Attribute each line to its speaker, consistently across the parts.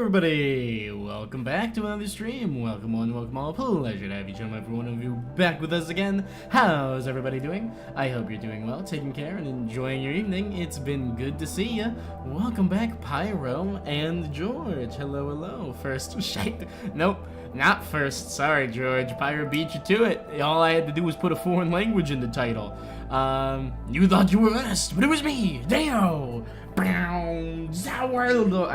Speaker 1: everybody! Welcome back to another stream. Welcome one, welcome all. Pleasure to have each and every one of you back with us again. How's everybody doing? I hope you're doing well, taking care, and enjoying your evening. It's been good to see you. Welcome back, Pyro and George. Hello, hello. First, nope, not first. Sorry, George. Pyro beat you to it. All I had to do was put a foreign language in the title. You thought you were first, but it was me, Deo. I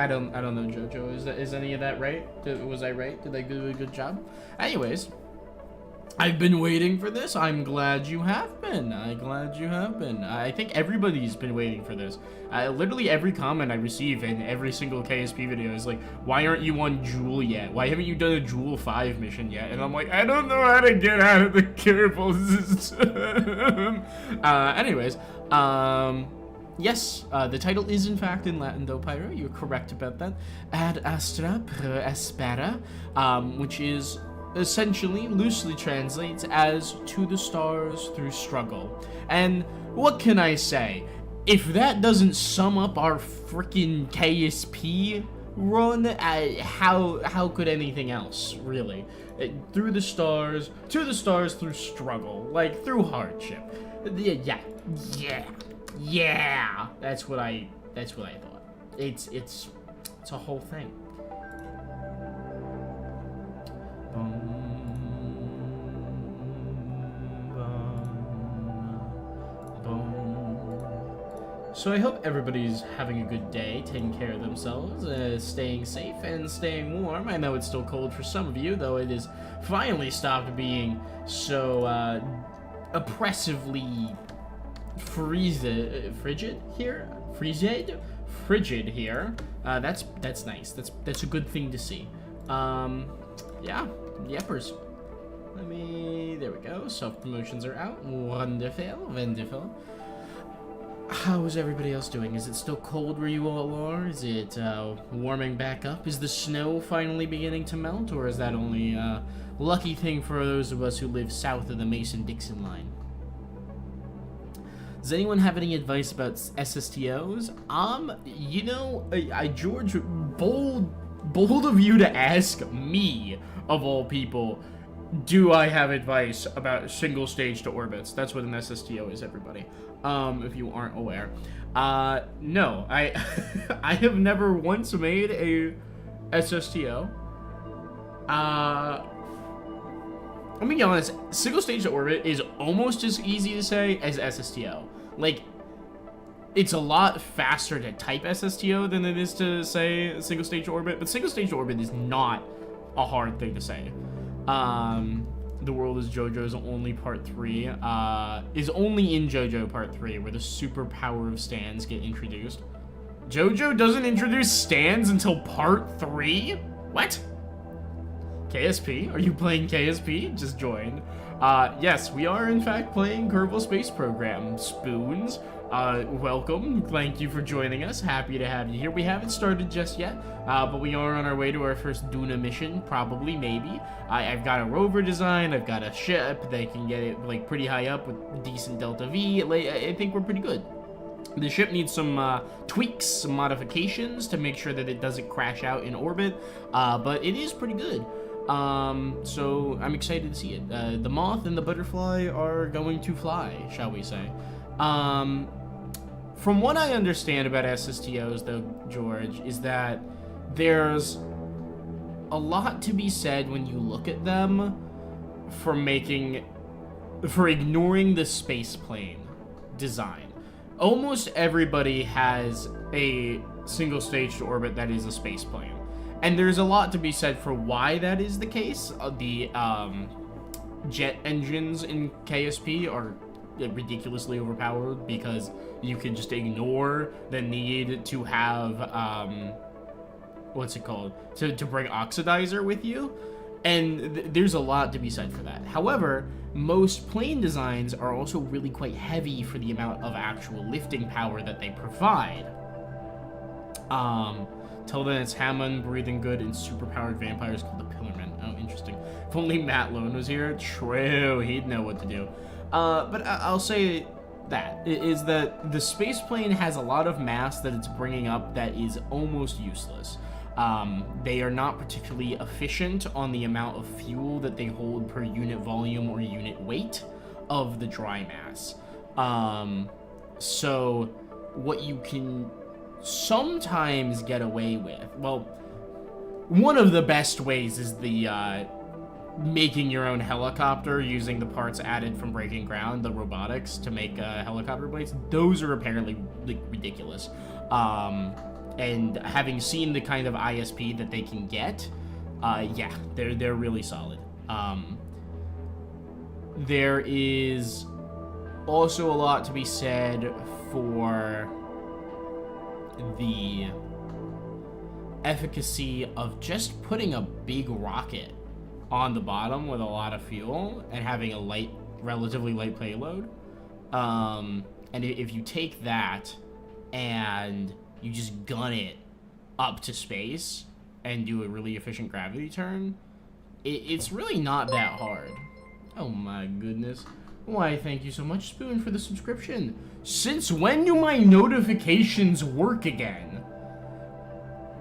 Speaker 1: don't know, Jojo. Is any of that right? Was I right? Did I do a good job? Anyways, I've been waiting for this. I'm glad you have been. I think everybody's been waiting for this. Literally every comment I receive in every single KSP video is like, why aren't you on Jewel yet? Why haven't you done a Jewel 5 mission yet? And I'm like, I don't know how to get out of the careful system. Anyways, yes, the title is in fact in Latin though, Pyro. You're correct about that. Ad Astra per Aspera, which is essentially, loosely translates as to the stars through struggle. And what can I say? If that doesn't sum up our freaking KSP run, how could anything else, really? Through the stars, to the stars through struggle, like through hardship. Yeah, that's what I thought. It's a whole thing. So I hope everybody's having a good day, taking care of themselves, staying safe and staying warm. I know it's still cold for some of you, though it has finally stopped being so oppressively frigid here. That's nice. That's a good thing to see. Yeah, yepers. There we go. Self-promotions are out. Wonderful. How is everybody else doing? Is it still cold where you all are? Is it warming back up? Is the snow finally beginning to melt, or is that only a lucky thing for those of us who live south of the Mason-Dixon line? Does anyone have any advice about SSTOs? You know, George, bold of you to ask me, of all people, do I have advice about single stage to orbits? That's what an SSTO is, everybody. If you aren't aware. No, I have never once made a SSTO. Let me be honest, single stage to orbit is almost as easy to say as SSTO. Like, it's a lot faster to type SSTO than it is to say single stage to orbit, but single stage to orbit is not a hard thing to say. The World is JoJo's only part 3, is only in JoJo part 3 where the superpower of stands get introduced. JoJo doesn't introduce stands until part 3? What? KSP? Are you playing KSP? Just joined. Yes, we are in fact playing Kerbal Space Program. Spoons, welcome. Thank you for joining us. Happy to have you here. We haven't started just yet, but we are on our way to our first Duna mission, probably, maybe. I've got a rover design, I've got a ship that can get it like pretty high up with decent Delta V. I think we're pretty good. The ship needs some tweaks, some modifications to make sure that it doesn't crash out in orbit, but it is pretty good. So I'm excited to see it. The moth and the butterfly are going to fly, shall we say. From what I understand about SSTOs, though, George, is that there's a lot to be said when you look at them for ignoring the space plane design. Almost everybody has a single stage to orbit that is a space plane. And there's a lot to be said for why that is the case. The jet engines in KSP are ridiculously overpowered because you can just ignore the need to have what's it called, to bring oxidizer with you, and there's a lot to be said for that. However, most plane designs are also really quite heavy for the amount of actual lifting power that they provide. Till then, it's Hammond, Breathing Good, and superpowered vampires called the Pillarmen. Oh, interesting. If only Matt Lone was here, true, he'd know what to do. But I'll say that is that the space plane has a lot of mass that it's bringing up that is almost useless. They are not particularly efficient on the amount of fuel that they hold per unit volume or unit weight of the dry mass. So what you can sometimes get away with, well, one of the best ways is the making your own helicopter using the parts added from Breaking Ground, the robotics, to make helicopter blades. Those are apparently like ridiculous. And having seen the kind of ISP that they can get, yeah, they're really solid. There is also a lot to be said for the efficacy of just putting a big rocket on the bottom with a lot of fuel and having a relatively light payload. And if you take that and you just gun it up to space and do a really efficient gravity turn, it's really not that hard. Oh my goodness. Why, thank you so much, Spoon, for the subscription. Since when do my notifications work again?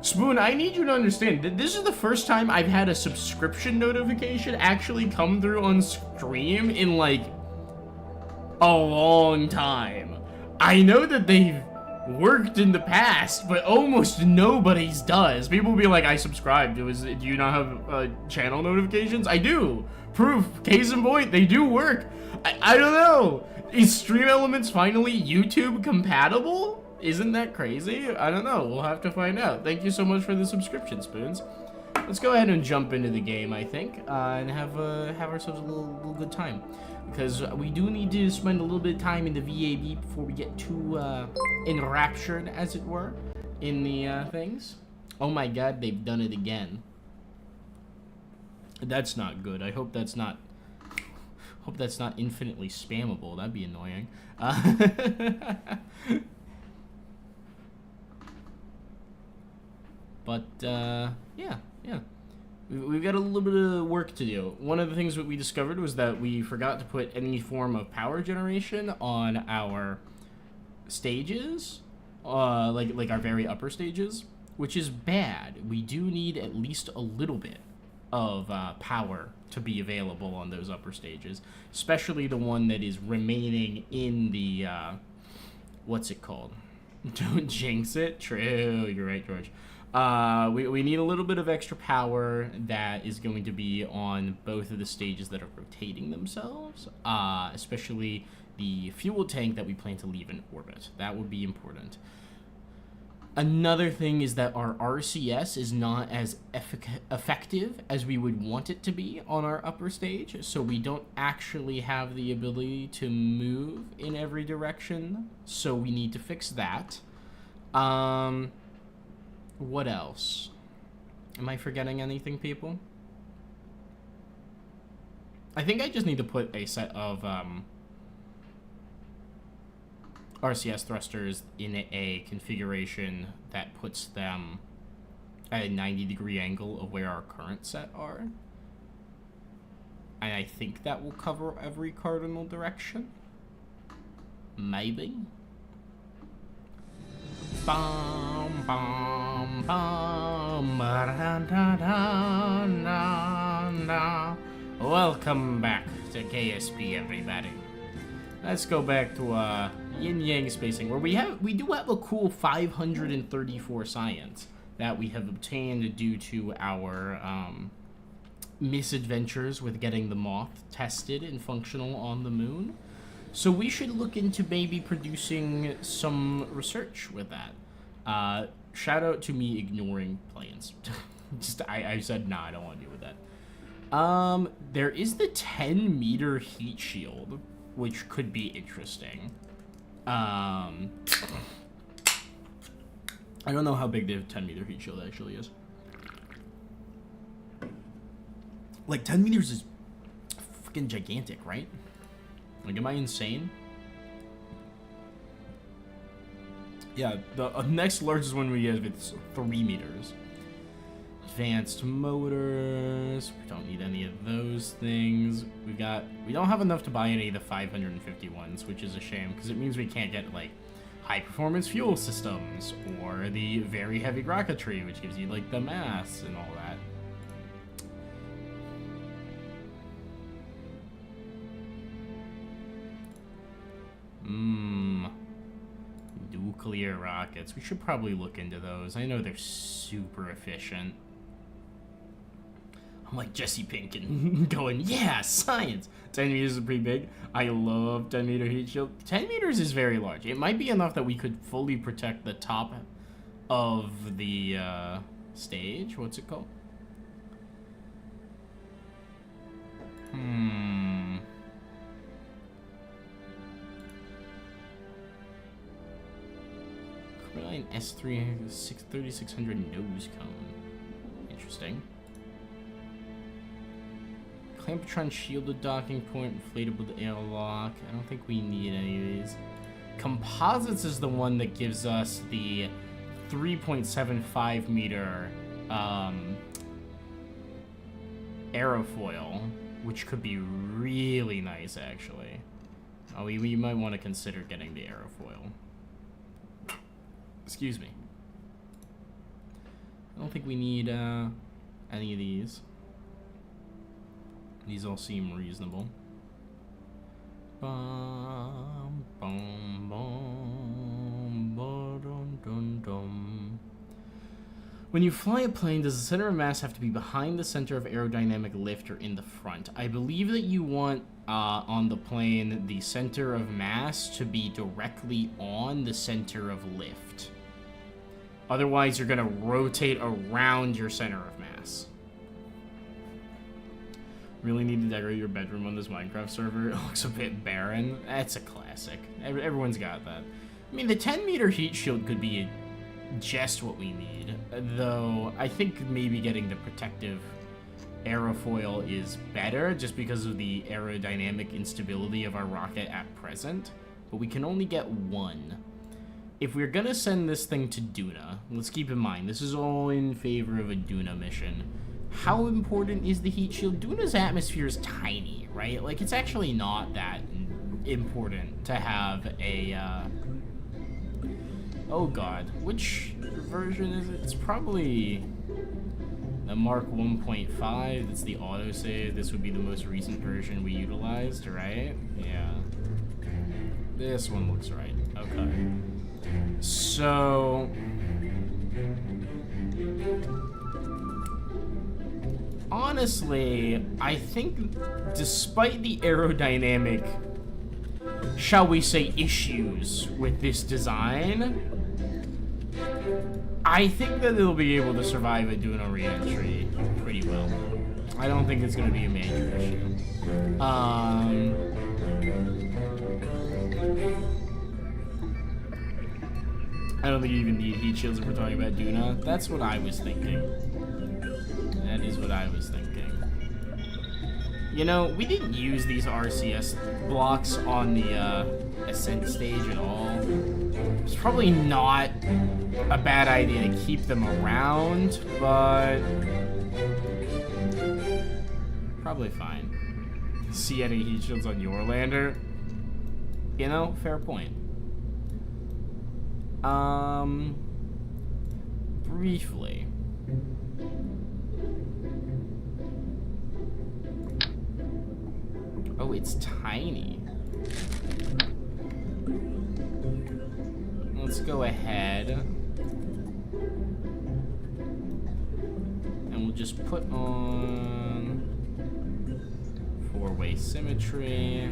Speaker 1: Spoon, I need you to understand that this is the first time I've had a subscription notification actually come through on stream in, like, a long time. I know that they've worked in the past, but almost nobody's does. People will be like, I subscribed. Do you not have channel notifications? I do. Proof. Case in point, they do work. I don't know. Is Stream Elements finally YouTube compatible? Isn't that crazy? I don't know. We'll have to find out. Thank you so much for the subscription, Spoons. Let's go ahead and jump into the game, I think, and have ourselves a little good time. Because we do need to spend a little bit of time in the VAB before we get too enraptured, as it were, in the things. Oh my god, they've done it again. That's not good. I hope that's not infinitely spammable. That'd be annoying. But yeah. We've got a little bit of work to do. One of the things that we discovered was that we forgot to put any form of power generation on our stages, like our very upper stages, which is bad. We do need at least a little bit of power to be available on those upper stages, especially the one that is remaining in the, what's it called? Don't jinx it. True, you're right, George. We need a little bit of extra power that is going to be on both of the stages that are rotating themselves, especially the fuel tank that we plan to leave in orbit. That would be important. Another thing is that our RCS is not as effective as we would want it to be on our upper stage, so we don't actually have the ability to move in every direction, so we need to fix that. What else? Am I forgetting anything, people? I think I just need to put a set of RCS thrusters in a configuration that puts them at a 90-degree angle of where our current set are. And I think that will cover every cardinal direction. Maybe. Bum, bum, bum, da, da, da, da. Welcome back to KSP, everybody. Let's go back to Yin-Yang spacing, where we do have a cool 534 science that we have obtained due to our misadventures with getting the moth tested and functional on the moon. So we should look into maybe producing some research with that. Shout out to me ignoring plans. I said, nah, I don't want to deal with that. There is the 10-meter heat shield, which could be interesting. I don't know how big the 10-meter heat shield actually is. Like, 10 meters is freaking gigantic, right? Like, am I insane? Yeah, the next largest one we have is 3 meters. Advanced motors. We don't need any of those things. We don't have enough to buy any of the 550 ones, which is a shame, because it means we can't get, like, high-performance fuel systems, or the very heavy rocketry, which gives you, like, the mass and all that. Nuclear rockets. We should probably look into those. I know they're super efficient. I'm like Jesse Pinkett going, yeah, science! 10 meters is pretty big. I love 10 meter heat shield. 10 meters is very large. It might be enough that we could fully protect the top of the stage. What's it called? Crystalline S3 3600 nose cone. Interesting. Clampotron shielded docking point, inflatable airlock. I don't think we need any of these. Composites is the one that gives us the 3.75 meter aerofoil, which could be really nice, actually. Oh, we might want to consider getting the aerofoil. Excuse me. I don't think we need any of these. These all seem reasonable. Bum, bum, bum, ba-dum, dum, dum. When you fly a plane, does the center of mass have to be behind the center of aerodynamic lift or in the front? I believe that you want on the plane the center of mass to be directly on the center of lift. Otherwise, you're going to rotate around your center of mass. Really need to decorate your bedroom on this Minecraft server. It looks a bit barren. That's a classic. Everyone's got that. I mean, the 10 meter heat shield could be just what we need. Though, I think maybe getting the protective aerofoil is better just because of the aerodynamic instability of our rocket at present. But we can only get one. If we're gonna send this thing to Duna, let's keep in mind, this is all in favor of a Duna mission. How important is the heat shield? Duna's atmosphere is tiny, right? Like, it's actually not that important to have a, oh god, which version is it? It's probably the Mark 1.5. It's the autosave. This would be the most recent version we utilized, right? Yeah. This one looks right. Okay. So... honestly, I think despite the aerodynamic, shall we say, issues with this design, I think that it'll be able to survive a Duna re-entry pretty well. I don't think it's going to be a major issue. I don't think you even need heat shields if we're talking about Duna. That's what I was thinking. That is what I was thinking. You know, we didn't use these RCS blocks on the Ascent stage at all. It's probably not a bad idea to keep them around, but probably fine. See any heat shields on your lander? You know, fair point. Briefly. Oh, it's tiny. Let's go ahead. And we'll just put on four-way symmetry.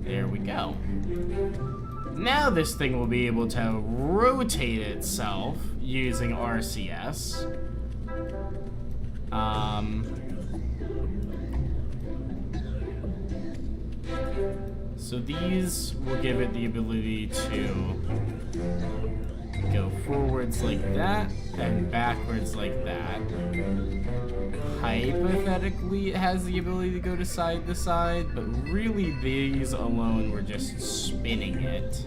Speaker 1: There we go. Now this thing will be able to rotate itself using RCS. So these will give it the ability to go forwards like that and backwards like that. Hypothetically, it has the ability to go to side, but really these alone were just spinning it.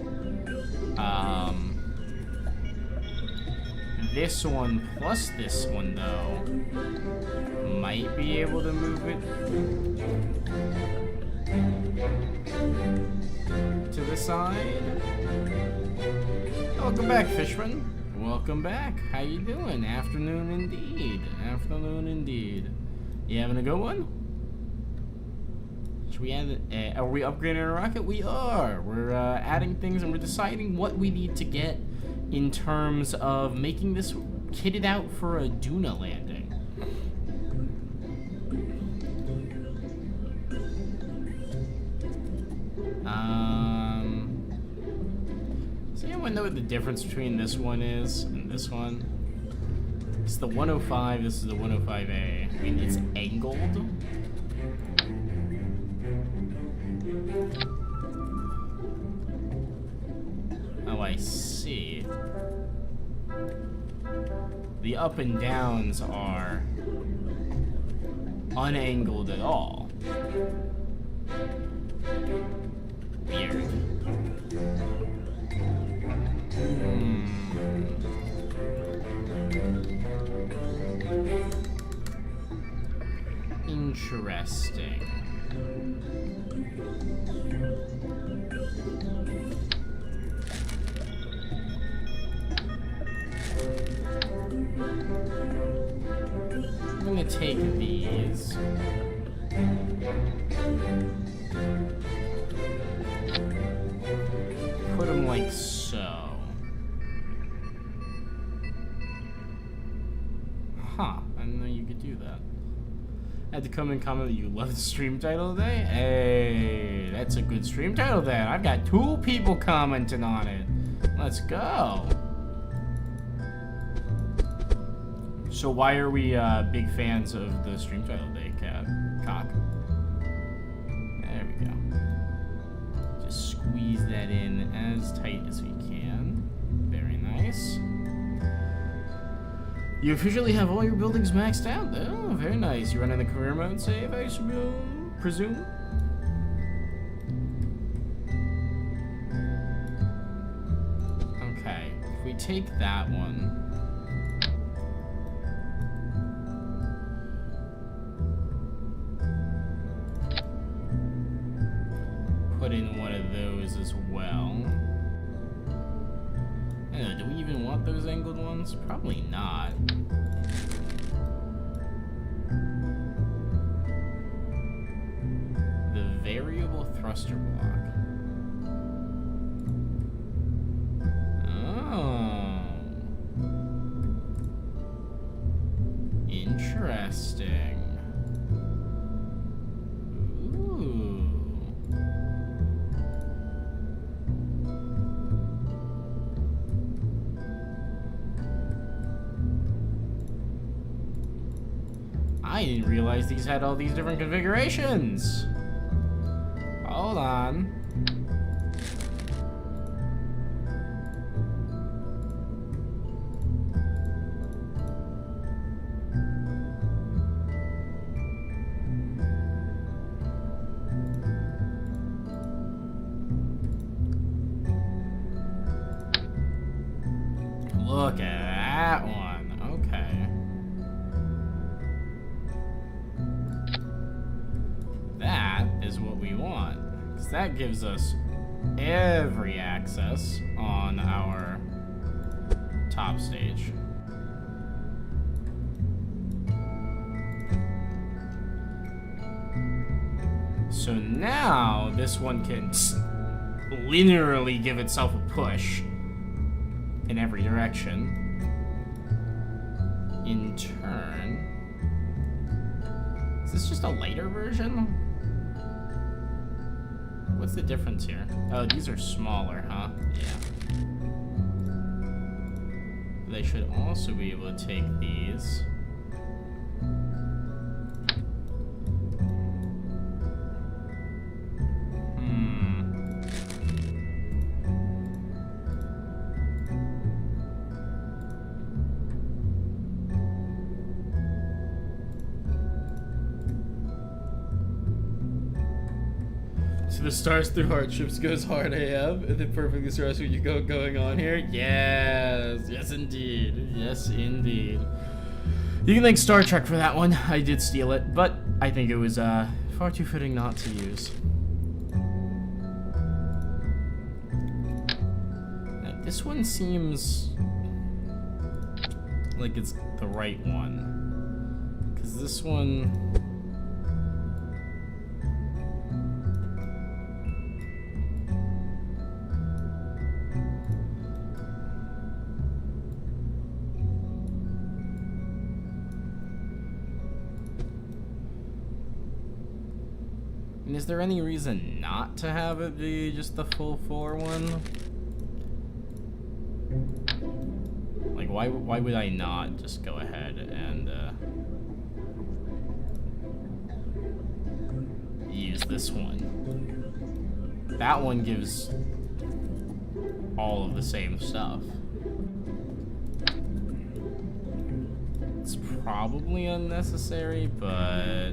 Speaker 1: This one plus this one, though, might be able to move it. side. Welcome back, Fishman. Welcome back. How you doing? Afternoon indeed. Afternoon indeed. You having a good one? Should we add? Are we upgrading our rocket? We are. We're adding things and we're deciding what we need to get in terms of making this kitted out for a Duna landing. Does anyone know what the difference between this one is and this one? It's the 105, this is the 105A. I mean, it's angled. Oh, I see. The up and downs are unangled at all. Weird. Interesting. I'm gonna take these. Put them like so. Huh, I didn't know you could do that. I had to come and comment that you love the stream title today. Hey, that's a good stream title then. I've got 2 people commenting on it. Let's go. So why are we big fans of the stream title today, Cock? There we go. Just squeeze that in as tight as we can. Very nice. You officially have all your buildings maxed out. Oh, very nice. You running the career mode save, I presume? Okay, if we take that one. Put in one of those as well. Do we even want those angled ones? Probably not. The variable thruster block. Oh. Interesting. I didn't realize these had all these different configurations. Hold on. Look at that one. Okay. That is what we want, because that gives us every access on our top stage. So now this one can linearly give itself a push in every direction. In turn, is this just a lighter version? What's the difference here? Oh, these are smaller, huh? Yeah. They should also be able to take these. The stars through hardships goes hard AF, and then perfectly stressed what you got going on here. Yes, yes indeed, yes indeed. You can thank Star Trek for that one. I did steal it, but I think it was far too fitting not to use. This one seems like it's the right one. Because this one... And is there any reason not to have it be just the full 4 one? Like, why would I not just go ahead and use this one? That one gives all of the same stuff. It's probably unnecessary, but...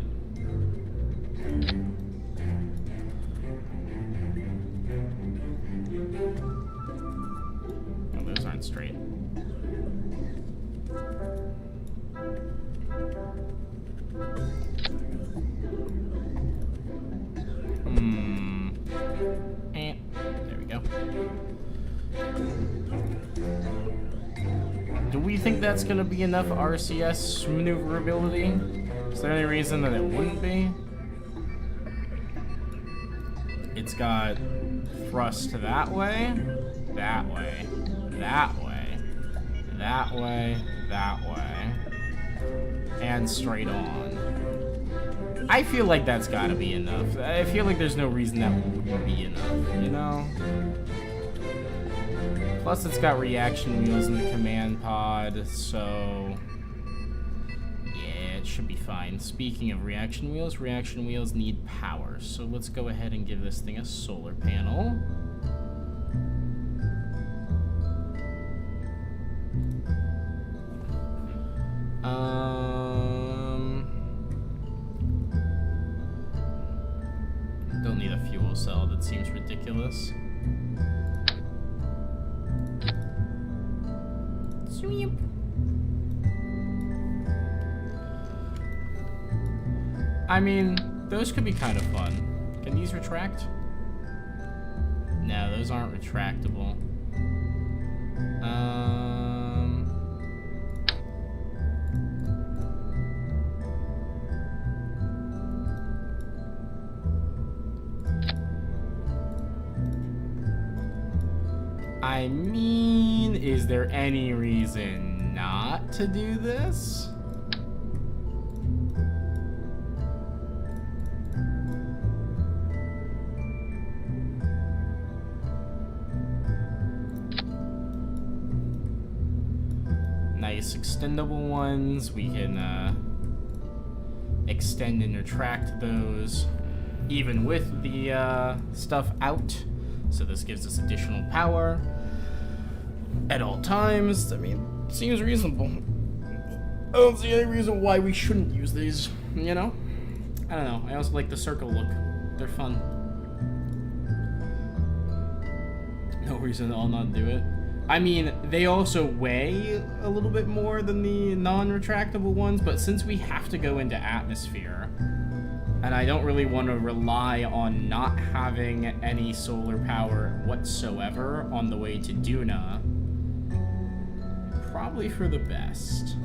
Speaker 1: Oh, those aren't straight. There we go. Do we think that's gonna be enough RCS maneuverability? Is there any reason that it wouldn't be? It's got thrust that way, that way, that way, that way, that way, and straight on. I feel like that's gotta be enough. I feel like there's no reason that wouldn't be enough, you know? Plus it's got reaction wheels in the command pod, so... yeah, it should be fine. Speaking of reaction wheels need power, so let's go ahead and give this thing a solar panel. Don't need a fuel cell, that seems ridiculous. Sweep. I mean, those could be kind of fun. Can these retract? No, those aren't retractable. I mean, is there any reason not to do this? Nice extendable ones. We can extend and retract those even with the stuff out. So this gives us additional power at all times. I mean, seems reasonable. I don't see any reason why we shouldn't use these, you know? I don't know. I also like the circle look. They're fun. No reason I'll not do it. I mean, they also weigh a little bit more than the non-retractable ones, but since we have to go into atmosphere, and I don't really want to rely on not having any solar power whatsoever on the way to Duna, probably for the best.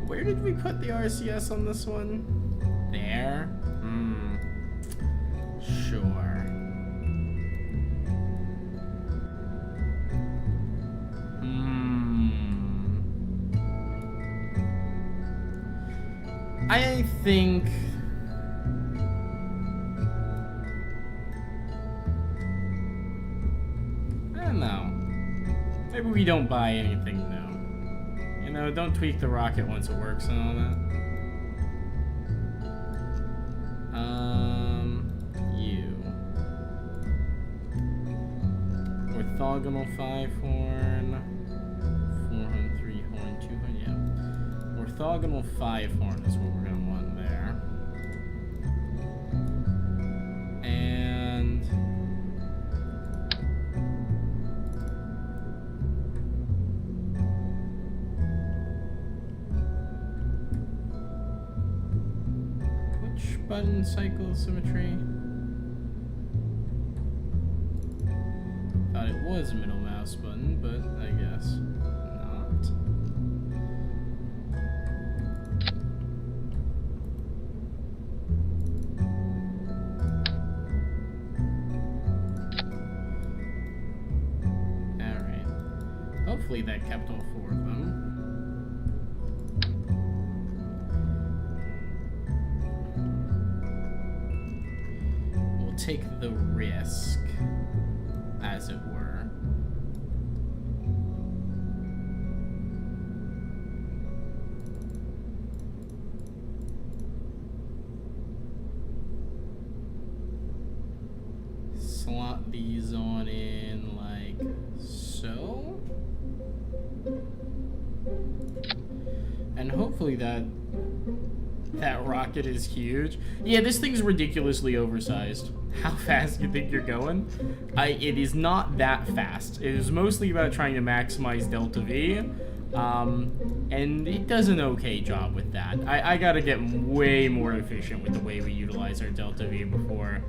Speaker 1: Where did we put the RCS on this one? There? Sure. I think... I don't know. Maybe we don't buy anything new. You know, don't tweak the rocket once it works and all that. You. Orthogonal 5-horn. 4-horn, 3-horn, 2-horn, yeah. Orthogonal 5-horn is what we're going to want there. And... which button cycle symmetry? thought it was a middle mouse button, but I guess not. Alright. Hopefully that kept all 4 of them. We'll take the risk, as it were. Slot these on in like so. And hopefully that rocket is huge. Yeah, this thing's ridiculously oversized. How fast you think you're going? It is not that fast. It is mostly about trying to maximize Delta V. And it does an okay job with that. I gotta get way more efficient with the way we utilize our Delta V before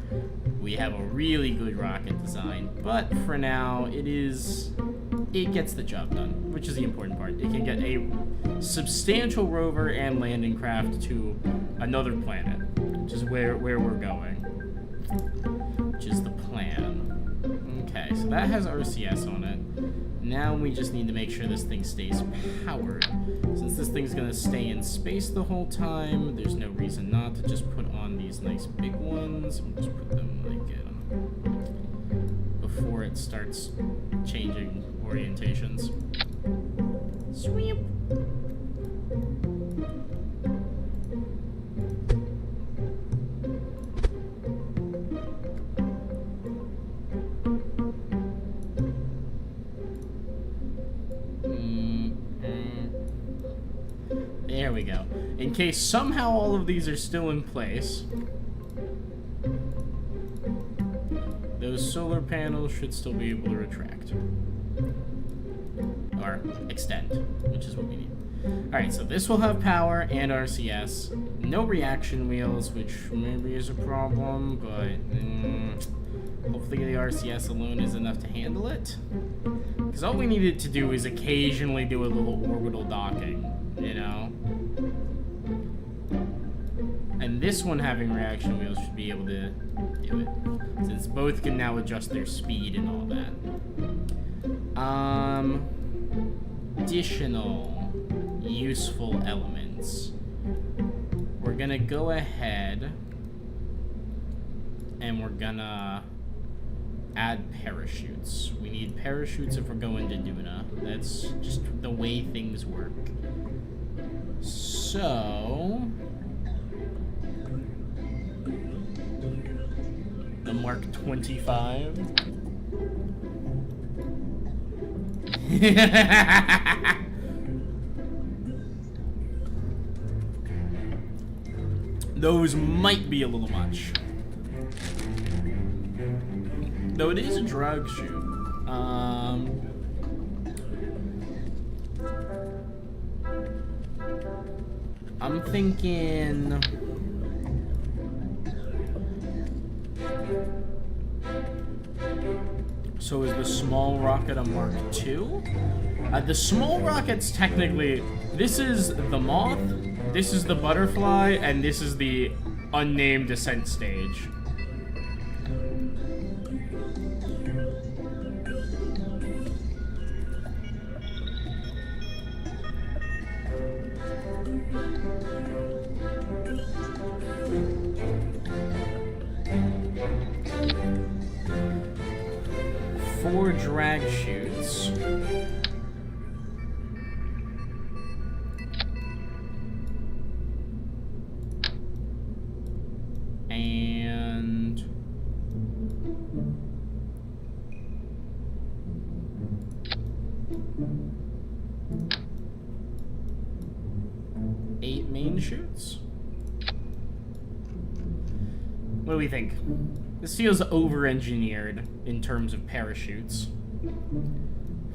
Speaker 1: we have a really good rocket design. But for now, it gets the job done, which is the important part. It can get a substantial rover and landing craft to another planet, which is where we're going, which is the plan. Okay, so that has RCS on it. Now we just need to make sure this thing stays powered. Since this thing's gonna stay in space the whole time, there's no reason not to just put on these nice big ones. We'll just put them like before it starts changing orientations. Sweep. There we go. In case somehow all of these are still in place, those solar panels should still be able to retract. Or extend, which is what we need. Alright, so this will have power and RCS. No reaction wheels, which maybe is a problem, but hopefully the RCS alone is enough to handle it. Because all we needed to do is occasionally do a little orbital docking, you know? And this one having reaction wheels should be able to do it, since both can now adjust their speed and all that. Additional useful elements. We're gonna go ahead and we're gonna add parachutes. We need parachutes if we're going to Duna. That's just the way things work. So the Mark 25. Those might be a little much. Though it is a drug shoot. I'm thinking so is the small rocket a Mark II? The small rocket's technically, this is the Moth, this is the Butterfly, and this is the unnamed descent stage. Four drag chutes. And 8 main chutes. What do we think? This feels over-engineered in terms of parachutes.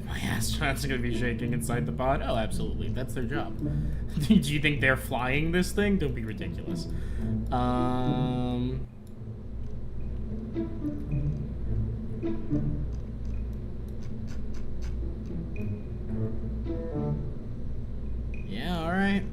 Speaker 1: My astronauts are going to be shaking inside the pod? Oh, absolutely. That's their job. Do you think they're flying this thing? Don't be ridiculous. Alright.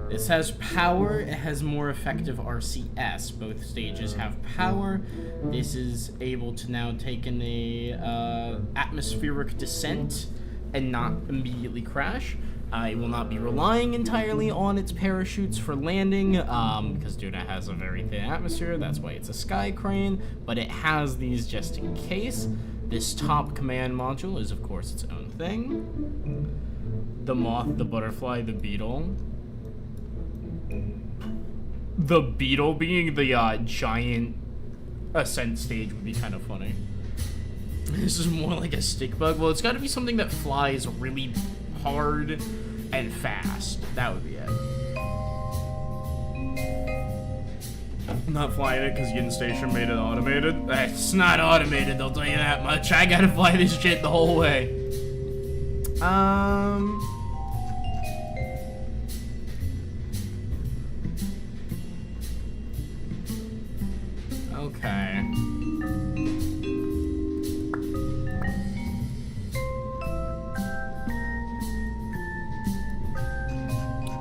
Speaker 1: This has power, it has more effective RCS. Both stages have power. This is able to now take in a atmospheric descent and not immediately crash. It will not be relying entirely on its parachutes for landing, because Duna has a very thin atmosphere, that's why it's a sky crane, but it has these just in case. This top command module is, of course, its own thing. The moth, the butterfly, the beetle. The beetle being the giant ascent stage would be kind of funny. This is more like a stick bug. Well, it's got to be something that flies really hard and fast. That would be it. I'm not flying it because Yin Station made it automated. It's not automated, they'll tell you that much. I gotta fly this shit the whole way. Okay.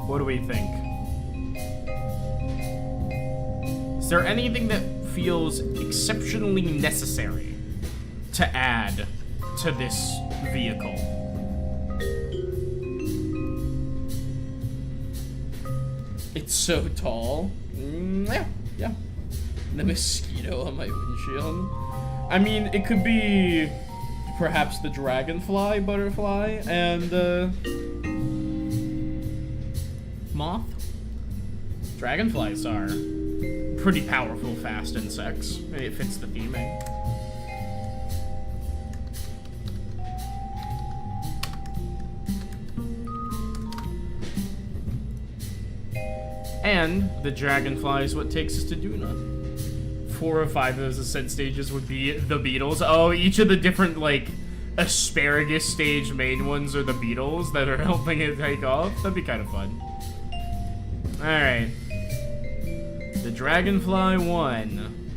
Speaker 1: What do we think? Is there anything that feels exceptionally necessary to add to this vehicle? It's so tall. Yeah. The mosquito on my windshield. I mean, it could be perhaps the dragonfly, butterfly, and moth. Dragonflies are pretty powerful, fast insects. It fits the theming. And the dragonfly is what takes us to Duna. 4 or 5 of those ascent stages would be the beetles. Oh, each of the different, like, asparagus stage main ones are the beetles that are helping it take off. That'd be kind of fun. Alright. The Dragonfly 1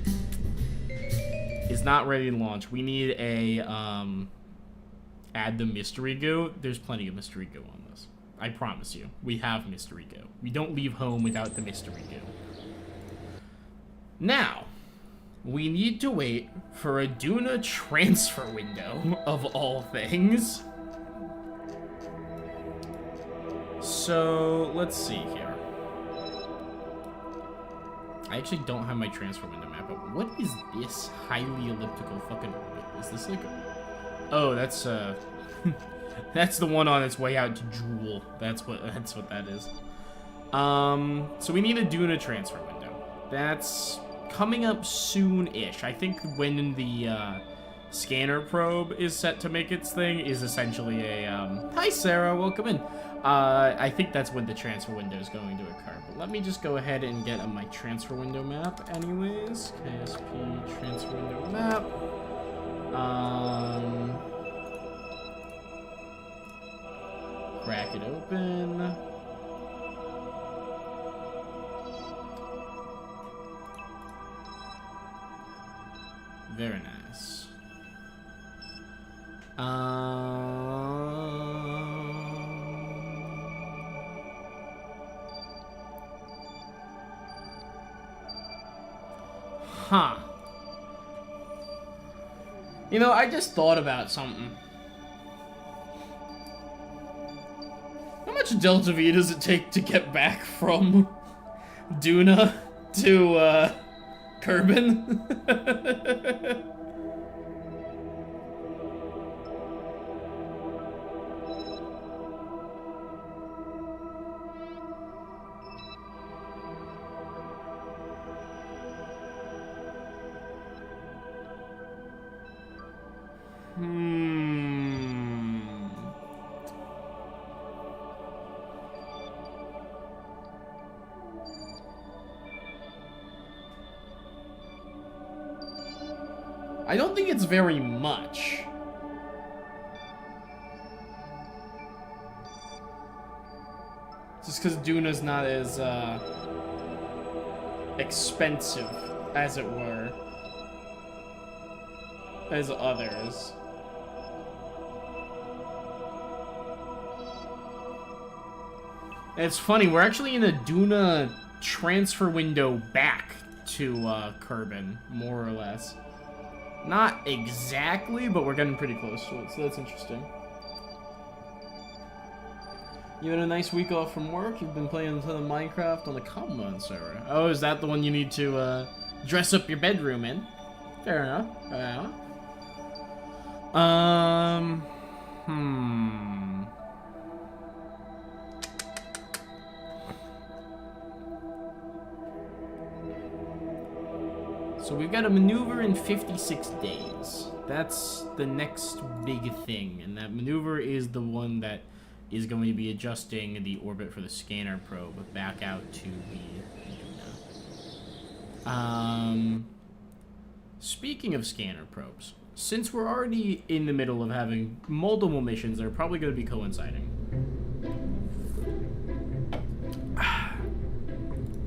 Speaker 1: is not ready to launch. We need a, add the mystery goo. There's plenty of mystery goo on this. I promise you. We have mystery goo. We don't leave home without the mystery goo. Now, we need to wait for a Duna transfer window, of all things. So, let's see here. I actually don't have my transfer window map, but what is this highly elliptical fucking orbit? Is this like a... Oh, that's, that's the one on its way out to Jewel. That's what that is. So we need a Duna transfer window. That's coming up soon-ish. I think when the scanner probe is set to make its thing is essentially a hi Sarah, welcome in. I think that's when the transfer window is going to occur. But let me just go ahead and get on my transfer window map anyways. KSP transfer window map. Crack it open. Very nice. Huh. You know, I just thought about something. How much Delta V does it take to get back from Duna to, Kerbin? I don't think it's very much. Just because Duna's not as, expensive, as it were, as others. It's funny, we're actually in a Duna transfer window back to Kerbin, more or less. Not exactly, but we're getting pretty close to it, so that's interesting. You had a nice week off from work. You've been playing a ton of Minecraft on the Common server. Oh, is that the one you need to dress up your bedroom in? Fair enough. Fair enough. So we've got a maneuver in 56 days. That's the next big thing, and that maneuver is the one that is going to be adjusting the orbit for the scanner probe back out to the speaking of scanner probes, since we're already in the middle of having multiple missions, they're probably going to be coinciding.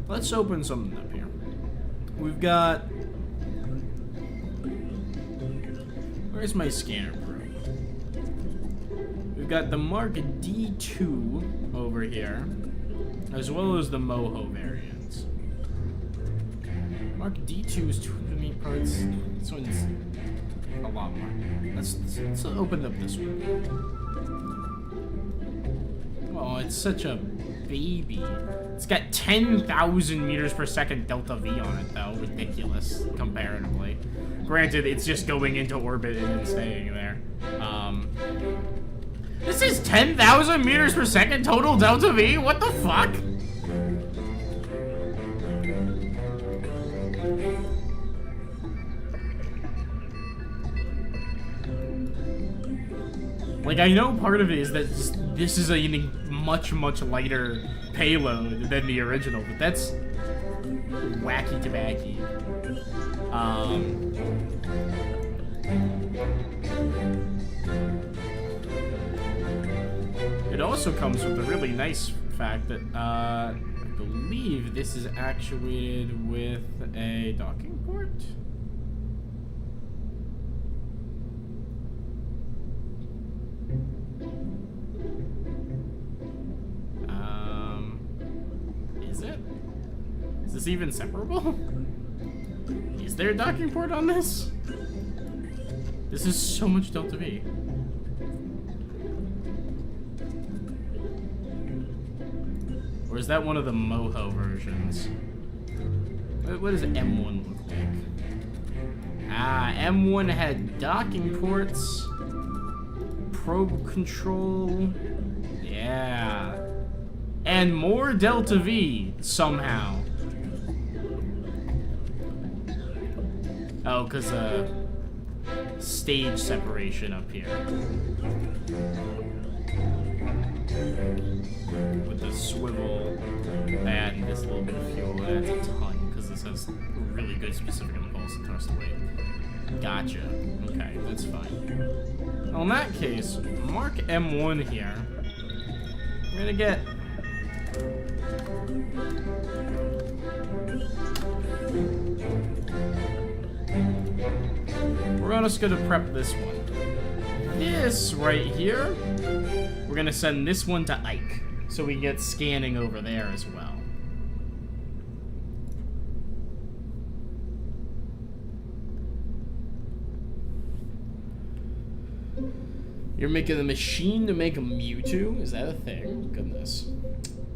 Speaker 1: Let's open something up here. We've got... Where's my scanner probe? We've got the Mark D2 over here, as well as the Moho variants. Mark D2 is 208 parts. This one's a lot more. Let's open up this one. Oh, it's such a baby. It's got 10,000 meters per second delta V on it, though. Ridiculous, comparatively. Granted, it's just going into orbit and then staying there. This is 10,000 meters per second total delta V? What the fuck? Like, I know part of it is that this is a much, much lighter payload than the original, but that's wacky tobacco. It also comes with the really nice fact that I believe this is actuated with a docking port. Is it? Is this even separable? Is there a docking port on this? This is so much delta V. Or is that one of the Moho versions? What does M1 look like? Ah, M1 had docking ports, probe control, yeah, and more delta V somehow. Oh, because stage separation up here. With the swivel pad and this little bit of fuel, that's a ton, because this has really good specific impulse and thrust weight. Gotcha. Okay, that's fine. Well, in that case, mark M1 here. We're gonna get... We're just gonna prep this one. This right here, we're gonna send this one to Ike, so we can get scanning over there as well. You're making a machine to make a Mewtwo? Is that a thing? Goodness.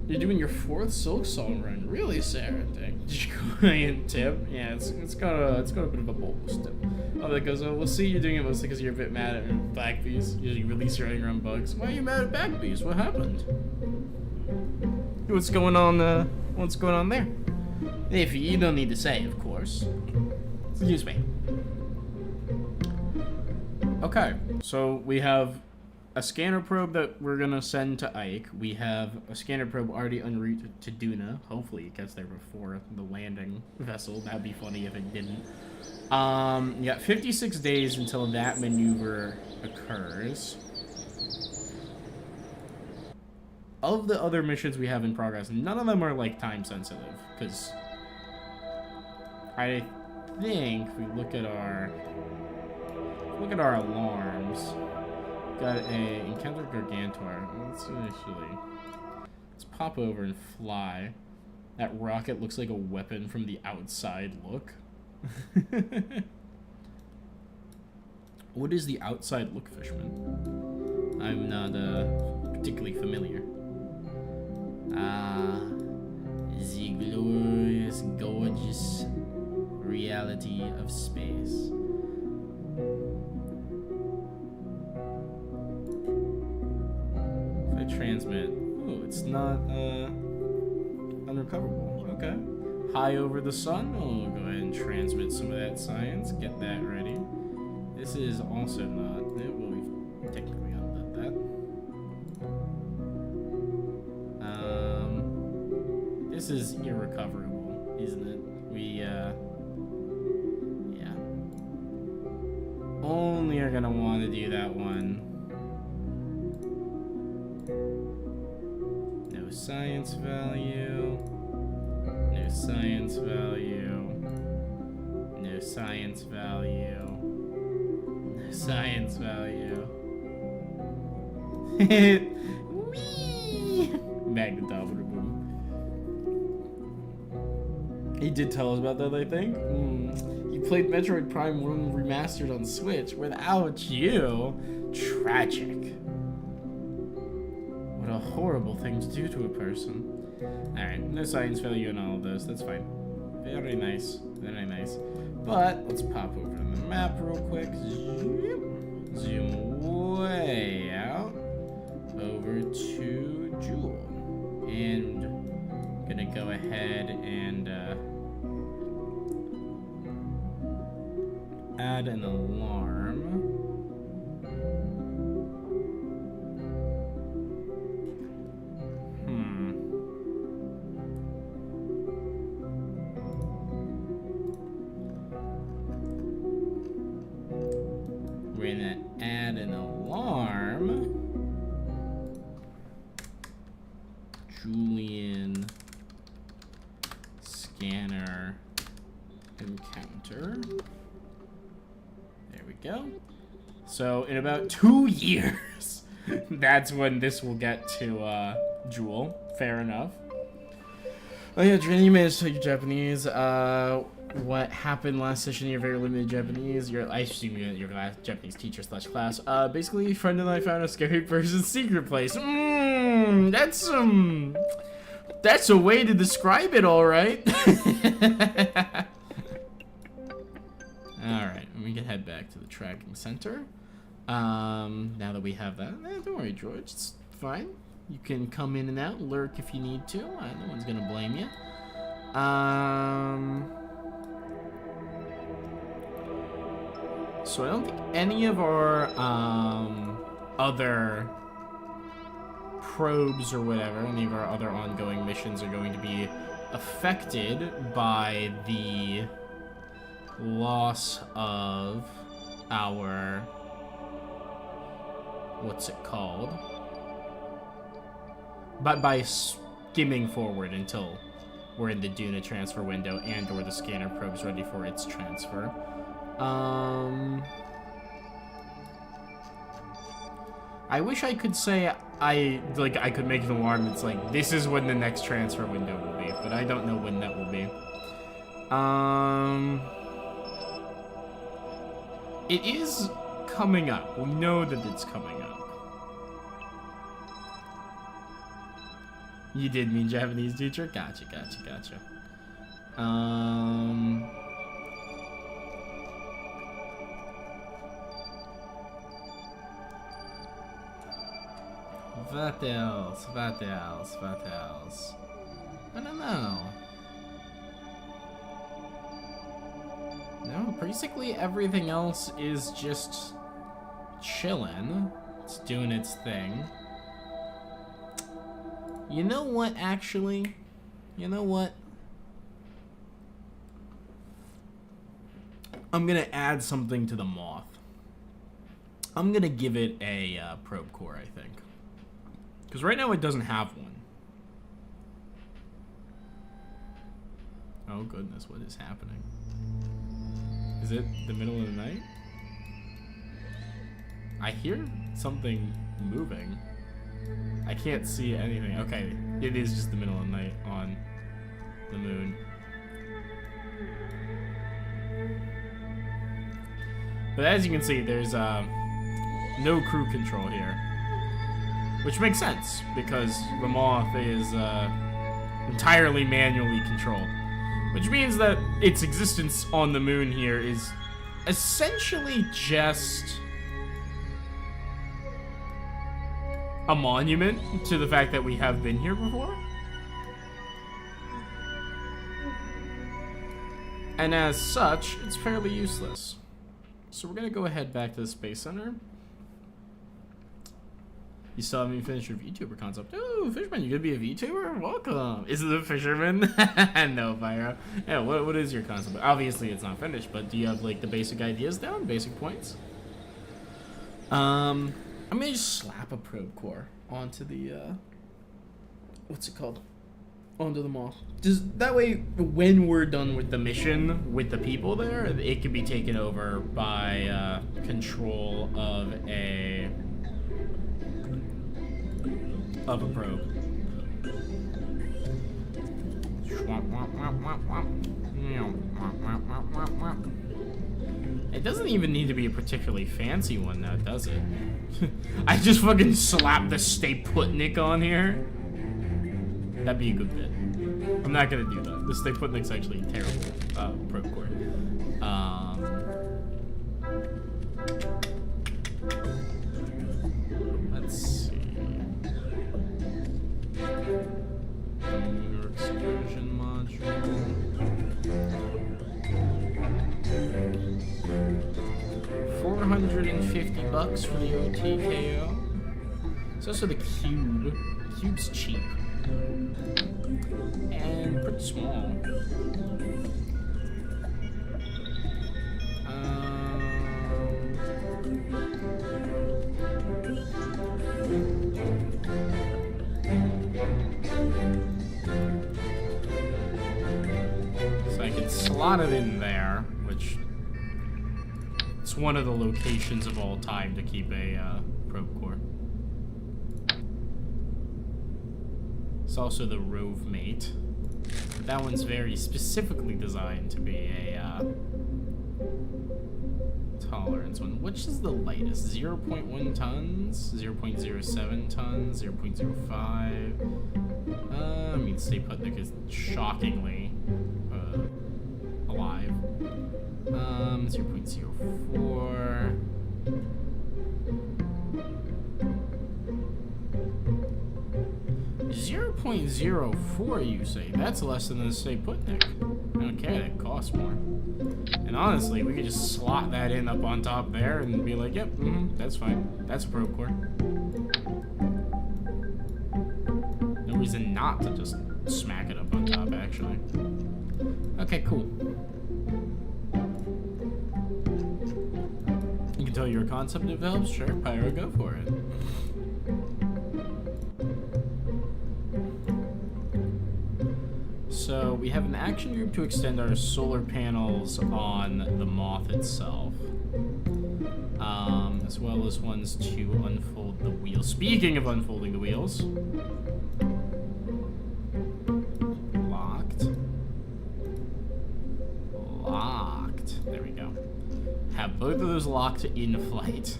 Speaker 1: You're doing your 4th Silk Song run. Really, Sarah? Giant tip? Yeah, it's got a bit of a bulbous tip. Oh, that goes, oh, we'll see you're doing it mostly because you're a bit mad at Black Beast. You release your anger on bugs. Why are you mad at Black Beast? What happened? What's going on there? If you don't need to say, of course. Excuse me. Okay, so we have a scanner probe that we're gonna send to Ike. We have a scanner probe already en route to Duna. Hopefully it gets there before the landing vessel. That'd be funny if it didn't. You got 56 days until that maneuver occurs. Of the other missions we have in progress, none of them are like time sensitive, because I think if we look at our alarms. Got a encounter Gargantuar. It's pop over and fly. That rocket looks like a weapon from the outside look. What is the outside look, Fishman? I'm not particularly familiar. Ah, the glorious, gorgeous reality of space. If I transmit, oh, it's not unrecoverable. Okay. High over the sun. Oh, go ahead and transmit some of that science. Get that ready. This is also not. Well, we've technically undone that. This is irrecoverable, isn't it? We, yeah. Only are gonna want to do that one. No science value. No science value. No science value. No science value. Whee! Magnetometer boom. He did tell us about that, I think. He played Metroid Prime 1 Remastered on Switch without you. Tragic. What a horrible thing to do to a person. Alright, no science value in all of those. That's fine. Very nice. Very nice. But let's pop over to the map real quick. Zoom way out over to Jewel. And I'm gonna go ahead and add an alarm. We're gonna add an alarm. Julian scanner encounter. There we go. So in about 2 years, that's when this will get to Jewel. Fair enough. Oh yeah, Trini, you managed to take your Japanese. What happened last session? You're very limited Japanese. I assume you're your Japanese teacher / class. Basically, a friend and I found a scary person's secret place. That's a way to describe it, all right. All right, we can head back to the tracking center. Now that we have that, don't worry, George. It's fine. You can come in and out, lurk if you need to. No one's gonna blame you. So I don't think any of our other probes or whatever, any of our other ongoing missions are going to be affected by the loss of our, what's it called? But by skimming forward until we're in the Duna transfer window and or the scanner probe's ready for its transfer. I wish I could say I could make an alarm that's like, this is when the next transfer window will be, but I don't know when that will be. It is coming up. We know that it's coming up. You did mean Japanese teacher? Gotcha. What else? I don't know. No, basically everything else is just chillin'. It's doing its thing. You know what, actually? You know what? I'm gonna add something to the Moth. I'm gonna give it a probe core, I think. Because right now it doesn't have one. Oh goodness, what is happening? Is it the middle of the night? I hear something moving. I can't see anything. Okay, It is just the middle of the night on the moon. But as you can see, there's no crew control here. Which makes sense, because the Moth is entirely manually controlled. Which means that its existence on the moon here is essentially just a monument to the fact that we have been here before. And as such, it's fairly useless. So we're gonna go ahead back to the Space Center. You still haven't even finished your VTuber concept. Ooh, Fisherman, you gonna be a VTuber? Welcome. Is it a Fisherman? No, Pyro. Yeah, what is your concept? Obviously, it's not finished, but do you have, like, the basic ideas down? Basic points? I'm gonna just slap a probe core onto the, what's it called? Onto the Moth. Just that way, when we're done with the mission with the people there, it can be taken over by control of a probe. It doesn't even need to be a particularly fancy one now, does it? I just fucking slapped the Stay Putnik on here. That'd be a good bit. I'm not gonna do that. The Stay Putnik's actually a terrible probe core. Let's see. Lunar excursion module. $450 for the OTKO. It's also the cube. The cube's cheap. And pretty small. So I can slot it in there, which it's one of the locations of all time to keep a probe core. It's also the Rove Mate. That one's very specifically designed to be a tolerance one. Which is the lightest? 0.1 tons? 0.07 tons? 0.05? I mean, Stay Putnik is shockingly alive. 0.04. .04, you say? That's less than the Stay Putnik. Okay, that costs more. And honestly, we could just slot that in up on top there and be like, yep, that's fine. That's a probe core. No reason not to just smack it up on top, actually. Okay, cool. You can tell your concept develops? Sure, Pyro, go for it. So we have an action group to extend our solar panels on the Moth itself, as well as ones to unfold the wheels. Speaking of unfolding the wheels, locked. There we go. Have both of those locked in flight.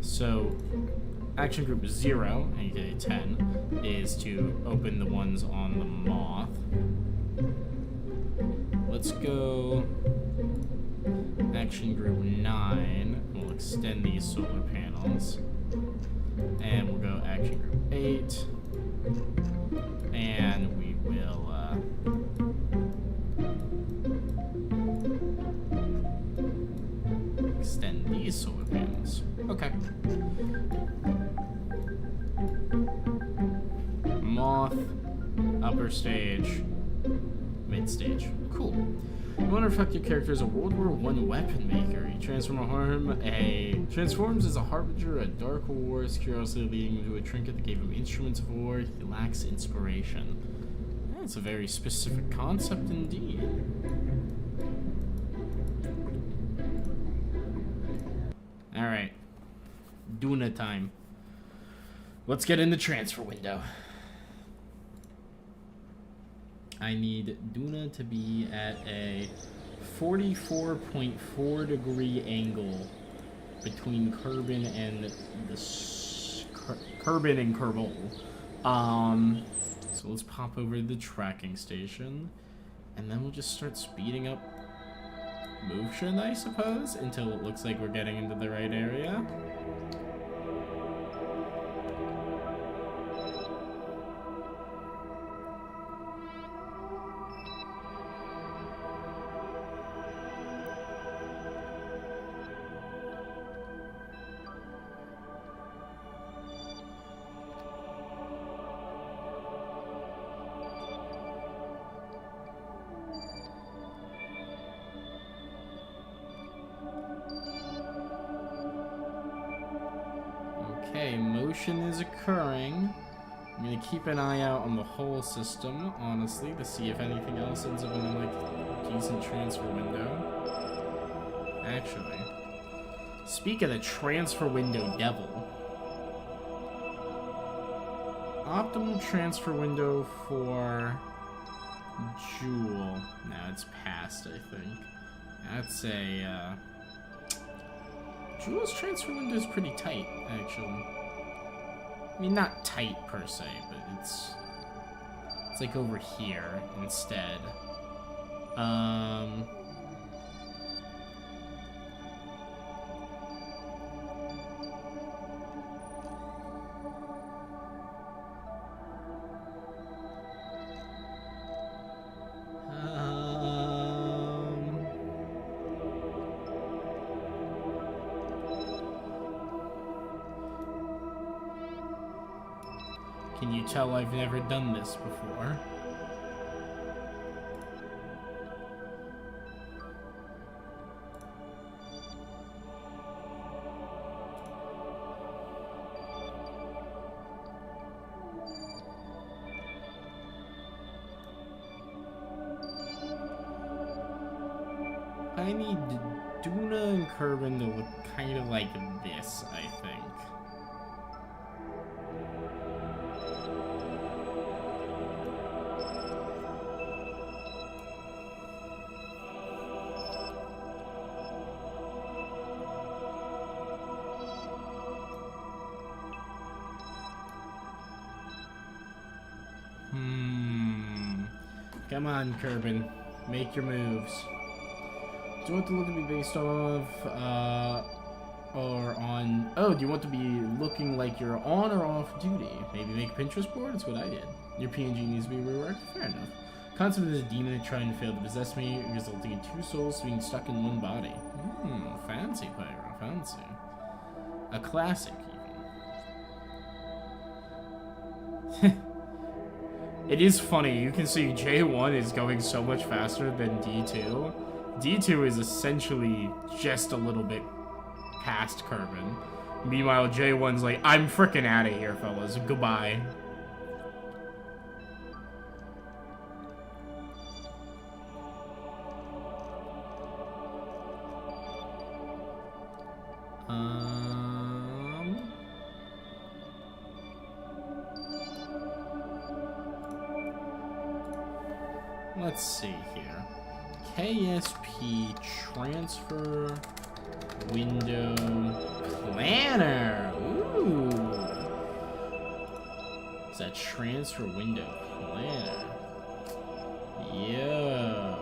Speaker 1: So action group 0, aka 10, is to open the ones on the Moth. Let's go action group 9. We'll extend these solar panels. And we'll go action group 8. And we will extend these solar panels. Okay. Moth, upper stage, mid stage. Cool. You want to reflect your character as a World War I weapon maker. You transforms as a harbinger at Dark War's curiosity, leading him to a trinket that gave him instruments of war. He lacks inspiration. That's a very specific concept indeed. Alright. Duna time. Let's get in the transfer window. I need Duna to be at a 44.4 degree angle between Kerbin and the Kerbin and Kerbal. So let's pop over to the tracking station, and then we'll just start speeding up motion, I suppose, until it looks like we're getting into the right area. Okay, motion is occurring. I'm gonna keep an eye out on the whole system, honestly, to see if anything else ends up in a, like, decent transfer window. Actually, speak of the transfer window devil. Optimal transfer window for Jewel. No, it's past, I think. That's a, Jewel's transfer window is pretty tight, actually. I mean, not tight per se, but it's like over here instead. Can you tell I've never done this before? I need Duna and Kerbin to look kind of like this, I think. Come on, Kerbin. Make your moves. Do you want the look to be based off, or on... Oh, do you want to be looking like you're on or off duty? Maybe make a Pinterest board? That's what I did. Your PNG needs to be reworked? Fair enough. Concept is a demon trying to fail to possess me, resulting in two souls being stuck in one body. Fancy, Pyro. Fancy. A classic, even. It is funny, you can see J1 is going so much faster than D2. D2 is essentially just a little bit past Kerbin. Meanwhile, J1's like, I'm frickin' out of here, fellas. Goodbye. Let's see here. KSP transfer window planner. Ooh. Is that transfer window planner? Yo.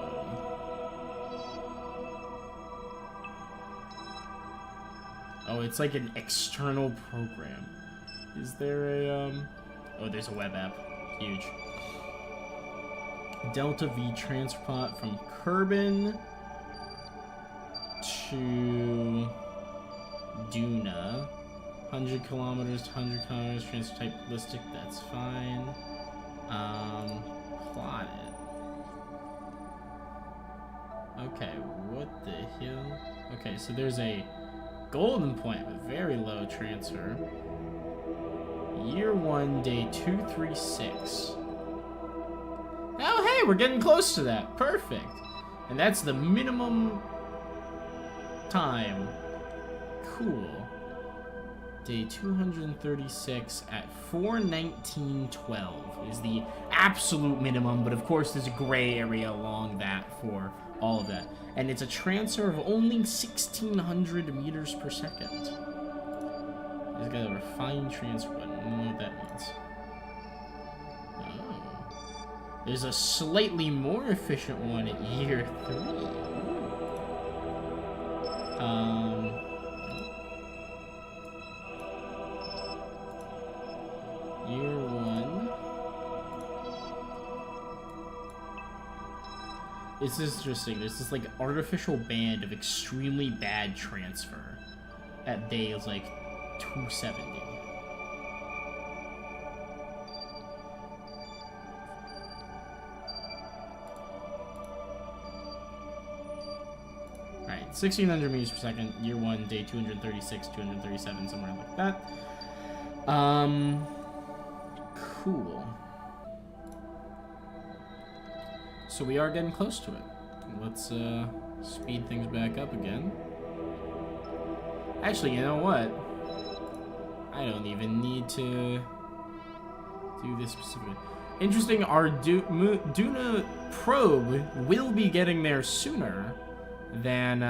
Speaker 1: Oh, it's like an external program. Is there a oh, there's a web app. Huge. Delta V transfer plot from Kerbin to Duna. 100 kilometers to 100 kilometers, transfer type ballistic, that's fine. Plot it. Okay, what the hell? Okay, so there's a golden point with very low transfer. Year 1, day 236. Oh, hey, we're getting close to that. Perfect. And that's the minimum time. Cool. day 236 at 419.12 is the absolute minimum, but of course there's a gray area along that for all of that. And it's a transfer of only 1,600 meters per second. It's got a refined transfer button. I don't know what that means. Oh. There's a slightly more efficient one at year 3. Year 1. This is interesting. There's this like artificial band of extremely bad transfer at days like 270. Alright, 1,600 meters per second, year 1, day 236, 237, somewhere like that. Cool. So we are getting close to it. Let's speed things back up again. Actually, you know what? I don't even need to do this specifically. Interesting, our Duna probe will be getting there sooner than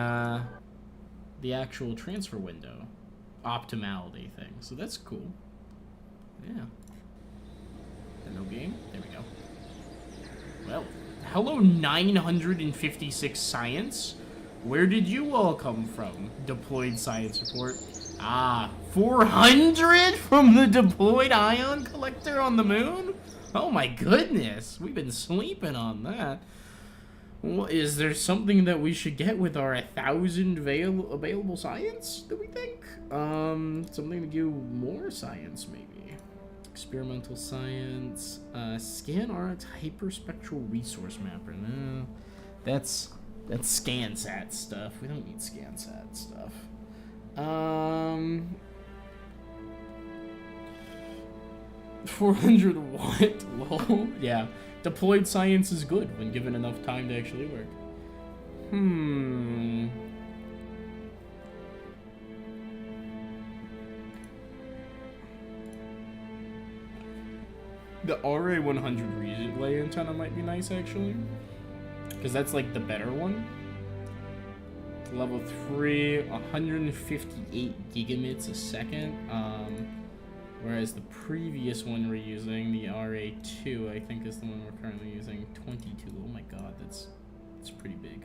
Speaker 1: the actual transfer window optimality thing. So that's cool. Yeah. No game. There we go. Well, hello 956 science. Where did you all come from? Deployed science report. Ah, 400 from the deployed ion collector on the moon? Oh my goodness, we've been sleeping on that. Well, is there something that we should get with our 1,000 available science, do we think? Something to give more science, maybe. Experimental science, scan art, hyperspectral resource mapper. No, that's ScanSat stuff. We don't need ScanSat stuff. 400 what? Lol. Yeah. Deployed science is good when given enough time to actually work. The RA100 relay antenna might be nice, actually. Because that's, like, the better one. Level 3, 158 gigameters a second. Whereas the previous one we're using, the RA2, I think is the one we're currently using, 22. Oh my god, that's pretty big.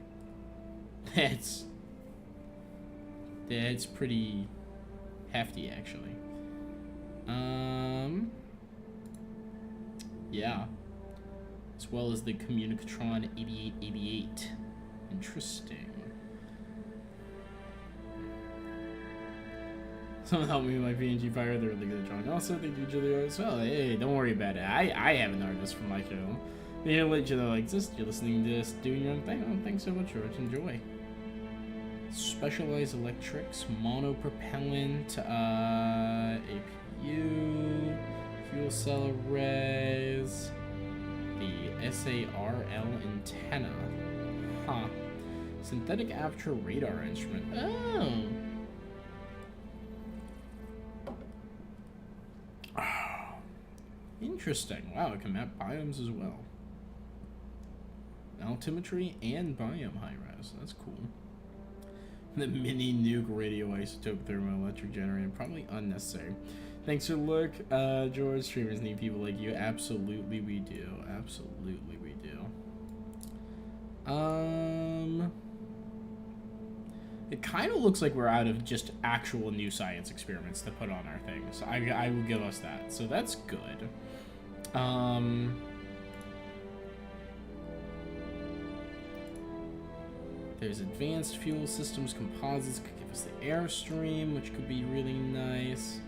Speaker 1: That's pretty hefty, actually. Yeah. As well as the Communicatron 8888. Interesting. Someone help me with my PNG Fire, they're really good at drawing. Also, thank you, Julio, as well. Hey, don't worry about it. I have an artist from my channel. They don't let you know exist. You're listening to this, doing your own thing. Oh, thanks so much, George. Enjoy. Specialized electrics, monopropellant, APU, fuel cell arrays, the SARL antenna. Huh. Synthetic aperture radar instrument. Oh. Interesting. Wow, it can map biomes as well. Altimetry and biome high-res. That's cool. The mini nuke radioisotope thermoelectric generator. Probably unnecessary. Thanks for the look, George. Streamers need people like you. Absolutely we do. Absolutely we do. It kind of looks like we're out of just actual new science experiments to put on our things. I will give us that. So that's good. There's advanced fuel systems, composites could give us the airstream, which could be really nice.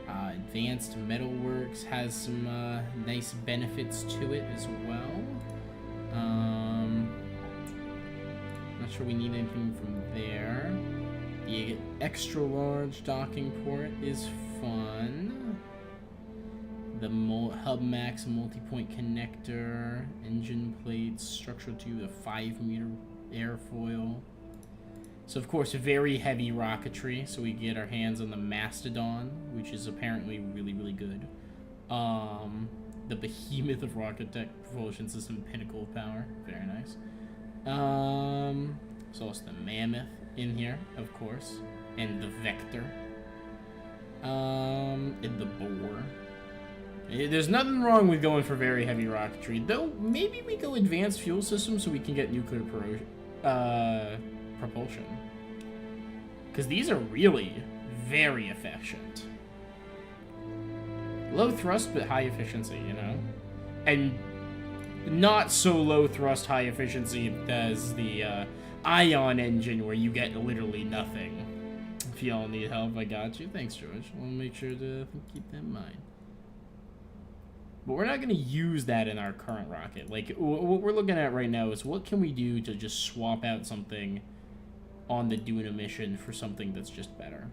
Speaker 1: Advanced metalworks has some nice benefits to it as well. Not sure we need anything from there. The extra large docking port is fun. The Hub Max multi-point connector, engine plates, structural tube, a 5-meter airfoil. So, of course, very heavy rocketry, so we get our hands on the Mastodon, which is apparently really, really good. The behemoth of rocket tech propulsion system, pinnacle of power. Very nice. So also the Mammoth in here, of course. And the Vector. And the Boar. There's nothing wrong with going for very heavy rocketry, though maybe we go advanced fuel systems so we can get nuclear propulsion. Because these are really very efficient. Low thrust, but high efficiency, you know? And not so low thrust, high efficiency as the Ion engine, where you get literally nothing. If y'all need help, I got you. Thanks, George. I want to make sure to keep that in mind. But we're not going to use that in our current rocket. Like, what we're looking at right now is what can we do to just swap out something on the Duna mission for something that's just better.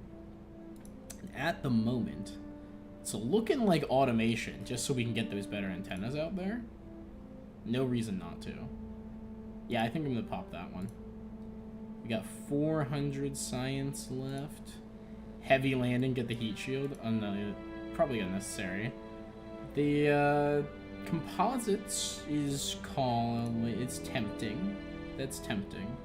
Speaker 1: And at the moment, it's looking like automation, just so we can get those better antennas out there. No reason not to. Yeah, I think I'm going to pop that one. We got 400 science left. Heavy landing, get the heat shield. Oh, no, probably unnecessary. The composites is called. It's tempting. That's tempting.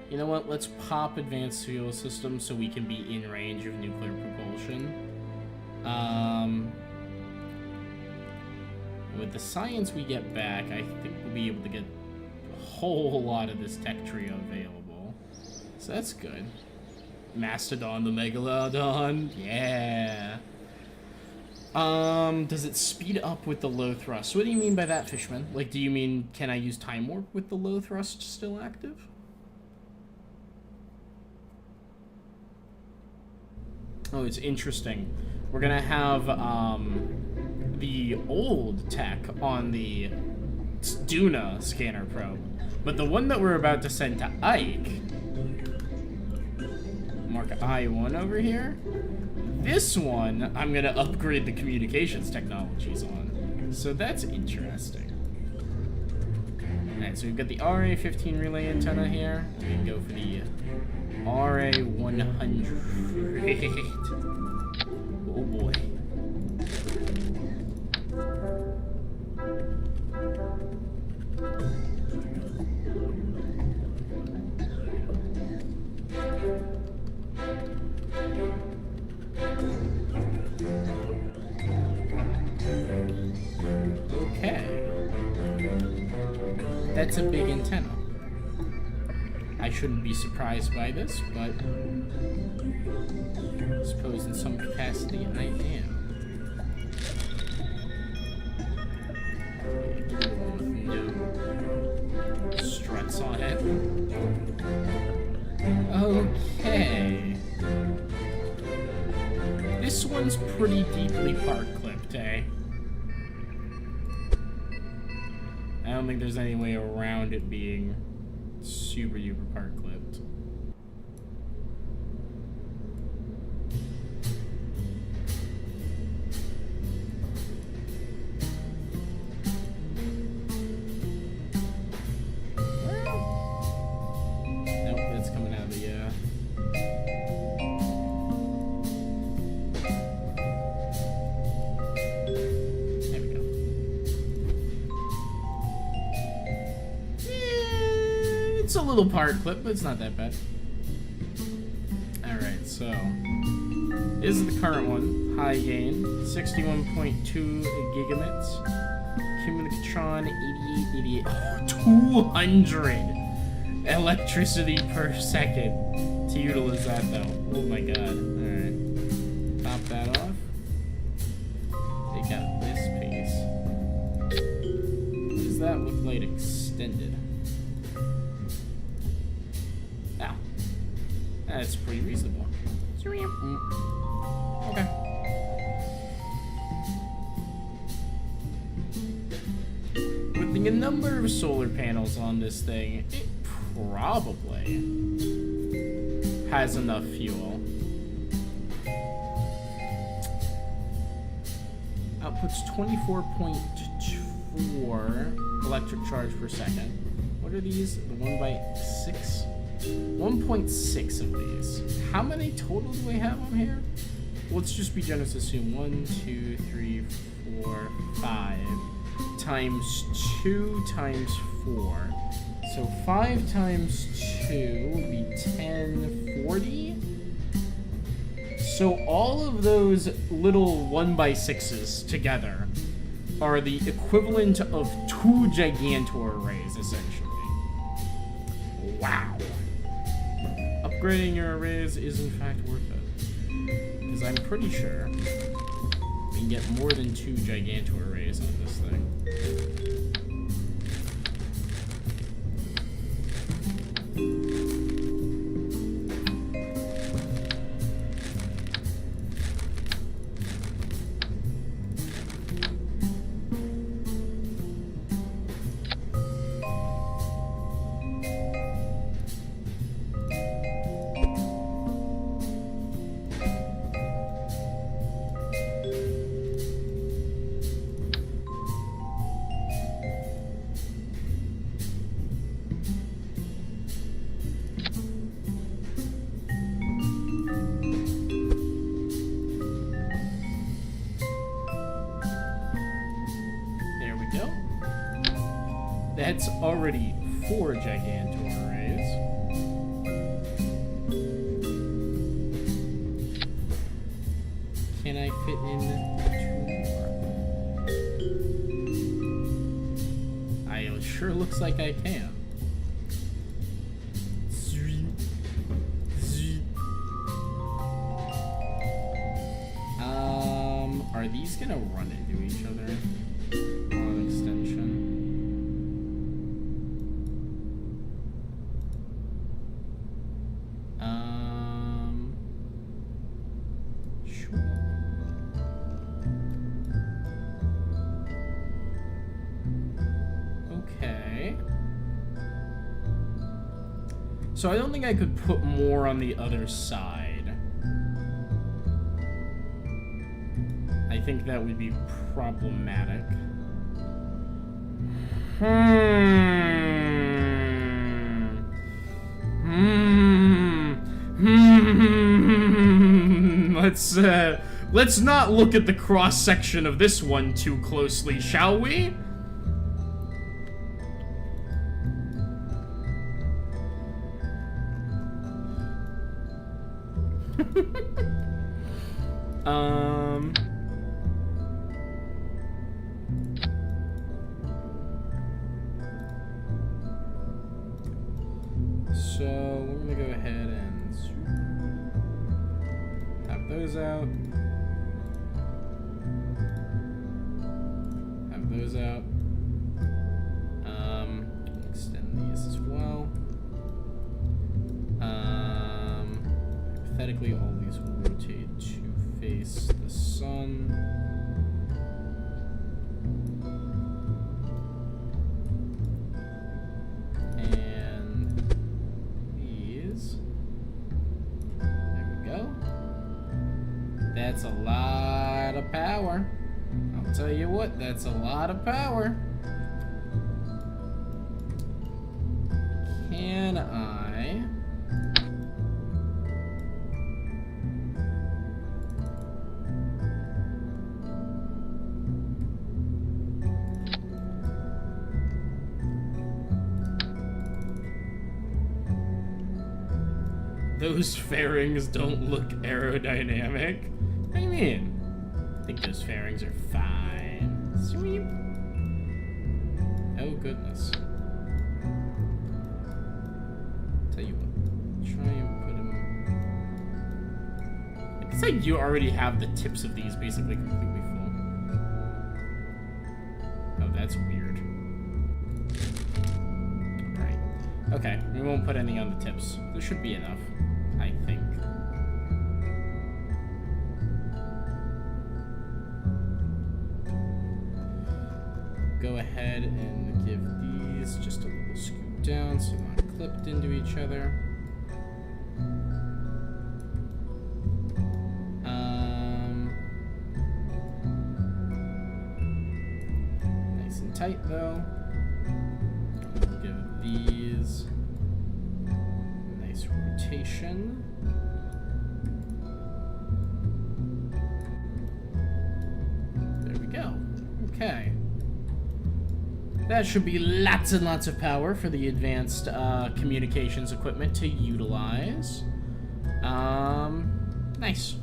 Speaker 1: You know what? Let's pop advanced fuel system so we can be in range of nuclear propulsion. With the science we get back, I think we'll be able to get a whole lot of this tech trio available. So that's good. Mastodon the Megalodon. Yeah. Does it speed up with the low thrust? What do you mean by that, Fishman? Like, do you mean, can I use time warp with the low thrust still active? Oh, it's interesting. We're gonna have, the old tech on the Duna scanner probe. But the one that we're about to send to Ike, mark I-1 over here, this one I'm going to upgrade the communications technologies on. So that's interesting. Alright, so we've got the RA-15 relay antenna here. We can go for the RA-100. Oh boy. That's a big antenna. I shouldn't be surprised by this, but I suppose in some capacity I am. No struts on it. Okay. This one's pretty deeply park clipped, eh? I don't think there's any way around it being super duper part clipped. Nope, that's coming out of the It's a little part clip, but it's not that bad. Alright, so this is the current one. High gain, 61.2 gigabytes. Communicatron 8888. Oh, 200 electricity per second to utilize that though. Oh my god. Alright. Pop that off. Take out this piece. What does that look like extended? That's pretty reasonable. Okay. With the number of solar panels on this thing, it probably has enough fuel. Outputs 24.4 4 electric charge per second. What are these? The 1/6? 1.6 of these. How many total do we have on here? Let's just be generous, assume 1, 2, 3, 4, 5 times 2 times 4. So 5 times 2 would be 1040. So all of those little 1/6s together are the equivalent of 2 Gigantor arrays, essentially. Wow. Upgrading your arrays is in fact worth it. Because I'm pretty sure we can get more than 2 Gigantor arrays on this thing. That's already 4 Gigantor arrays. Can I fit in 2 more? It sure looks like I can. Are these gonna run into each other on extension? So I don't think I could put more on the other side. I think that would be problematic. Let's not look at the cross section of this one too closely, shall we? So we're gonna go ahead and have those out. Have those out. Extend these as well. Hypothetically, all these will rotate to face the sun. That's a lot of power. I'll tell you what, that's a lot of power. Can I... Those fairings don't look aerodynamic. What do you mean? I think those fairings are fine. Sweep. Oh, goodness. Tell you what. Try and put them... I guess like you already have the tips of these basically completely full. Oh, that's weird. Alright. Okay, we won't put any on the tips. There should be enough, I think. Go ahead and give these just a little scoot down so they're not clipped into each other. Nice and tight though. Give these a nice rotation. There we go. Okay. That should be lots and lots of power for the advanced communications equipment to utilize. Nice.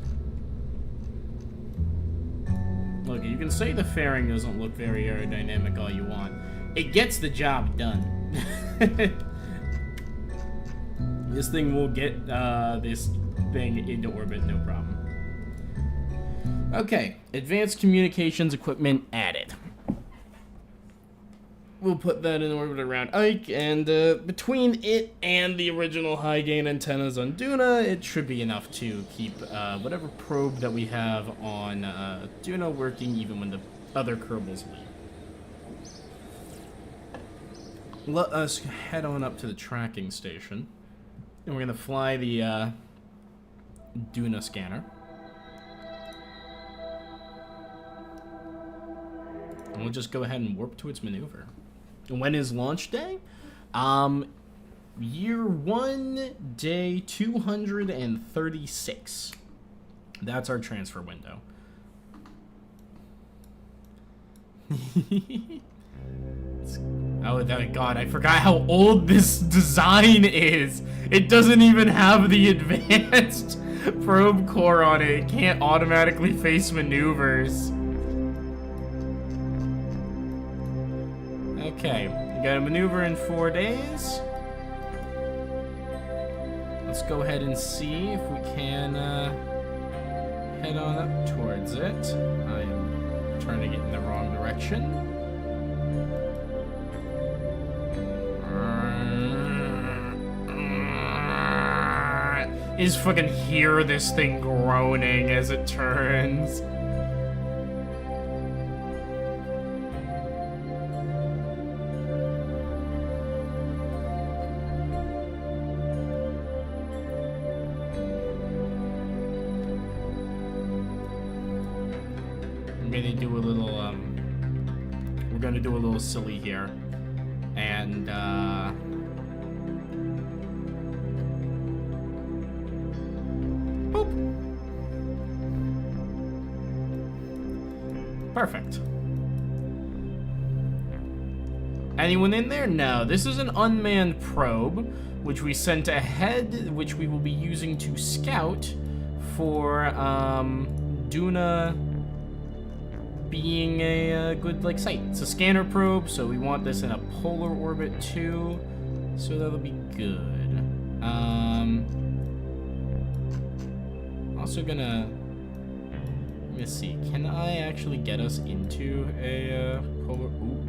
Speaker 1: Look, you can say the fairing doesn't look very aerodynamic all you want. It gets the job done. This thing will get this thing into orbit, no problem. Okay, advanced communications equipment added. We'll put that in orbit around Ike, and between it and the original high gain antennas on Duna, it should be enough to keep whatever probe that we have on Duna working even when the other Kerbals leave. Let us head on up to the tracking station, and we're gonna fly the Duna scanner. And we'll just go ahead and warp to its maneuver. When is launch day? Year 1, day 236. That's our transfer window. Oh, God, I forgot how old this design is. It doesn't even have the advanced probe core on it. It can't automatically face maneuvers. Okay, we got a maneuver in 4 days. Let's go ahead and see if we can head on up towards it. I am turning it in the wrong direction. You just fucking hear this thing groaning as it turns. We're gonna do a little silly here, and boop. Perfect. Anyone in there? No. This is an unmanned probe, which we sent ahead, which we will be using to scout for Duna being a good site. It's a scanner probe, so we want this in a polar orbit too, so that'll be good. Also gonna, let's see, can I actually get us into a polar? Ooh.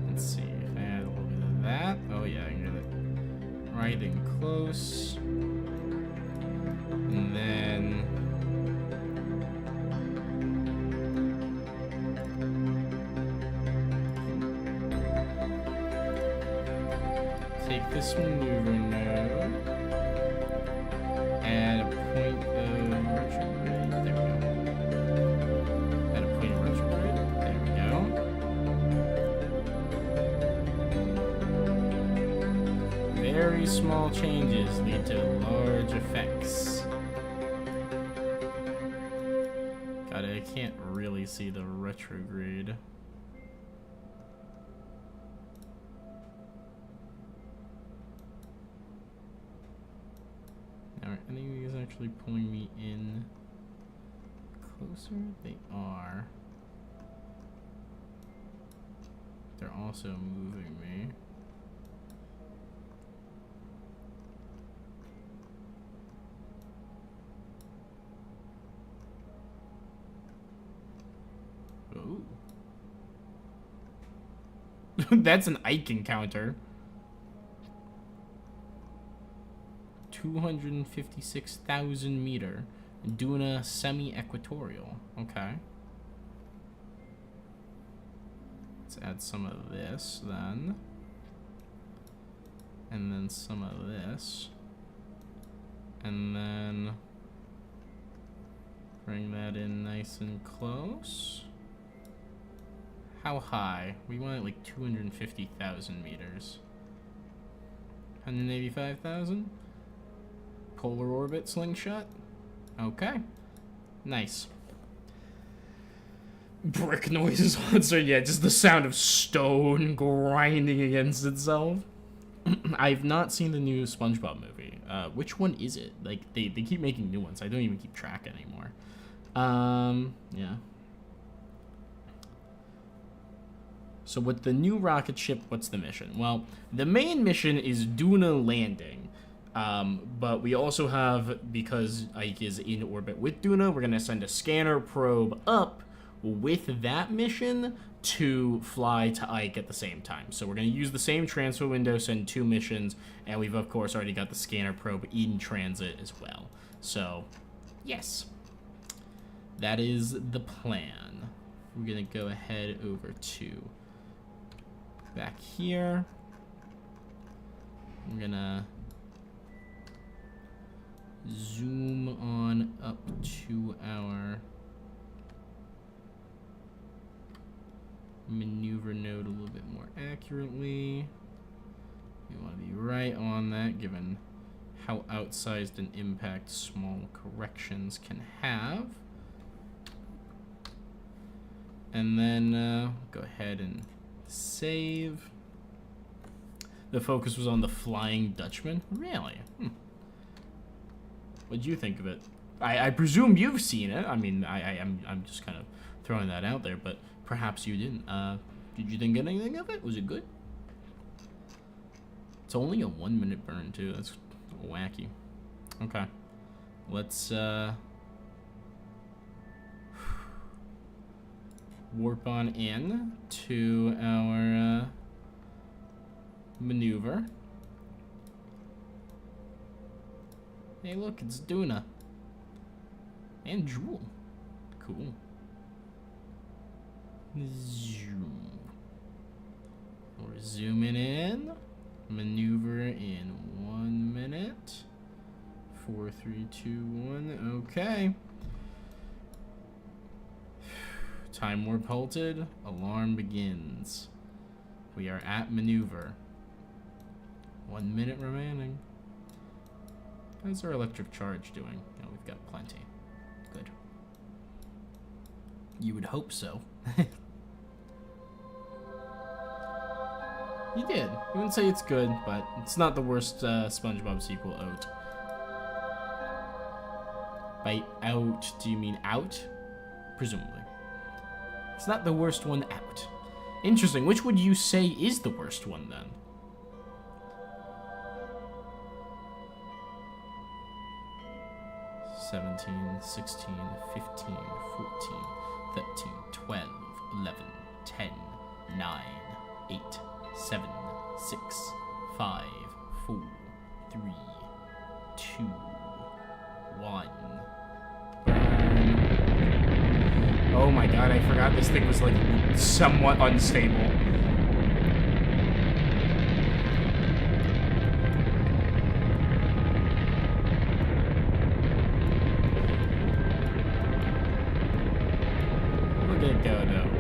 Speaker 1: Let's see if I add a little bit of that. Oh yeah, I can get it right in close, and then take this maneuver node, add a point of retrograde. There we go. Add a point of retrograde. There we go. Very small changes lead to large effects. God, I can't really see the retrograde. Now, are any of these actually pulling me in closer? They are. They're also moving me. Ooh. That's an Ike encounter. 256,000 meter. Duna semi-equatorial. Okay. Let's add some of this then. And then some of this. And then bring that in nice and close. How high? We want it like 250,000 meters. 185,000? Polar orbit slingshot? Okay. Nice. Brick noises monster. Yeah, just the sound of stone grinding against itself. I've not seen the new SpongeBob movie. Which one is it? Like, they keep making new ones. I don't even keep track anymore. Yeah. So with the new rocket ship, what's the mission? Well, the main mission is Duna landing. But we also have, because Ike is in orbit with Duna, we're going to send a scanner probe up with that mission to fly to Ike at the same time. So we're going to use the same transfer window, send 2 missions, and we've of course already got the scanner probe in transit as well. So, yes. That is the plan. We're going to go ahead over to back here. I'm going to zoom on up to our maneuver node a little bit more accurately. We want to be right on that, given how outsized an impact small corrections can have. And then go ahead and save. The focus was on the Flying Dutchman? Really? What'd you think of it? I presume you've seen it. I mean, I'm just kind of throwing that out there, but perhaps you didn't. Did you think anything of it? Was it good? It's only a 1-minute burn too. That's wacky. Okay. Let's warp on in to our maneuver. Hey, look, it's Duna. And Jewel. Cool. Zoom. We're zooming in. Maneuver in 1 minute. 4, 3, 2, 1. Okay. Time warp halted. Alarm begins. We are at maneuver. 1 minute remaining. How's our electric charge doing? Oh, we've got plenty. Good. You would hope so. You did. I wouldn't say it's good, but it's not the worst SpongeBob sequel out. By out, do you mean out? Presumably. It's not the worst one out. Interesting. Which would you say is the worst one, then? $17, $16, $15, $14, $13, $12, $11, $10, $9, $8, $7, $6, $5, $4, $3, $2, $1. Oh my god, I forgot this thing was like somewhat unstable. Look at it go though.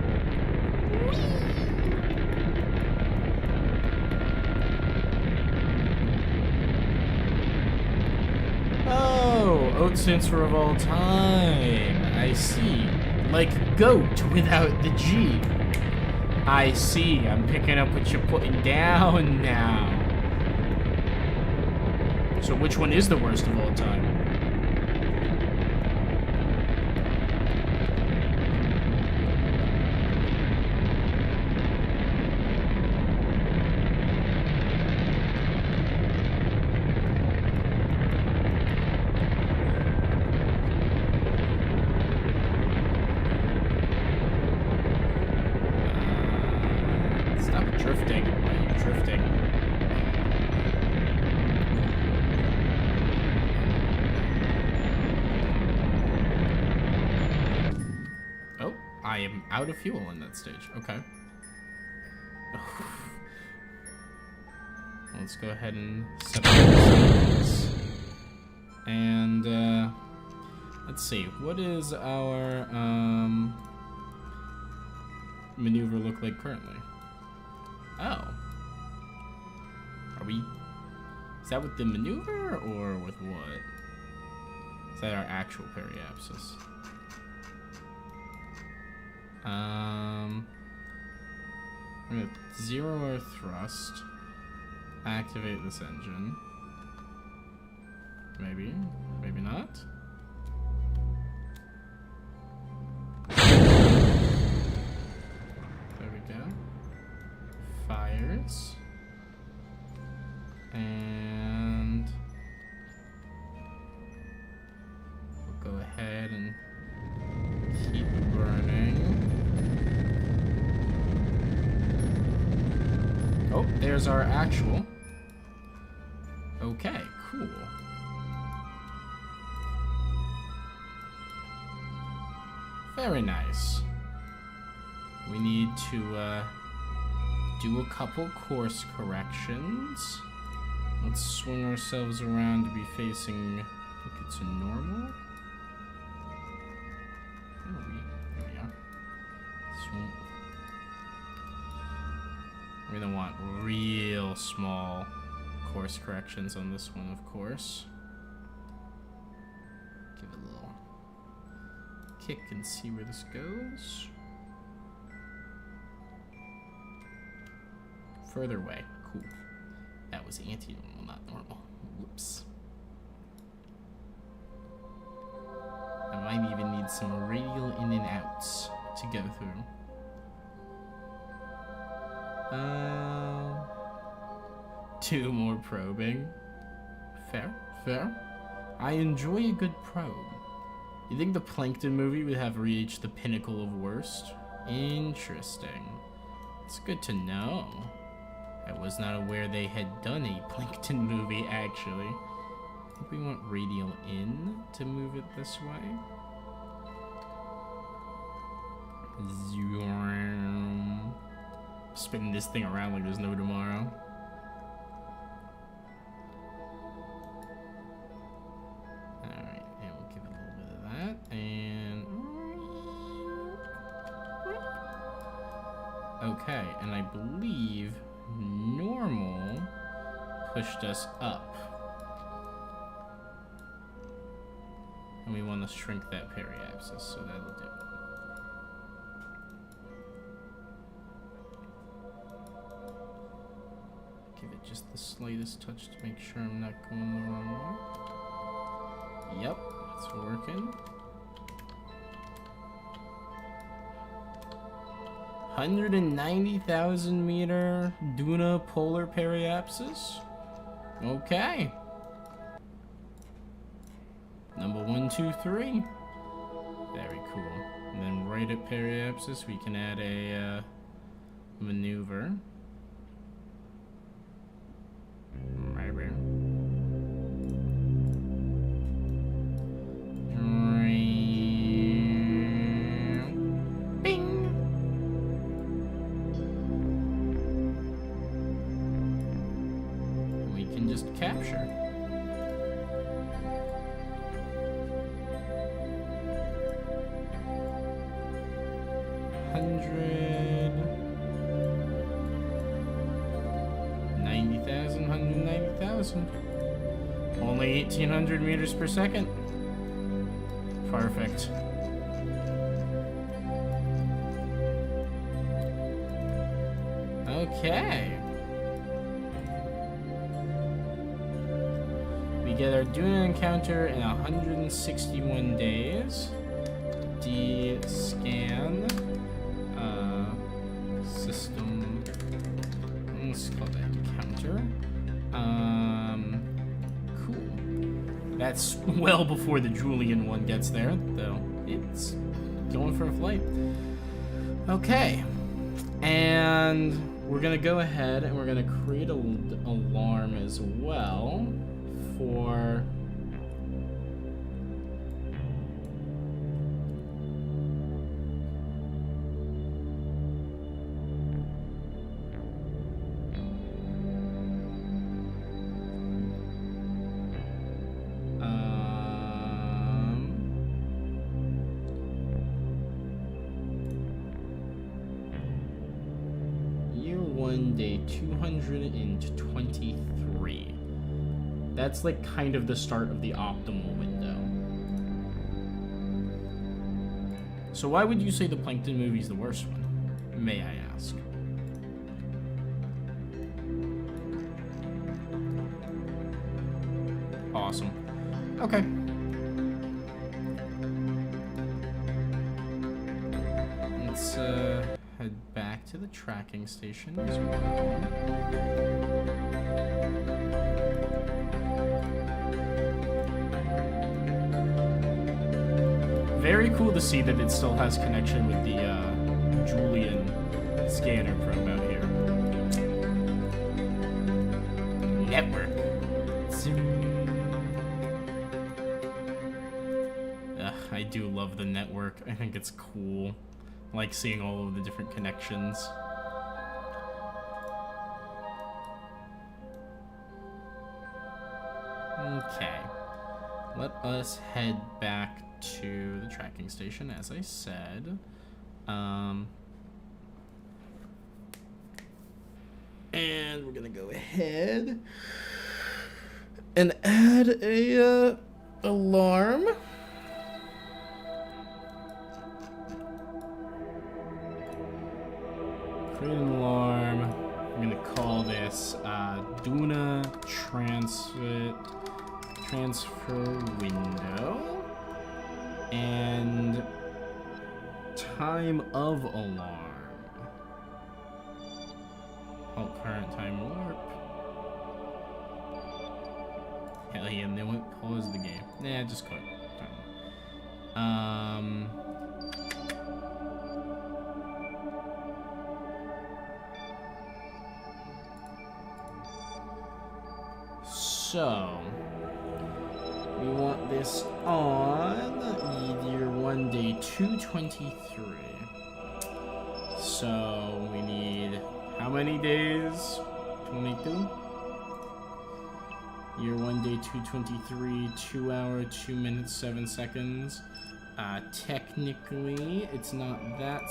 Speaker 1: Oh, oat sensor of all time. I see. Like goat without the G. I see. I'm picking up what you're putting down now. So which one is the worst of all time? I am out of fuel in that stage. Okay. Let's go ahead and set up this. And let's see, what is our maneuver look like currently? Oh. Are we... Is that with the maneuver or with what? Is that our actual periapsis? We're gonna zero our thrust. Activate this engine. Maybe. Maybe not. There we go. Fires. And we'll go ahead and keep burning. Oh, there's our actual. Okay, cool. Very nice. We need to do a couple course corrections. Let's swing ourselves around to be facing, I think it's a normal. There we are. Sweet. We're gonna want real small course corrections on this one, of course. Give it a little kick and see where this goes. Further away. Cool. That was anti-normal, not normal. Whoops. I might even need some radial in and outs to go through. 2 more probing. Fair, fair. I enjoy a good probe. You think the Plankton movie would have reached the pinnacle of worst? Interesting. It's good to know. I was not aware they had done a Plankton movie, actually. I think we want radial in to move it this way. Zoom. Spinning this thing around like there's no tomorrow. Alright, and we'll give it a little bit of that. And... okay, and I believe normal pushed us up. And we want to shrink that periapsis, so that'll do. Give it just the slightest touch to make sure I'm not going the wrong way. Yep, it's working. 190,000 meter Duna polar periapsis. Okay. Number 1, 2, 3. Very cool. And then right at periapsis, we can add a maneuver. Maybe. Bing. We can just capture. Only 1,800 meters per second. Perfect. Okay. We get our Duna encounter in 161 days. D-scan. System. Let's call that encounter. Cool. That's well before the Julian one gets there, though it's going for a flight. Okay. And we're gonna go ahead and we're gonna create an alarm as well for day 223. That's like kind of the start of the optimal window. So why would you say the Plankton movie is the worst one, may I ask? Awesome. Okay. Let's head back to the tracking station as well. Very cool to see that it still has connection with the Julian scanner probe out here. Network. I do love the network. I think it's cool. I like seeing all of the different connections. Okay. Let us head back to the tracking station, as I said. And we're gonna go ahead and add a alarm. Create an alarm. I'm gonna call this Duna transfer window. And time of alarm. Halt current time warp. Hell yeah, and they won't pause the game. Nah, just quit. So we want this on year 1 day 223. So we need how many days? 22? Year 1 day 223, 2 hours, 2 minutes, 7 seconds. Technically, it's not that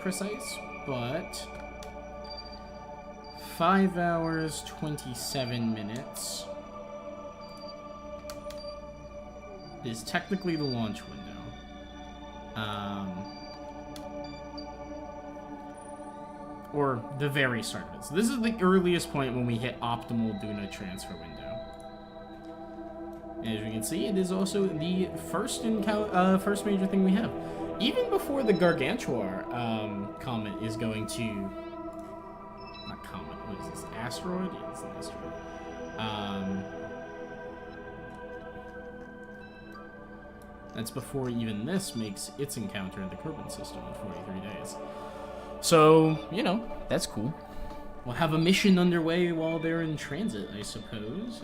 Speaker 1: precise, but 5 hours, 27 minutes is technically the launch window. Or the very start of it. So this is the earliest point when we hit optimal Duna transfer window. As you can see, it is also the first major thing we have. Even before the Gargantuar comet is going to... Not comet, what is this? Asteroid? Yeah, it's an asteroid. That's before even this makes its encounter in the Kerbin system in 43 days. So, you know, that's cool. We'll have a mission underway while they're in transit, I suppose.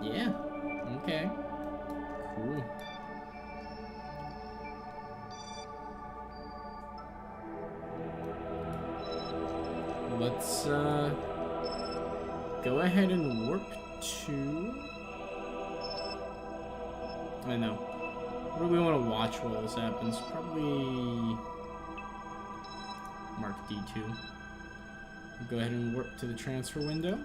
Speaker 1: Yeah. Okay. Cool. Let's, go ahead and warp to... I know. What do we want to watch while this happens? Probably mark D2. Go ahead and warp to the transfer window.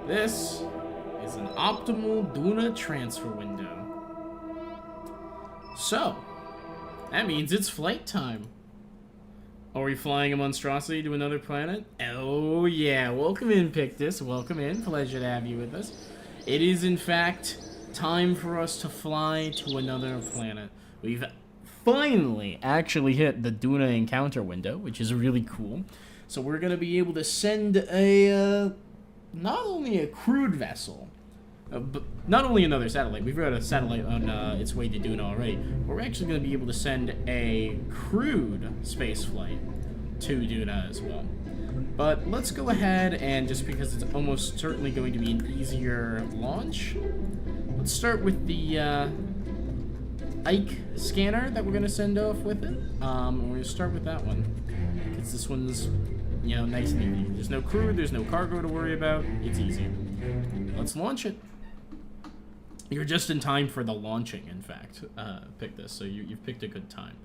Speaker 1: This is an optimal Duna transfer window. So, that means it's flight time. Are we flying a monstrosity to another planet? Oh yeah, welcome in, Pictus. Welcome in, pleasure to have you with us. It is in fact time for us to fly to another planet. We've finally actually hit the Duna encounter window, which is really cool. So we're gonna be able to send a, not only a crewed vessel, but not only another satellite. We've got a satellite on its way to Duna already. But we're actually going to be able to send a crewed space flight to do that as well. But let's go ahead and, just because it's almost certainly going to be an easier launch, let's start with the Ike scanner that we're going to send off with it. And we're going to start with that one, because this one's, you know, nice and easy. There's no crew, there's no cargo to worry about. It's easy. Let's launch it. You're just in time for the launching, in fact. Pick this, so you've picked a good time.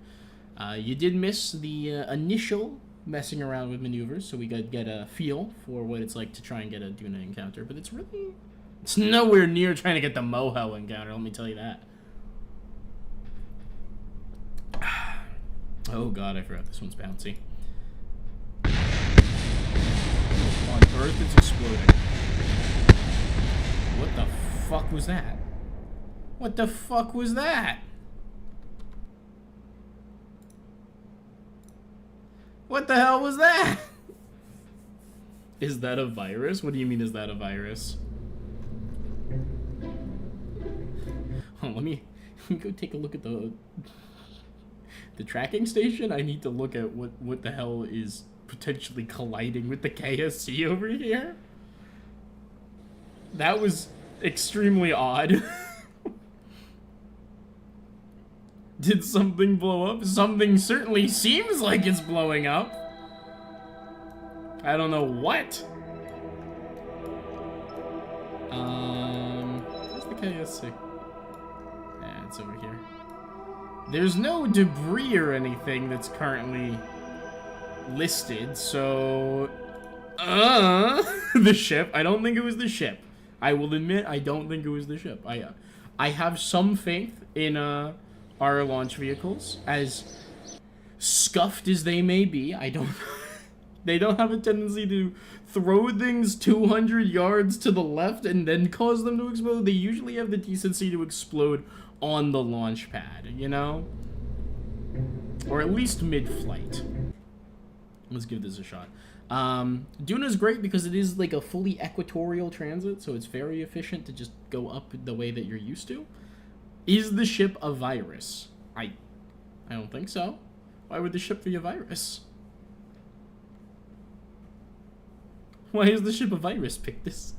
Speaker 1: You did miss the initial messing around with maneuvers, so we could get a feel for what it's like to try and get a Duna encounter, but it's nowhere near trying to get the Moho encounter, let me tell you that. Oh god, I forgot this one's bouncy. On Earth, it's exploding. What the fuck was that? What the fuck was that? What the hell was that? Is that a virus? What do you mean, is that a virus? Oh, let me go take a look at the tracking station. I need to look at what the hell is potentially colliding with the KSP over here. That was extremely odd. Did something blow up? Something certainly seems like it's blowing up. I don't know what. Where's the KSP? Yeah, it's over here. There's no debris or anything that's currently listed, so... the ship. I don't think it was the ship. I will admit, I don't think it was the ship. I have some faith in, our launch vehicles, as scuffed as they may be. They don't have a tendency to throw things 200 yards to the left and then cause them to explode. They usually have the decency to explode on the launch pad, you know? Or at least mid-flight. Let's give this a shot. Duna's great because it is like a fully equatorial transit, so it's very efficient to just go up the way that you're used to. Is the ship a virus? I don't think so. Why would the ship be a virus? Why is the ship a virus, Pictus?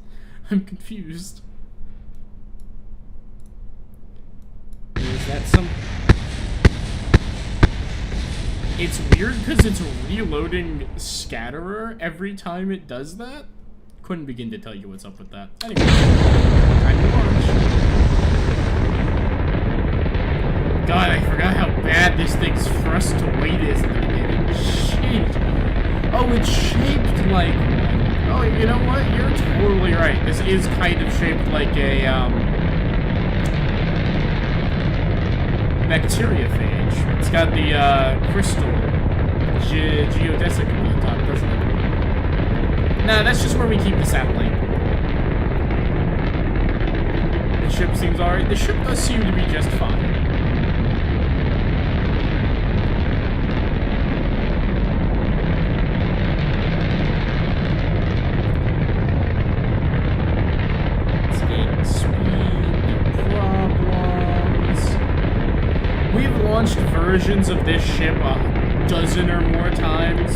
Speaker 1: I'm confused. Is that some... It's weird because it's reloading Scatterer every time it does that. Couldn't begin to tell you what's up with that. Anyway, time to launch. God, I forgot how bad this thing's thrust to weight is at the beginning. Shit. Oh, it's shaped like... Oh, you know what? You're totally right. This is kind of shaped like a, bacteriophage. It's got the, crystal geodesic on the top, doesn't it? Nah, that's just where we keep the satellite. The ship seems alright. The ship does seem to be just fine. Launched versions of this ship a dozen or more times,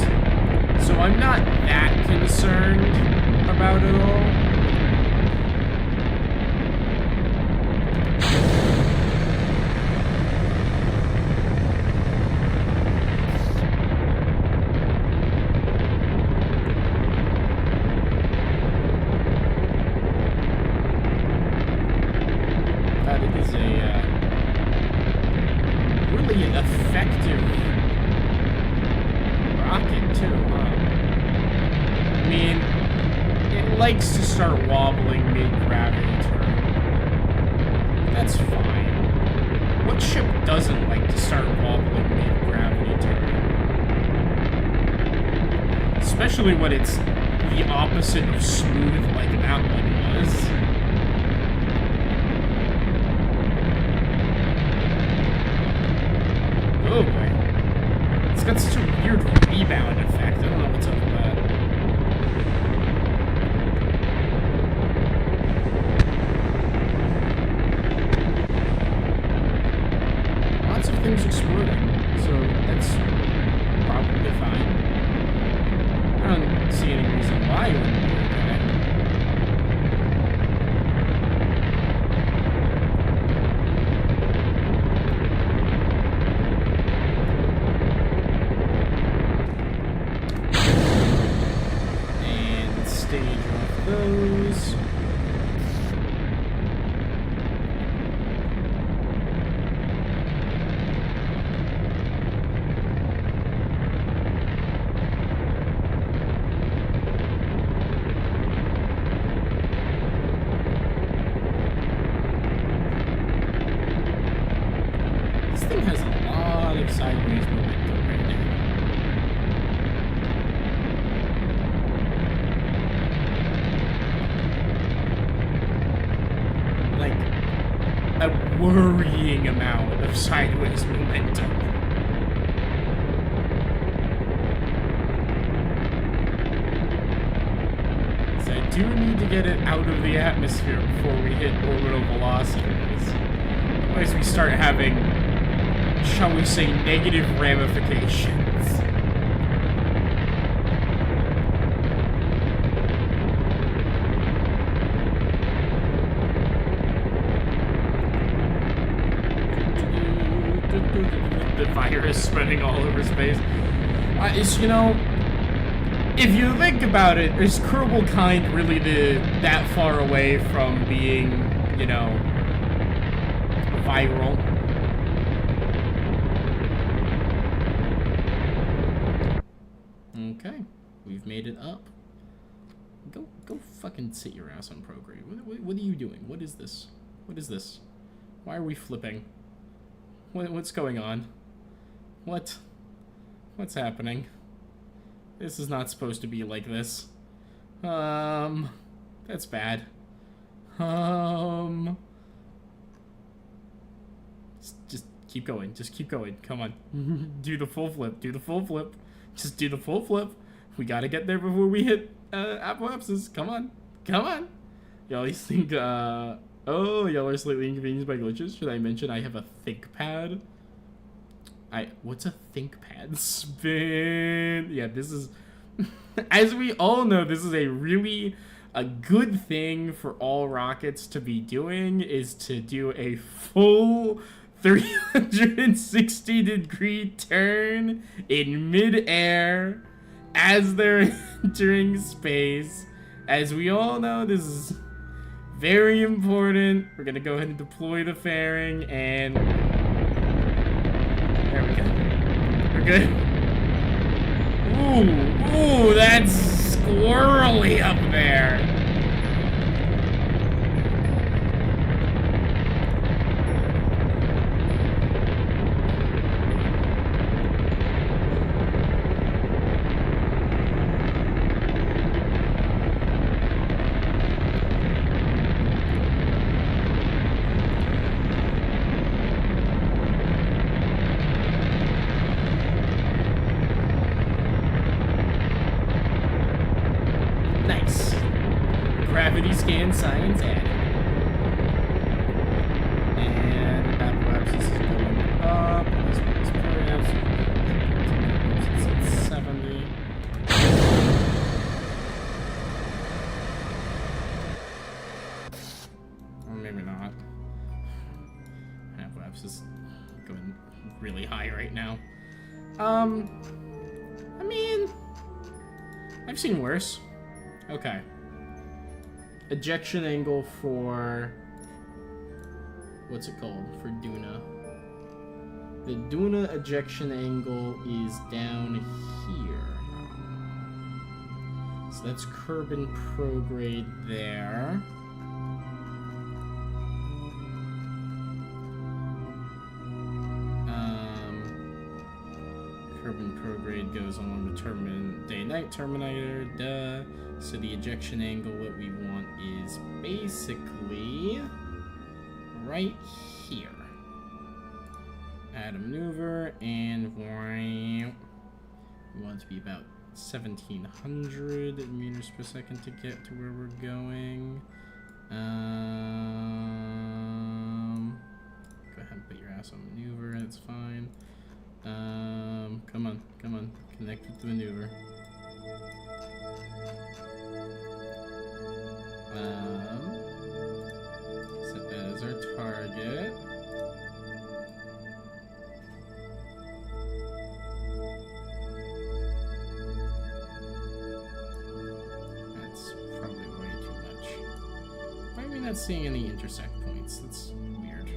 Speaker 1: so I'm not that concerned about it all. God, it is a really effective rocket too, huh? I mean, it likes to start wobbling mid-gravity turn. That's fine. What ship doesn't like to start wobbling mid-gravity turn? Especially when it's the opposite of smooth like that one was. Oh boy. It's got such a weird rebound effect. I don't know what's up with that. Lots of things exploding, so that's probably fine. stage off those. This thing has a lot of sideways momentum right now. Like, a worrying amount of sideways momentum. So I do need to get it out of the atmosphere before we hit orbital velocities. Otherwise we start having, shall we say, negative ramifications. The virus spreading all over space. It's, you know, if you think about it, is Kerbal Kind really that far away from being, you know, viral? Okay, we've made it up. Go fucking sit your ass on Procreate. What are you doing? What is this? What is this? Why are we flipping? What's going on? What's happening? This is not supposed to be like this. That's bad. Just keep going. Just keep going. Come on. Do the full flip. Do the full flip. Just do the full flip. We gotta get there before we hit apoapsis. Come on. Come on. Y'all think, oh, y'all are slightly inconvenienced by glitches. Should I mention I have a ThinkPad? What's a ThinkPad? Spin. Yeah, this is, as we all know, this is a good thing for all rockets to be doing, is to do a full 360-degree turn in midair as they're entering space. As we all know, this is very important. We're gonna go ahead and deploy the fairing, and there we go. We're good. Ooh, that's squirrely up there. Nice. Gravity scan science added. And apoapsis is going up. This one is periapsis. It's at 70. Or maybe not. Apoapsis is going really high right now. I mean, I've seen worse. Okay. Ejection angle for... what's it called? For Duna. The Duna ejection angle is down here. So that's Kerbin prograde there. Kerbin prograde goes along the day-night terminator, duh. So the ejection angle that we want is basically right here. Add a maneuver, and we want it to be about 1700 meters per second to get to where we're going. Go ahead and put your ass on maneuver, that's fine. Come on, connect with the maneuver. Set that as our target. That's not seeing any intersect points. That's weird.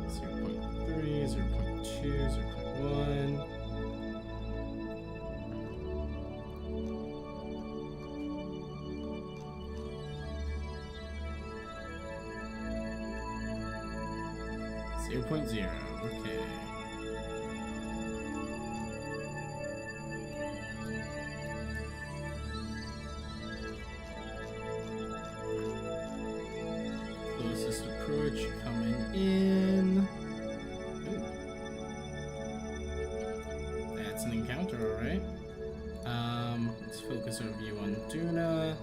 Speaker 1: 0.3, 0.2, 0.1. .0, okay. Closest approach coming in. Ooh. That's an encounter, alright. Let's focus our view on Duna.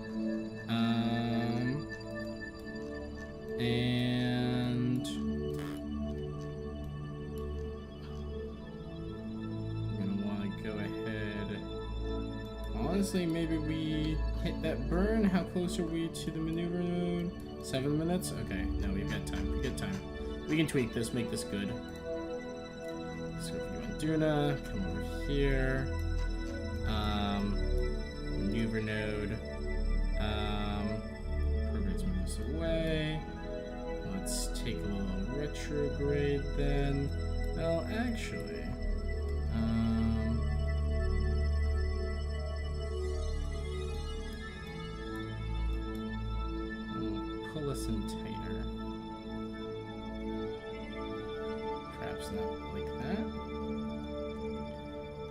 Speaker 1: And honestly, maybe we hit that burn. How close are we to the maneuver node? 7 minutes? Okay, no, we've got time. We've got time. We can tweak this, make this good. Let's go for Duna. Come over here. Maneuver node. Progress move this away. Let's take a little retrograde then. Well, actually. Us in tighter. Perhaps not like that.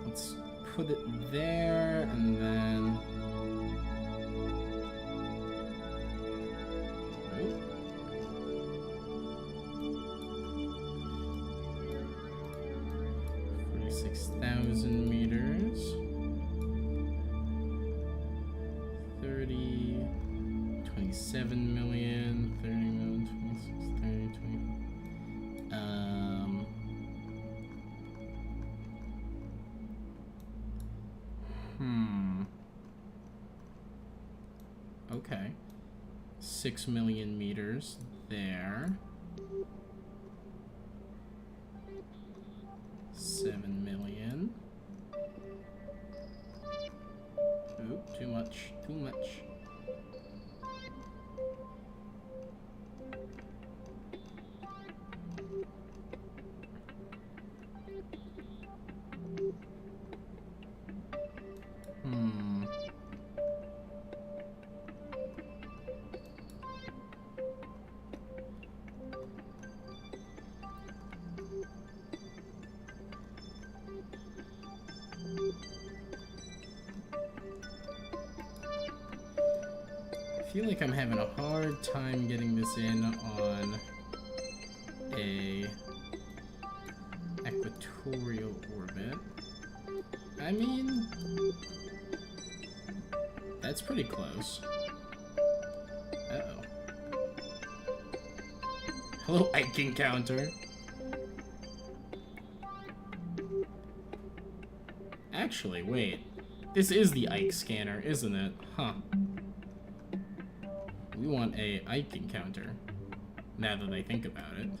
Speaker 1: Let's put it there and then. Oh. 46,000 meters. 30. 27 million, 30 million, 26, 30, 20. Okay. 6 million meters there. 7 million. Oop, too much, too much. I feel like I'm having a hard time getting this in on a equatorial orbit. I mean, that's pretty close. Uh-oh. Hello, Ike encounter. Actually, wait. This is the Ike scanner, isn't it? Huh. We want a Ike encounter, now that I think about it.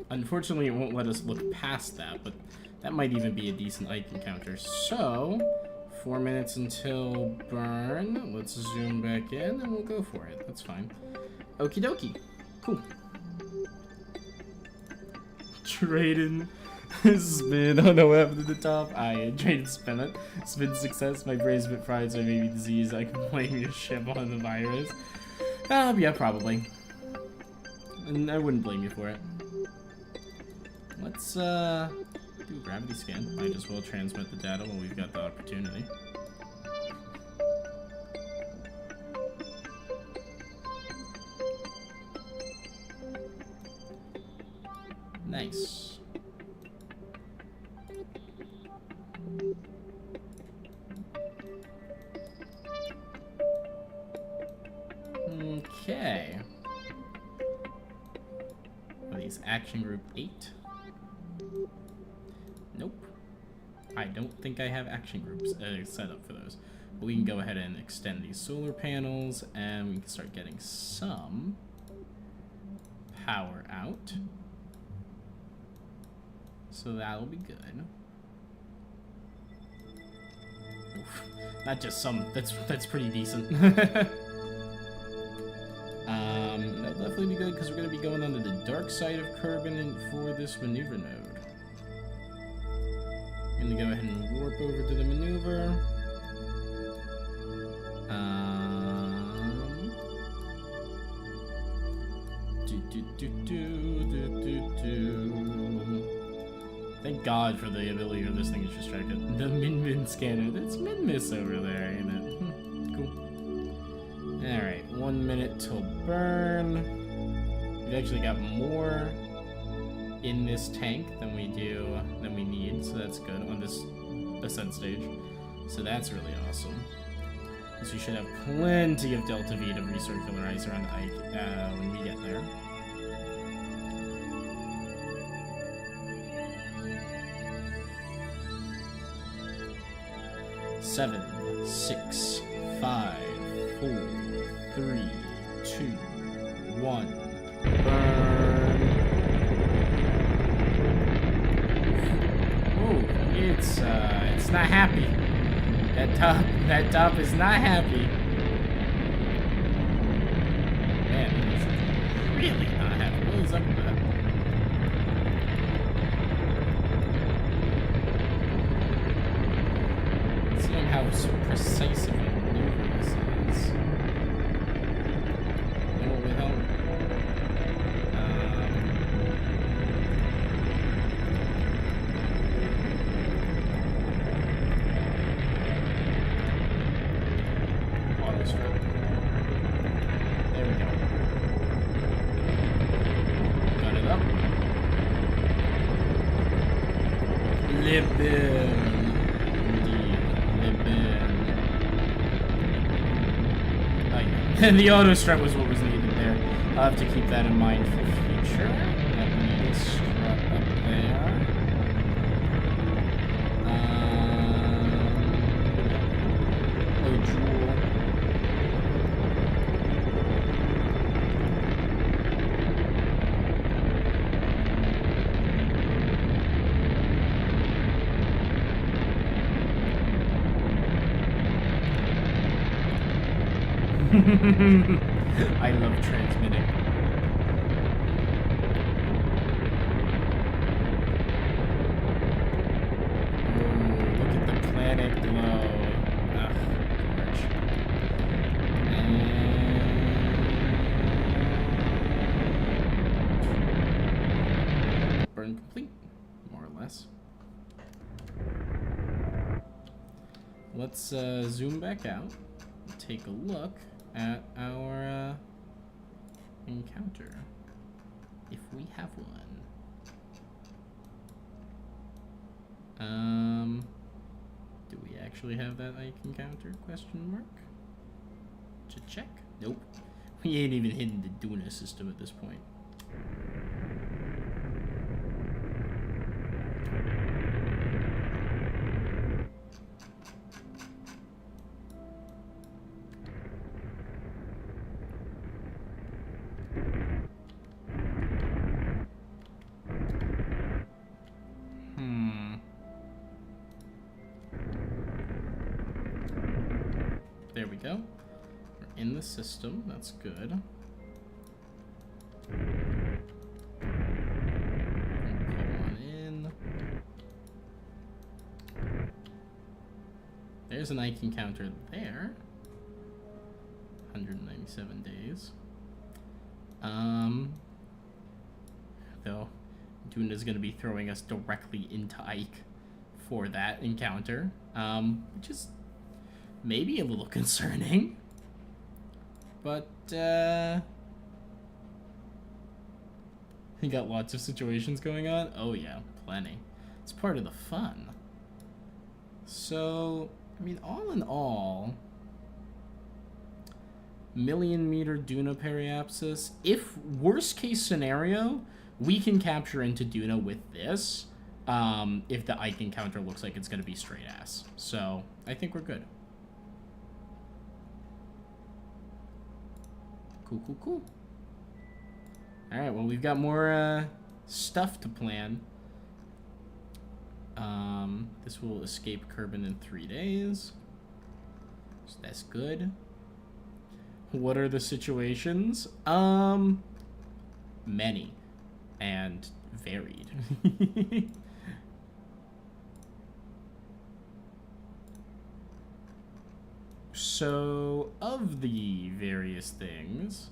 Speaker 1: Unfortunately, it won't let us look past that, but that might even be a decent Ike encounter. So, 4 minutes until burn. Let's zoom back in, and we'll go for it. That's fine. Okie dokie. Cool. Traded spin. Oh no, what happened to the top? I traded spin it. Spin success. My brain's a bit fried, so maybe disease. I can blame your ship on the virus. Yeah, probably. And I wouldn't blame you for it. Let's do a gravity scan. Might as well transmit the data while we've got the opportunity. Nice. Okay. What are these? Action Group 8? Nope. I don't think I have action groups set up for those. But we can go ahead and extend these solar panels, and we can start getting some power out. So that'll be good. Oof. Not just some, that's pretty decent. That'll definitely be good because we're going to be going onto the dark side of Kerbin for this maneuver node. I'm going to go ahead and warp over to the maneuver. Thank God for the ability of this thing is distracted. The Min scanner. That's Min-Miss over there, ain't it? Cool. Alright, 1 minute till burn. We've actually got more in this tank than we need, so that's good on this ascent stage. So that's really awesome. So we should have plenty of Delta V to recircularize around Ike when we get there. Seven, 6, 5, 4, 3, 2, 1. Burn. Oh, it's not happy. That top is not happy. Man, it's really not happy. What is up with that? Seeing how precise of a maneuver this is. You know what would help? Auto strip. There we go. Got it up. Libin. And the auto strut was what was needed there. I'll have to keep that in mind for future. That we need a strut up there. Oh, jewel. I love transmitting. Ooh, look at the planet glow. Ugh, gorge. And burn complete, more or less. Let's zoom back out. Take a look at our encounter, if we have one. Do we actually have that Ike encounter? Question mark. To check. Nope. We ain't even hidden the Duna system at this point. There we go. We're in the system. That's good. Come on in. There's an Ike encounter there. 197 days. Though Duna's gonna be throwing us directly into Ike for that encounter, which is maybe a little concerning, but you got lots of situations going on. Oh yeah, plenty. It's part of the fun. So, I mean, all in all, million-meter Duna periapsis. If worst case scenario, we can capture into Duna with this, if the Ike encounter looks like it's going to be straight ass. So I think we're good. Cool. All right, well, we've got more stuff to plan. This will escape Kerbin in 3 days. So that's good. What are the situations? Many and varied. So, of the various things,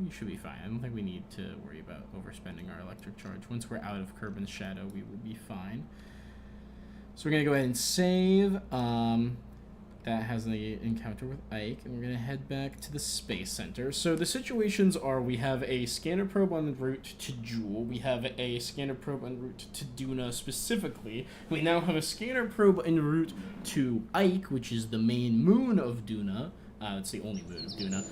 Speaker 1: we should be fine. I don't think we need to worry about overspending our electric charge. Once we're out of Kerbin's shadow, we will be fine. So we're going to go ahead and save. That has the encounter with Ike, and we're going to head back to the Space Center. So the situations are, we have a scanner probe en route to Jewel. We have a scanner probe en route to Duna specifically. We now have a scanner probe en route to Ike, which is the main moon of Duna. It's the only moon of Duna.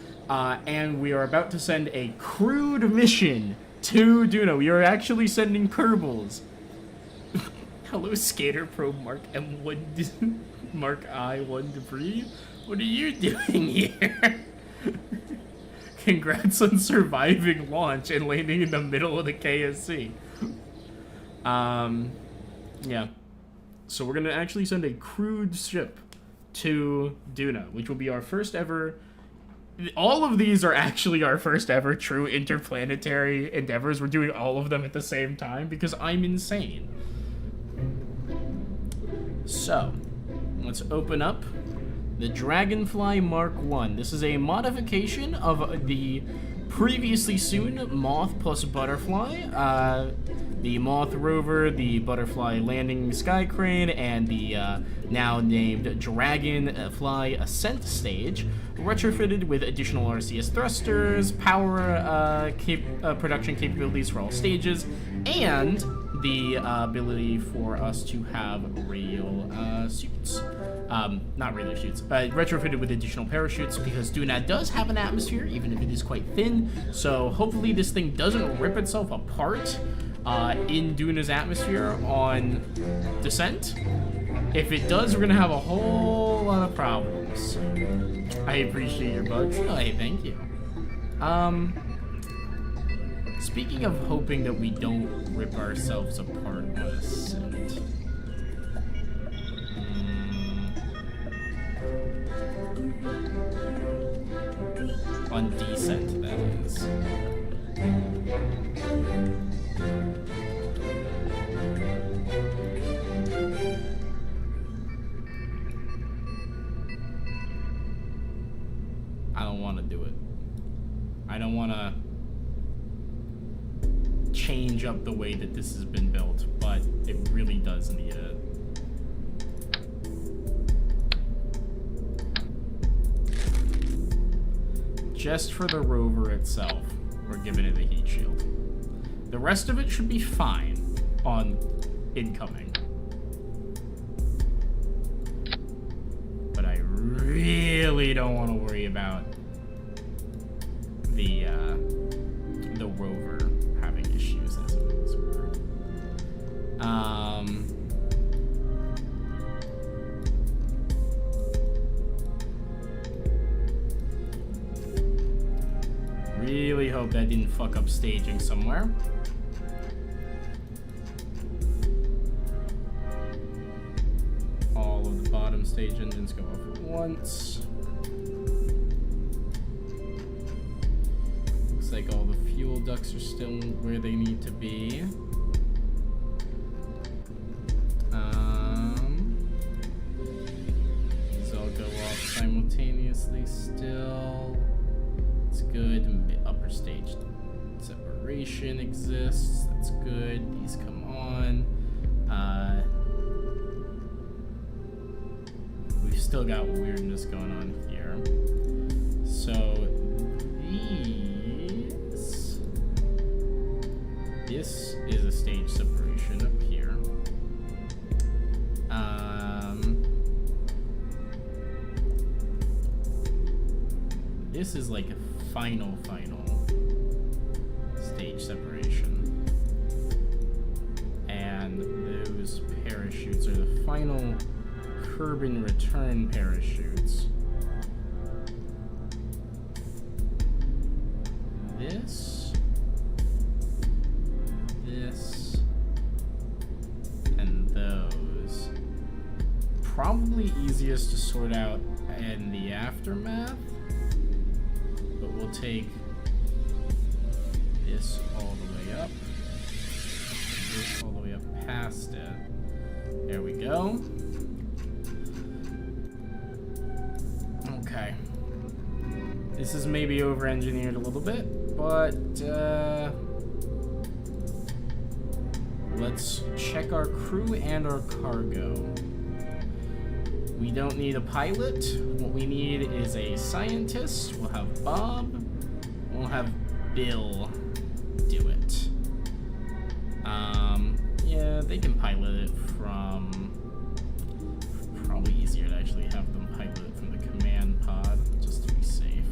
Speaker 1: And we are about to send a crewed mission to Duna. We are actually sending Kerbals. Hello, Scanner Probe Mark M1, Mark I1 debris. What are you doing here? Congrats on surviving launch and landing in the middle of the KSC. Yeah. So we're gonna actually send a crewed ship to Duna, which will be our first ever. All of these are actually our first ever true interplanetary endeavors. We're doing all of them at the same time because I'm insane. So, let's open up the Dragonfly Mark I. This is a modification of the previously soon Moth plus Butterfly. The Moth rover, the Butterfly landing sky crane, and the now named Dragonfly Ascent stage, retrofitted with additional RCS thrusters, power production capabilities for all stages, and the ability for us to have rail suits. Not radar suits, retrofitted with additional parachutes, because Duna does have an atmosphere, even if it is quite thin, so hopefully this thing doesn't rip itself apart in Duna's atmosphere on descent. If it does, we're gonna have a whole lot of problems. I appreciate your bugs. Oh, hey, thank you. Speaking of hoping that we don't rip ourselves apart on ascent. On descent, that is. I don't want to do it. I don't want to change up the way that this has been built, but it really does need it. Just for the rover itself, we're giving it a heat shield. The rest of it should be fine on incoming. But I really don't want to worry about the rover having issues as it moves forward. Really hope that didn't fuck up staging somewhere. All of the bottom stage engines go off at once. Looks like all the fuel ducts are still where they need to be. These all go off simultaneously still. It's good. Upper stage separation exists. That's good. These come on. We've still got weirdness going on here. So this is a stage separation up here. This is like a final stage separation. And those parachutes are the final Kerbin return parachutes. This, and those. Probably easiest to sort out in the aftermath, but we'll take this all the way up, this all the way up past it. There we go. Okay. This is maybe over-engineered a little bit, but let's check our crew and our cargo. We don't need a pilot. What we need is a scientist. We'll have Bob. We'll have Bill do it. Yeah, they can pilot it from... Probably easier to actually have them pilot it from the command pod, just to be safe.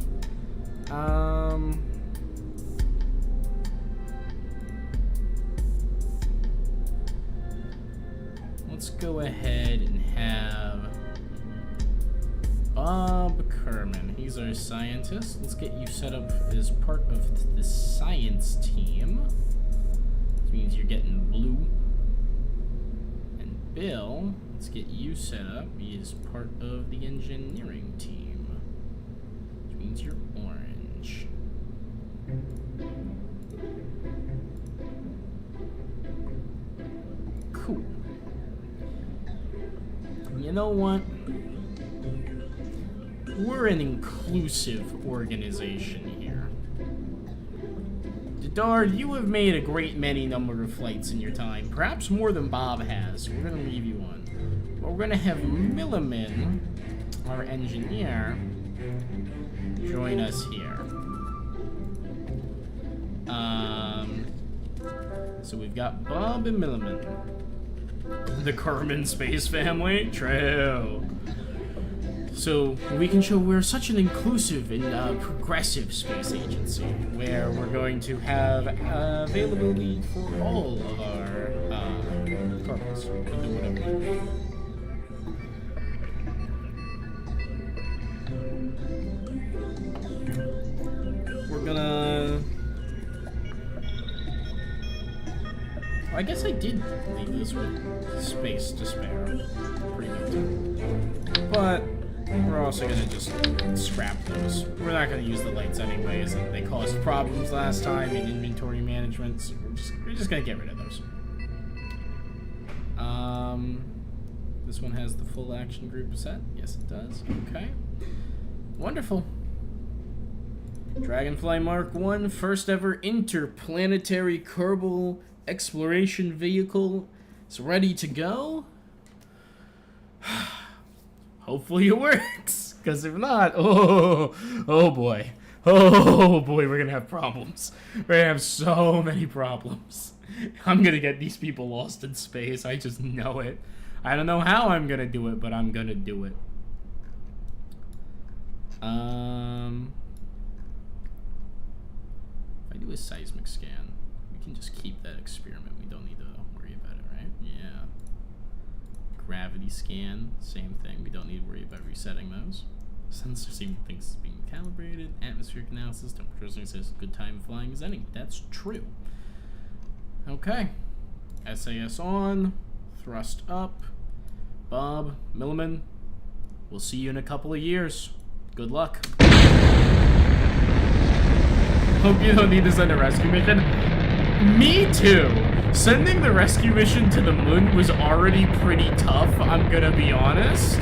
Speaker 1: Let's go ahead and have Bob Kerman. He's our scientist. Let's get you set up as part of the science team. Which means you're getting blue. And Bill, let's get you set up. He is part of the engineering team. Which means you're orange. Cool. You know what? We're an inclusive organization here. Dard, you have made a great many number of flights in your time, perhaps more than Bob has. We're gonna leave you one. But we're gonna have Milliman, our engineer, join us here. So we've got Bob and Milliman. The Kerman Space Family? True. So we can show we're such an inclusive and progressive space agency, where we're going to have availability for all of our cargoes. We'll do whatever we want. We're gonna... I guess I did leave this with space to spare. Pretty good. But we're also gonna just scrap those. We're not gonna use the lights anyways, and they caused problems last time in inventory management, so we're just gonna get rid of those. This one has the full action group set. Yes, it does. Okay. Wonderful. Dragonfly Mark 1, first ever interplanetary Kerbal exploration vehicle. It's ready to go. Hopefully it works, because if not, oh boy, we're gonna have problems. We're gonna have so many problems. I'm gonna get these people lost in space. I just know it. I don't know how I'm gonna do it, but I'm gonna do it. If I do a seismic scan, we can just keep that experiment. We don't need to worry about it, right? Yeah. Gravity scan, same thing. We don't need to worry about resetting those. Sensor seeing things being calibrated. Atmospheric analysis, temperature says good time flying is any. That's true. Okay. SAS on. Thrust up. Bob, Milliman, we'll see you in a couple of years. Good luck. Hope you don't need to send a rescue mission. Me too. Sending the rescue mission to the moon was already pretty tough, I'm gonna be honest.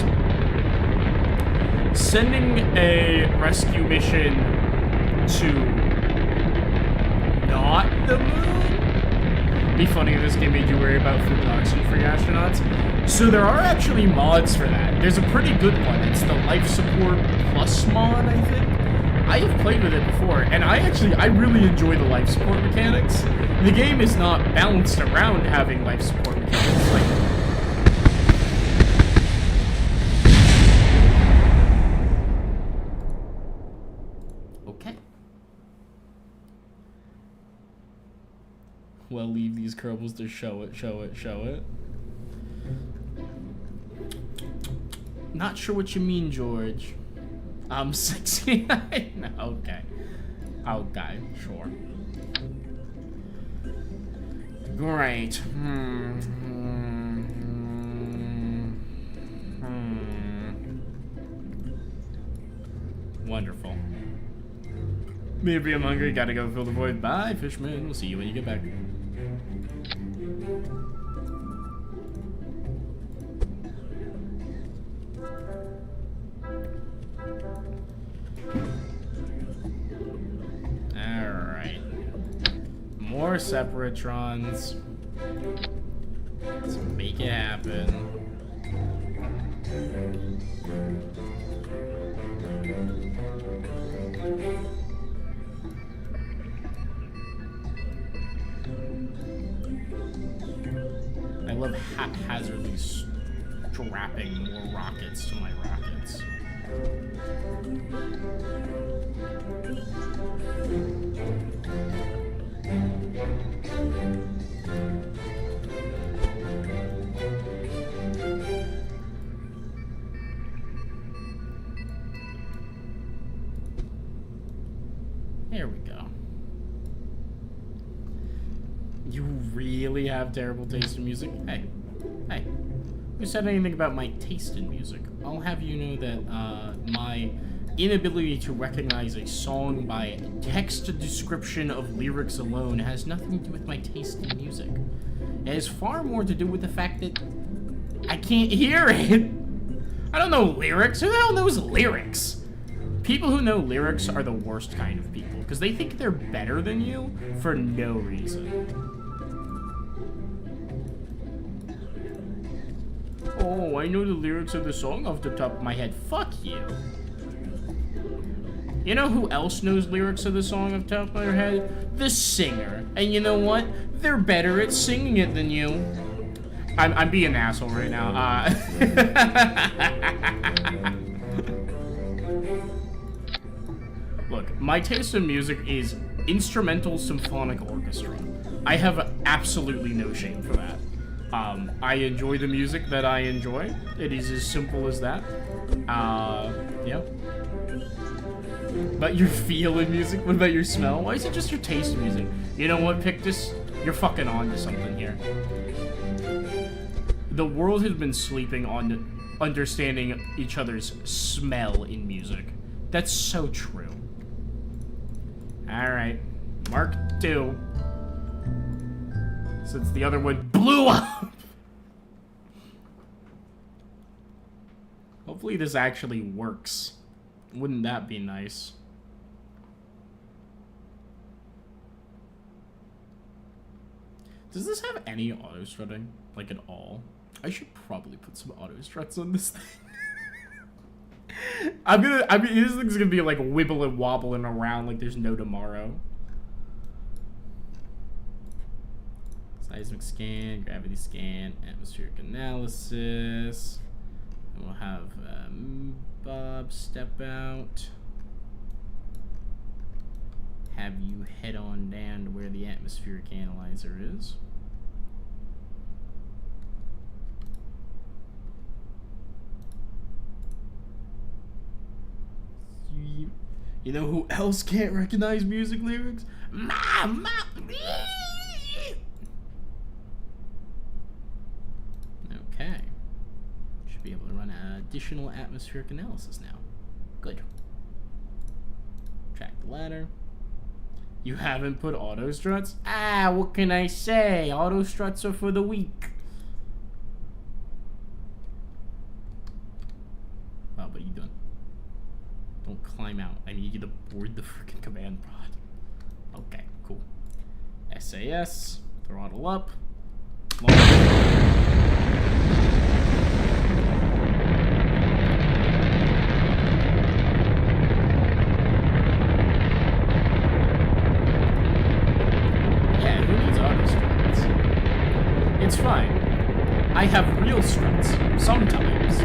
Speaker 1: Sending a rescue mission to not the moon? Be funny if this game made you worry about food and oxygen-free astronauts. So there are actually mods for that. There's a pretty good one. It's the Life Support Plus mod, I think. I have played with it before, and I really enjoy the life support mechanics. The game is not balanced around having life support mechanics. Okay. Well, leave these Kerbals to show it, show it, show it. Not sure what you mean, George. I'm 69. Okay. Okay, sure. Great. Wonderful. Maybe I'm hungry, gotta go fill the void. Bye, Fishman. We'll see you when you get back. Alright. More Separatrons. Let's make it happen. I love haphazardly strapping more rockets to my rockets. There we go. You really have terrible taste in music? Hey, hey. Who said anything about my taste in music? I'll have you know that my inability to recognize a song by text description of lyrics alone has nothing to do with my taste in music. It has far more to do with the fact that I can't hear it. I don't know lyrics. Who the hell knows lyrics? People who know lyrics are the worst kind of people, because they think they're better than you for no reason. Oh, I know the lyrics of the song off the top of my head. Fuck you. You know who else knows lyrics of the song off the top of their head? The singer. And you know what? They're better at singing it than you. I'm being an asshole right now. Look, my taste in music is instrumental symphonic orchestra. I have absolutely no shame for that. I enjoy the music that I enjoy. It is as simple as that. Yeah. But your feel in music? What about your smell? Why is it just your taste in music? You know what, Pictus? You're fucking on to something here. The world has been sleeping on understanding each other's smell in music. That's so true. Alright. Mark 2. Since the other one blew up. Hopefully this actually works. Wouldn't that be nice? Does this have any auto strutting? Like at all? I should probably put some auto struts on this thing. I mean, this thing's gonna be like wibbling wobbling around like there's no tomorrow. Seismic scan, gravity scan, atmospheric analysis. And we'll have Bob step out. Have you head on down to where the atmospheric analyzer is. You know who else can't recognize music lyrics? Mom! Okay. Should be able to run additional atmospheric analysis now. Good. Track the ladder. You haven't put auto struts? Ah, what can I say? Auto struts are for the weak. Wow, what are you doing? Don't climb out. I need you to board the freaking command pod. Okay, cool. SAS, throttle up. Yeah, who needs auto struts? It's fine. I have real struts, sometimes.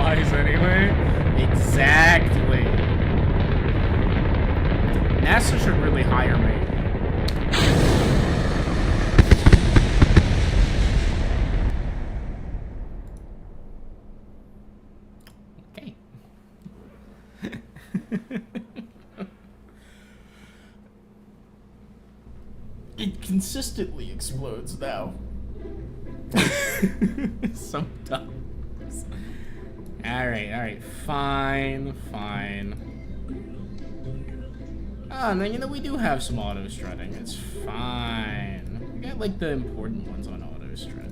Speaker 1: applies anyway. Exactly. NASA should really hire me. Okay. It consistently explodes now. Sometimes. Alright, fine. Ah, and then, you know, we do have some auto strutting. It's fine. We got, like, the important ones on auto strut.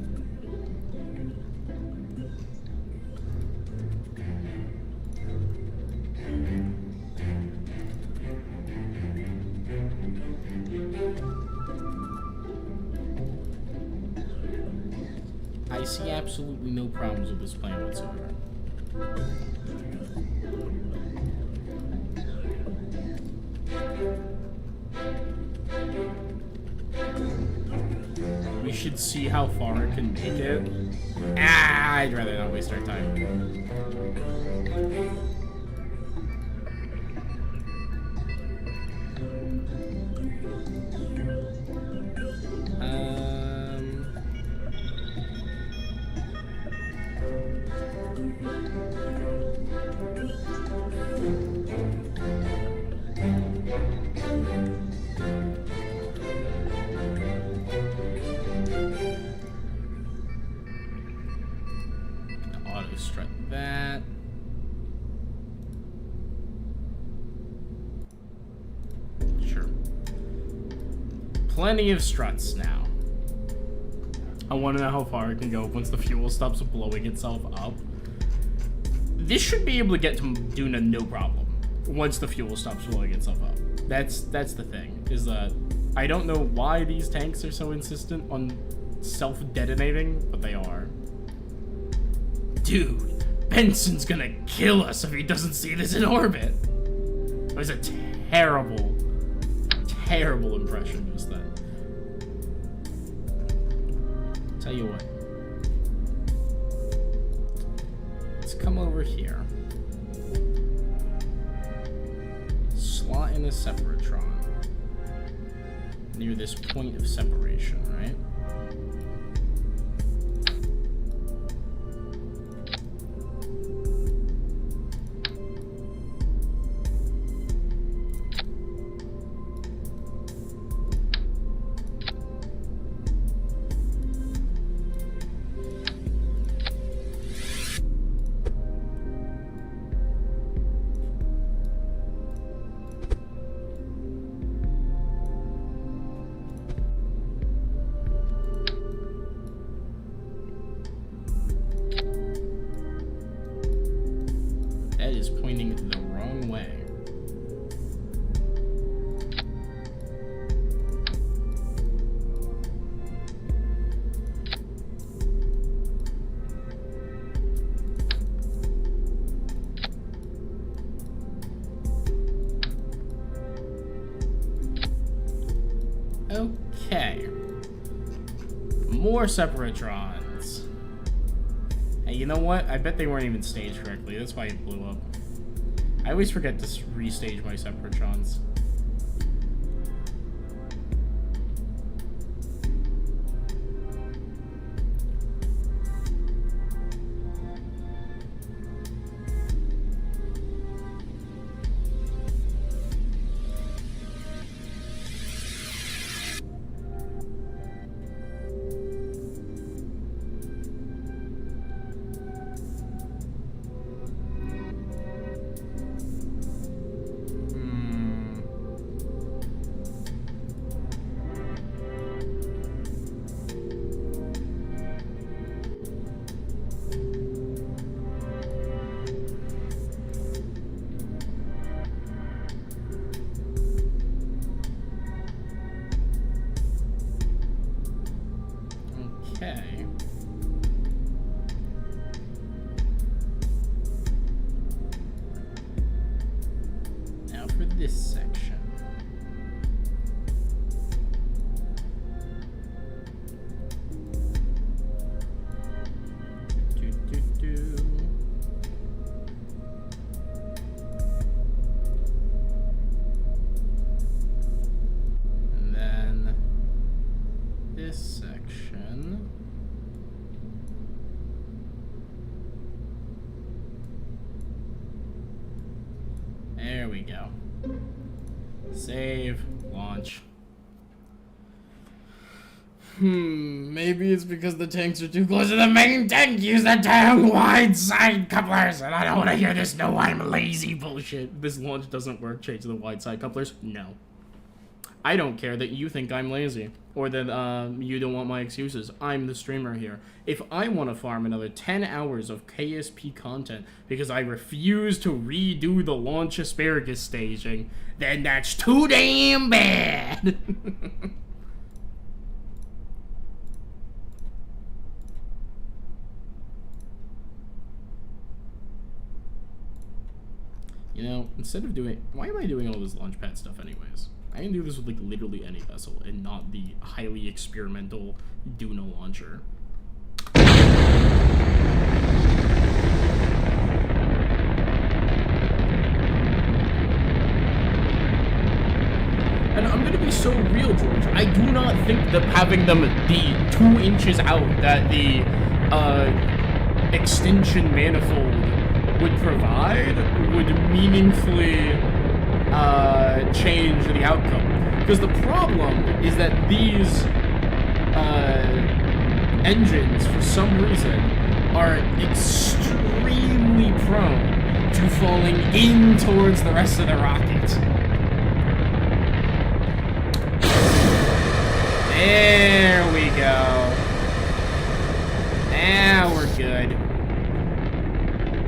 Speaker 1: I see absolutely no problems with this plan whatsoever. We should see how far it can make it. Ah, I'd rather not waste our time. Auto strut that. Sure. Plenty of struts now. I want to know how far it can go once the fuel stops blowing itself up. This should be able to get to Duna no problem once the fuel stops blowing itself up. That's the thing, is that I don't know why these tanks are so insistent on self-detonating, but they are. Dude, Benson's gonna kill us if he doesn't see this in orbit. It was a terrible, terrible impression just then. Tell you what. Let's come over here. Slot in a separatron. Near this point of separation, right? Pointing the wrong way. Okay. More separatrons. Hey, you know what? I bet they weren't even staged correctly. That's why it blew up. I always forget to restage my separatrons. Okay. Now for this section. There we go. Save. Launch. Maybe it's because the tanks are too close to the main tank. Use the damn wide side couplers. And I don't want to hear this no, I'm lazy bullshit. This launch doesn't work. Change to the wide side couplers. No. I don't care that you think I'm lazy. Or that you don't want my excuses. I'm the streamer here. If I want to farm another 10 hours of KSP content because I refuse to redo the launch asparagus staging, then that's too damn bad. You know, instead of doing... Why am I doing all this launchpad stuff anyways? I can do this with, like, literally any vessel and not the highly experimental Duna launcher. And I'm gonna be so real, George. I do not think that having them the 2 inches out that the, extension manifold would provide would meaningfully change the outcome. Because the problem is that these engines, for some reason, are extremely prone to falling in towards the rest of the rocket. There we go. Now we're good.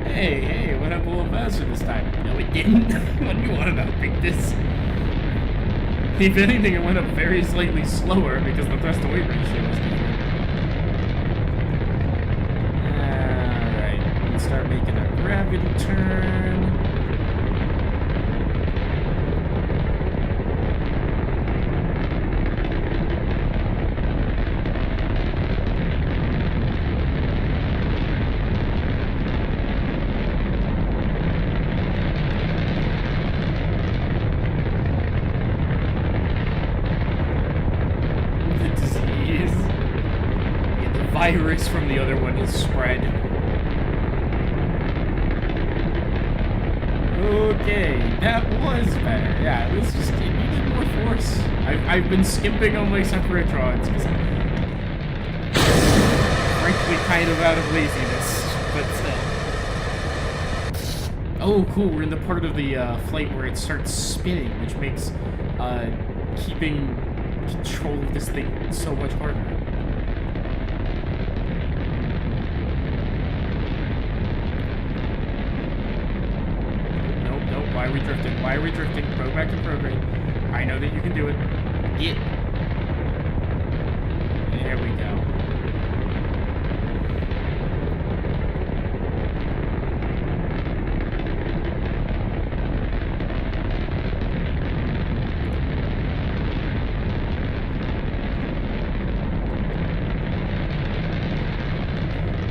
Speaker 1: Hey, went up a little faster this time. No, it didn't. What do you want to pick this? If anything, it went up very slightly slower because the thrust-to-weight ratio was different. Alright, let's start making our gravity turn. Virus from the other one is spread. Okay, that was better. Yeah, it was just, it needed more force. I've been skimping on my separatrons because I'm frankly kind of out of laziness, but still. Oh, cool, we're in the part of the flight where it starts spinning, which makes keeping control of this thing so much harder. Why are we drifting? Why are we drifting? Go back to program. I know that you can do it. Get. There we go.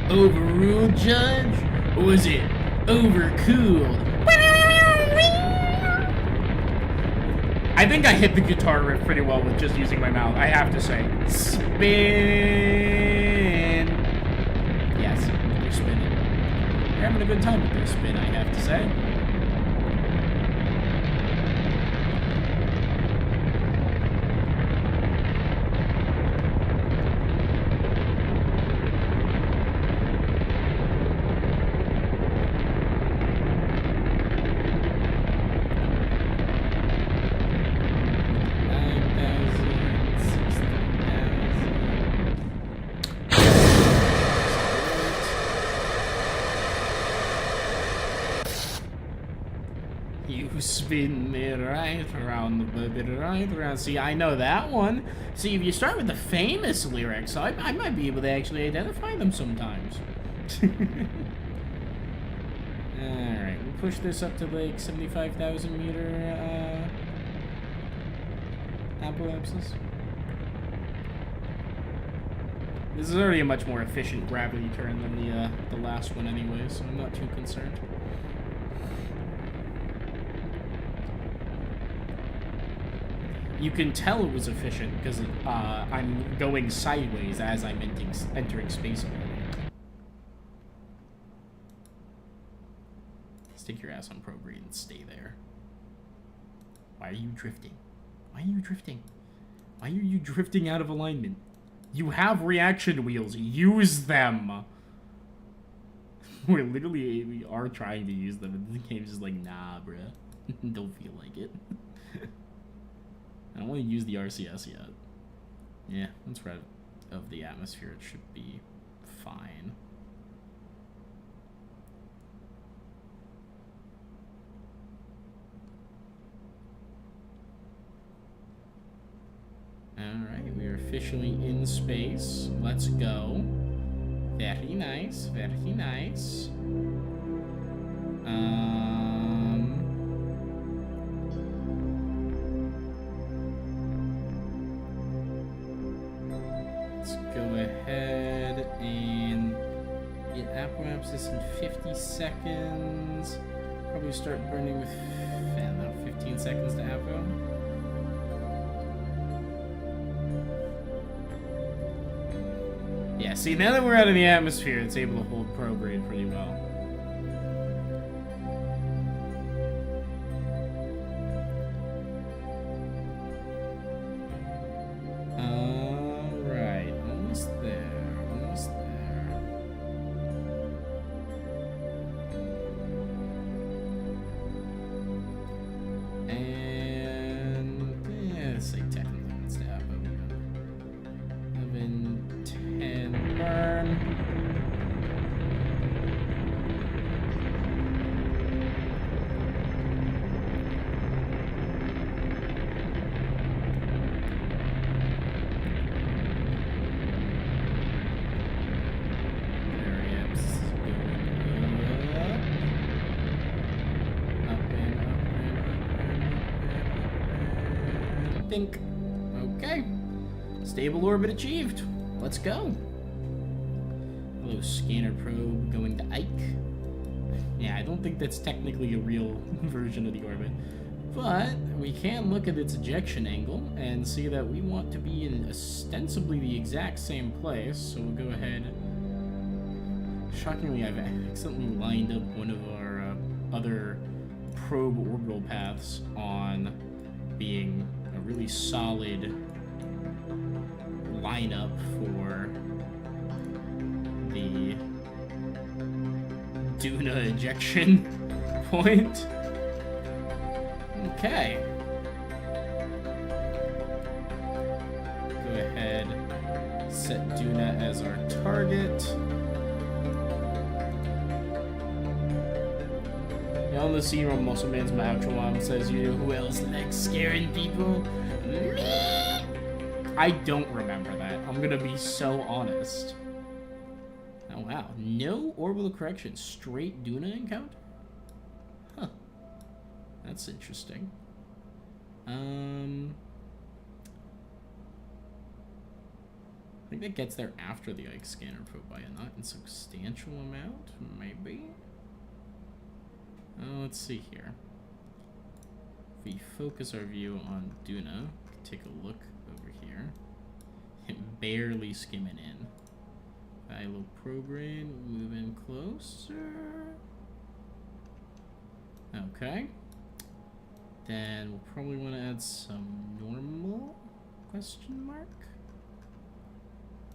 Speaker 1: Overruled, Judge? Or was it overcooled? I think I hit the guitar riff pretty well with just using my mouth, I have to say. Spin! Yes, you're spinning. You're having a good time with your spin, I have to say. Spin me right around the bit right around. See, I know that one. See, if you start with the famous lyrics, I might be able to actually identify them sometimes. Alright, we'll push this up to like 75,000 meter apoapsis. This is already a much more efficient gravity turn than the last one anyway, so I'm not too concerned. You can tell it was efficient because I'm going sideways as I'm entering space already. Stick your ass on prograde and stay there. Why are you drifting? Why are you drifting? Why are you drifting out of alignment? You have reaction wheels. Use them. We are trying to use them, and the game's just like, nah, bruh. Don't feel like it. I don't want to use the RCS yet. Yeah, that's right. Of the atmosphere, it should be fine. Alright, we are officially in space. Let's go. Very nice, very nice. Let's go ahead and get apoapsis in 50 seconds. Probably start burning with, I don't know, 15 seconds to apo. Yeah, see, now that we're out of the atmosphere, it's able to hold prograde pretty well. Alright, almost there, almost there. And, yeah, let's say 10 limits to apo. 11, 10, burn. Think. Okay. Stable orbit achieved. Let's go. Hello, scanner probe going to Ike. Yeah, I don't think that's technically a real version of the orbit. But we can look at its ejection angle and see that we want to be in ostensibly the exact same place. So we'll go ahead. Shockingly, I've accidentally lined up one of our other probe orbital paths on being a really solid lineup for the Duna ejection point. Okay. Go ahead, set Duna as our target. On the scene where Muscle Man's Macho Mom says, you know who else likes scaring people? Me! I don't remember that. I'm gonna be so honest. Oh wow. No orbital correction. Straight Duna encounter? Huh. That's interesting. I think that gets there after the Ike scanner probe by a not insubstantial amount, maybe? Let's see here. If we focus our view on Duna, take a look over here. Barely skimming in. Philo prograde, move in closer. Okay. Then we'll probably want to add some normal question mark.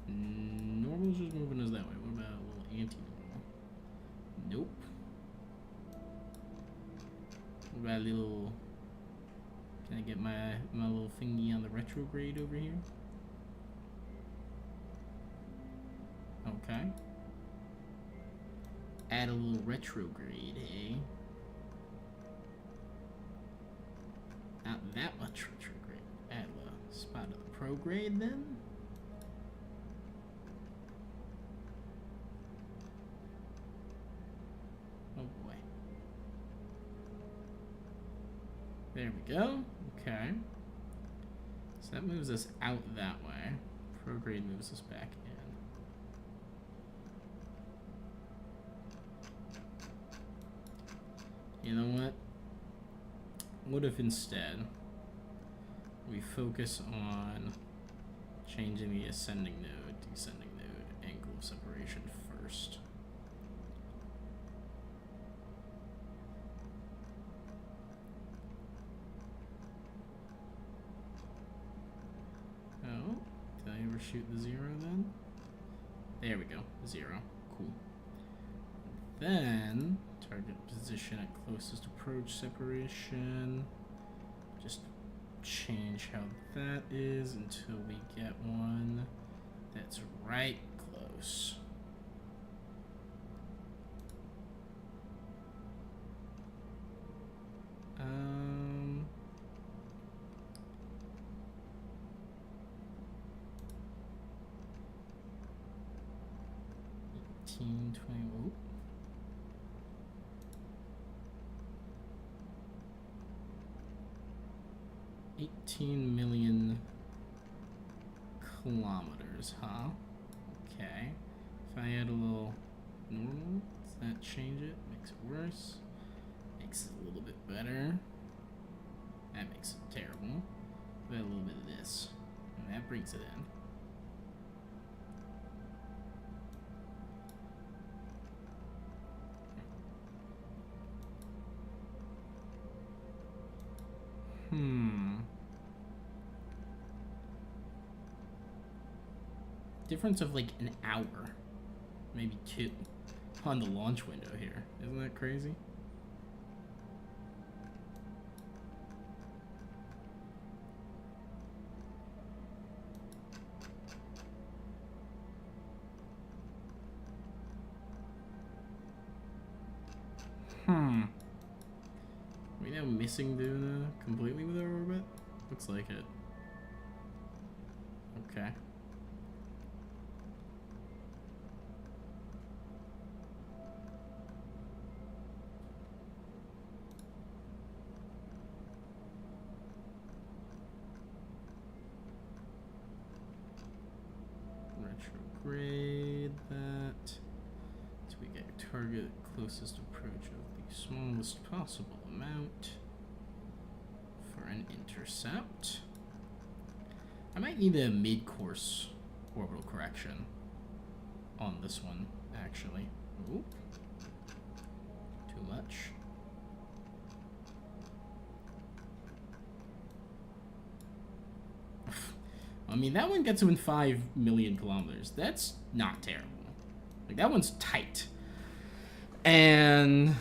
Speaker 1: Normal's just moving us that way. What about a little anti-normal? Nope. What about a little... Can I get my little thingy on the retrograde over here? Okay. Add a little retrograde, eh? Not that much retrograde. Add a spot of the prograde then? Oh boy. There we go. Okay. So that moves us out that way. Prograde moves us back in. You know what? What if instead we focus on changing the ascending node, descending node, angle of separation first? shoot the 0 then. There we go, 0. Cool. Then, target position at closest approach separation. Just change how that is until we get one that's right close. Um, 18, 20, oh. $18 million kilometers, huh? Okay. If I add a little normal, does that change it? Makes it worse. Makes it a little bit better. That makes it terrible. Add a little bit of this, and that brings it in. Difference of like an hour, maybe 2, on the launch window here. Isn't that crazy? Are we now missing Duna completely with our orbit? Looks like it. Okay. Retrograde that. So we get target closest approach of the smallest possible amount for an intercept. I might need a mid-course orbital correction on this one, actually. Ooh. Too much. I mean, that one gets within 5 million kilometers. That's not terrible. Like, that one's tight. And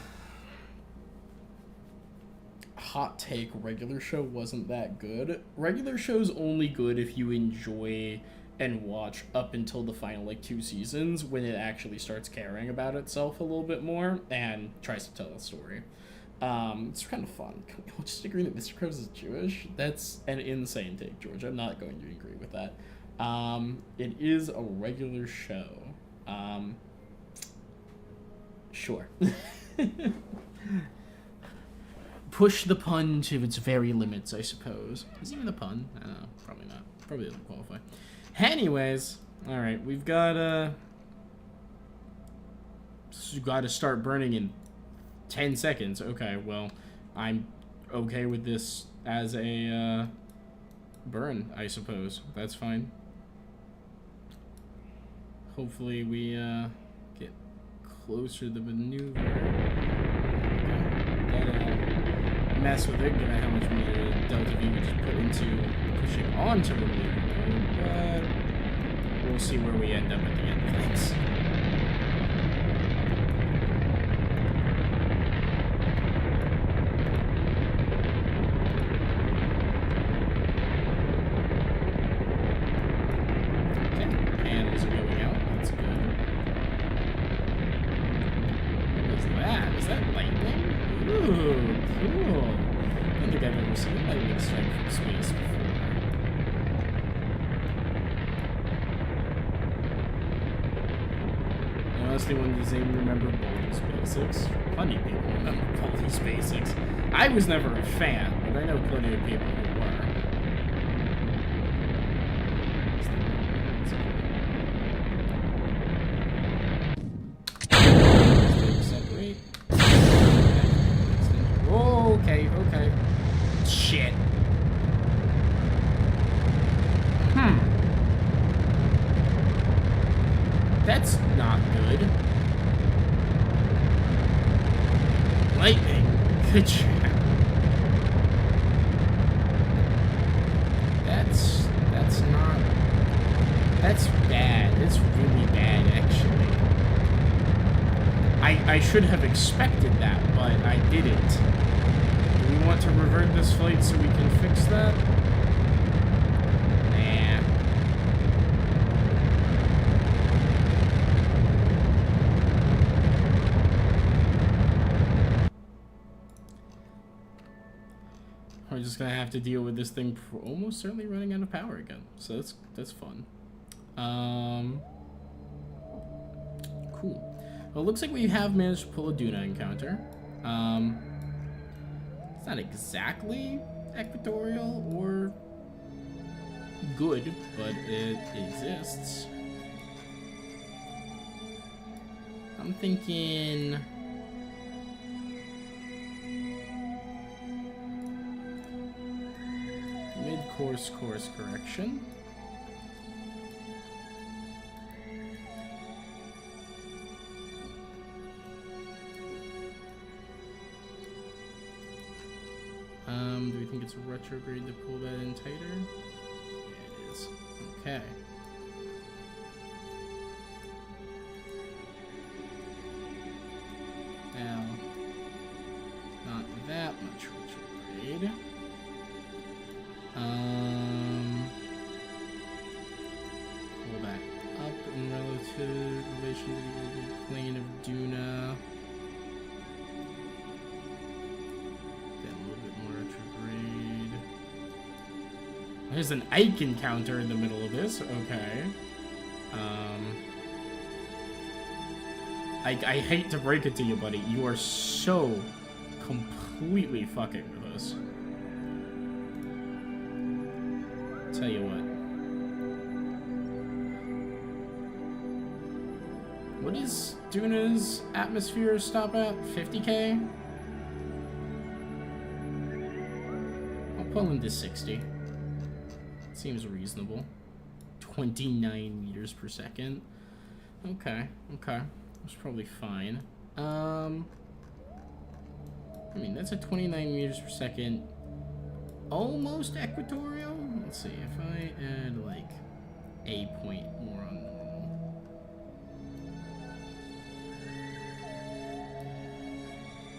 Speaker 1: hot take, regular show wasn't that good. Regular show's only good if you enjoy and watch up until the final, like, 2 seasons, when it actually starts caring about itself a little bit more and tries to tell a story. It's kind of fun. Can we all just agree that Mr. Krabs is Jewish? That's an insane take, George. I'm not going to agree with that. It is a regular show. Sure. Push the pun to its very limits, I suppose. Is it even a pun? I don't know. Probably not. Probably doesn't qualify. Anyways, alright, we've got to start burning in 10 seconds. Okay, well, I'm okay with this as a burn, I suppose. That's fine. Hopefully we get closer to the maneuver. That mess with it, given how much Delta V we just put into pushing onto the maneuver mode, but we'll see where we end up at the end of things. Plenty of people remember all these basics. I was never a fan, but I know plenty of people who were. Separate. Oh, okay, okay. Shit. That's not good. Lightning. Good job. That's not I should have expected that, but I didn't. Do we want to revert this flight so we can fix that? Nah. We're just gonna have to deal with this thing almost certainly running out of power again. So that's fun. Cool. Well, it looks like we have managed to pull a Duna encounter. It's not exactly equatorial or good, but it exists. I'm thinking... mid-course course correction. Do we think it's a retrograde to pull that in tighter? Yeah, it is. Okay. Now, not that much retrograde. Pull that up in relative relation to the plane of Duna. There's an Ike encounter in the middle of this. Okay. I hate to break it to you, buddy. You are so completely fucking with us. Tell you what. What is Duna's atmosphere stop at? 50K? I'll pull into 60. Seems reasonable. 29 meters per second. Okay, okay. That's probably fine. I mean, that's a 29 meters per second. Almost equatorial. Let's see, if I add like a point more on normal.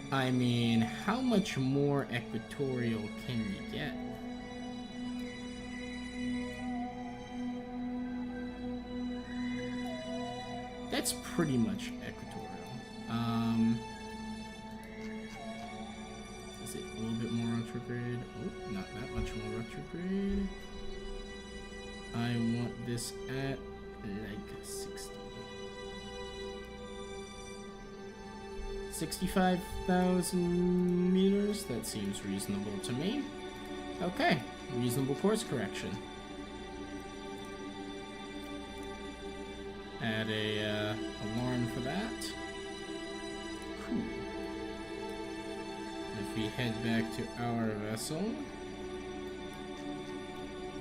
Speaker 1: I mean, how much more equatorial can you get? That's pretty much equatorial. Is it a little bit more retrograde? Oh, not that much more retrograde. I want this at like 60. 65,000 meters? That seems reasonable to me. Okay, reasonable course correction. Add a alarm for that. Cool. If we head back to our vessel,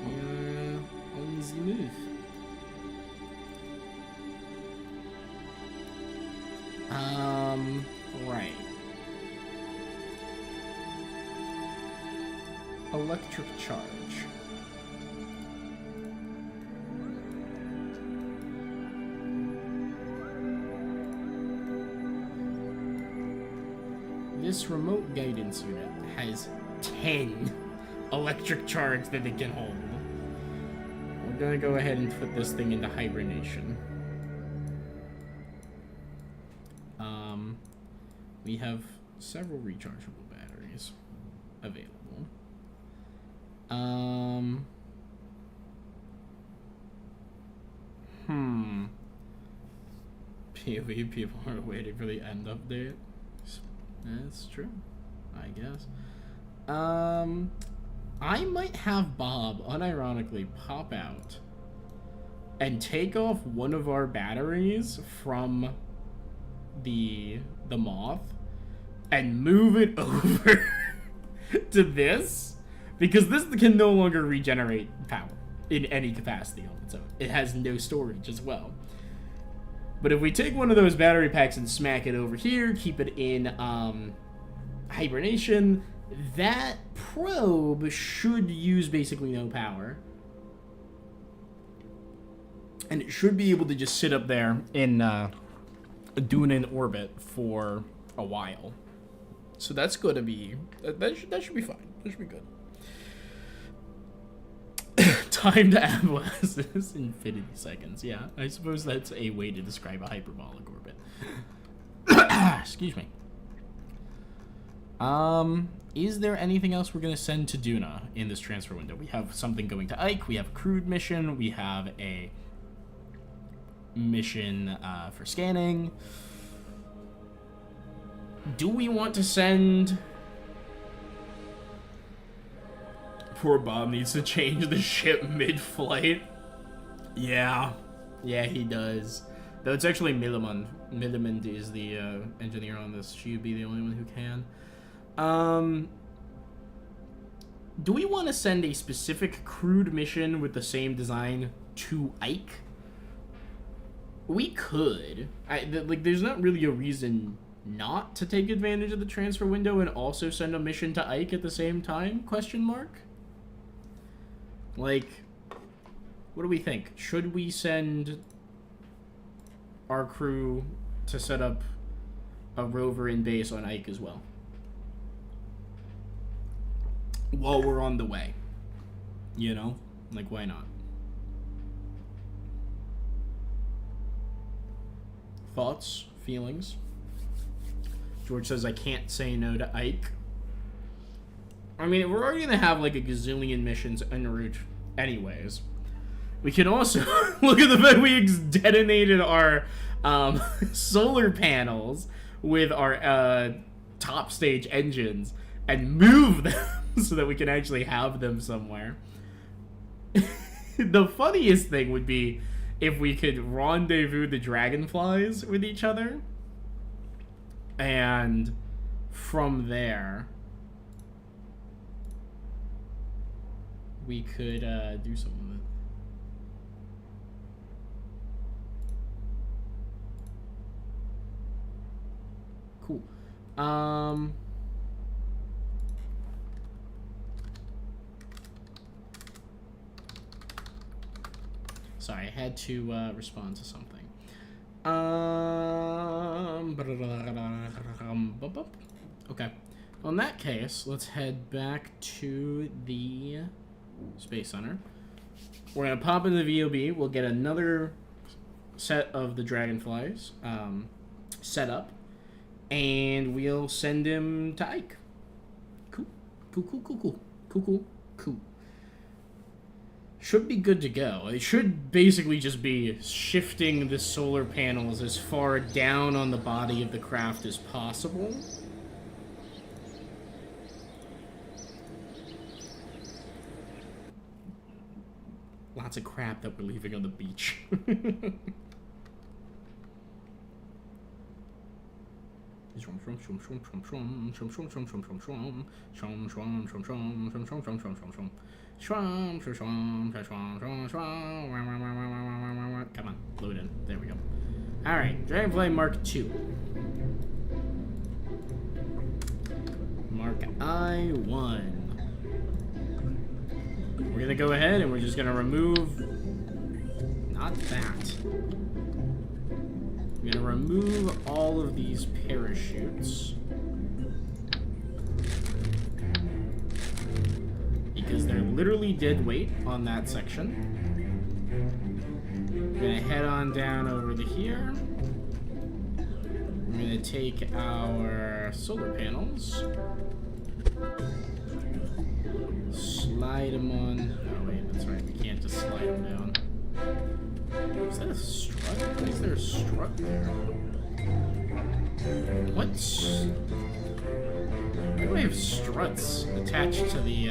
Speaker 1: we are on the move. Right. Electric charge. This remote guidance unit has 10 electric charge that it can hold. We're gonna go ahead and put this thing into hibernation. We have several rechargeable batteries available. POV people are waiting for the end update. That's true, I guess. I might have Bob unironically pop out and take off one of our batteries from the moth and move it over to this, because this can no longer regenerate power in any capacity on its own. It has no storage as well. But if we take one of those battery packs and smack it over here, keep it in hibernation, that probe should use basically no power. And it should be able to just sit up there in doing an orbit for a while. So that's going to be, that should be fine. That should be good. Time to blast is infinity seconds. Yeah, I suppose that's a way to describe a hyperbolic orbit. Excuse me. Is there anything else we're going to send to Duna in this transfer window? We have something going to Ike. We have a crewed mission. We have a mission for scanning. Do we want to send... Poor Bob needs to change the ship mid-flight. Yeah. Yeah, he does. Though it's actually Milliman. Milliman is the engineer on this. She would be the only one who can. Do we want to send a specific crewed mission with the same design to Ike? We could. Like, there's not really a reason not to take advantage of the transfer window and also send a mission to Ike at the same time? Question mark? Like, what do we think? Should we send our crew to set up a rover in base on Ike as well? While we're on the way. You know? Like, why not? Thoughts? Feelings? George says, I can't say no to Ike. I mean, we're already gonna have like a gazillion missions en route anyways. We can also look at the fact we detonated our solar panels with our top stage engines and move them so that we can actually have them somewhere. The funniest thing would be if we could rendezvous the dragonflies with each other, and from there we could do something with it. Cool. Sorry, I had to respond to something. Okay. Well, in that case, let's head back to the Space Center. We're gonna pop into the VOB. We'll get another set of the dragonflies set up, and we'll send him to Ike. Cool. Cool, cool, cool, cool. Cool, cool, cool. Should be good to go. It should basically just be shifting the solar panels as far down on the body of the craft as possible. Lots of crap that we're leaving on the beach. Come on, load in. There we go. Alright, Dragonfly Mark II. Mark I-1. We're gonna go ahead and we're just gonna remove... Not that. We're gonna remove all of these parachutes. Because they're literally dead weight on that section. We're gonna head on down over to here. We're gonna take our solar panels. Slide them on. Oh wait, that's right. We can't just slide them down. Is that a strut? Why is there a strut there? What? Why do I have struts attached to the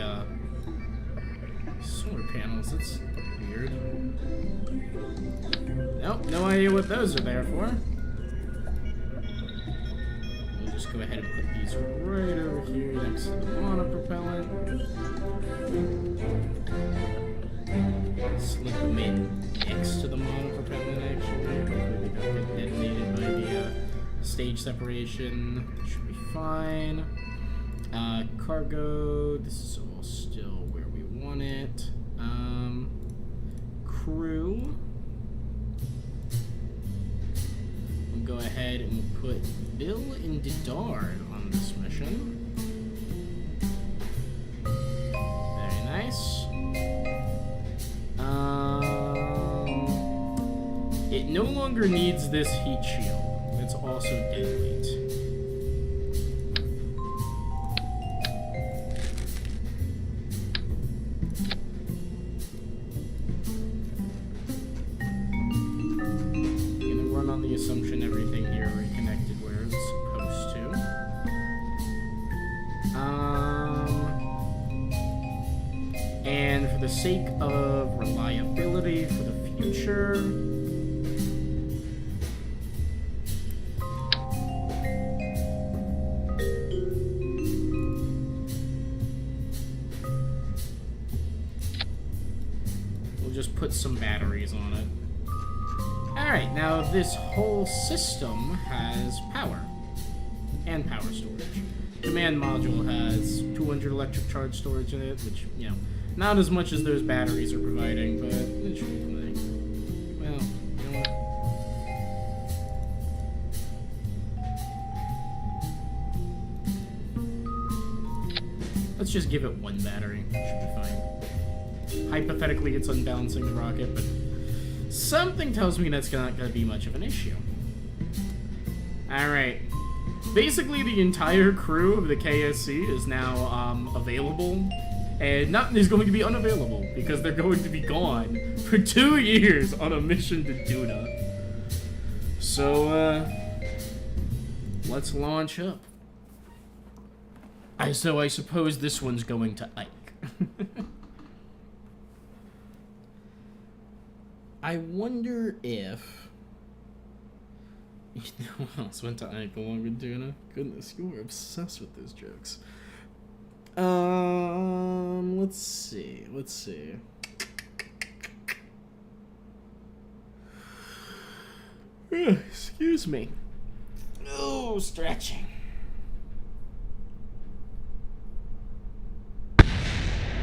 Speaker 1: solar panels? That's weird. Nope, no idea what those are there for. We'll just go ahead and put these right over here next to the monopropellant. Slip them in next to the monopropellant, actually. Hopefully they don't get detonated by the stage separation. That should be fine. Cargo, this is all still where we want it. Crew. We'll go ahead and we'll put Bill and Dard on this mission. Very nice. It no longer needs this heat shield. It's also dead weight. I'm gonna run on the assumption everything here are connected where it's supposed to. And for the sake of reliability for the future, we'll just put some batteries on it. Alright, now this whole system has power and power storage. Command module has 200 electric charge storage in it, which, you know, not as much as those batteries are providing, but it should be plenty. Well, you know what? Let's just give it one battery. It should be fine. Hypothetically, it's unbalancing the rocket, but something tells me that's not going to be much of an issue. Alright. Basically, the entire crew of the KSC is now available, and nothing is going to be unavailable, because they're going to be gone for 2 years on a mission to Duna. So, let's launch up. So I suppose this one's going to Ike. I wonder if... You know what else went to Ike along with Duna? Goodness, you were obsessed with those jokes. Let's see. Excuse me. Oh, stretching.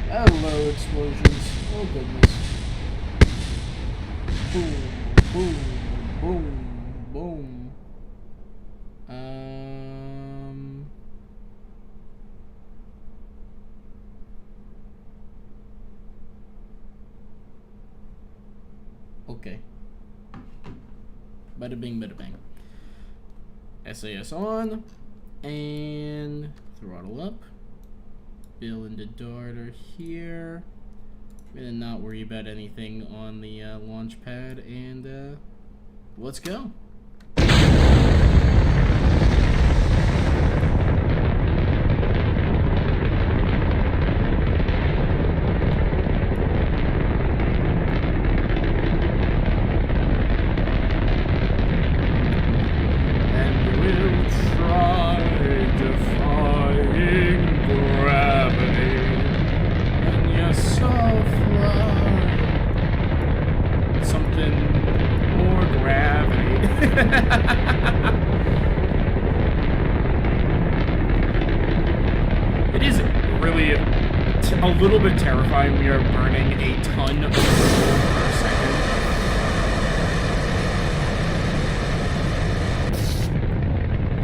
Speaker 1: Hello, explosions. Oh, goodness. Boom, boom, boom, boom. Okay. Bada bing, bada bang. SAS on. And throttle up. Bill and the Dart are here. I'm gonna not worry about anything on the launch pad, and let's go. It is really a little bit terrifying. We are burning a ton of fuel per second.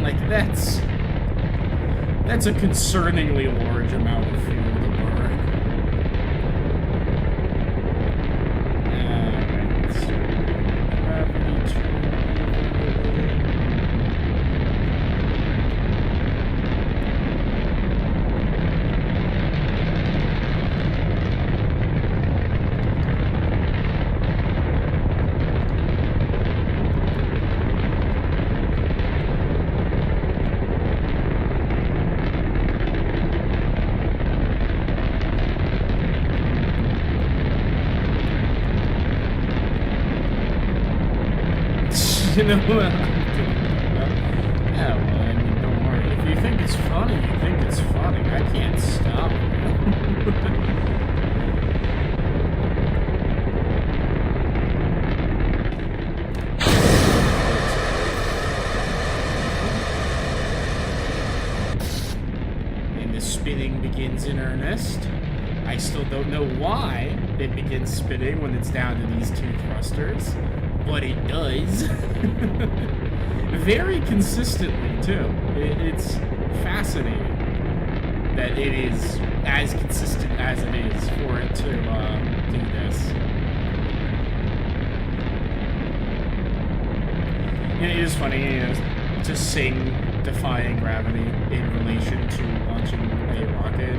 Speaker 1: Like, that's a concerningly large amount of fuel to burn. Alright, so gravity turn. You know what? Yeah, well, I mean, don't worry. If you think it's funny, you think it's funny. I can't stop And the spinning begins in earnest. I still don't know why it begins spinning when it's down to these two thrusters. but it does. Very consistently, too. It's fascinating that it is as consistent as it is for it to do this. And it is funny, you know, to sing Defying Gravity in relation to launching a rocket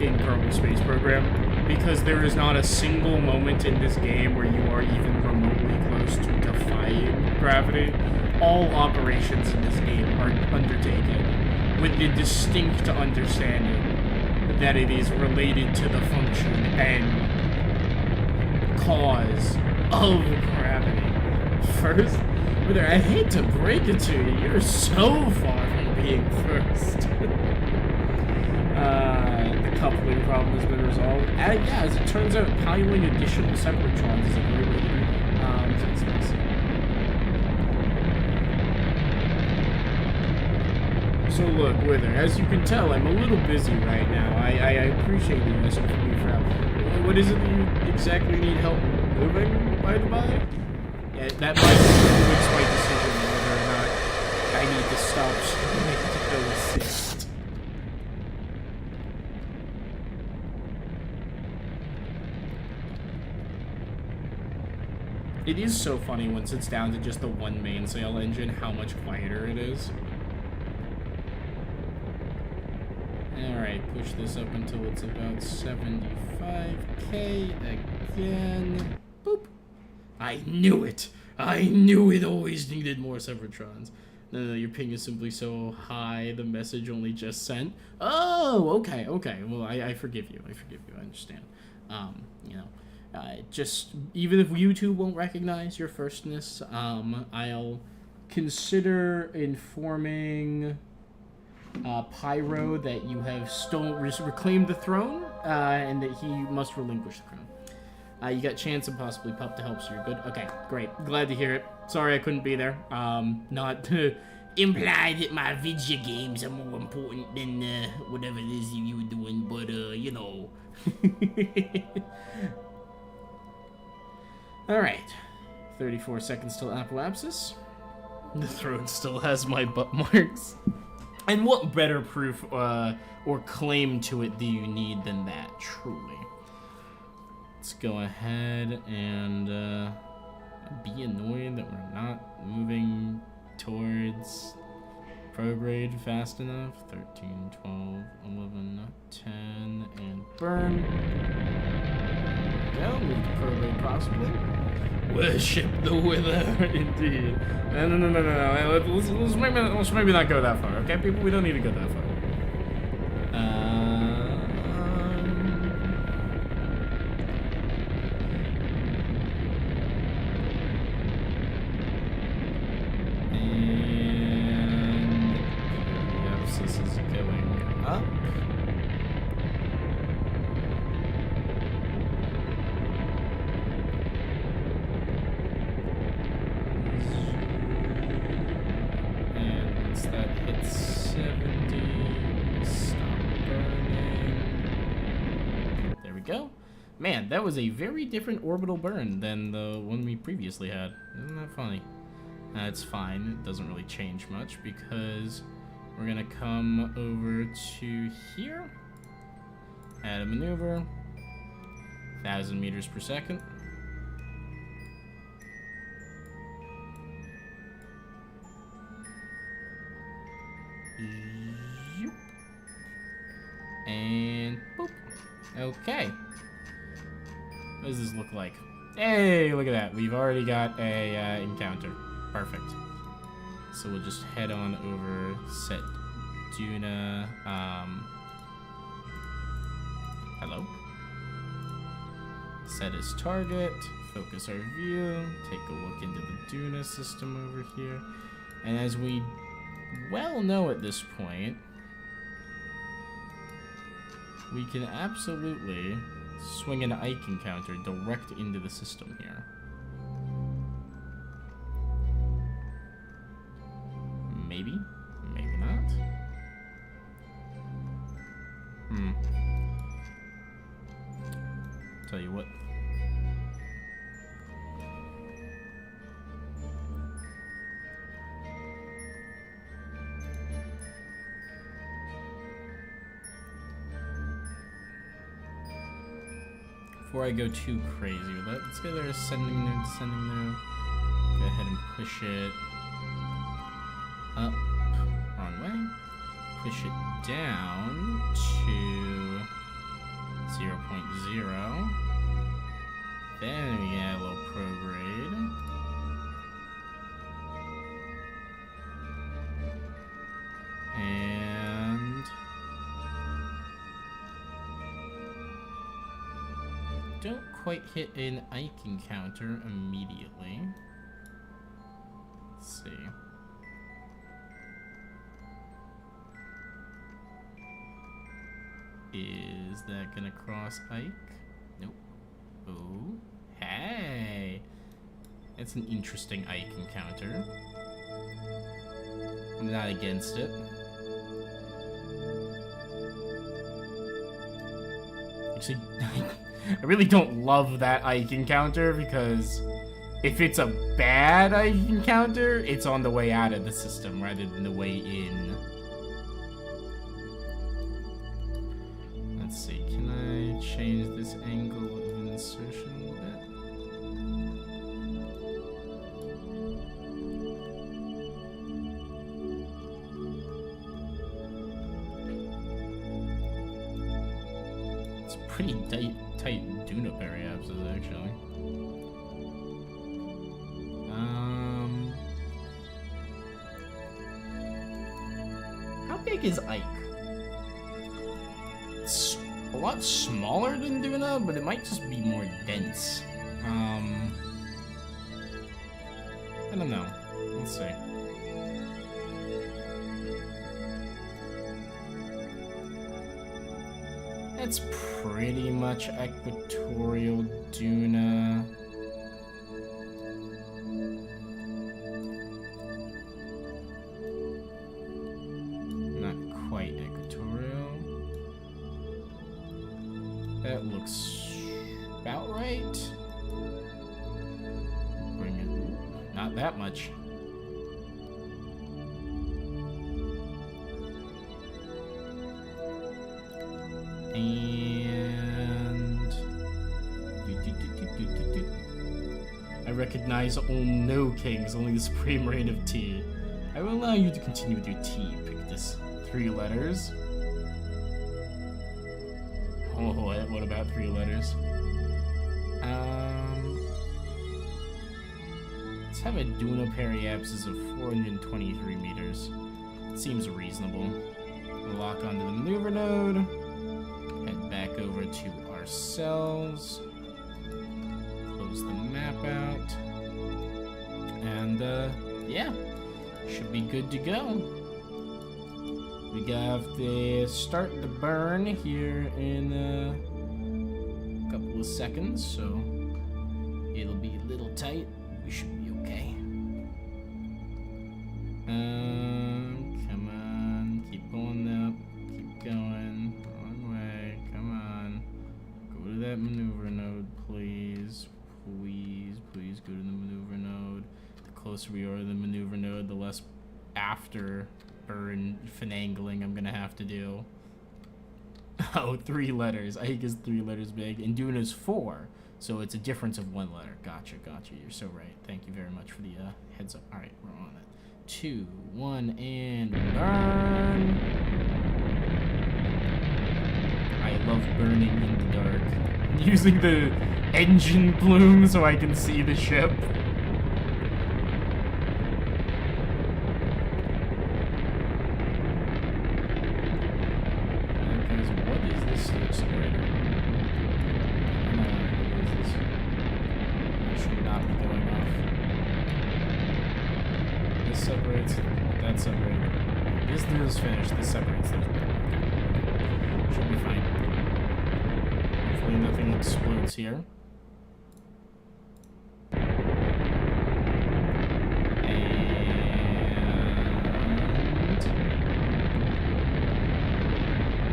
Speaker 1: in Kerbal Space Program, because there is not a single moment in this game where you are even remotely close to defying gravity. All operations in this game are undertaken with the distinct understanding that it is related to the function and cause of gravity. First, brother, I hate to break it to you, you're so far from being first. The coupling problem has been resolved. Yeah, as it turns out, piling additional separatrons is a great way to do that. So it's nice. So look, Wither, as you can tell, I'm a little busy right now. I appreciate you asking for me for help. What is it that you exactly need help moving, by the by? Yeah, that might influence my decision whether or not I need to stop streaming to go assist. It is so funny once it's down to just the one mainsail engine, how much quieter it is. Alright, push this up until it's about 75k again. Boop. I knew it! I knew it always needed more Separatrons. No, your ping is simply so high, the message only just sent. Oh, okay. Well, I forgive you. I understand. You know, just, even if YouTube won't recognize your firstness, I'll consider informing Pyro that you have reclaimed the throne, and that he must relinquish the crown. You got Chance and possibly Pup to help, so you're good. Okay, great. Glad to hear it. Sorry I couldn't be there. Not to imply that my video games are more important than whatever it is you were doing, but you know. Alright. 34 seconds till apoapsis. The throne still has my butt marks. And what better proof or claim to it do you need than that, truly? Let's go ahead and be annoyed that we're not moving towards prograde fast enough. 13, 12, 11, 10, and burn. Well, move to prograde possibly. Worship the Wither, indeed. No. Let's maybe not go that far, okay, people? We don't need to go that far. This is going up. That hits 70, stop burning. There we go. Man, that was a very different orbital burn than the one we previously had. Isn't that funny? It's fine. It doesn't really change much because we're gonna come over to here, add a maneuver, 1,000 meters per second. And boop. Okay. What does this look like? Hey, look at that. We've already got a encounter. Perfect. So we'll just head on over, set Duna. Hello. Set as target. Focus our view. Take a look into the Duna system over here. And as we well know at this point, we can absolutely swing an Ike encounter direct into the system here. Maybe, maybe not. Tell you what. before I go too crazy with that, let's go there, ascending there, descending there. Go ahead and push it up, wrong way. Push it down to 0.0. Then we get a little prograde. And don't quite hit an Ike encounter immediately. Let's see. Is that gonna cross Ike? Nope. Oh, hey! That's an interesting Ike encounter. I'm not against it. Actually, I really don't love that Ike encounter because if it's a bad Ike encounter, it's on the way out of the system rather than the way in. Let's see, can I change this angle of insertion a little bit? It's pretty tight Duna periapses, actually. How big is Ike? It's a lot smaller than Duna, but it might just be more dense. I don't know. Let's see. It's pretty much equatorial Duna. Not quite equatorial. That looks about right. Bring it. Not that much. And I recognize no kings, only the supreme reign of tea. I will allow you to continue with your tea. Pick this 3 letters. Oh, what about 3 letters? Let's have a Duna periapsis of 423 meters. Seems reasonable. We'll lock onto the maneuver node. Head back over to ourselves. Close the map out. And, yeah. Should be good to go. We got the start the burn here in a couple of seconds, so it'll be a little tight. We should be okay. Come on. Keep pulling up. Keep going. Go to that maneuver node, please. Please go to the maneuver node. The closer we are to the maneuver node, the less after burn finagling I'm gonna have to do. Oh, 3 letters. I think it's 3 letters big. And Duna's 4, so it's a difference of 1 letter. Gotcha. You're so right. Thank you very much for the heads up. All right, we're on it. 2, 1, and burn. I love burning in the dark. Using the engine plume so I can see the ship. Guys, what is this accelerator? What is this? It should not be going off. This separates, that separates. This is finished, this separates. Should be fine. Hopefully nothing explodes here.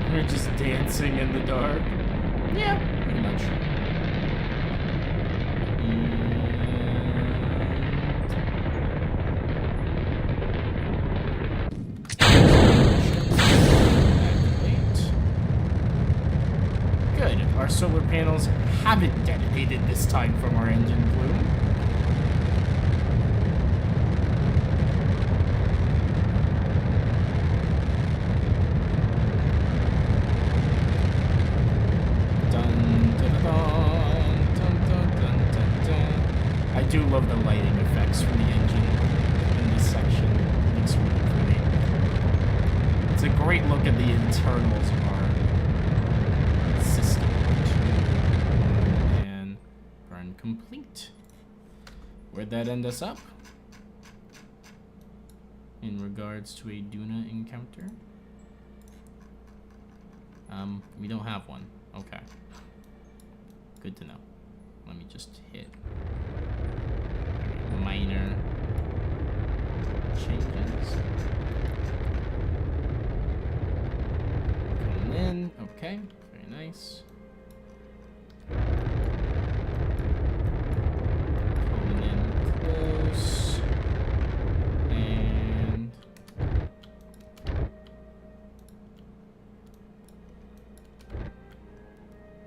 Speaker 1: And we're just dancing in the dark. Yeah, pretty much. Good. good. Our solar panels haven't detonated this time from our engine plume. I do love the lighting effects from the engine in this section. It looks really pretty. It's a great look at the internals of our system. And burn complete. Where'd that end us up? In regards to a Duna encounter? We don't have one. Okay. Good to know. Let me just hit minor changes. Coming in. Okay. Very nice. Coming in close. And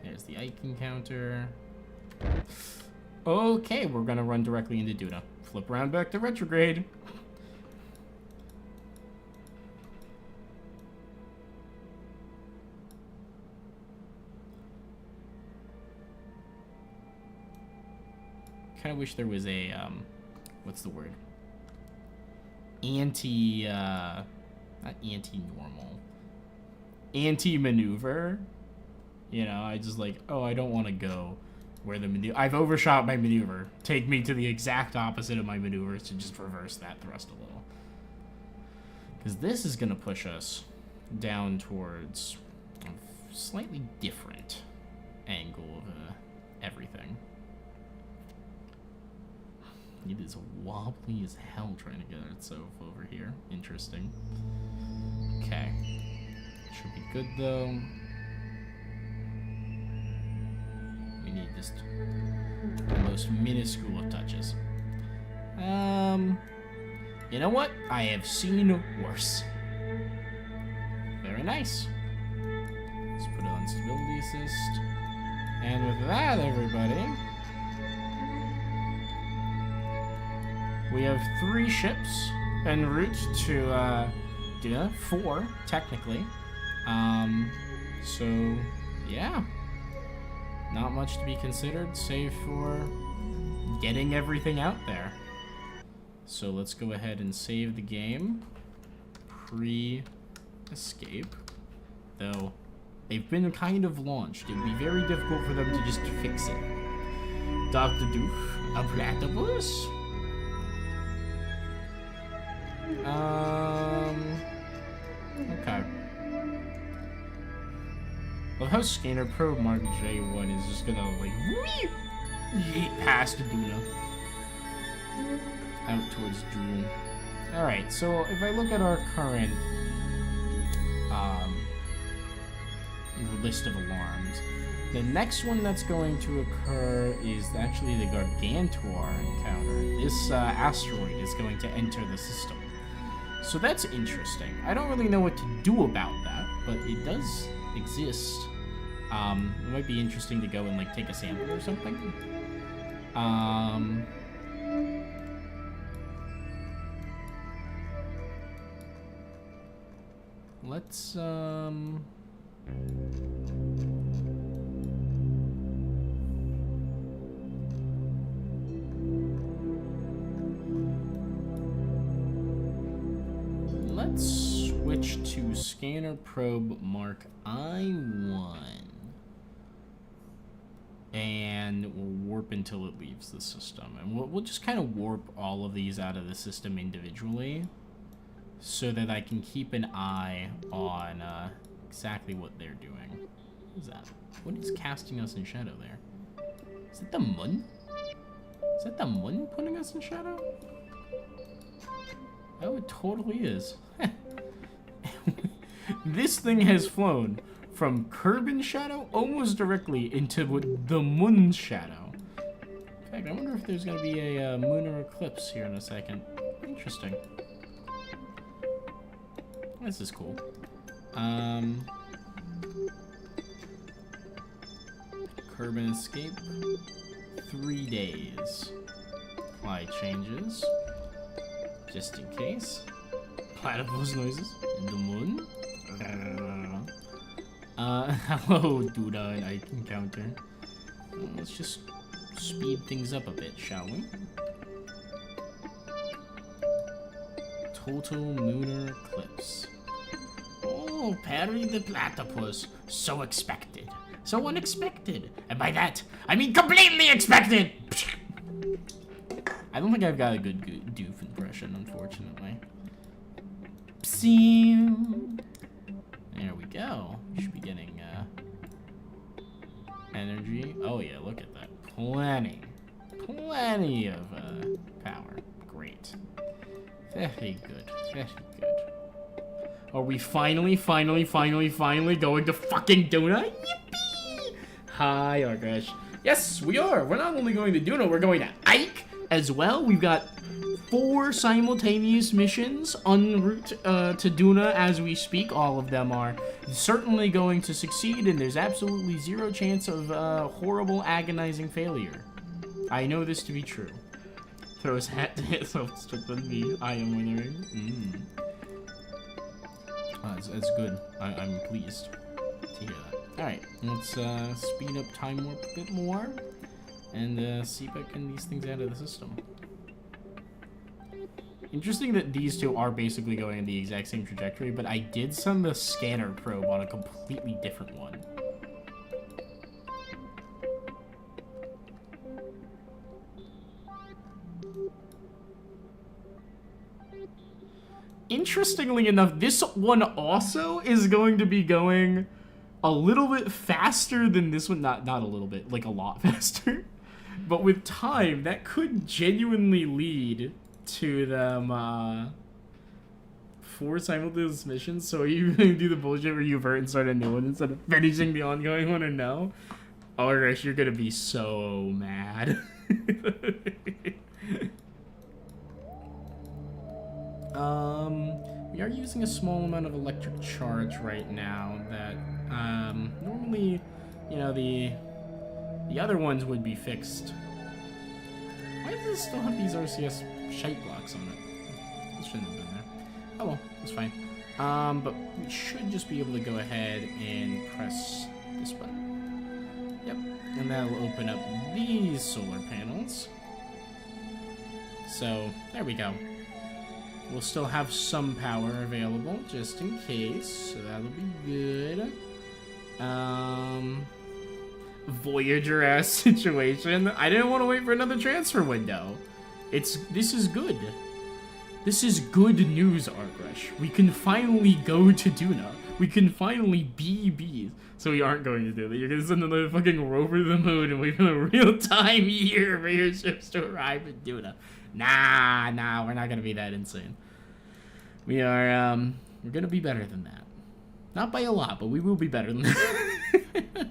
Speaker 1: there's the Ike encounter. Okay, we're gonna run directly into Duna. Flip around back to retrograde. Kinda wish there was a, what's the word? Not anti-normal. Anti-maneuver. You know, I just like, oh, I don't want to go where the maneuver... I've overshot my maneuver. Take me to the exact opposite of my maneuvers to just reverse that thrust a little. Because this is going to push us down towards a slightly different angle of everything. It is wobbly as hell trying to get itself over here. Interesting. Okay. Should be good, though. We need just the most minuscule of touches. You know what? I have seen worse. Very nice. Let's put it on stability assist. And with that, everybody, we have 3 ships en route to Duna. 4, technically. So, yeah. Not much to be considered, save for getting everything out there. So let's go ahead and save the game. Pre-escape. Though, they've been kind of launched. It would be very difficult for them to just fix it. Dr. Doof, a platypus? Okay. Well, how Scanner Probe Mark J1 is just gonna, like, yeet past Duna. Out towards Drool. Alright, so if I look at our current list of alarms, the next one that's going to occur is actually the Gargantuar encounter. This asteroid is going to enter the system. So that's interesting. I don't really know what to do about that, but it does exist. It might be interesting to go and, like, take a sample or something. Let's, let's switch to Scanner Probe Mark I1. And we'll warp until it leaves the system. And we'll just kind of warp all of these out of the system individually, so that I can keep an eye on exactly what they're doing. What is that? What is casting us in shadow there? Is it the moon? Is that the moon putting us in shadow? Oh, it totally is. This thing has flown from Kerbin shadow almost directly into the moon's shadow. In fact, I wonder if there's going to be a lunar eclipse here in a second. Interesting. This is cool. Urban escape. 3 days. Apply changes. Just in case. Platypus noises in the moon. Hello, Duda and Ike encounter. Let's just speed things up a bit, shall we? Total lunar eclipse. Oh, Perry the platypus. So expected. So unexpected. And by that, I mean completely expected! I don't think I've got a good doof impression, unfortunately. Psee. There we go. Should be getting energy. Oh yeah, look at that. Plenty of power. Great. Very good. Very good. Are we finally going to fucking Duna? Yippee! Hi, Argresh. Yes, we are. We're not only going to Duna, we're going to Ike as well. We've got 4 simultaneous missions en route to Duna as we speak. All of them are certainly going to succeed, and there's absolutely 0 chance of horrible, agonizing failure. I know this to be true. Throws hat to hit self-destruct on me. I am winning. That's good. I'm pleased to hear that. Alright, let's speed up time warp a bit more and see if I can these things out of the system. Interesting that these two are basically going in the exact same trajectory, but I did send the scanner probe on a completely different one. Interestingly enough, this one also is going to be going a little bit faster than this one. Not a little bit, like a lot faster. But with time, that could genuinely lead to them 4 simultaneous missions. So are you going to do the bullshit where you avert and start a new one instead of finishing the ongoing one, or no? Oh gosh, you're going to be so mad. We are using a small amount of electric charge right now that, normally, you know, the other ones would be fixed. Why does it still have these RCS shite blocks on it? This shouldn't have been there. Oh well, it's fine. But we should just be able to go ahead and press this button. Yep, and that'll open up these solar panels. So, there we go. We'll still have some power available, just in case, so that'll be good. Voyager-ass situation. I didn't want to wait for another transfer window. This is good. This is good news, Argresh. We can finally go to Duna. We can finally be bees. So we aren't going to do that. You're going to send another fucking rover to the moon and wait for the real-time year for your ships to arrive at Duna. Nah, we're not gonna be that insane. We are, we're gonna be better than that. Not by a lot, but we will be better than that.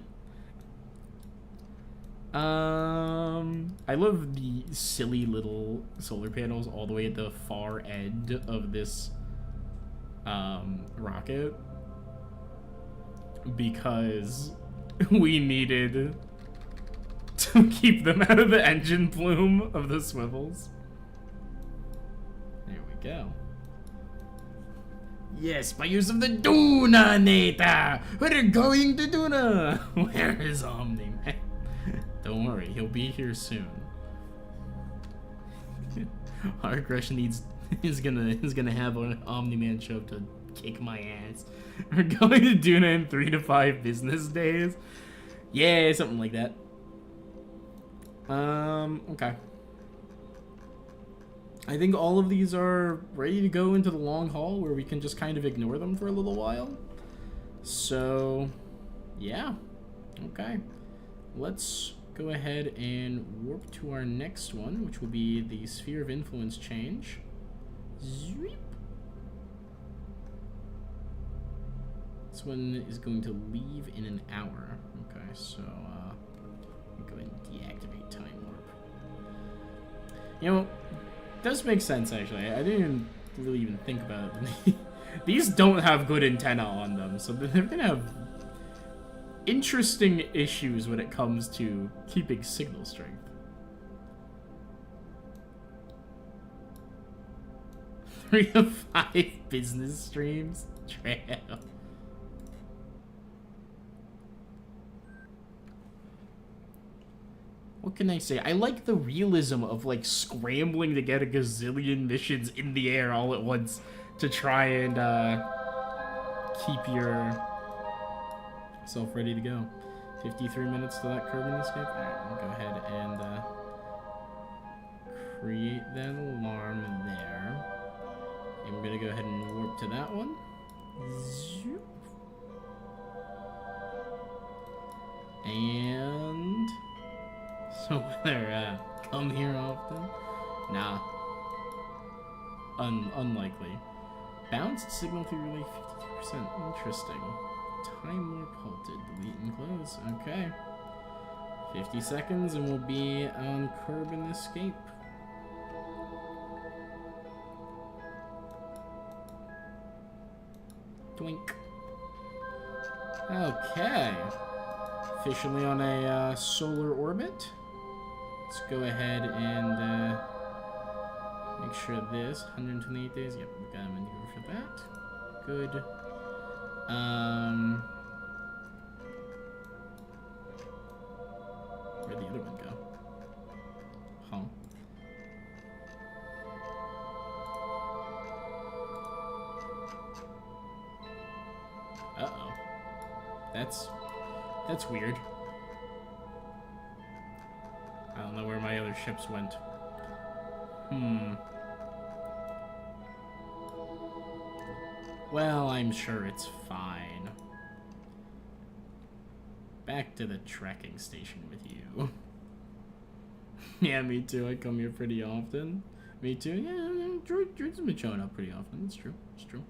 Speaker 1: I love the silly little solar panels all the way at the far end of this, rocket. Because we needed to keep them out of the engine plume of the swivels. There we go. Yes, by use of the Duna-nator! We're going to Duna! Where is Omni-Man? Don't worry, he'll be here soon. Our aggression is gonna have an Omni-Man show up to kick my ass. We're going to Duna in 3 to 5 business days. Yeah, something like that. Okay. I think all of these are ready to go into the long haul where we can just kind of ignore them for a little while. So, yeah. Okay. Let's go ahead and warp to our next one, which will be the Sphere of Influence change. Zweep. This one is going to leave in an hour. Okay, so, go ahead and deactivate time warp. You know, it does make sense, actually. I didn't really even think about it. These don't have good antenna on them, so they're gonna have interesting issues when it comes to keeping signal strength. 3 of 5 business streams? Trail. What can I say? I like the realism of, like, scrambling to get a gazillion missions in the air all at once to try and, keep yourself ready to go. 53 minutes to that Kerbin escape? Alright, we'll go ahead and, create that alarm there. And we're gonna go ahead and warp to that one. Zoop. And... so whether, come here often? Nah. Unlikely. Bounced signal through relay 53%. Interesting. Time warp halted. Delete and close. Okay. 50 seconds and we'll be on Kerbin escape. Twink. Okay. Officially on a solar orbit. Let's go ahead and make sure this 128 days. Yep, we got a maneuver for that. Good. Where'd the other one go? Huh. Uh-oh. That's weird. I don't know where my other ships went. Well, I'm sure it's fine. Back to the tracking station with you. Yeah, me too. I come here pretty often. Me too. Yeah, Droid's been showing up pretty often. It's true. It's true.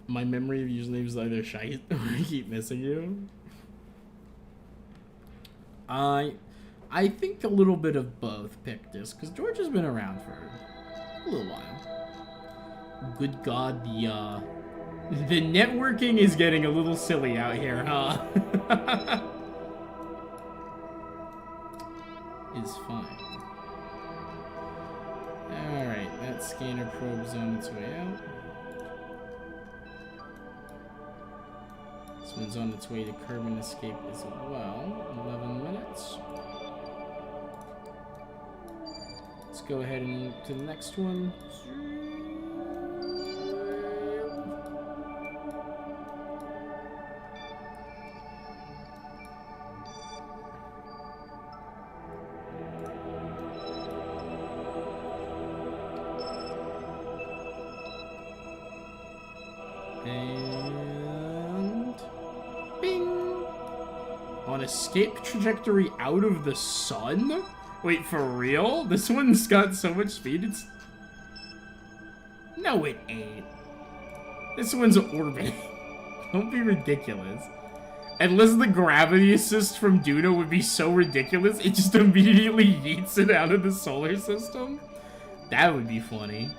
Speaker 1: My memory of usually is either shite or I keep missing you. I think a little bit of both picked this, because George has been around for a little while. Good God, the networking is getting a little silly out here, huh? Is fine. Alright, that scanner probe's on its way out. This one's on its way to Kerbin escape as well. 11 minutes. Let's go ahead and move to the next one. Escape trajectory out of the sun? Wait, for real? This one's got so much speed, it's... No, it ain't. This one's orbiting. Don't be ridiculous. Unless the gravity assist from Duna would be so ridiculous, it just immediately yeets it out of the solar system. That would be funny.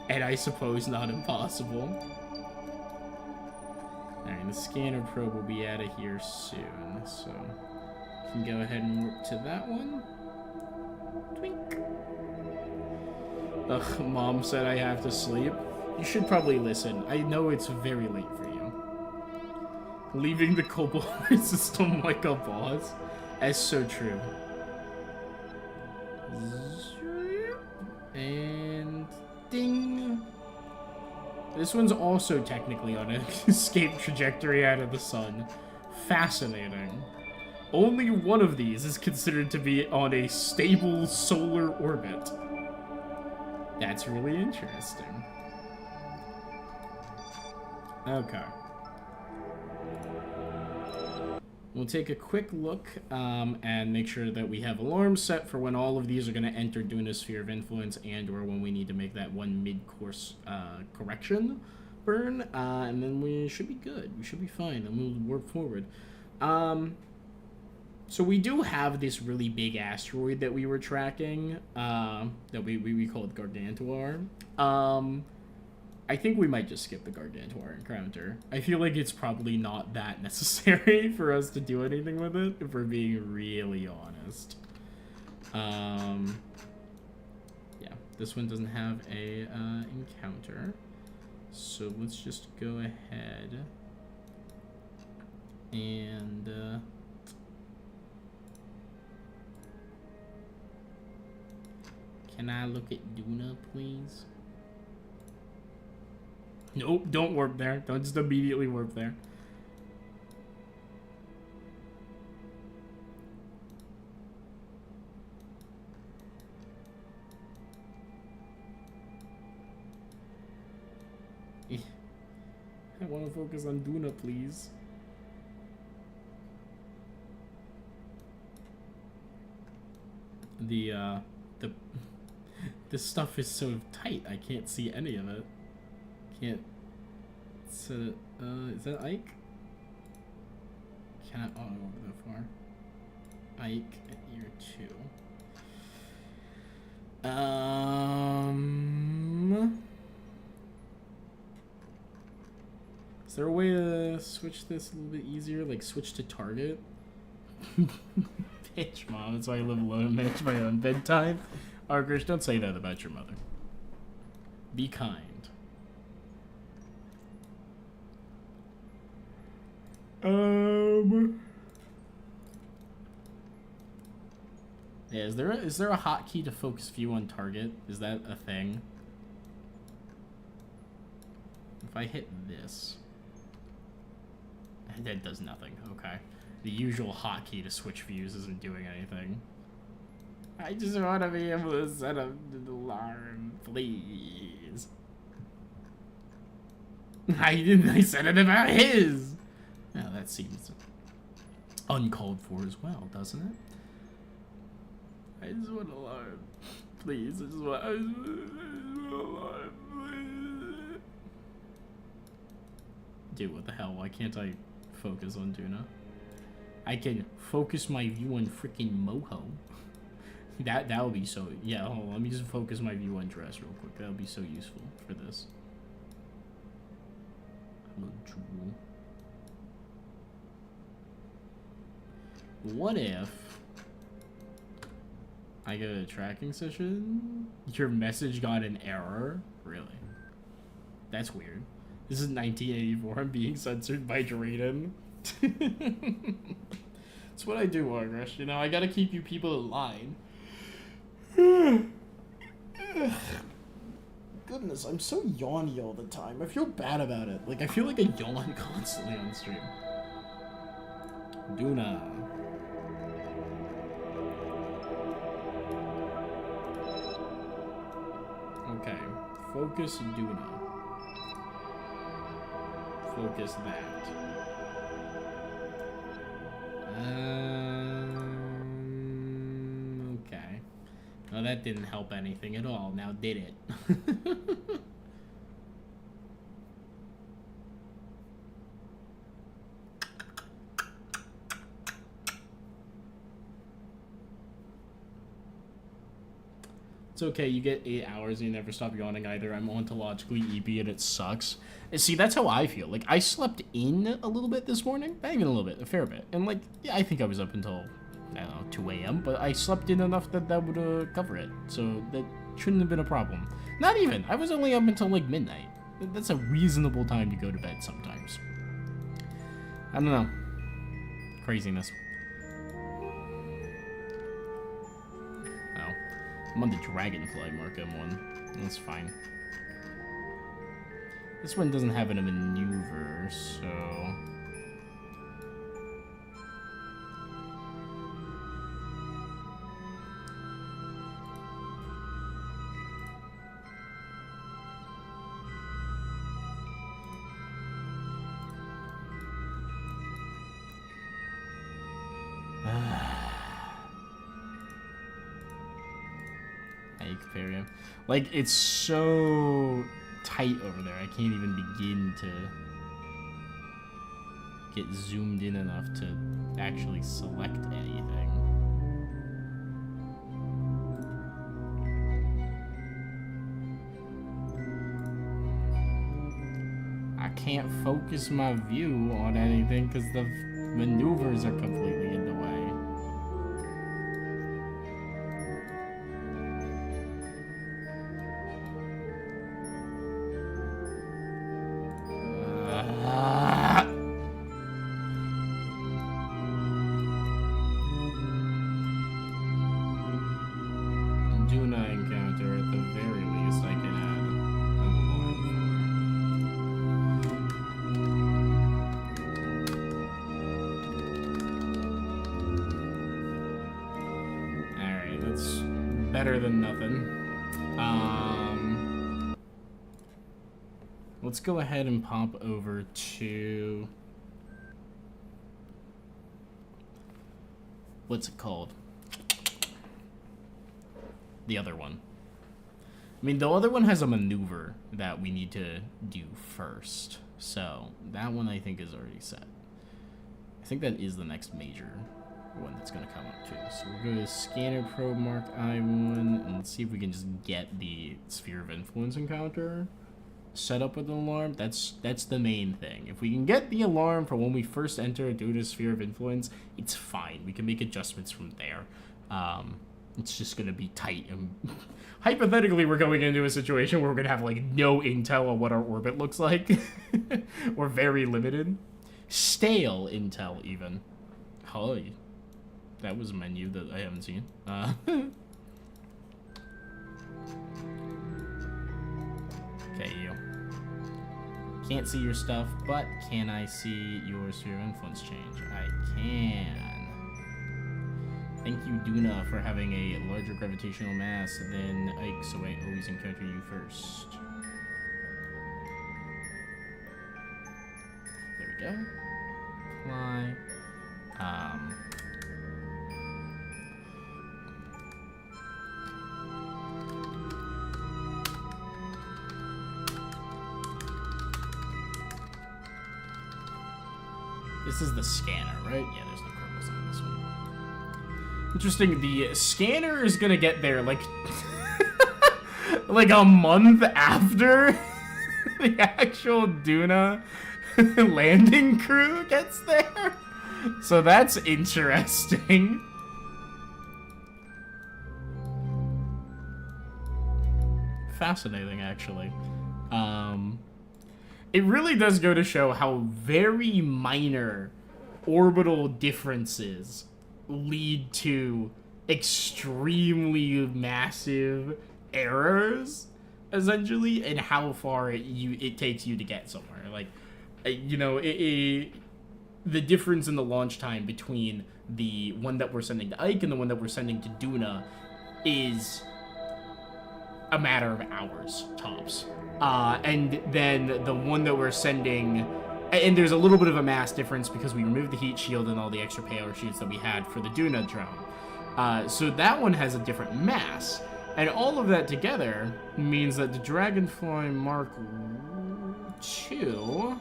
Speaker 1: And I suppose not impossible. Alright, the scanner probe will be out of here soon, so you can go ahead and warp to that one. Twink. Ugh, Mom said I have to sleep. You should probably listen. I know it's very late for you. Leaving the Cobalt system like a boss. That's so true. And ding. This one's also technically on an escape trajectory out of the sun. Fascinating. Only one of these is considered to be on a stable solar orbit. That's really interesting. Okay. We'll take a quick look and make sure that we have alarms set for when all of these are going to enter Duna's sphere of influence and or when we need to make that one mid-course correction burn. And then we should be good. We should be fine and we'll warp forward. So we do have this really big asteroid that we were tracking that we call it Gargantuar. I think we might just skip the Gargantuar encounter. I feel like it's probably not that necessary for us to do anything with it, if we're being really honest. Yeah, this one doesn't have a encounter. So let's just go ahead and can I look at Duna, please? Nope, don't warp there. Don't just immediately warp there. I want to focus on Duna, please. This stuff is so tight. I can't see any of it. Can't. So, is that Ike? Can I? Oh, I won't go that far. Ike at year 2. Is there a way to switch this a little bit easier? Like switch to target? Bitch, Mom. That's why I live alone and manage my own bedtime. Argrish, don't say that about your mother. Be kind. Yeah, is there a hotkey to focus view on target? Is that a thing? If I hit this, that does nothing. Okay, the usual hotkey to switch views isn't doing anything. I just want to be able to set up the alarm, please. I said it about his. Now that seems uncalled for as well, doesn't it? I just want an alarm, please. I just want an alarm, please. Dude, what the hell? Why can't I focus on Tuna? I can focus my view on freaking Moho. That would be so. Yeah, hold on, let me just focus my view on Dress real quick. That would be so useful for this. Hello, Jewel. What if I go to a tracking session? Your message got an error? Really? That's weird. This is 1984. I'm being censored by Drayden. That's what I do, Argrish. You know, I gotta keep you people in line. Goodness, I'm so yawny all the time. I feel bad about it. Like, I feel like I yawn constantly on stream. Duna. Okay, focus Duna. Focus that. Okay. Well, that didn't help anything at all. Now did it? It's okay, you get 8 hours and you never stop yawning either. I'm ontologically EP and it sucks. And see, that's how I feel. Like, I slept in a little bit this morning. Not even a little bit, a fair bit. And, like, yeah, I think I was up until, I don't know, 2 a.m. But I slept in enough that that would cover it. So that shouldn't have been a problem. Not even. I was only up until, like, midnight. That's a reasonable time to go to bed sometimes. I don't know. Craziness. I'm on the Dragonfly Mark M1. That's fine. This one doesn't have a maneuver, so... Like, it's so tight over there, I can't even begin to get zoomed in enough to actually select anything. can't focus my view on anything because the maneuvers are completely in the way. Duna encounter at the very least I can add an alarm for. Alright, that's better than nothing. Let's go ahead and pop over to... what's it called? The other one. I mean, the other one has a maneuver that we need to do first. So, that one I think is already set. I think that is the next major one that's going to come up too. So we'll go to Scanner Probe Mark I1 and let's see if we can just get the Sphere of Influence encounter set up with an alarm. That's the main thing. If we can get the alarm for when we first enter due to Sphere of Influence, it's fine. We can make adjustments from there. It's just gonna be tight, and hypothetically we're going into a situation where we're gonna have like no intel on what our orbit looks like. We're very limited. Stale intel even. Holy, that was a menu that I haven't seen. Okay, you. Can't see your stuff, but can I see your Sphere of Influence change? I can. Thank you, Duna, for having a larger gravitational mass than Ike, so I always encounter you first. There we go. Apply. This is the scanner, right? Yeah, there's no purples on this one. Interesting, the scanner is gonna get there, like, like a month after the actual Duna landing crew gets there. So that's interesting. Fascinating, actually. It really does go to show how very minor orbital differences lead to extremely massive errors, essentially, and how far it takes you to get somewhere. Like, you know, the difference in the launch time between the one that we're sending to Ike and the one that we're sending to Duna is a matter of hours, tops. And then the one that we're sending, and there's a little bit of a mass difference because we removed the heat shield and all the extra payload sheets that we had for the Duna drone. So that one has a different mass. And all of that together means that the Dragonfly Mark II,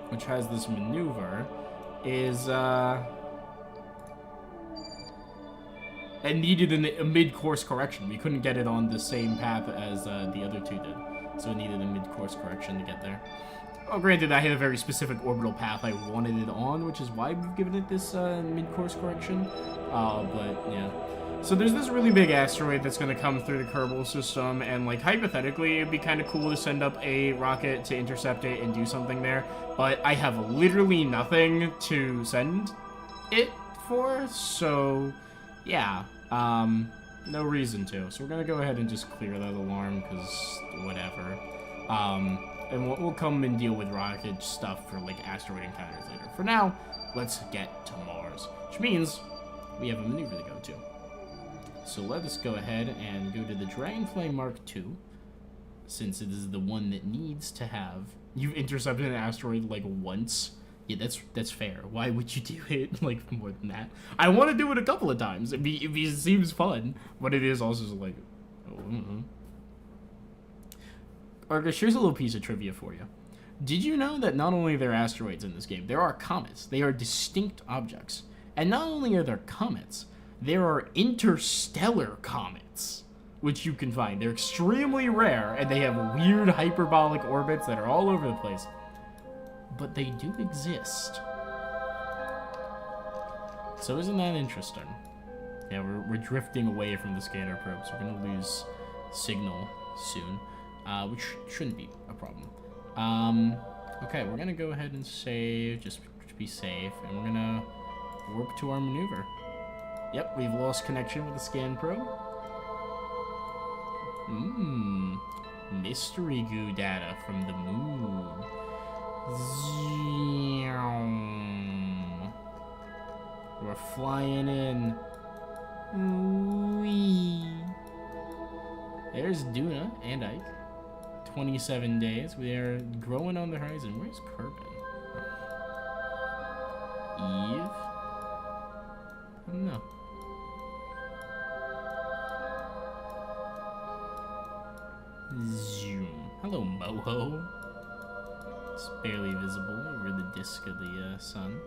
Speaker 1: which has this maneuver, is, and needed a mid-course correction. We couldn't get it on the same path as the other two did. So it needed a mid-course correction to get there. Oh, granted, I had a very specific orbital path I wanted it on, which is why we've given it this mid-course correction. But, yeah. So there's this really big asteroid that's going to come through the Kerbal system, and, like, hypothetically, it'd be kind of cool to send up a rocket to intercept it and do something there. But I have literally nothing to send it for, so... yeah, no reason to. So we're gonna go ahead and just clear that alarm, because whatever. And we'll come and deal with rocket stuff for, like, asteroid encounters later. For now, let's get to Mars, which means we have a maneuver to go to. So let us go ahead and go to the Dragonfly Mark II, since it is the one that needs to have... You've intercepted an asteroid, like, once. Yeah, that's fair. Why would you do it, like, more than that? I want to do it a couple of times. It seems fun, but it is also, like... Oh, Argus, here's a little piece of trivia for you. Did you know that not only are there asteroids in this game, there are comets. They are distinct objects. And not only are there comets, there are interstellar comets which you can find. They're extremely rare, and they have weird hyperbolic orbits that are all over the place. But they do exist. So isn't that interesting? Yeah, we're drifting away from the scanner probes. We're gonna lose signal soon, which shouldn't be a problem. Okay, we're gonna go ahead and save, just to be safe, and we're gonna warp to our maneuver. Yep, we've lost connection with the scan probe. Mystery goo data from the moon. We're flying in. Wee. There's Duna and Ike. 27 days. We are growing on the horizon. Where's Kerbin? Eve? I don't know. Zoom. Hello, Moho. It's barely visible over the disk of the sun.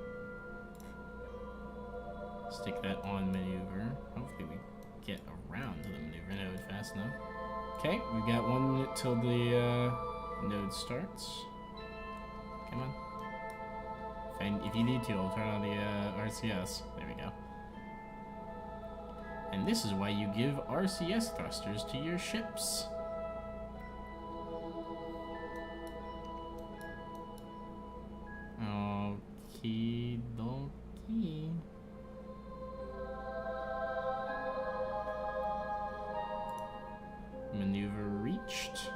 Speaker 1: Stick that on maneuver. Hopefully we get around to the maneuver node fast enough. Okay, we got 1 minute till the node starts. Come on. If you need to, I'll turn on the RCS. There we go. And this is why you give RCS thrusters to your ships. Okie dokie. Maneuver reached.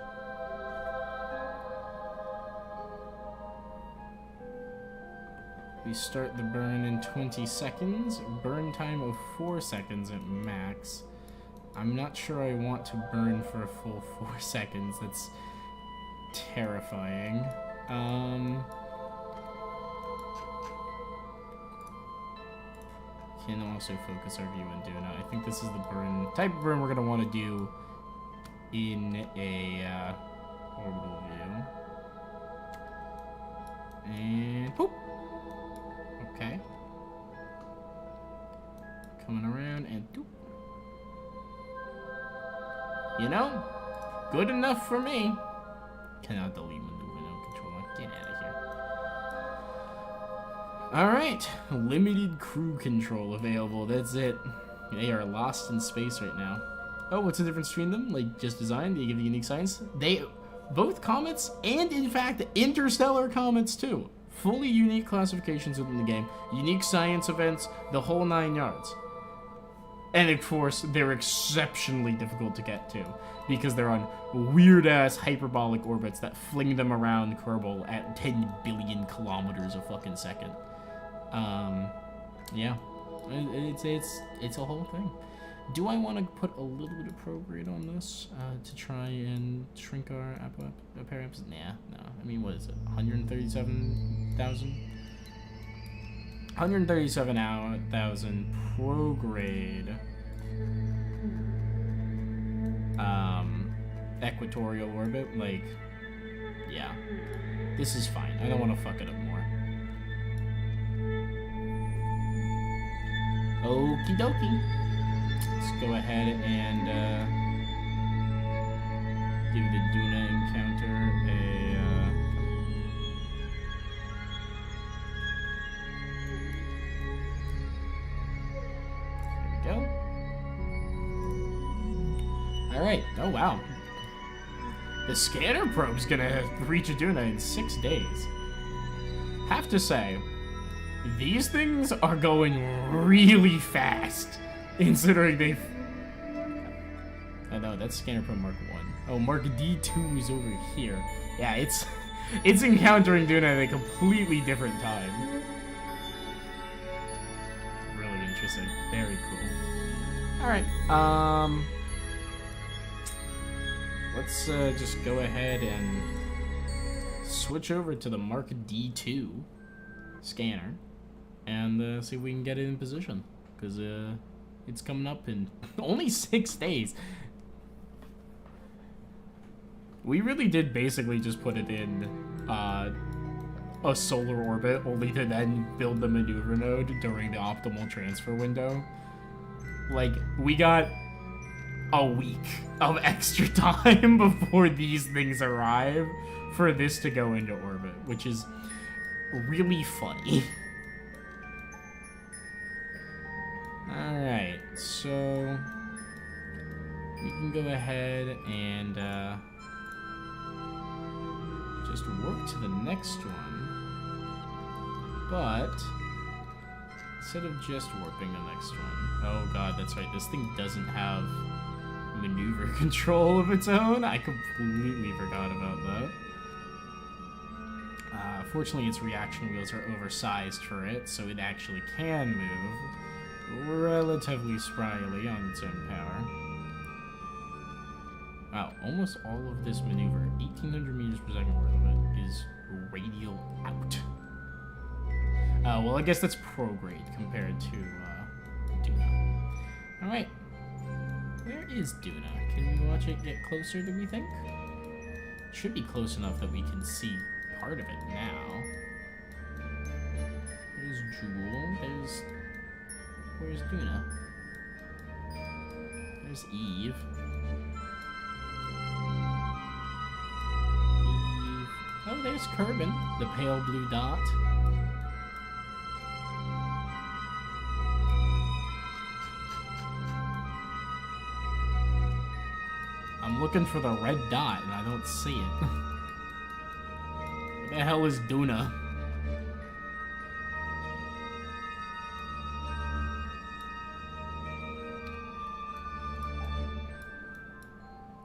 Speaker 1: We start the burn in 20 seconds. Burn time of 4 seconds at max. I'm not sure I want to burn for a full 4 seconds. That's terrifying. Can also focus our view on Duna. I think this is the burn type of burn we're gonna want to do in a orbital view. And poop. Okay. Coming around and doop. You know, good enough for me. Cannot delete maneuver controller. Get out of here. Alright, limited crew control available. That's it. They are lost in space right now. Oh, what's the difference between them? Like, just design? They give you unique science? They, both comets, and in fact, interstellar comets too. Fully unique classifications within the game. Unique science events, the whole 9 yards. And of course, they're exceptionally difficult to get to, because they're on weird-ass hyperbolic orbits that fling them around Kerbal at 10 billion kilometers a fucking second. Yeah. It's a whole thing. Do I want to put a little bit of prograde on this to try and shrink our appearance? Nah, no. I mean, what is it? 137,000? 137,000 prograde. Equatorial orbit. Like, yeah. This is fine. I don't want to fuck it up more. Okie dokie. Let's go ahead and give the Duna encounter a there we go. Alright, oh wow. The scanner probe's gonna reach a Duna in 6 days. Have to say, these things are going really fast. Considering they've... I know, that's Scanner Pro Mark 1. Oh, Mark D2 is over here. Yeah, it's encountering Duna at a completely different time. Really interesting. Very cool. Alright, let's just go ahead and switch over to the Mark D2 scanner and see if we can get it in position. Because, it's coming up in only 6 days. We really did basically just put it in a solar orbit, only to then build the maneuver node during the optimal transfer window. Like, we got a week of extra time before these things arrive for this to go into orbit, which is really funny. Alright, so we can go ahead and just warp to the next one, but instead of just warping the next one, oh god, that's right, this thing doesn't have maneuver control of its own. I completely forgot about that. Fortunately, its reaction wheels are oversized for it, so it actually can move relatively spryly on its own power. Wow, almost all of this maneuver, 1,800 meters per second worth of it, is radial out. Well, I guess that's prograde compared to Duna. Alright. Where is Duna? Can we watch it get closer, do we think? It should be close enough that we can see part of it now. There's Jewel. Where's Duna? There's Eve. Oh, there's Kerbin, the pale blue dot. I'm looking for the red dot and I don't see it. What the hell is Duna?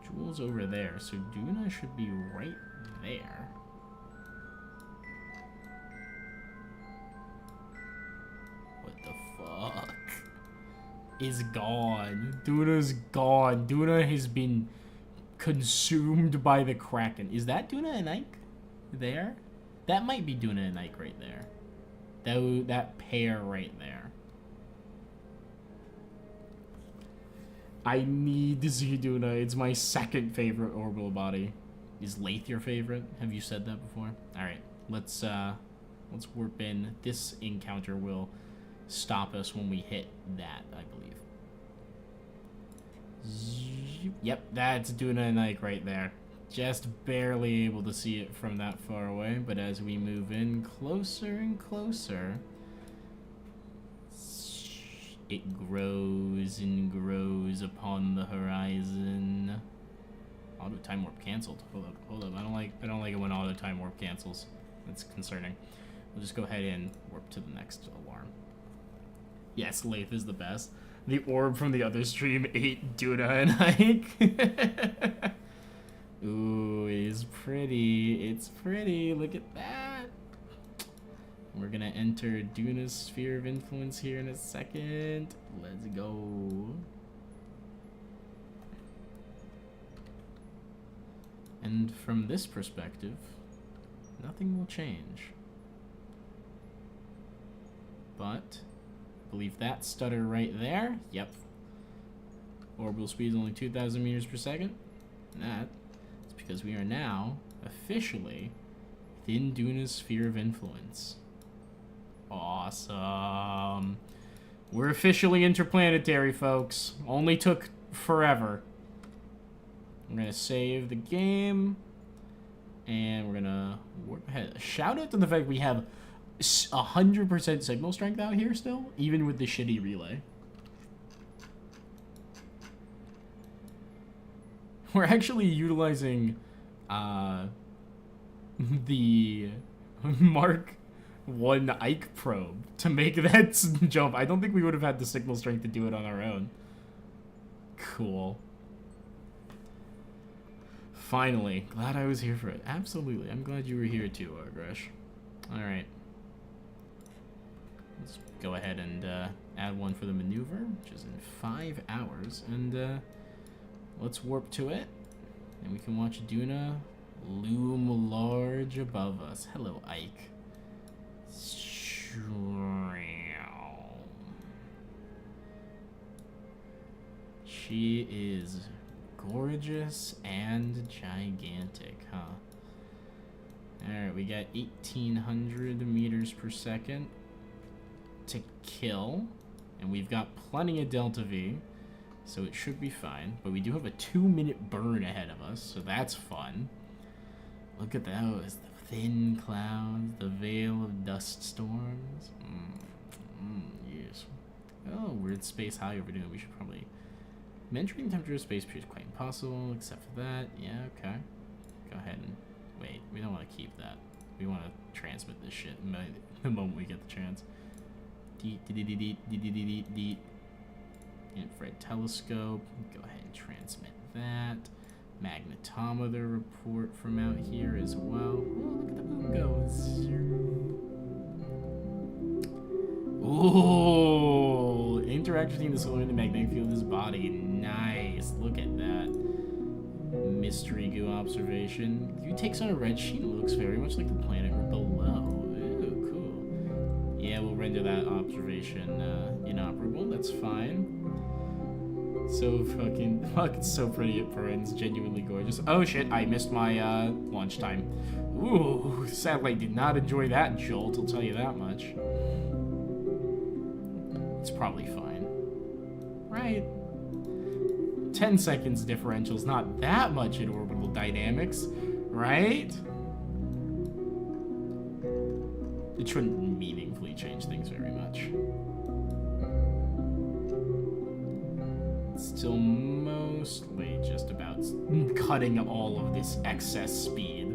Speaker 1: Jewel's over there, so Duna should be right there. What the fuck? Is gone. Duna's gone. Duna has been consumed by the Kraken. Is that Duna and Ike there? That might be Duna and Ike right there. That pair right there. I need to see Duna. It's my second favorite orbital body. Is Lathe your favorite? Have you said that before? Alright, let's warp in. This encounter will stop us when we hit that, I believe. Yep, that's Duna and Ike right there. Just barely able to see it from that far away, but as we move in closer and closer, it grows and grows upon the horizon. Auto time warp canceled. Hold up. I don't like it when auto time warp cancels. That's concerning. We'll just go ahead and warp to the next alarm. Yes, Lathe is the best. The orb from the other stream ate Duna and Ike. Ooh, it is pretty. It's pretty. Look at that. We're gonna enter Duna's sphere of influence here in a second. Let's go. And from this perspective, nothing will change. But I believe that stutter right there. Yep. Orbital speed is only 2,000 meters per second. And that is because we are now officially within Duna's sphere of influence. Awesome. We're officially interplanetary, folks. Only took forever. I'm gonna save the game. And we're gonna warp ahead. Shout out to the fact we have 100% signal strength out here still, even with the shitty relay. We're actually utilizing the Mark 1 Ike probe to make that jump. I don't think we would have had the signal strength to do it on our own. Cool. Finally. Glad I was here for it. Absolutely. I'm glad you were here too, Gresh. Alright. Let's go ahead and add one for the maneuver, which is in 5 hours. And let's warp to it. And we can watch Duna loom large above us. Hello, Ike. She is gorgeous and gigantic, huh? Alright, we got 1,800 meters per second to kill. And we've got plenty of Delta V. So it should be fine. But we do have a 2-minute burn ahead of us, so that's fun. Look at those. The thin clouds, the veil of dust storms. Yes. Oh, we're in space high over doing. We should probably... Measuring temperature of space appears quite impossible, except for that. Yeah, okay. Go ahead and... Wait, we don't want to keep that. We want to transmit this shit the moment we get the chance. Infrared telescope. Go ahead and transmit that. Magnetometer report from out here as well. Oh, look at the moon go. Ooh! Interaction between the solar and the magnetic field of his body. Nice. Look at that. Mystery goo observation. Goo takes on a red sheet and looks very much like the planet we're below. Ooh, cool. Yeah, we'll render that observation inoperable. That's fine. So fucking so pretty at Perrin's, genuinely gorgeous. Oh shit, I missed my launch time. Ooh, sadly did not enjoy that jolt, I'll tell you that much. It's probably fine. Right? 10 seconds differential's not that much in orbital dynamics, right? It shouldn't meaningfully change things very much. Still mostly just about cutting all of this excess speed.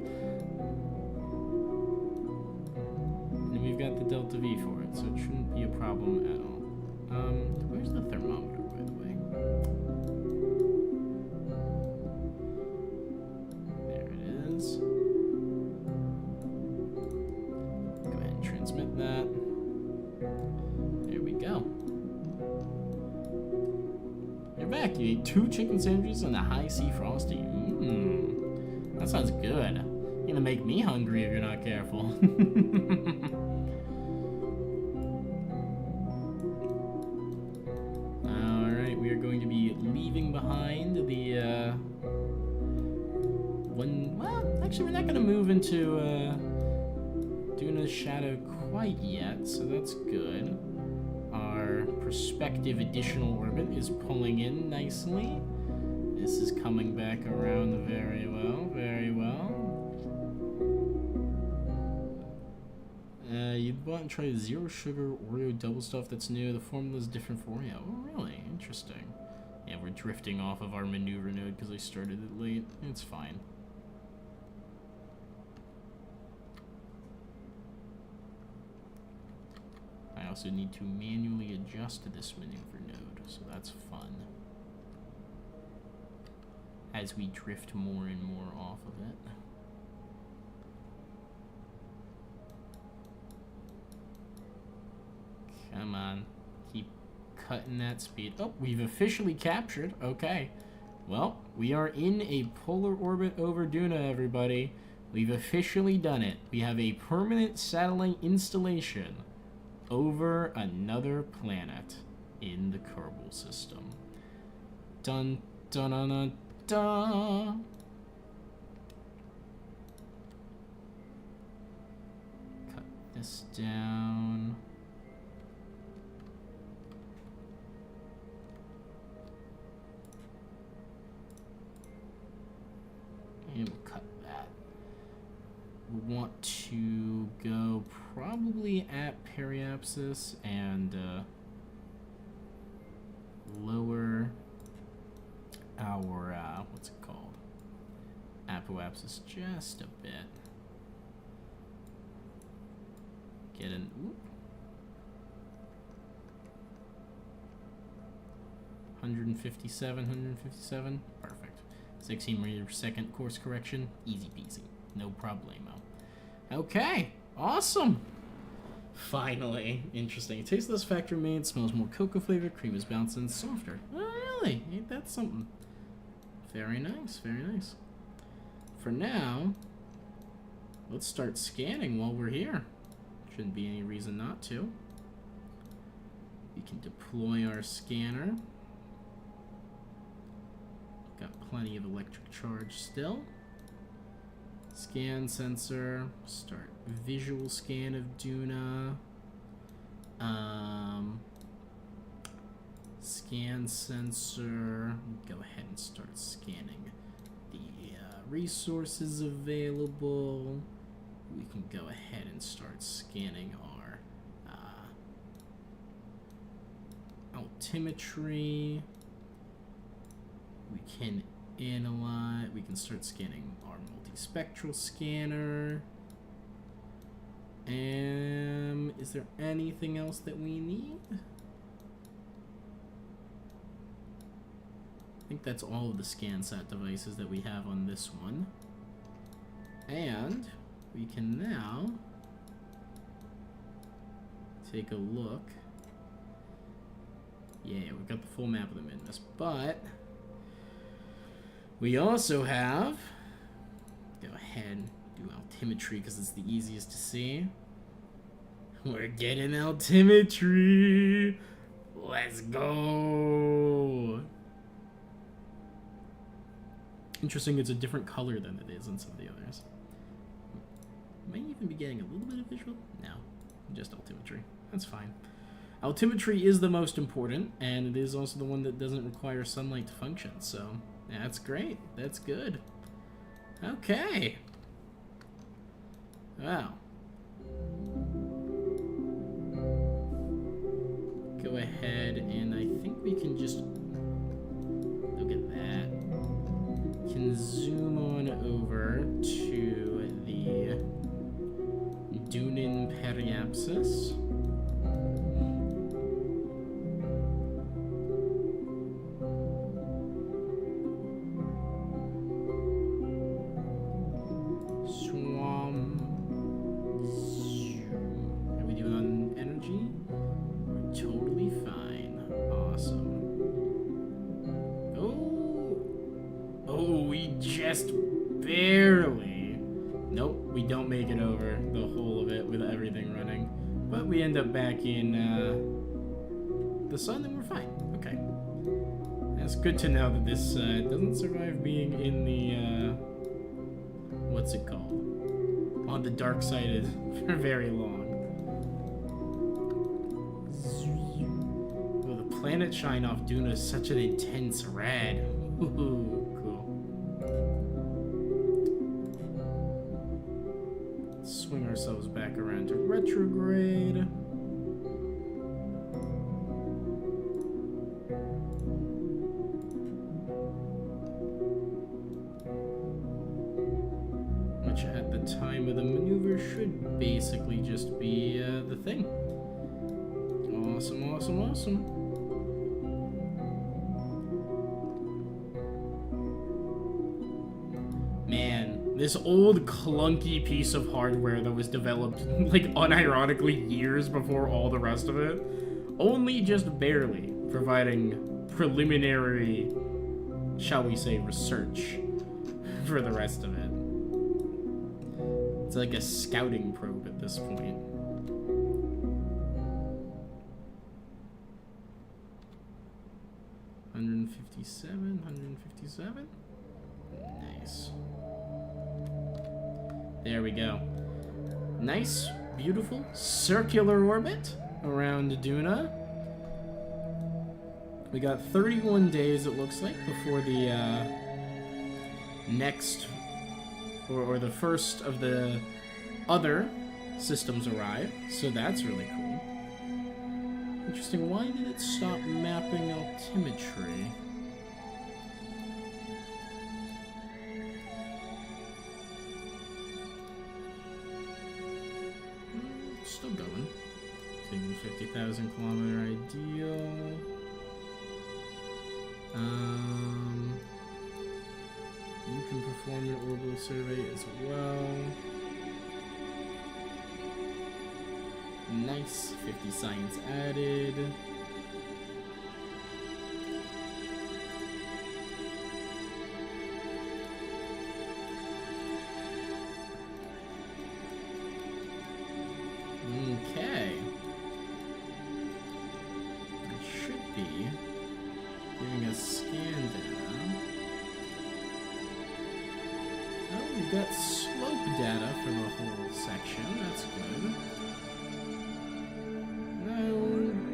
Speaker 1: And we've got the delta V for it, so it shouldn't be a problem at all. Where's the thermometer, by the way? There it is. Go ahead and transmit that. There we go. You're back. You ate 2 chicken sandwiches and a high C frosty. That sounds good. You're gonna make me hungry if you're not careful. Alright, we are going to be leaving behind the well, actually we're not gonna move into Duna's shadow quite yet, so that's good. Our prospective additional orbit is pulling in nicely. This is coming back around very well, very well. You bought and tried a zero sugar Oreo double stuff that's new. The formula is different for Oreo. Oh, really? Interesting. Yeah, we're drifting off of our maneuver node because I started it late. It's fine. I also need to manually adjust this maneuver node, so that's fun. As we drift more and more off of it. Come on. Keep cutting that speed. Oh, we've officially captured. Okay. Well, we are in a polar orbit over Duna, everybody. We've officially done it. We have a permanent satellite installation over another planet in the Kerbal system. Dun dun dun dun dun. Cut this down. And we'll cut that. We want to go probably at periapsis and lower our what's it called? Apoapsis just a bit. Get an 157. Perfect. 16 meters per second course correction. Easy peasy. No problemo. Okay. Awesome. Finally. Interesting. It tastes less factory made, smells more cocoa flavored, cream is bouncing and softer. Oh, really? Ain't that something? Very nice. Very nice. For now, let's start scanning while we're here. Shouldn't be any reason not to. We can deploy our scanner. Got plenty of electric charge still. Scan sensor. Start visual scan of Duna. Scan scan sensor. Go ahead and start scanning the resources available. We can go ahead and start scanning our altimetry. We can analyze. We can start scanning our multispectral scanner. Is there anything else that we need? I think that's all of the ScanSat devices that we have on this one. And we can now take a look. Yeah, we've got the full map of the Midwest, but we also have, go ahead and do altimetry because it's the easiest to see. We're getting altimetry. Let's go. Interesting, it's a different color than it is in some of the others. Might even be getting a little bit of visual. No, just altimetry. That's fine. Altimetry is the most important, and it is also the one that doesn't require sunlight to function, so that's great. That's good. Okay. Wow. Go ahead, and I think we can just look at that. Can zoom on over to the Dunin periapsis. Back in the sun, and we're fine. Okay, that's good to know that this doesn't survive being in the what's it called, on the dark side for very long. Well, the planet shine off Duna is such an intense red. Ooh, cool. Swing ourselves back around to retrograde. At the time of the maneuver should basically just be the thing. Awesome, awesome, awesome. Man, this old clunky piece of hardware that was developed like unironically years before all the rest of it, only just barely providing preliminary, shall we say, research for the rest of it. It's like a scouting probe at this point. $157, $157. Nice. There we go. Nice, beautiful circular orbit around Duna. We got 31 days, it looks like, before the next, or the first of the other systems arrive, so that's really cool. Interesting, why did it stop mapping altimetry? Still going. 50,000 kilometer ideal. You can perform your orbital survey as well. Nice, 50 science added. Okay. It should be giving us scan data. Oh, we've got slope data for the whole section. That's good. No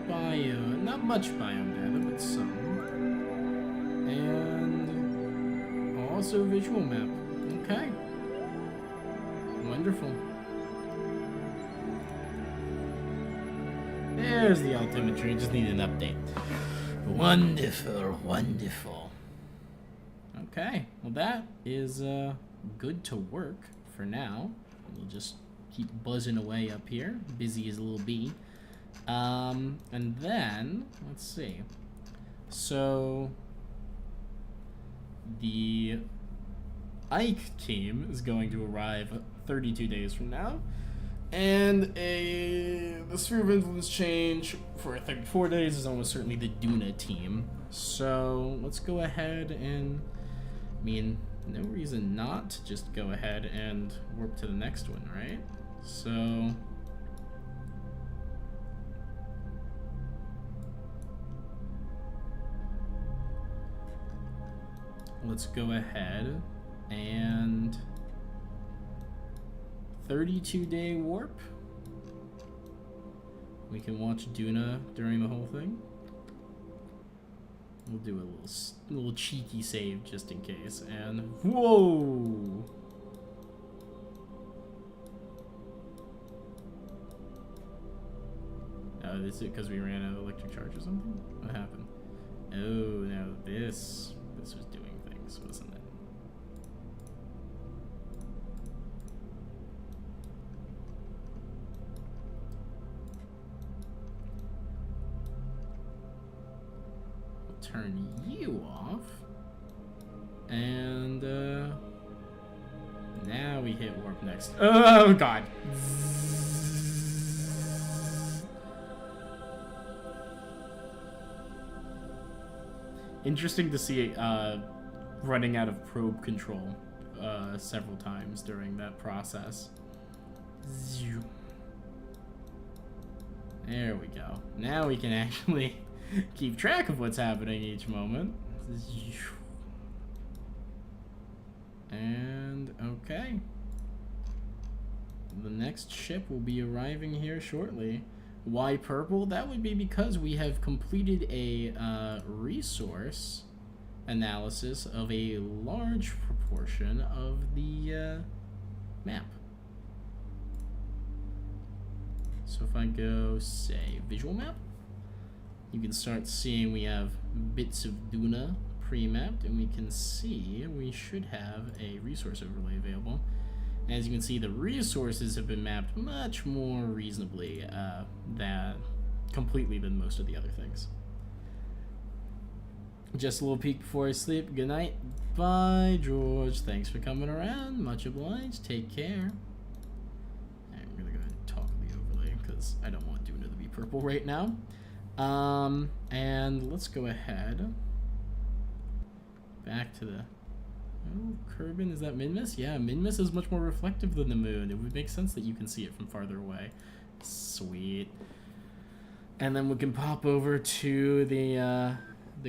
Speaker 1: bio, not much biome data, but quite some. And also visual map. Okay. Wonderful. There's the altimetry. Just need an update. Wonderful, wonderful. Okay. Well, that is good to work for now. We'll just keep buzzing away up here. Busy as a little bee. And then, let's see. So, the Ike team is going to arrive 32 days from now. And the Sphere of Influence change for 34 days is almost certainly the Duna team. So, let's go ahead and, I mean, no reason not to just go ahead and warp to the next one, right? So, let's go ahead and 32-day warp. We can watch Duna during the whole thing. We'll do a little cheeky save just in case. And whoa! Oh, is it because we ran out of electric charge or something? What happened? Oh, no, this was doing things, wasn't it? We'll turn you off. And, now we hit warp next. Oh, God. Interesting to see running out of probe control several times during that process. There we go. Now we can actually keep track of what's happening each moment. And okay. The next ship will be arriving here shortly. Why purple? That would be because we have completed a resource analysis of a large proportion of the map. So if I go, say, visual map, you can start seeing we have bits of Duna pre-mapped, and we can see we should have a resource overlay available. As you can see, the resources have been mapped much more reasonably completely than most of the other things. Just a little peek before I sleep. Good night. Bye, George. Thanks for coming around. Much obliged. Take care. I'm gonna go ahead and toggle the overlay because I don't want Duna to be purple right now. And let's go ahead back to the... Oh, Kerbin, is that Minmus? Yeah, Minmus is much more reflective than the moon. It would make sense that you can see it from farther away. Sweet. And then we can pop over to the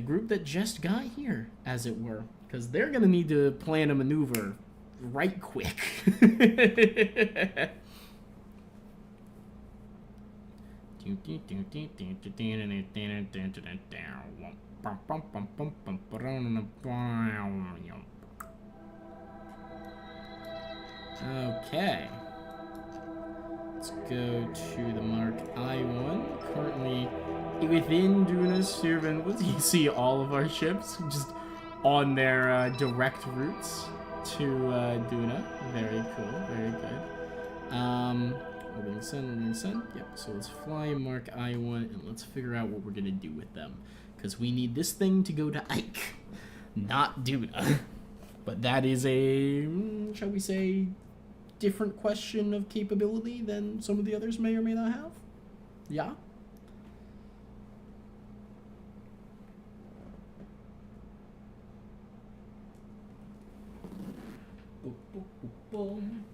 Speaker 1: group that just got here, as it were, because they're gonna need to plan a maneuver right quick. Okay. Let's go to the Mark I-1. Currently within Duna's sphere of influence. You can see all of our ships just on their direct routes to Duna. Very cool. Very good. Orbiting sun. Yep, so let's fly Mark I-1 and let's figure out what we're going to do with them. Because we need this thing to go to Ike, not Duna. But that is a, shall we say, different question of capability than some of the others may or may not have. Yeah?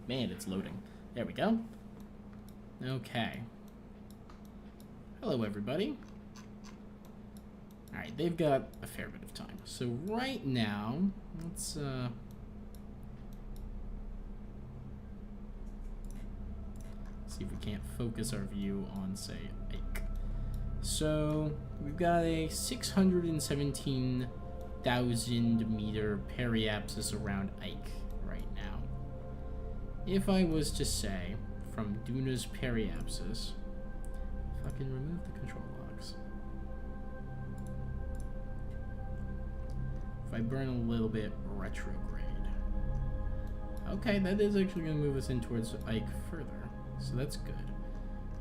Speaker 1: Man, it's loading. There we go. Okay. Hello, everybody. Alright, they've got a fair bit of time. So right now, let's see if we can't focus our view on, say, Ike. So we've got a 617,000 meter periapsis around Ike right now. If I was to say from Duna's periapsis, if I can remove the control locks, if I burn a little bit retrograde, okay, that is actually going to move us in towards Ike further, so that's good.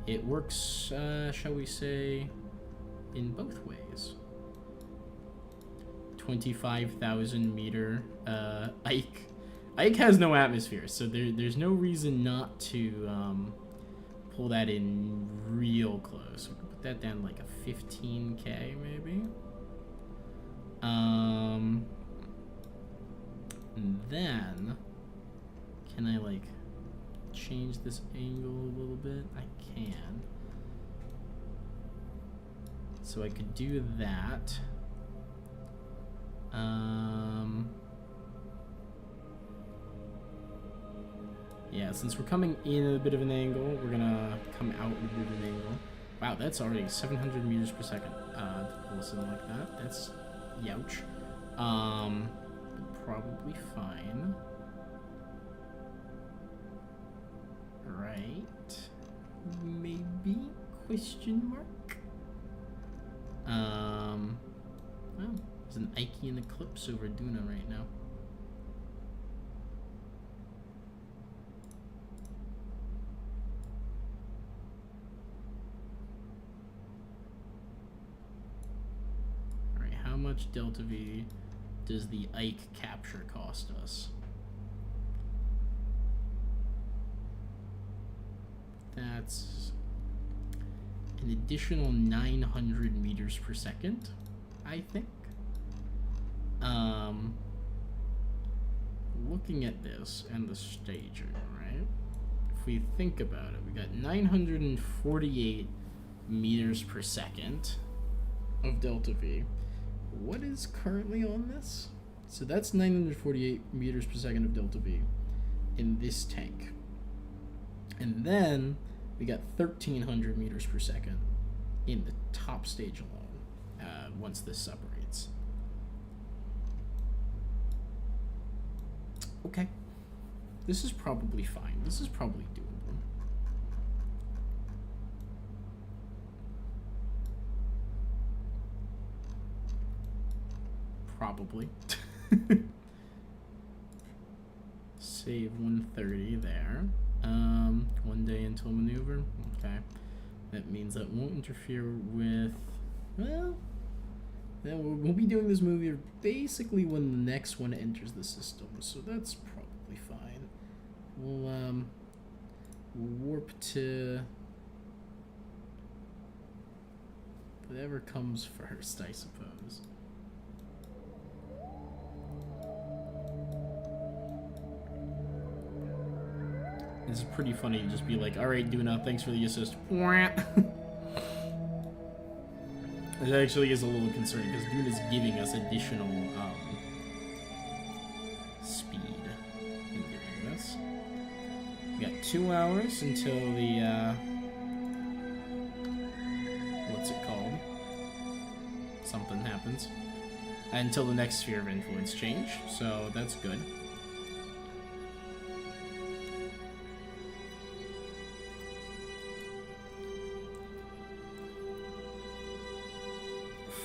Speaker 1: It works, shall we say, in both ways. 25,000 meter Ike. Ike has no atmosphere, so there's no reason not to pull that in real close. We can put that down like a 15K maybe. And then, can I like change this angle a little bit? I can. So I could do that. Yeah, since we're coming in at a bit of an angle, we're gonna come out at a bit of an angle. Wow, that's already 700 meters per second to pull us in like that. That's youch. Probably fine. Right. Maybe? Question mark? Well, there's an Ikean eclipse over Duna right now. Alright, how much Delta V does the Ike capture cost us? That's an additional 900 meters per second, I think. Looking at this and the staging, right? If we think about it, we got 948 meters per second of Delta V. What is currently on this? So that's 948 meters per second of Delta V in this tank. And then we got 1,300 meters per second in the top stage alone, once this separates. Okay. This is probably fine. This is probably doable. Probably. Save 130 there. 1 day until maneuver. Okay. That means that won't interfere with, well, then we'll be doing this movie basically when the next one enters the system, so that's probably fine. We'll warp to whatever comes first, I suppose. This is pretty funny to just be like, alright, Duna, thanks for the assist. It actually is a little concerning because Duna's giving us additional speed in doing this. We got 2 hours until the, what's it called? Something happens. Until the next sphere of influence change, so that's good.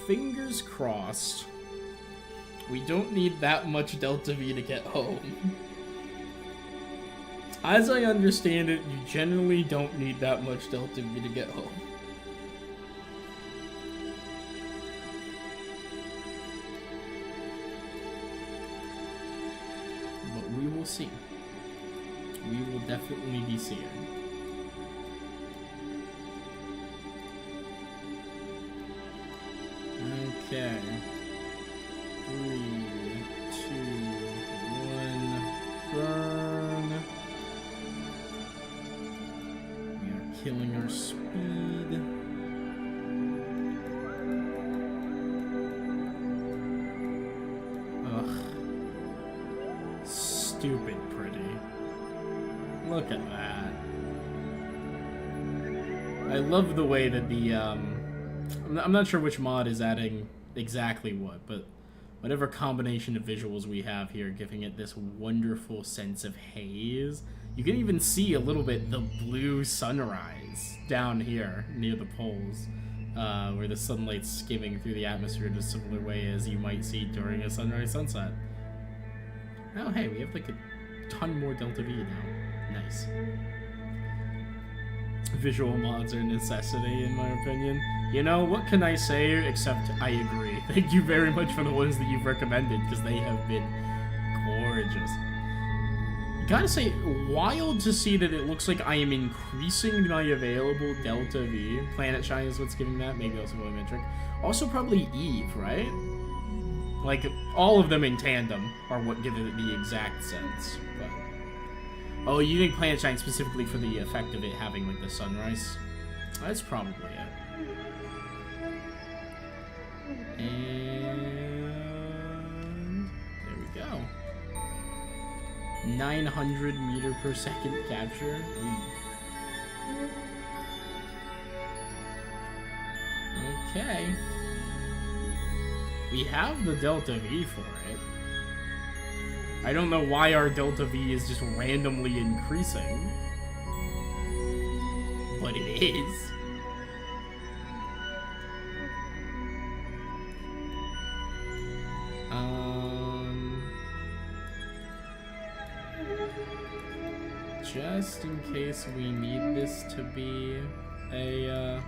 Speaker 1: Fingers crossed. We don't need that much Delta V to get home. As I understand it, you generally don't need that much Delta V to get home. But we will see. We will definitely be seeing. Okay. 3, 2, 1, burn. We are killing our speed. Ugh. Stupid pretty. Look at that. I love the way that the I'm not sure which mod is adding exactly what, but whatever combination of visuals we have here, giving it this wonderful sense of haze. You can even see a little bit the blue sunrise down here near the poles, where the sunlight's skimming through the atmosphere in a similar way as you might see during a sunrise-sunset. Oh, hey, we have like a ton more Delta V now. Nice. Visual mods are a necessity, in my opinion. You know, what can I say except I agree. Thank you very much for the ones that you've recommended, because they have been gorgeous. Gotta say, wild to see that it looks like I am increasing my available Delta V. Planet Shine is what's giving that, maybe also volumetric. Also probably Eve, right? Like, all of them in tandem are what give it the exact sense, but... Oh, you think Planet Shine specifically for the effect of it having, like, the sunrise? That's probably it. And... there we go. 900 meter per second capture. Okay. We have the Delta V for it. I don't know why our Delta V is just randomly increasing. But it is. Just in case we need this to be a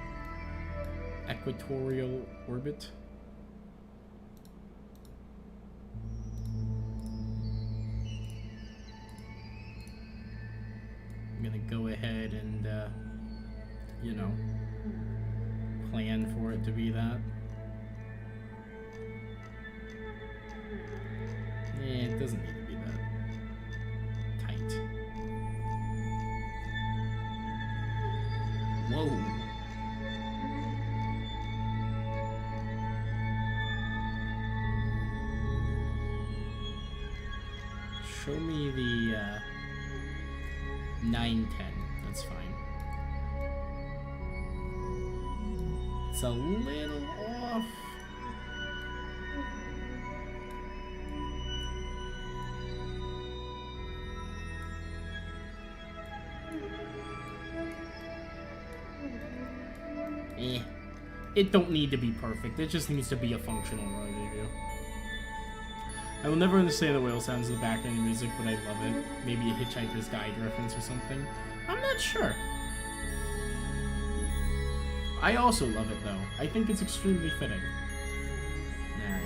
Speaker 1: equatorial orbit. I'm gonna go ahead and, you know, plan for it to be that. It doesn't need to be that tight. Whoa. Show me the 910. That's fine. It's a little off. It don't need to be perfect. It just needs to be a functional review. I will never understand the whale sounds of the background music, but I love it. Maybe a Hitchhiker's Guide reference or something. I'm not sure. I also love it, though. I think it's extremely fitting. Alright.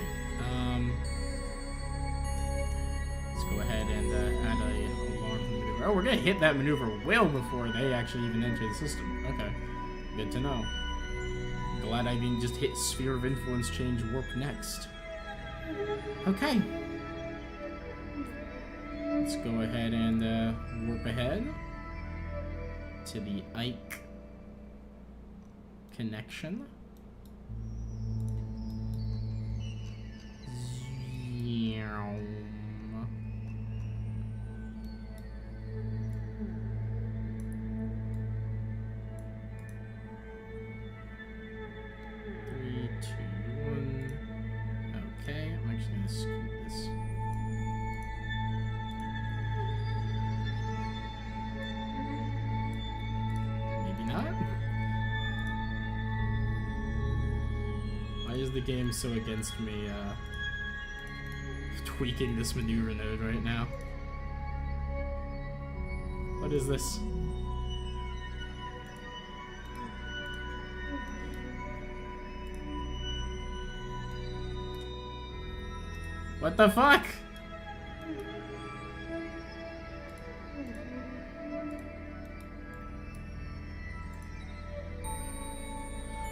Speaker 1: Let's go ahead and add a alarm maneuver. Oh, we're gonna hit that maneuver well before they actually even enter the system. Okay. Good to know. Glad I didn't just hit Sphere of Influence Change Warp next. Okay. Let's go ahead and warp ahead to the Ike connection. The game so against me tweaking this maneuver node right now. What is this? What the fuck?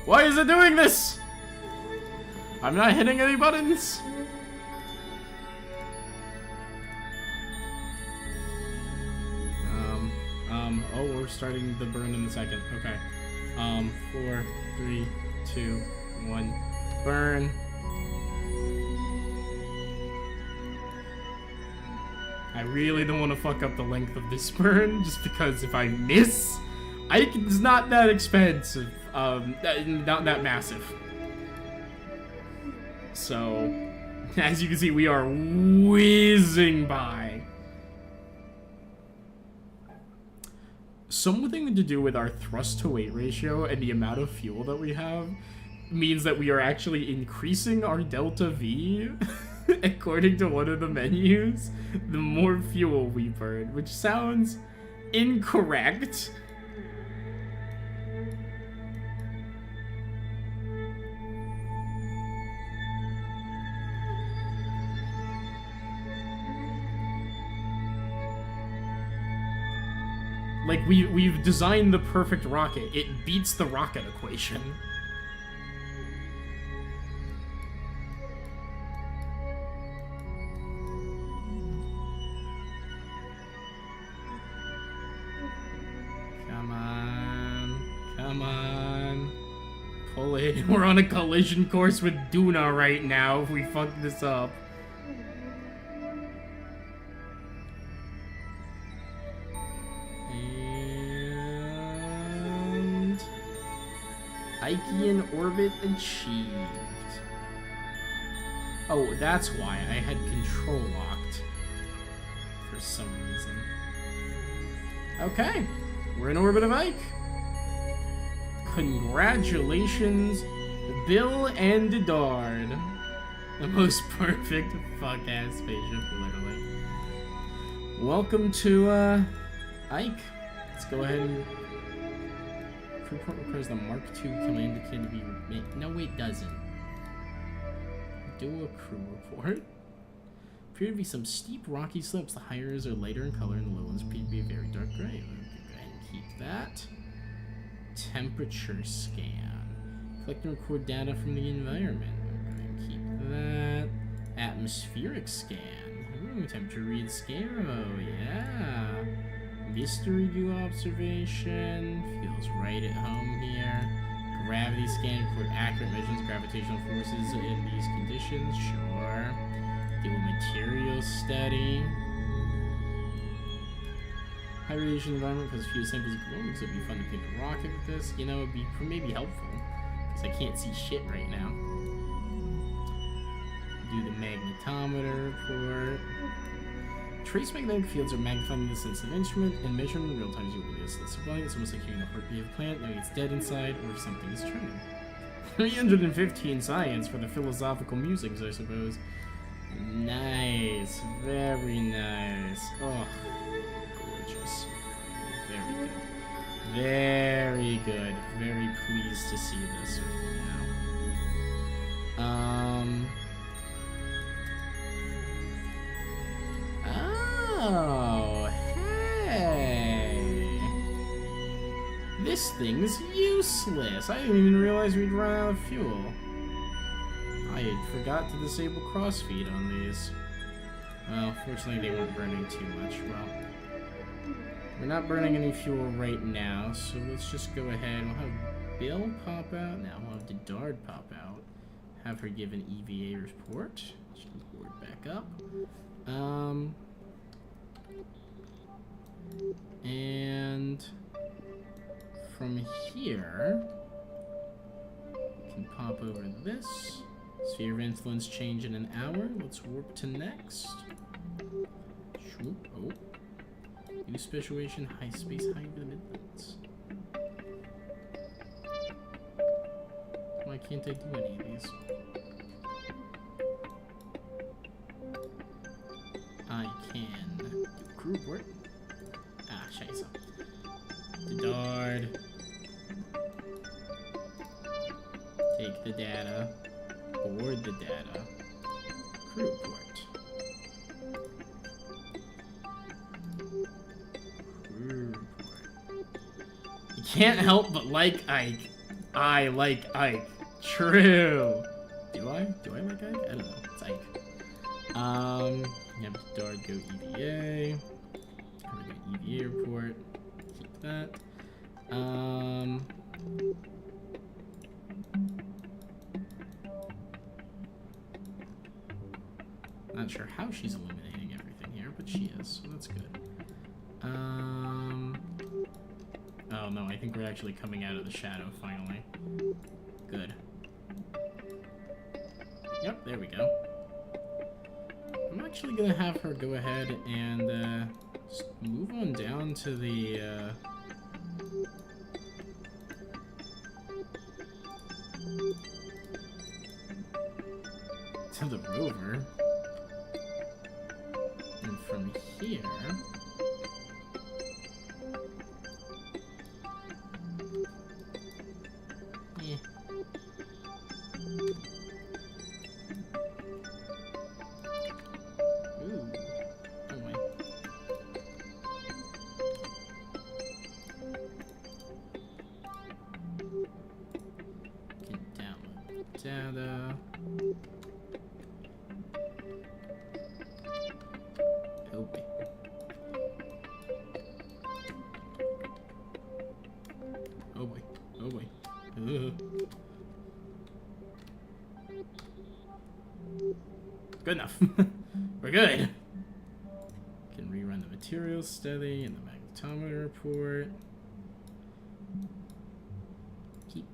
Speaker 1: Why is it doing this? I'm not hitting any buttons. Oh, we're starting the burn in a second. Okay. 4, 3, 2, 1, burn. I really don't want to fuck up the length of this burn, just because if I miss, Ike's not that expensive. Not that massive. So, as you can see, we are whizzing by. Something to do with our thrust to weight ratio and the amount of fuel that we have means that we are actually increasing our delta V according to one of the menus, the more fuel we burn, which sounds incorrect. Like, we've designed the perfect rocket. It beats the rocket equation. Come on. Come on. Pull it. We're on a collision course with Duna right now if we fuck this up. Ikean orbit achieved. Oh, that's why I had control locked. For some reason. Okay. We're in orbit of Ike. Congratulations, Bill and Dard. The most perfect fuck-ass spaceship, literally. Welcome to, Ike. Let's go ahead and... Crew report requires the Mark II command kit to be made. No, it doesn't. Do a crew report. Appear to be some steep rocky slopes. The higher are lighter in color and the low ones appear to be a very dark gray. Go ahead and keep that. Temperature scan. Collect and record data from the environment. Go ahead and keep that. Atmospheric scan. Ooh, temperature read scan. Oh, yeah. Mystery view observation, feels right at home here. Gravity scan, record accurate measurements of gravitational forces in these conditions, sure. Do a material study. High radiation environment because few samples of glowing, so it'd be fun to paint a rocket with this. You know, it'd be maybe helpful, because I can't see shit right now. Do the magnetometer report. Trace magnetic fields are magnifying the sensitive instrument and measuring in real time using radius. It's almost like hearing the heartbeat of a plant, knowing it's dead inside or if something is turning. 315 science for the philosophical musings, I suppose. Nice. Very nice. Oh, gorgeous. Very good. Very good. Very pleased to see this right now. Oh, hey. This thing's useless. I didn't even realize we'd run out of fuel. I had forgot to disable crossfeed on these. Well, fortunately they weren't burning too much. Well, we're not burning any fuel right now, so let's just go ahead. We'll have Bill pop out. Now we'll have Dard pop out. Have her give an EVA report. Just board back up. And from here, we can pop over this. Sphere of influence change in an hour. Let's warp to next. Oh. New situation, high space, high to the midlands. Why can't I do any of these? I can do crew report. Ah, scheiße. Dard. Take the data. Board the data. Crew report. Crew report. You can't help but like Ike. I like Ike. True. Do I? Do I like Ike? I don't know. It's Ike. Yep, Dard go EVA. Have an EVA report. Keep that. Not sure how she's illuminating everything here, but she is, so that's good. Oh, Oh no, I think we're actually coming out of the shadow finally. Good. Yep, there we go. I'm actually gonna have her go ahead and just move on down to the rover. And from here, ooh, oh wait. Get download data. Oh boy. Oh boy. Oh boy. Good enough. We're good. Can rerun the material study and the magnetometer report. Keep.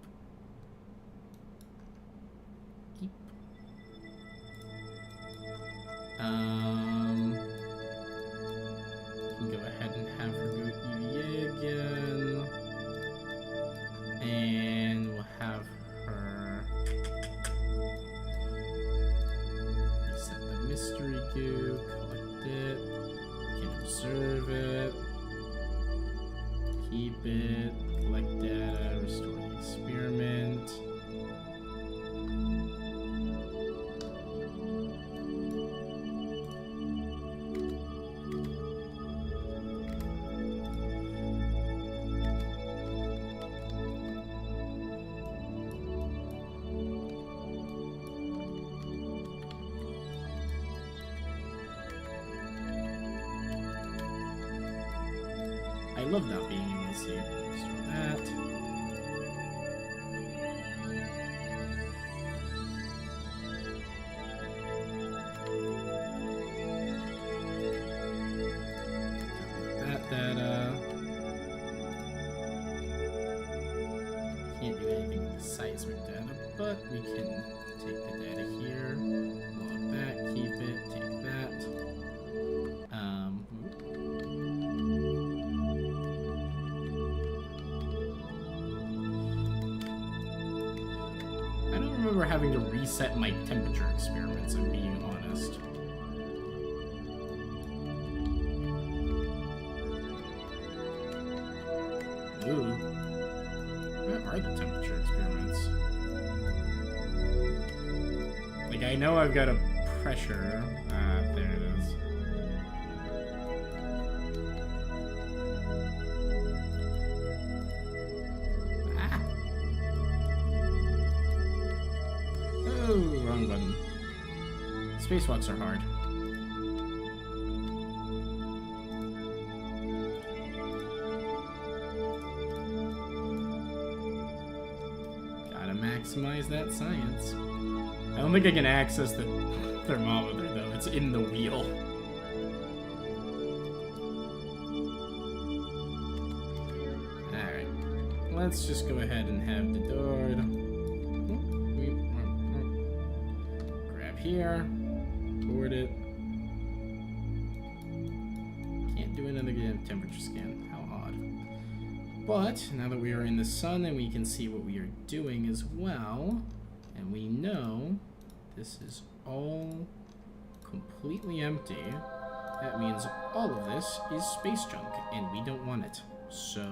Speaker 1: Can go ahead and have her go EVA again. And we'll have her reset the mystery goo, collect it, can observe it, keep it, collect data, restore the experiment. I love not being able to see. Restore that. That data. Can't do anything with the seismic data, but we can take the data here, log that, keep it, take that. I don't remember having to reset my temperature experiments, I'm being honest. Ooh. Where are the temperature experiments? Like, I know I've got a pressure. There it is. Oh, wrong button. Spacewalks are hard. Gotta maximize that science. I don't think I can access the thermometer though, it's in the wheel. Alright, let's just go ahead and have the door. Grab here, board it. Can't do another temperature scan, how odd. But now that we are in the sun and we can see what we are doing as well, and we know this is all completely empty, that means all of this is space junk, and we don't want it. So,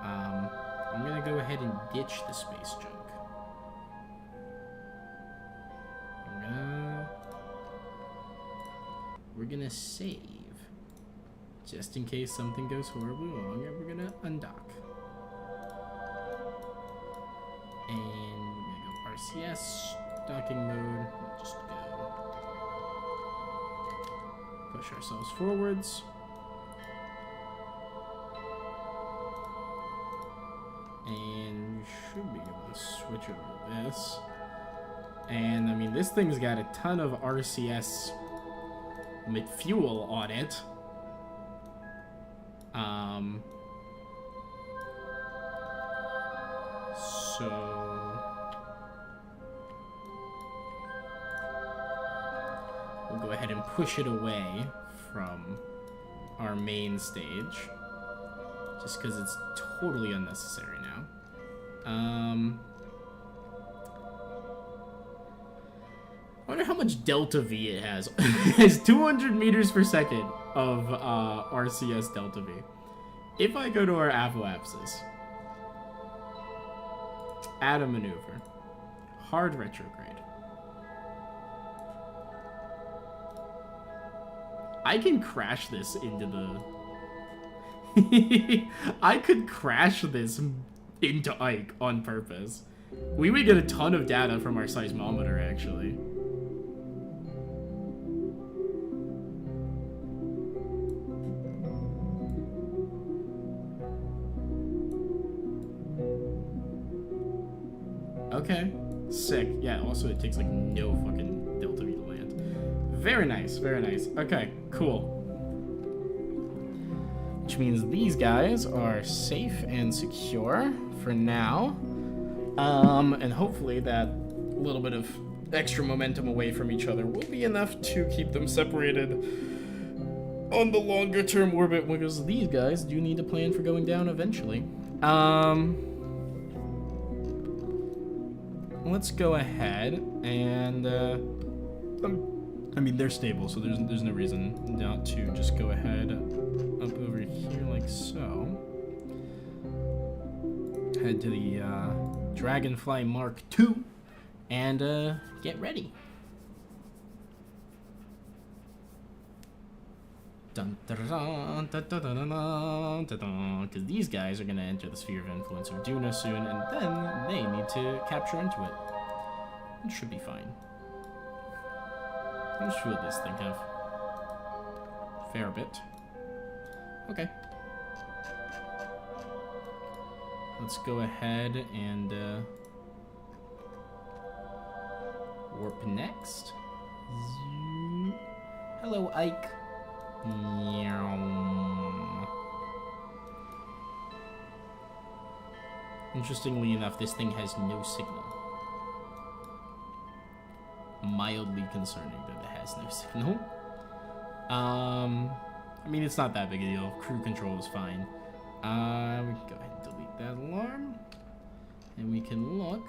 Speaker 1: I'm gonna go ahead and ditch the space junk. We're gonna save, just in case something goes horribly wrong, and we're gonna undock. And we're gonna go RCS, docking mode, we'll just go push ourselves forwards. And you should be able to switch over this. And I mean, this thing's got a ton of RCS fuel on it. So we'll go ahead and push it away from our main stage, just because it's totally unnecessary now. I wonder how much delta V it has. It has 200 meters per second of RCS delta V. If I go to our apoapsis, add a maneuver, hard retrograde. I can crash this into the... I could crash this into Ike on purpose. We would get a ton of data from our seismometer, actually. Okay, sick. Yeah, also it takes like no fucking delta V to land. Very nice, very nice. Okay, cool. Which means these guys are safe and secure for now. And hopefully that little bit of extra momentum away from each other will be enough to keep them separated on the longer term orbit, because these guys do need to plan for going down eventually. Let's go ahead and I mean, they're stable, so there's no reason not to just go ahead up over here like so. Head to the Dragonfly Mark II and get ready. Dun dun dun dun dun dun dun dun, because these guys are gonna enter the sphere of influence of Duna soon, and then they need to capture into it. It should be fine. How much fuel does this thing have? Fair bit. Okay. Let's go ahead and warp next. Hello, Ike. Interestingly enough, this thing has no signal. Mildly concerning that it has no signal. I mean, it's not that big a deal. Crew control is fine. We can go ahead and delete that alarm. And we can look.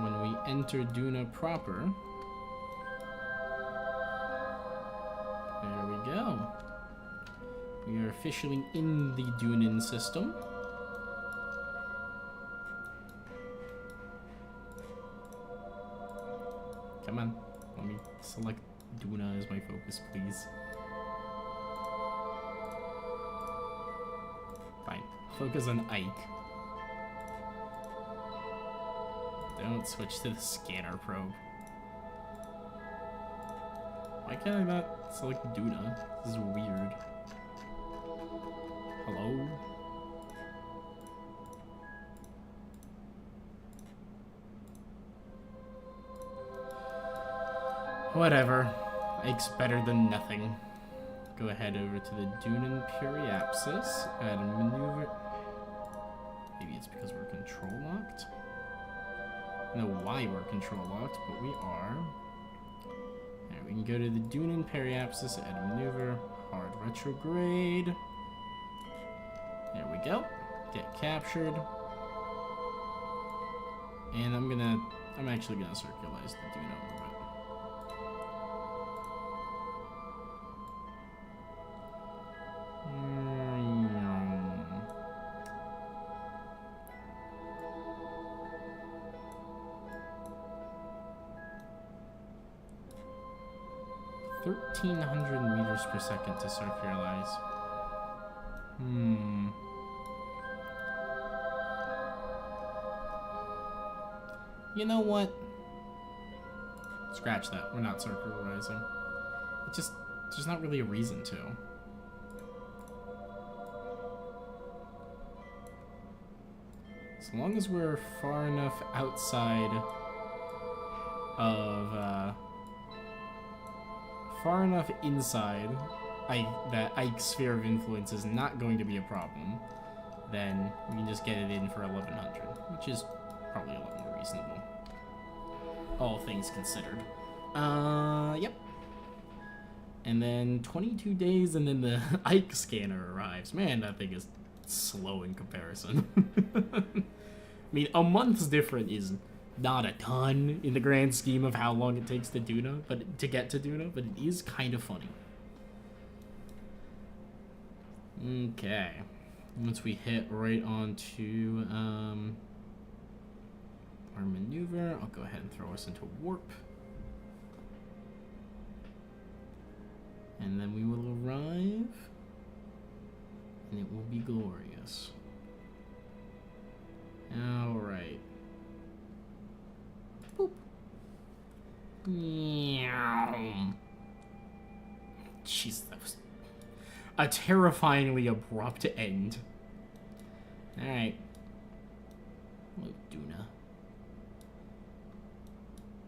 Speaker 1: When we enter Duna proper. There we go. We are officially in the Dunan system. Come on, let me select Duna as my focus, please. Fine, focus on Ike. Don't switch to the scanner probe. Why can't I not select Duna? This is weird. Hello? Whatever. Ike's better than nothing. Go ahead over to the Dunan Periapsis. Add a maneuver. Maybe it's because we're control locked? I don't know why we're control locked, but we are. Alright, we can go to the Dunan Periapsis, add a maneuver, hard retrograde. There we go. Get captured. And I'm actually gonna circularize the Duna orbit. 1,300 meters per second to circularize. You know what? Scratch that. We're not circularizing. There's not really a reason to. As long as we're far enough outside of, far enough inside that Ike's sphere of influence is not going to be a problem. then we can just get it in for 1100, which is probably a lot more reasonable, all things considered. Yep. And then 22 days, and then the Ike scanner arrives. Man, that thing is slow in comparison. I mean, a month's different is not a ton in the grand scheme of how long it takes to Duna, but to get to Duna, but it is kind of funny. Okay. Once we hit right onto our maneuver, I'll go ahead and throw us into warp. And then we will arrive, and it will be glorious. Alright. Boop. Meow. Jeez, that was a terrifyingly abrupt end. Alright. Hello, Duna.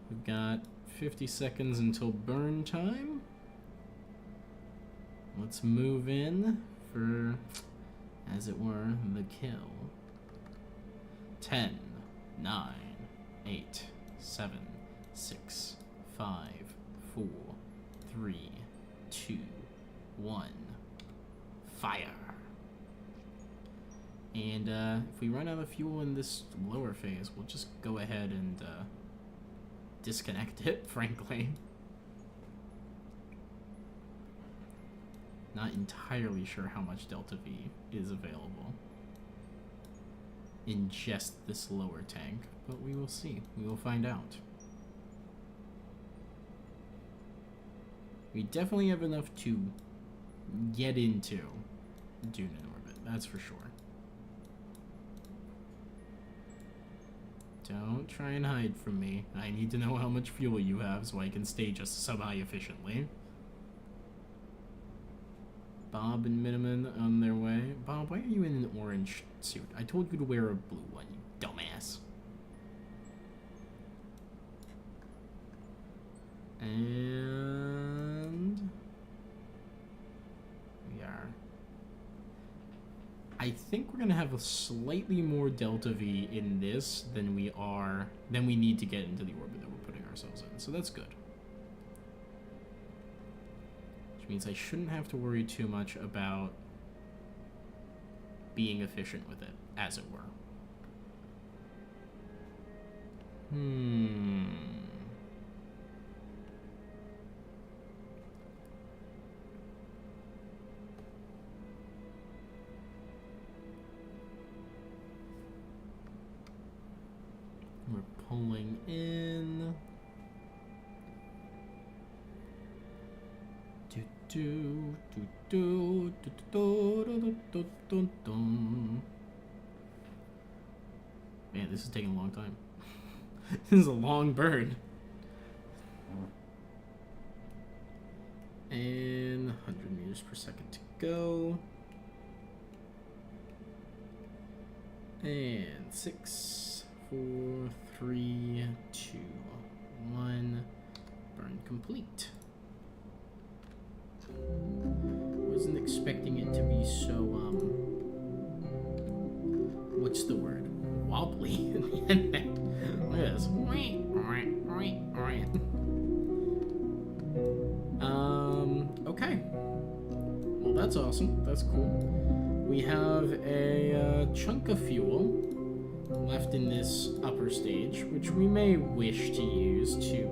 Speaker 1: We've got 50 seconds until burn time. Let's move in for, as it were, the kill. 10, 9, 8, 7, 6, 5, 4, 3, 2, 1. Fire. And if we run out of fuel in this lower phase, we'll just go ahead and disconnect it, frankly. Not entirely sure how much Delta V is available in just this lower tank, but we will see. We will find out. We definitely have enough to get into Dune in orbit, that's for sure. Don't try and hide from me. I need to know how much fuel you have so I can stay just semi-efficiently. Bob and Miniman on their way. Bob, why are you in an orange suit? I told you to wear a blue one, you dumbass. And we are. I think we're gonna have a slightly more Delta V in this than we need to get into the orbit that we're putting ourselves in. So that's good. Means I shouldn't have to worry too much about being efficient with it, as it were. We're pulling in. Man, this is taking a long time. This is a long burn. And 100 meters per second to go. And 6, 4, 3, 2, 1. Burn complete. Wasn't expecting it to be so, what's the word? Wobbly in the end. Look at this. Okay. Well, that's awesome. That's cool. We have a chunk of fuel left in this upper stage, which we may wish to use to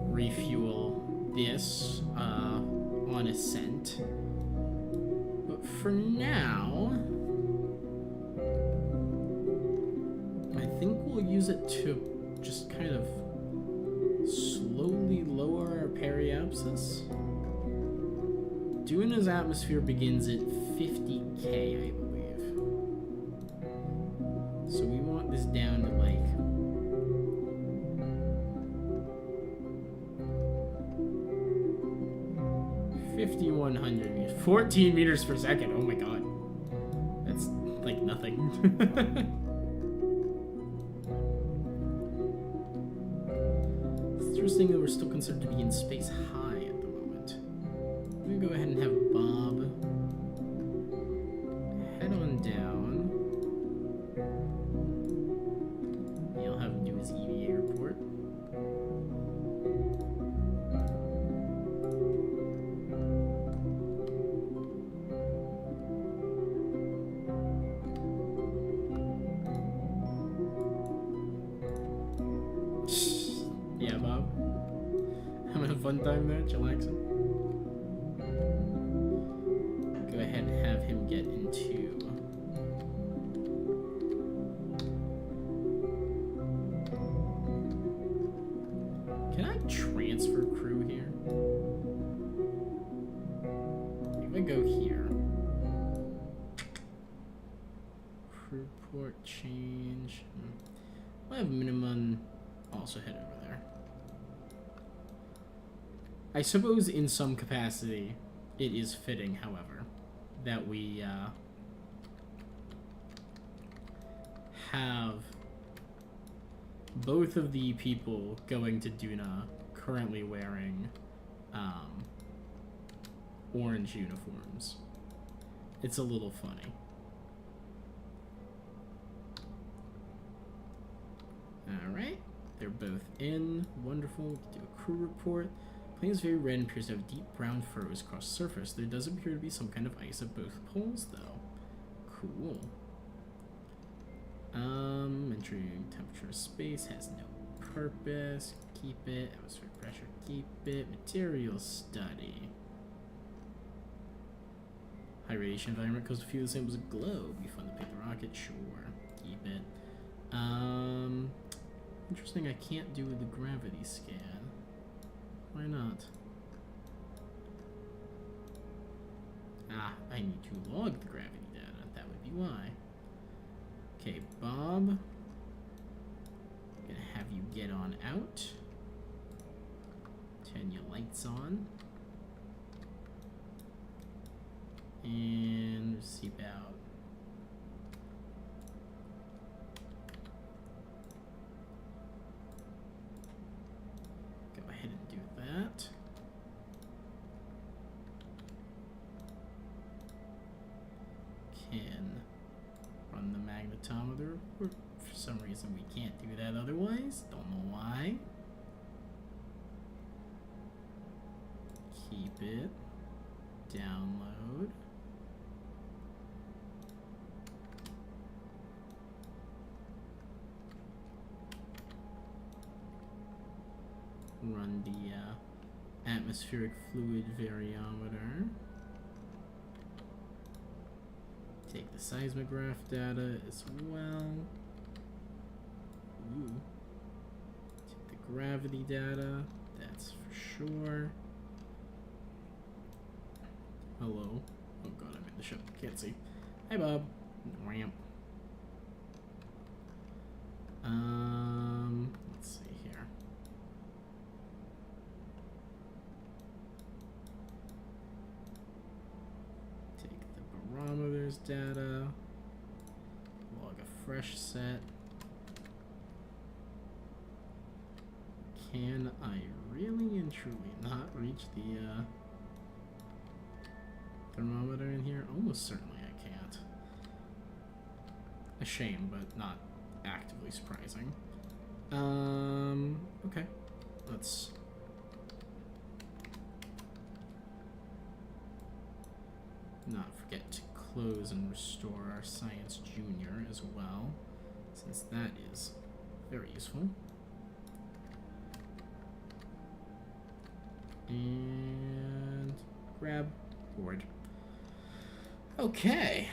Speaker 1: refuel this, on ascent. But for now, I think we'll use it to just kind of slowly lower our periapsis. Duna's atmosphere begins at 50K, I believe. So we want this down to like 5,100 meters. 14 meters per second. Oh my god. That's like nothing. It's interesting that we're still considered to be in space high at the moment. I'm gonna go ahead and have Bob head on down. fun time there, chillaxing. Go ahead and have him get into... Can I transfer crew here? If I go here... Crew port change... I have minimum... Also head over there. I suppose in some capacity it is fitting, however, that we have both of the people going to Duna currently wearing orange uniforms. It's a little funny. Alright, they're both in. Wonderful. Do a crew report. Plane is very red and appears to have deep brown furrows across the surface. There does appear to be some kind of ice at both poles, though. Cool. Entry temperature of space has no purpose. Keep it. Atmospheric pressure, keep it. Material study. High radiation environment causes a few of the same as a globe. You fun to pick the rocket? Sure. Keep it. Interesting, I can't do the gravity scan. Why not? Ah, I need to log the gravity data. That would be why. Okay, Bob. I'm gonna have you get on out. Turn your lights on. And seep out. That. Can run the magnetometer. For some reason we can't do that otherwise. Don't know why. Keep it. Download. Run the atmospheric fluid variometer. Take the seismograph data as well. Ooh. Take the gravity data. That's for sure. Hello. Oh god, I'm in the ship. Can't see. Hi, Bob. Ramp. Let's see here. Barometers data, log a fresh set. Can I really and truly not reach the thermometer in here? Almost certainly I can't. A shame, but not actively surprising. Okay. Let's not forget to close and restore our Science Junior as well, since that is very useful. And grab board. Okay.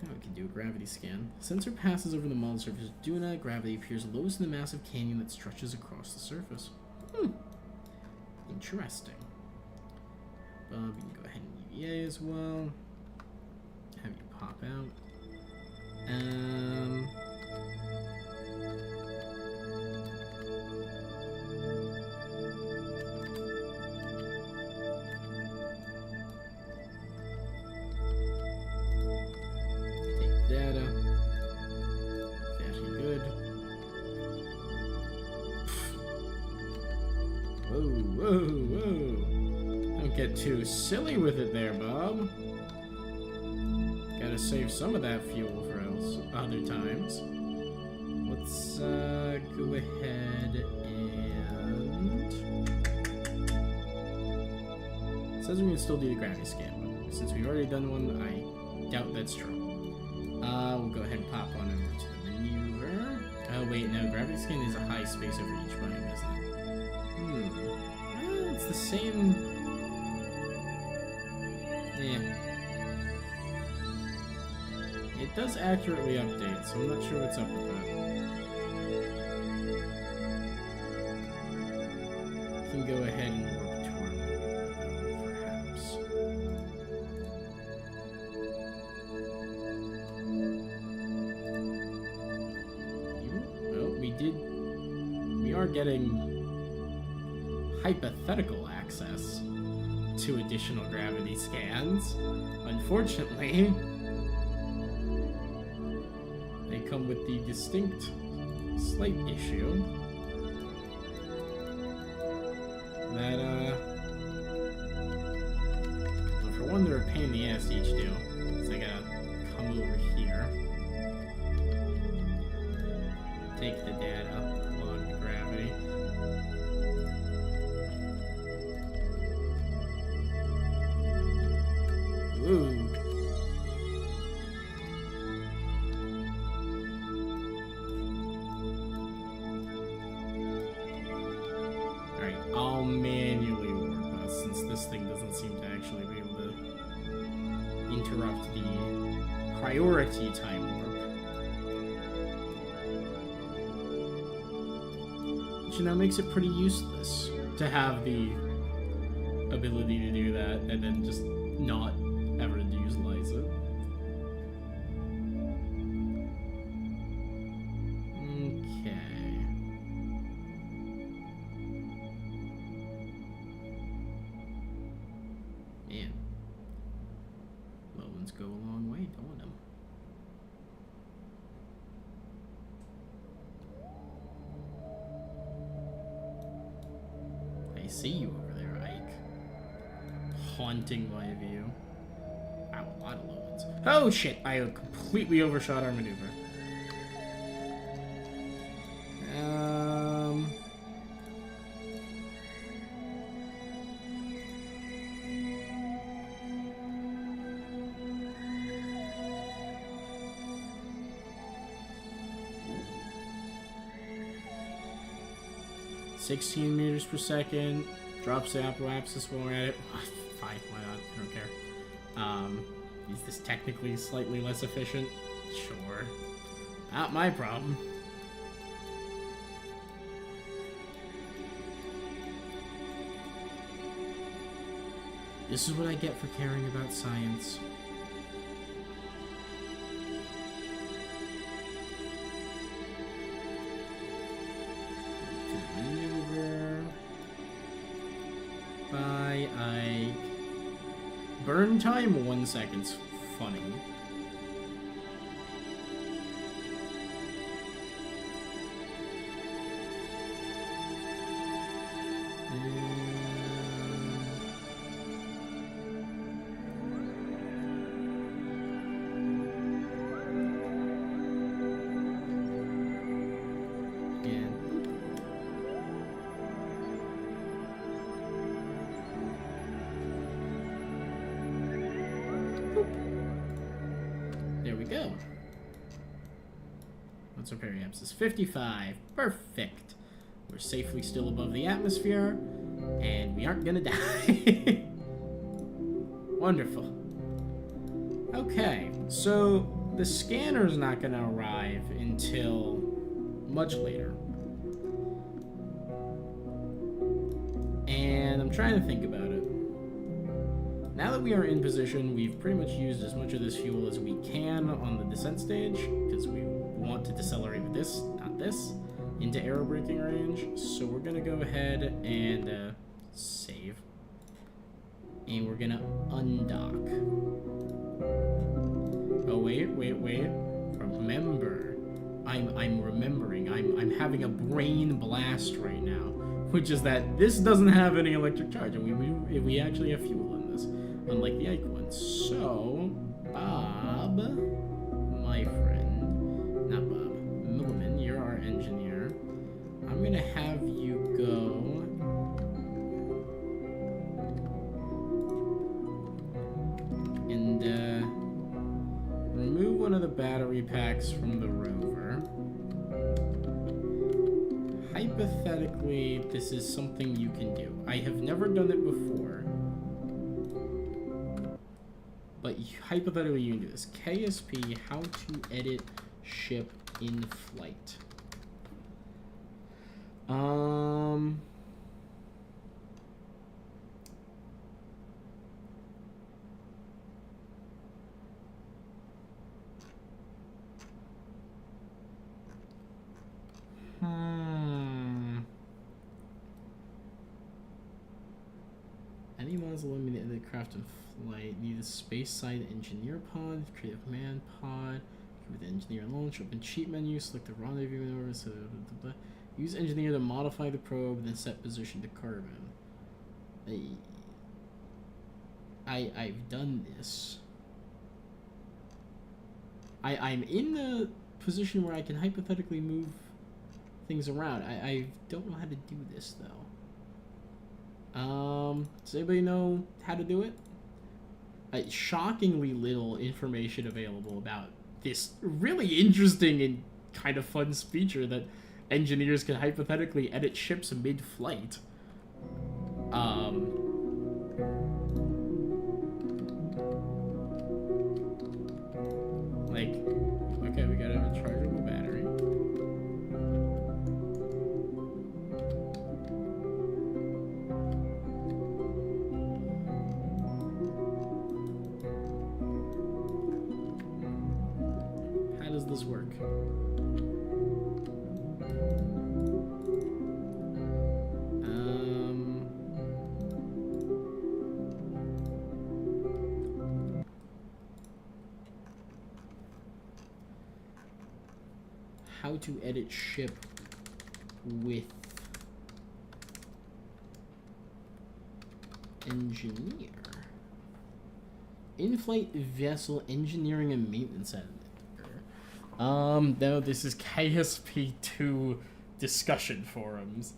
Speaker 1: Now we can do a gravity scan. Sensor passes over the modeled surface of Duna. Gravity appears lowest in the massive canyon that stretches across the surface. Interesting. Bob, you can go ahead and UVA as well. Have you pop out. Take data. Very good. Whoa, whoa, whoa. Don't get too silly with it there, Bob. Gotta save some of that fuel for other times. Let's go ahead and... It says we can still do the gravity scan, but since we've already done one, I doubt that's true. We'll go ahead and pop on over to the maneuver. Oh wait, no, gravity scan is a high space over each biome, isn't it? it's the same... Yeah. It does accurately update, so I'm not sure what's up with that. I can go ahead and work toward it, perhaps. Well, we are getting hypothetical access to additional gravity scans. Unfortunately, they come with the distinct slight issue that, well, for one, they're a pain in the ass to each do, so I gotta come over here, take the data, log the gravity. Ooh. Alright, I'll manually warp us since this thing doesn't seem to actually be able to interrupt the priority time warp. Which, you know, makes it pretty useless to have the ability to do that and then just not ever utilize it. Okay. Man. Low ones go a long way, don't them? I see you over there, Ike. Haunting my view. Wow, a lot of low ones. Oh shit! I completely overshot our maneuver. 16 meters per second. Drops the apoapsis while we're at it. Fine, why not? I don't care. Is this technically slightly less efficient? Sure. Not my problem. This is what I get for caring about science. Maneuver. Bye, Ike. Burn time 1 second's funny. There we go. What's our periapsis? 55. Perfect. We're safely still above the atmosphere, and we aren't gonna die. Wonderful. Okay, so the scanner's not gonna arrive until much later. And I'm trying to think about it. Now that we are in position, we've pretty much used as much of this fuel as we can on the descent stage, because we want to decelerate with this, not this, into aerobraking range. So we're going to go ahead and save. And we're going to undock. Oh, wait. Remember. I'm remembering. I'm having a brain blast right now, which is that this doesn't have any electric charge, and we actually have fuel in this. Unlike the Ike one. So, Bob, my friend, not Bob, Milliman, you're our engineer. I'm gonna have you go and remove one of the battery packs from the rover. hypothetically, this is something you can do. I have never done it before. But hypothetically, you can do this. KSP, how to edit ship in flight. Any mods eliminate the craft in flight. Need a space side engineer pod. Create a command pod. With engineer launch. Open cheat menu. Select the rendezvous maneuver. So use engineer to modify the probe. Then set position to carbon. I've done this. I'm in the position where I can hypothetically move things around. I don't know how to do this though. Does anybody know how to do it? Shockingly little information available about this really interesting and kind of fun feature that engineers can hypothetically edit ships mid-flight. Like, okay, we gotta have a chargeable battery. How does this work? How to edit ship with engineer. In-flight vessel engineering and maintenance editor. No, this is KSP2 discussion forums.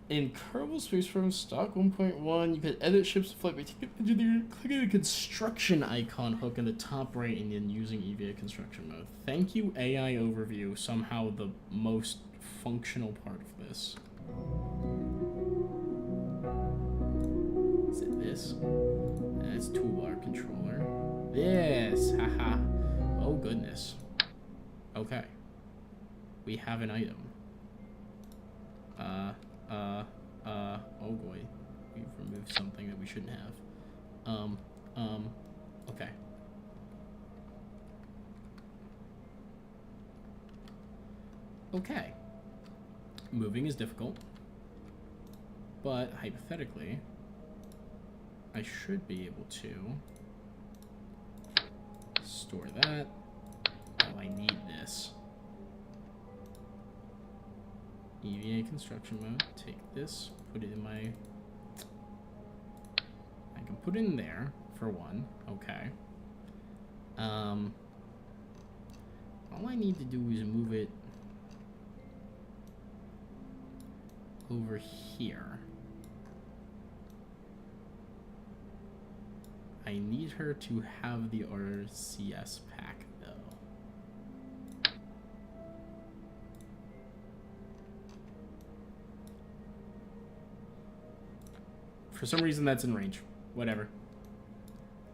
Speaker 1: In Kerbal Space Program Stock 1.1, you can edit ships in flight by taking engineer, clicking the construction icon hook in the top right, and then using EVA construction mode. Thank you, AI overview, somehow the most functional part of this. Is it this? That's toolbar controller. This, haha. Oh goodness. Okay. We have an item. Oh boy. We've removed something that we shouldn't have. Okay. Okay. Moving is difficult. But, hypothetically, I should be able to store that. Oh, I need this. EVA construction mode. Take this, put it in my... I can put it in there, for one. Okay. All I need to do is move it over here. I need her to have the RCS pack, though. For some reason, that's in range. Whatever.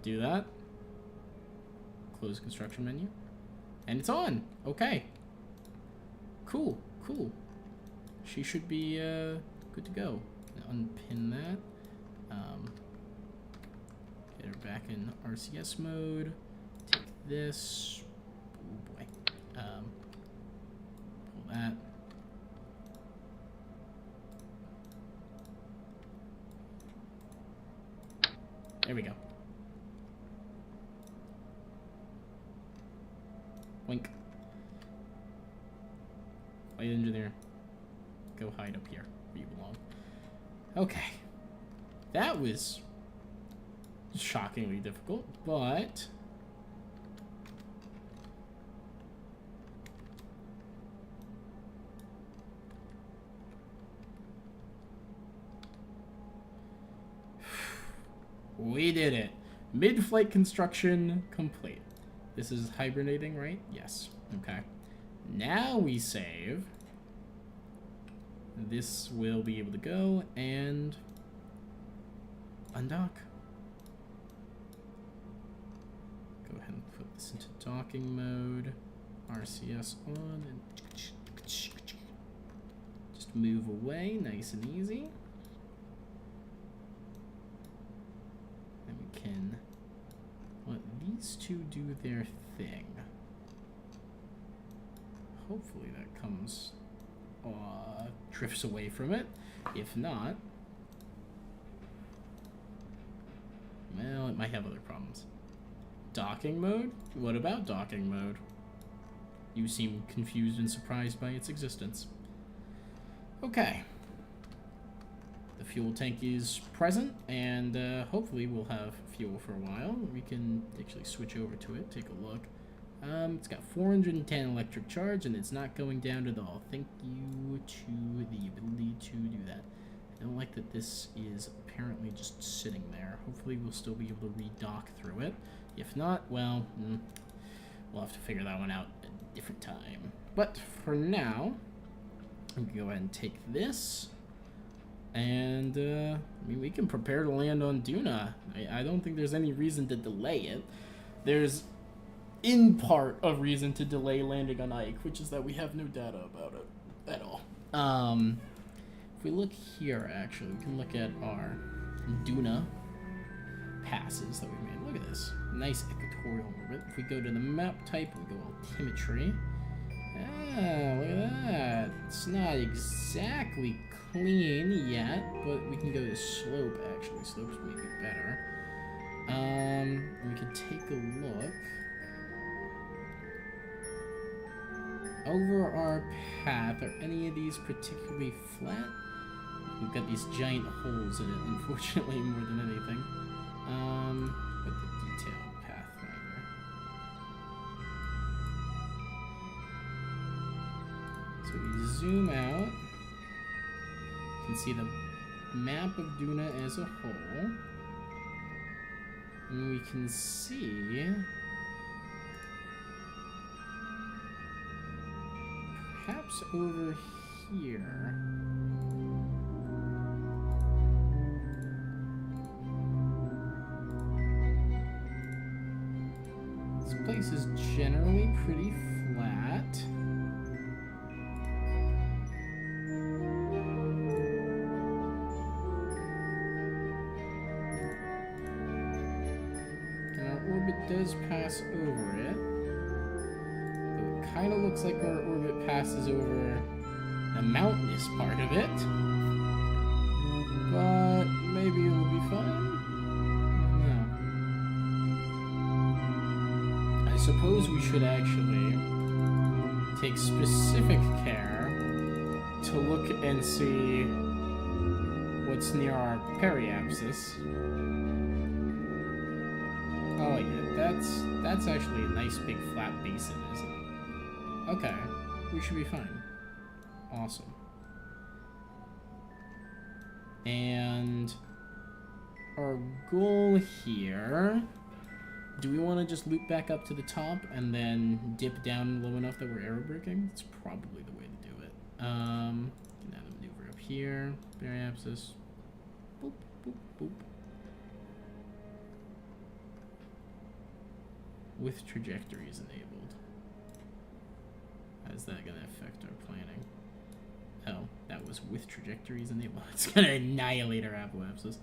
Speaker 1: Do that. Close construction menu. And it's on. Okay. Cool. Cool. She should be good to go. Unpin that. Get her back in RCS mode. Take this. Oh boy. Pull that. There we go. Wink. Flight engineer. Go hide up here where you belong. Okay. That was shockingly difficult, but we did it. Mid-flight construction complete. This is hibernating, right? Yes. Okay. Now we save. this will be able to go and undock. Go ahead and put this into docking mode. RCS on and just move away, nice and easy. And we can let these two do their thing. Hopefully that comes, drifts away from it. If not, well, it might have other problems. Docking mode? What about docking mode? You seem confused and surprised by its existence. Okay. The fuel tank is present, and hopefully we'll have fuel for a while. We can actually switch over to it, take a look. It's got 410 electric charge, and it's not going down at all. Thank you to the ability to do that. I don't like that this is apparently just sitting there. Hopefully we'll still be able to redock through it. If not, well, we'll have to figure that one out at a different time. But for now, I'm going to go ahead and take this. And, I mean, we can prepare to land on Duna. I don't think there's any reason to delay it. There's, in part, a reason to delay landing on Ike, which is that we have no data about it at all. If we look here, actually, we can look at our Duna passes that we made. Look at this. Nice equatorial orbit. If we go to the map type, we go altimetry. Ah, look at that. It's not exactly clean yet, but we can go to slope, actually. Slope's maybe better. We could take a look. Over our path, are any of these particularly flat? We've got these giant holes in it, unfortunately, more than anything. But the detailed pathfinder. So we zoom out. You can see the map of Duna as a whole. And we can see perhaps over here. This place is generally pretty flat. And our orbit does pass over it. Though it kind of looks like our orbit passes over the mountainous part of it. But maybe it'll be fine. I suppose we should actually take specific care to look and see what's near our periapsis. Oh yeah, that's actually a nice big flat basin, isn't it? Okay, we should be fine. Awesome. And our goal here, do we want to just loop back up to the top and then dip down low enough that we're aerobraking? That's probably the way to do it. Can add a maneuver up here. Periapsis. Boop, boop, boop. With trajectories enabled. How's that going to affect our planning? Oh, that was with trajectories enabled. It's going to annihilate our apoapsis.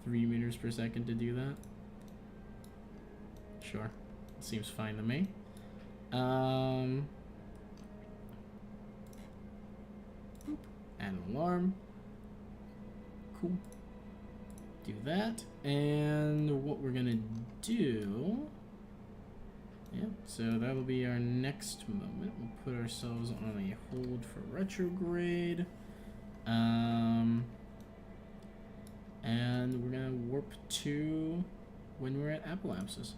Speaker 1: 3 meters per second to do that. Sure. Seems fine to me. Add an alarm. Cool. Do that. And what we're gonna do... Yeah, so that'll be our next moment. We'll put ourselves on a hold for retrograde. And we're gonna warp to when we're at apoapsis.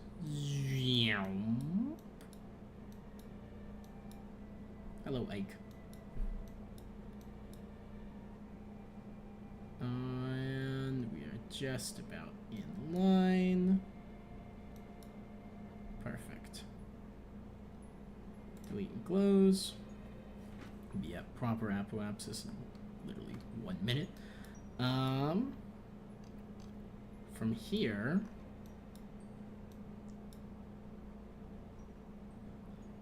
Speaker 1: Hello, Ike. And we are just about in line. Perfect. Delete and close. Yeah, proper apoapsis in literally 1 minute. From here,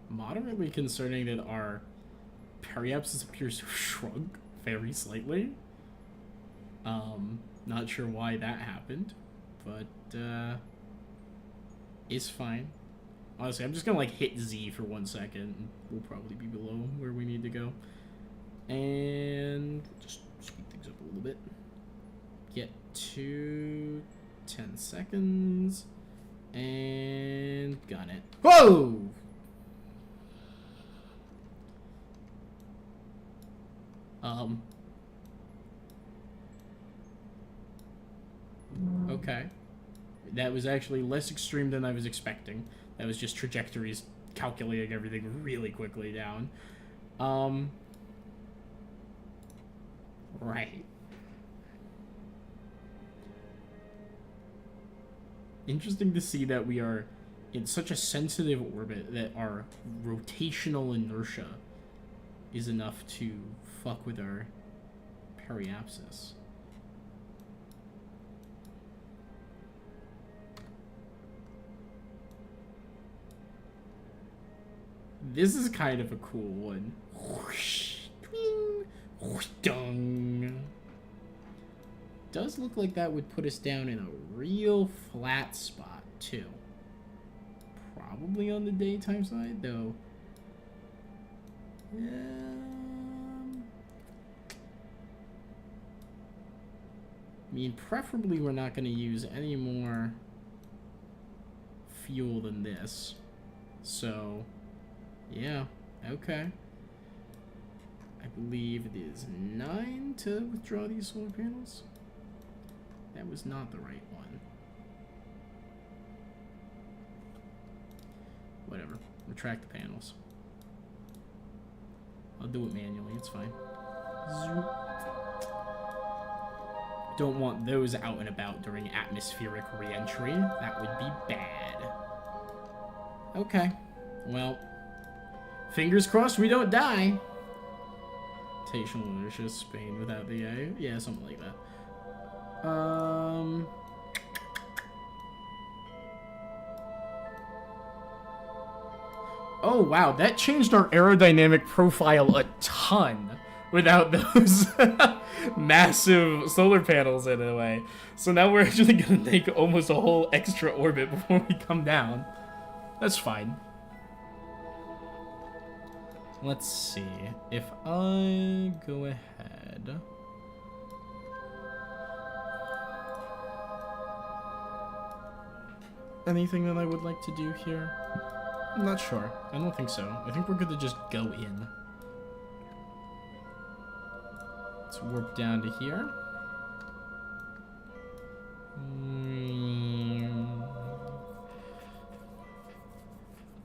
Speaker 1: moderately concerning that our periapsis appears to have shrunk very slightly. Not sure why that happened, but it's fine. Honestly, I'm just gonna like hit Z for 1 second, and we'll probably be below where we need to go. And just speed things up a little bit. Get to 10 seconds, and got it. Whoa! Okay. That was actually less extreme than I was expecting. That was just trajectories calculating everything really quickly down. Right. Interesting to see that we are in such a sensitive orbit that our rotational inertia is enough to fuck with our periapsis. This is kind of a cool one. Does look like that would put us down in a real flat spot too. Probably on the daytime side though. I mean, preferably we're not going to use any more fuel than this. So, yeah, okay. I believe it is 9 to withdraw these solar panels. That was not the right one. Whatever. Retract the panels. I'll do it manually, it's fine. Zoop. Don't want those out and about during atmospheric re-entry. That would be bad. Okay. Well, fingers crossed we don't die. Rotational inertia, Spain without the A. Yeah, something like that. Oh, wow, that changed our aerodynamic profile a ton without those massive solar panels in a way. So now we're actually going to take almost a whole extra orbit before we come down. That's fine. Let's see. If I go ahead... Anything that I would like to do here? I'm not sure. I don't think so. I think we're good to just go in. Let's warp down to here.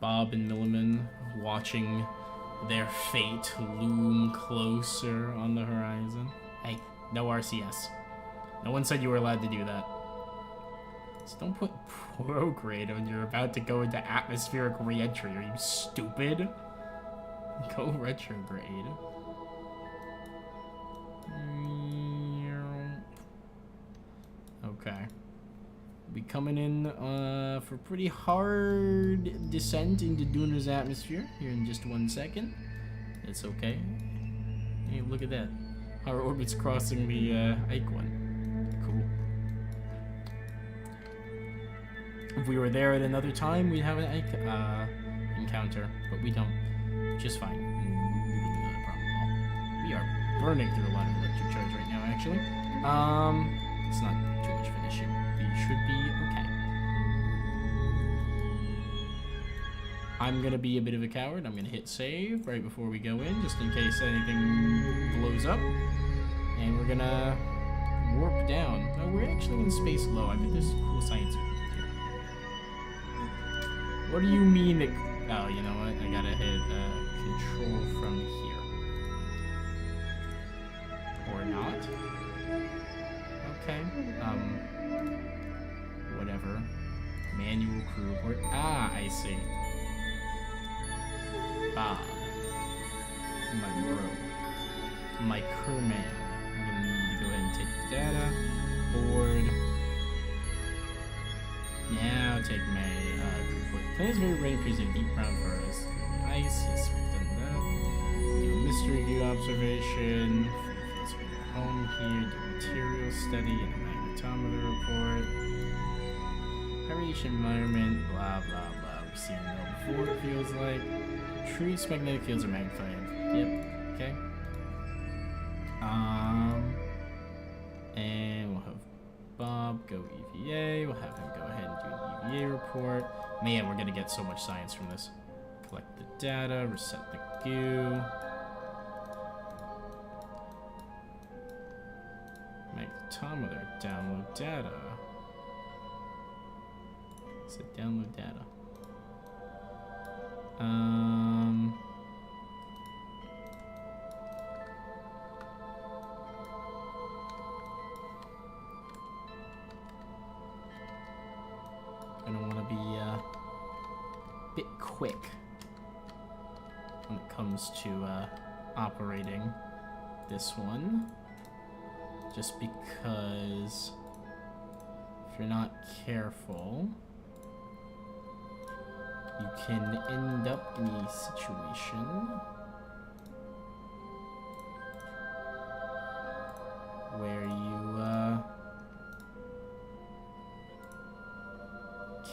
Speaker 1: Bob and Milliman watching their fate loom closer on the horizon. Hey, no RCS. No one said you were allowed to do that. So don't put prograde when you're about to go into atmospheric re-entry. Are you stupid? Go retrograde. Okay. We'll be coming in for pretty hard descent into Duna's atmosphere here in just 1 second. It's okay. Hey, look at that. Our orbit's crossing the Ike one. Cool. If we were there at another time, we'd have an Ike encounter, but we don't. Just fine. We don't have that problem at all. We are burning through a lot of electric charge right now, actually. It's not too much of an issue. We should be okay. I'm gonna be a bit of a coward. I'm gonna hit save right before we go in, just in case anything blows up. And we're gonna warp down. Oh, we're actually in space low. I bet there's cool science here. What do you mean that... Oh, you know what? I gotta hit control from here. Or not. Okay. Whatever. Manual crew report. Ah, I see. Bob. My bro. my command. I'm gonna need to go ahead and take the data. Board. Now take my report. Plants very rain trees in deep brown forest. Ice. Yes, we've done that. Do a mystery view observation. Feels like at home here. Do material study and a magnetometer report. High environment. Blah blah blah. We've seen it all before. It feels like trees, magnetic fields are magnified. Yep. Okay. And we'll have Bob go EVA. We'll have him go ahead and do an EVA report. Man, we're gonna get so much science from this. Collect the data, reset the goo. Magnetometer, download data. It said download data. I don't want to be a bit quick when it comes to operating this one, just because if you're not careful, you can end up in a situation where you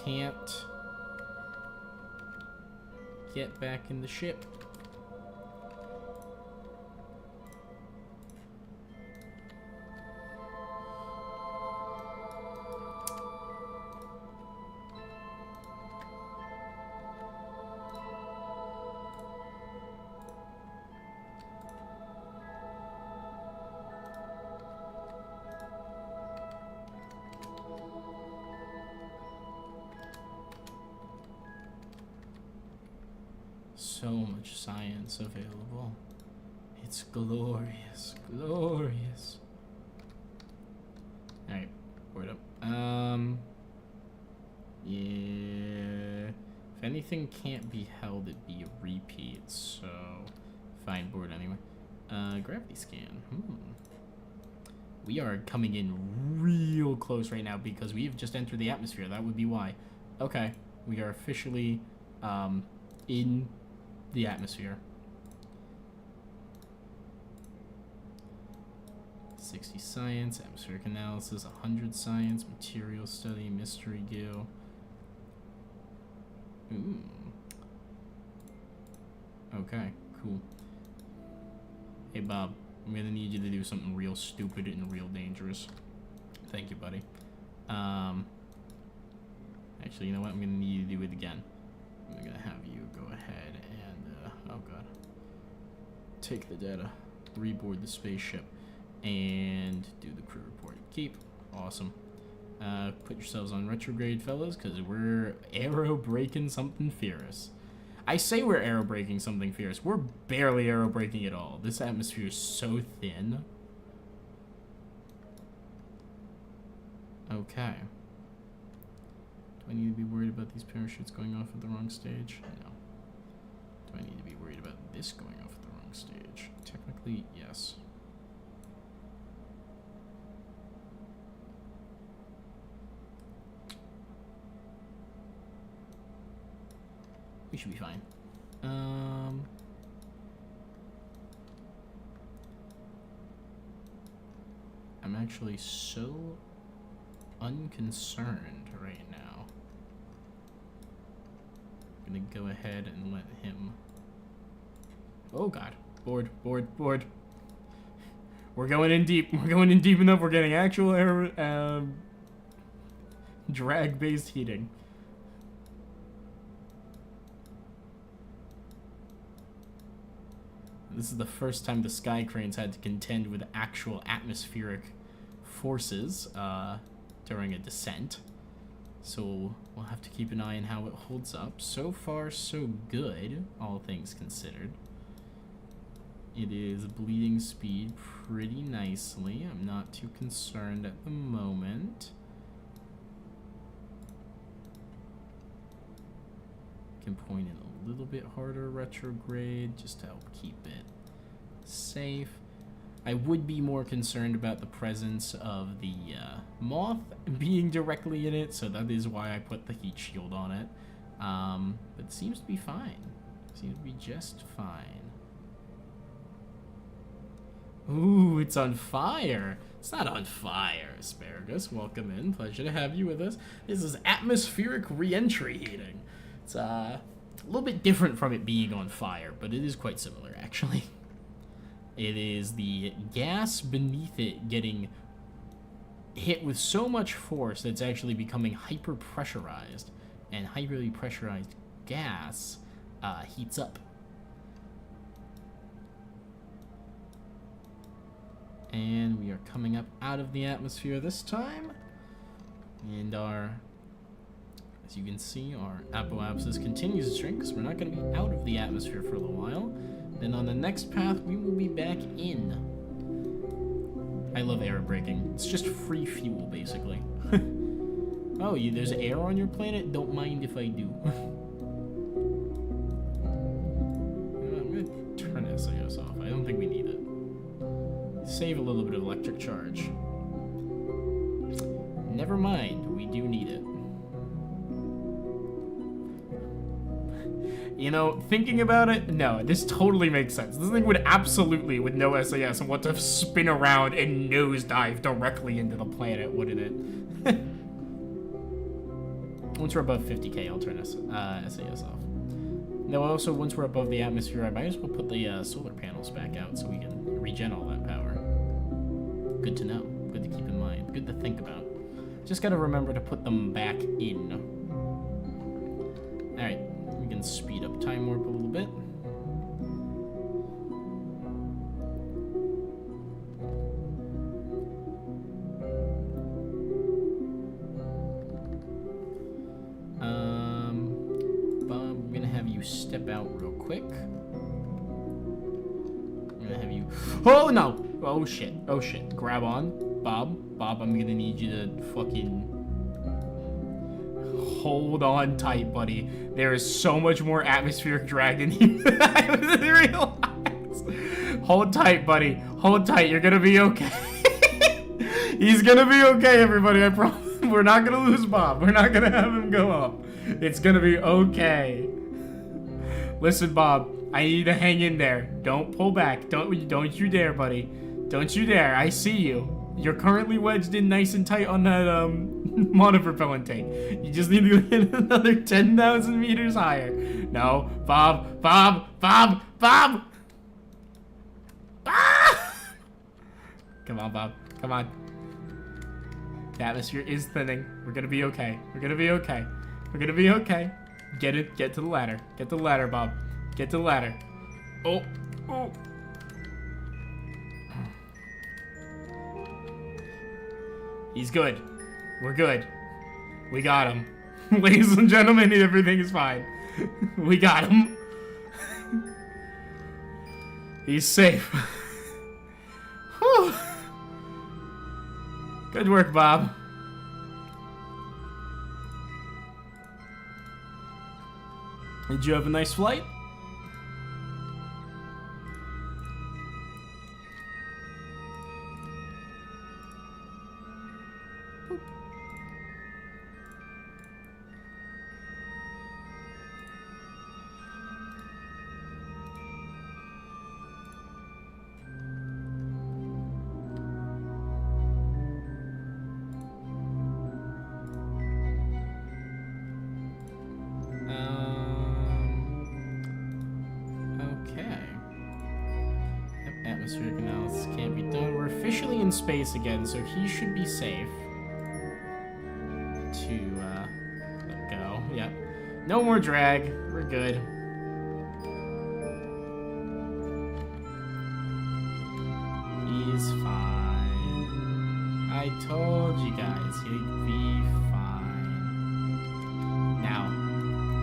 Speaker 1: can't get back in the ship. So much science available. It's glorious, glorious. Alright, board up. Yeah. If anything can't be held, it'd be a repeat, so fine, board anyway. Gravity scan. We are coming in real close right now because we've just entered the atmosphere. That would be why. Okay, we are officially in the atmosphere. 60 science, atmospheric analysis, 100 science, material study, mystery goo. Ooh. Okay, cool. Hey Bob, I'm gonna need you to do something real stupid and real dangerous. Thank you, buddy. Actually, you know what? I'm gonna need you to do it again. I'm gonna have you go ahead and, oh god, take the data, reboard the spaceship, and do the crew report. Keep. Awesome. Put yourselves on retrograde, fellas, because we're aero-braking something fierce. I say we're aero-braking something fierce. We're barely aero-braking at all. This atmosphere is so thin. Okay. Do I need to be worried about these parachutes going off at the wrong stage? No. Do I need to be worried about this going off at the wrong stage? Technically, yes. We should be fine. I'm actually so unconcerned right now. I'm gonna go ahead and let him... Oh god. Board. We're going in deep. We're going in deep enough. We're getting actual air, drag-based heating. This is the first time the Sky Cranes had to contend with actual atmospheric forces during a descent. So we'll have to keep an eye on how it holds up. So far, so good, all things considered. It is bleeding speed pretty nicely. I'm not too concerned at the moment. Can point in a little bit harder retrograde just to help keep it safe. I would be more concerned about the presence of the moth being directly in it, so that is why I put the heat shield on it. But it seems to be fine. Seems to be just fine. Ooh, it's on fire. It's not on fire, Asparagus. Welcome in. Pleasure to have you with us. This is atmospheric re-entry heating. It's a little bit different from it being on fire, but it is quite similar, actually. It is the gas beneath it getting hit with so much force that it's actually becoming hyper-pressurized. And hyperly pressurized gas heats up. And we are coming up out of the atmosphere this time. And as you can see, our apoapsis continues to shrink because we're not going to be out of the atmosphere for a little while. Then on the next path, we will be back in. I love air braking. It's just free fuel, basically. Oh, there's air on your planet? Don't mind if I do. I'm going to turn SIS off. I don't think we need it. Save a little bit of electric charge. Never mind, we do need it. You know, thinking about it, no, this totally makes sense. This thing would absolutely, with no SAS, want to spin around and nosedive directly into the planet, wouldn't it? Once we're above 50k, I'll turn SAS off. No, also, once we're above the atmosphere, I might as well put the solar panels back out so we can regen all that power. Good to know. Good to keep in mind. Good to think about. Just gotta remember to put them back in. Alright, we can speed up time warp a little bit. Bob, I'm gonna have you step out real quick. I'm gonna have you... Oh, no! Oh, shit. Oh, shit. Grab on. Bob, I'm gonna need you to fucking... Hold on tight, buddy. There is so much more atmospheric drag in here than I realized. Hold tight, buddy. Hold tight. You're gonna be okay. He's gonna be okay, everybody. I promise. We're not gonna lose Bob. We're not gonna have him go up. It's gonna be okay. Listen, Bob. I need you to hang in there. Don't pull back. Don't you dare, buddy. Don't you dare. I see you. You're currently wedged in nice and tight on that monopropellant tank. You just need to get another 10,000 meters higher. No, Bob. Ah! Come on, Bob. Come on. The atmosphere is thinning. We're gonna be okay. We're gonna be okay. We're gonna be okay. Get to the ladder. Get to the ladder, Bob. Get to the ladder. Oh. He's good. We're good. We got him. Ladies and gentlemen, everything is fine. We got him. He's safe. Whew. Good work, Bob. Did you have a nice flight? Atmospheric analysis can't be done. We're officially in space again, so he should be safe to let go. Yep. No more drag. We're good. He's fine. I told you guys he'd be fine. Now,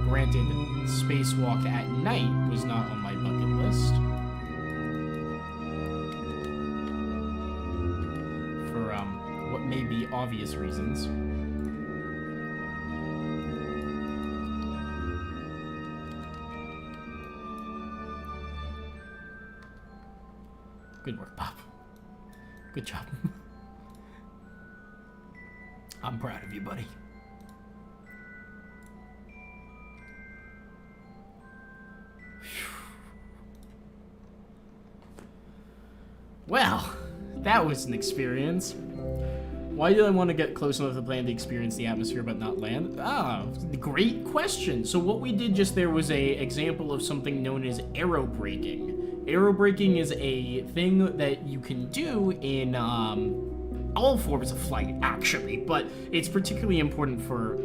Speaker 1: granted, spacewalk at night was not on my bucket list. What may be obvious reasons. Good work, Bob. Good job. I'm proud of you, buddy. Well, that was an experience. Why did I want to get close enough to the planet to experience the atmosphere but not land? Ah, great question. So what we did just there was a example of something known as aerobraking. Aerobraking is a thing that you can do in all forms of flight, actually, but it's particularly important for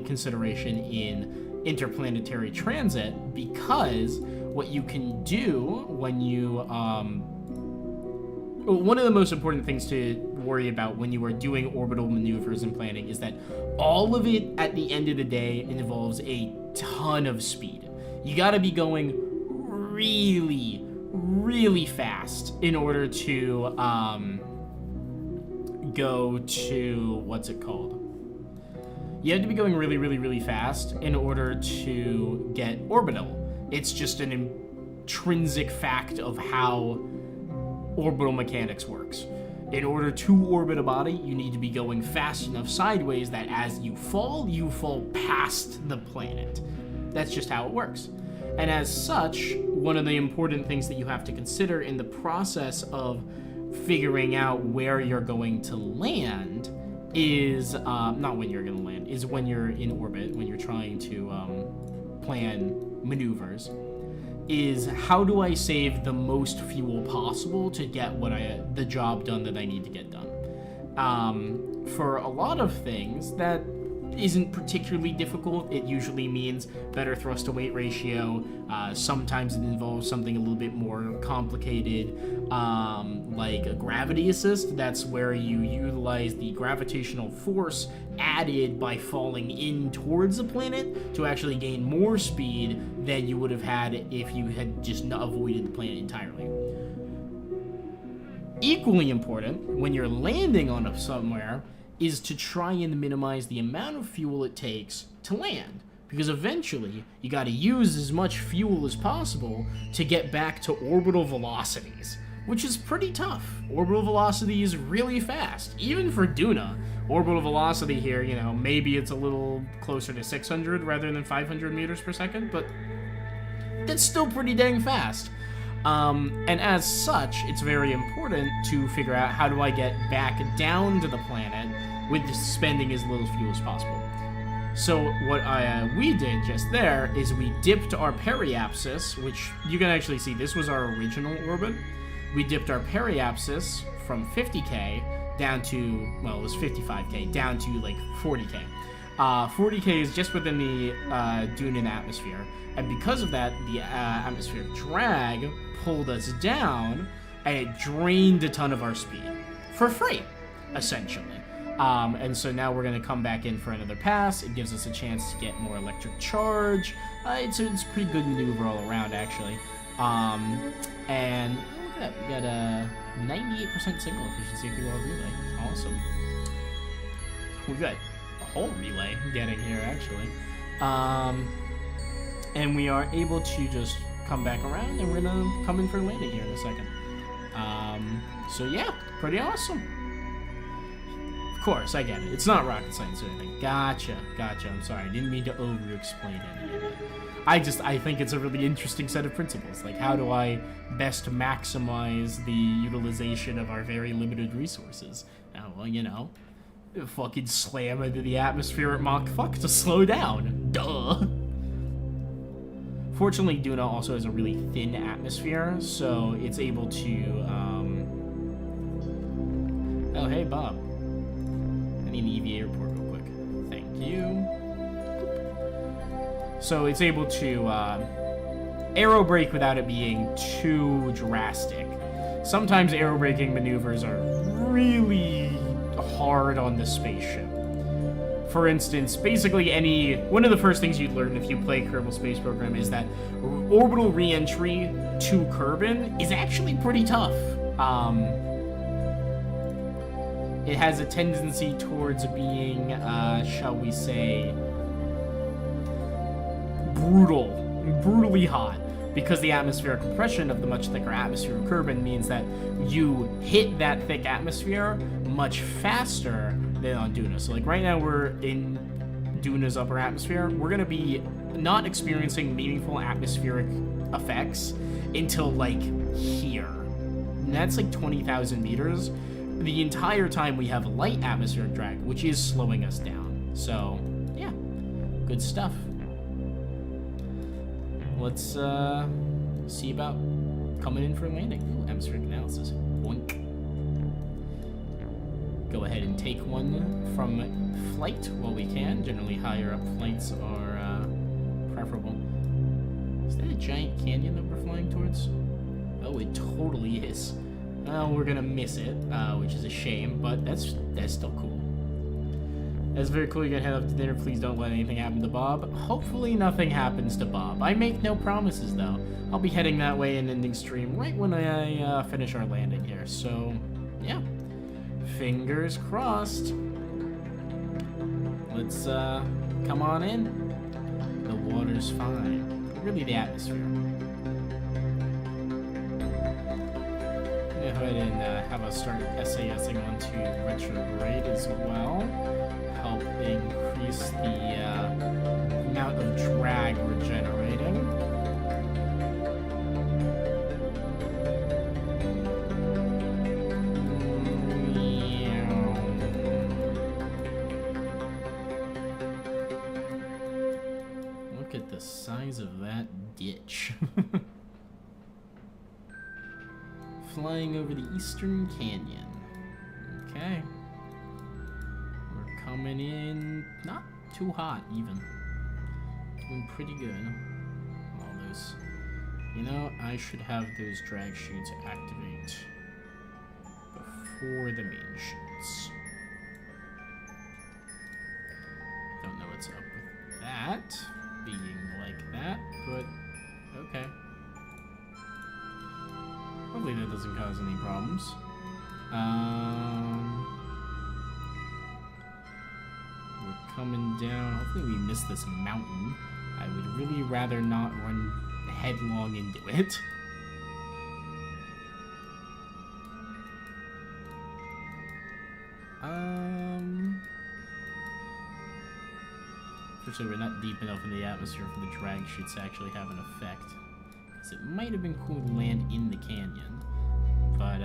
Speaker 1: consideration in interplanetary transit because what you can do when you one of the most important things to worry about when you are doing orbital maneuvers and planning is that all of it at the end of the day involves a ton of speed. You gotta be going really, really fast in order to go to, what's it called? You have to be going really, really, really fast in order to get orbital. It's just an intrinsic fact of how orbital mechanics works. In order to orbit a body, you need to be going fast enough sideways that as you fall past the planet. That's just how it works. And as such, one of the important things that you have to consider in the process of figuring out where you're going to land is, not when you're going to land, is when you're in orbit, when you're trying to plan maneuvers, is how do I save the most fuel possible to get the job done that I need to get done. For a lot of things, that isn't particularly difficult. It usually means better thrust to weight ratio. Sometimes it involves something a little bit more complicated, like a gravity assist. That's where you utilize the gravitational force added by falling in towards the planet to actually gain more speed than you would have had if you had just avoided the planet entirely. Equally important, when you're landing on somewhere, is to try and minimize the amount of fuel it takes to land. Because eventually, you gotta use as much fuel as possible to get back to orbital velocities, which is pretty tough. Orbital velocity is really fast, even for Duna. Orbital velocity here, you know, maybe it's a little closer to 600 rather than 500 meters per second, but that's still pretty dang fast. And as such, it's very important to figure out how do I get back down to the planet with spending as little fuel as possible. So what we did just there is we dipped our periapsis, which you can actually see this was our original orbit. We dipped our periapsis from 50k down to, well, it was 55k, down to like 40k. 40k is just within the Dunan atmosphere, and because of that, the atmospheric drag pulled us down, and it drained a ton of our speed for free, essentially. And so now we're going to come back in for another pass. It gives us a chance to get more electric charge. It's a pretty good maneuver all around, actually. And look at that, we got a 98% signal efficiency through our relay. Awesome. We got a whole relay getting here, actually. And we are able to just come back around, and we're gonna come in for a landing here in a second. So yeah, pretty awesome. Of course, I get it. It's not rocket science or anything. Gotcha. I'm sorry, I didn't mean to over-explain any of it. I think it's a really interesting set of principles. Like, how do I best maximize the utilization of our very limited resources? Well, you know, fucking slam into the atmosphere at Mach fuck to slow down. Duh. Fortunately, Duna also has a really thin atmosphere, so it's able to, Oh, hey, Bob. I need an EVA report real quick. Thank you. So it's able to, aerobrake without it being too drastic. Sometimes aerobraking maneuvers are really hard on the spaceship. For instance, basically one of the first things you'd learn if you play Kerbal Space Program is that orbital re-entry to Kerbin is actually pretty tough. It has a tendency towards being, shall we say, brutally hot. because the atmospheric compression of the much thicker atmosphere of Kerbin means that you hit that thick atmosphere much faster than on Duna. So like right now we're in Duna's upper atmosphere. We're gonna be not experiencing meaningful atmospheric effects until like here. And that's like 20,000 meters. The entire time we have light atmospheric drag, which is slowing us down. So yeah, good stuff. Let's see about coming in for a landing. Ooh, atmospheric analysis. Boink. Go ahead and take one from flight while we can. Generally, higher up flights are preferable. Is that a giant canyon that we're flying towards? Oh, it totally is. Well, we're gonna miss it, which is a shame, but that's still cool. That's very cool. You're gonna head up to dinner. Please don't let anything happen to Bob. Hopefully nothing happens to Bob. I make no promises, though. I'll be heading that way and ending stream right when I finish our landing here. So, yeah. Fingers crossed. Let's come on in. The water's fine. Really, the atmosphere. Go ahead and have us start SASing onto retrograde as well. Help increase the amount of drag we're generating. Look at the size of that ditch. Flying over the Eastern Canyon. Okay. We're coming in not too hot, even. Doing pretty good. All those. You know, I should have those drag chutes activate before the main chutes. Don't know what's up with that being like that, but okay. Hopefully that doesn't cause any problems. We're coming down. Hopefully we miss this mountain. I would really rather not run headlong into it. Fortunately, we're not deep enough in the atmosphere for the drag chutes to actually have an effect. It might have been cool to land in the canyon, but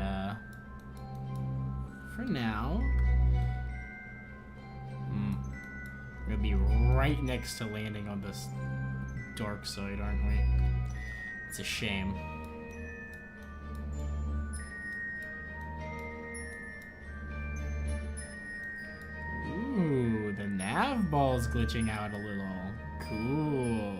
Speaker 1: for now, we're gonna be right next to landing on this dark side, aren't we? It's a shame. Ooh, the nav ball's glitching out a little. Cool.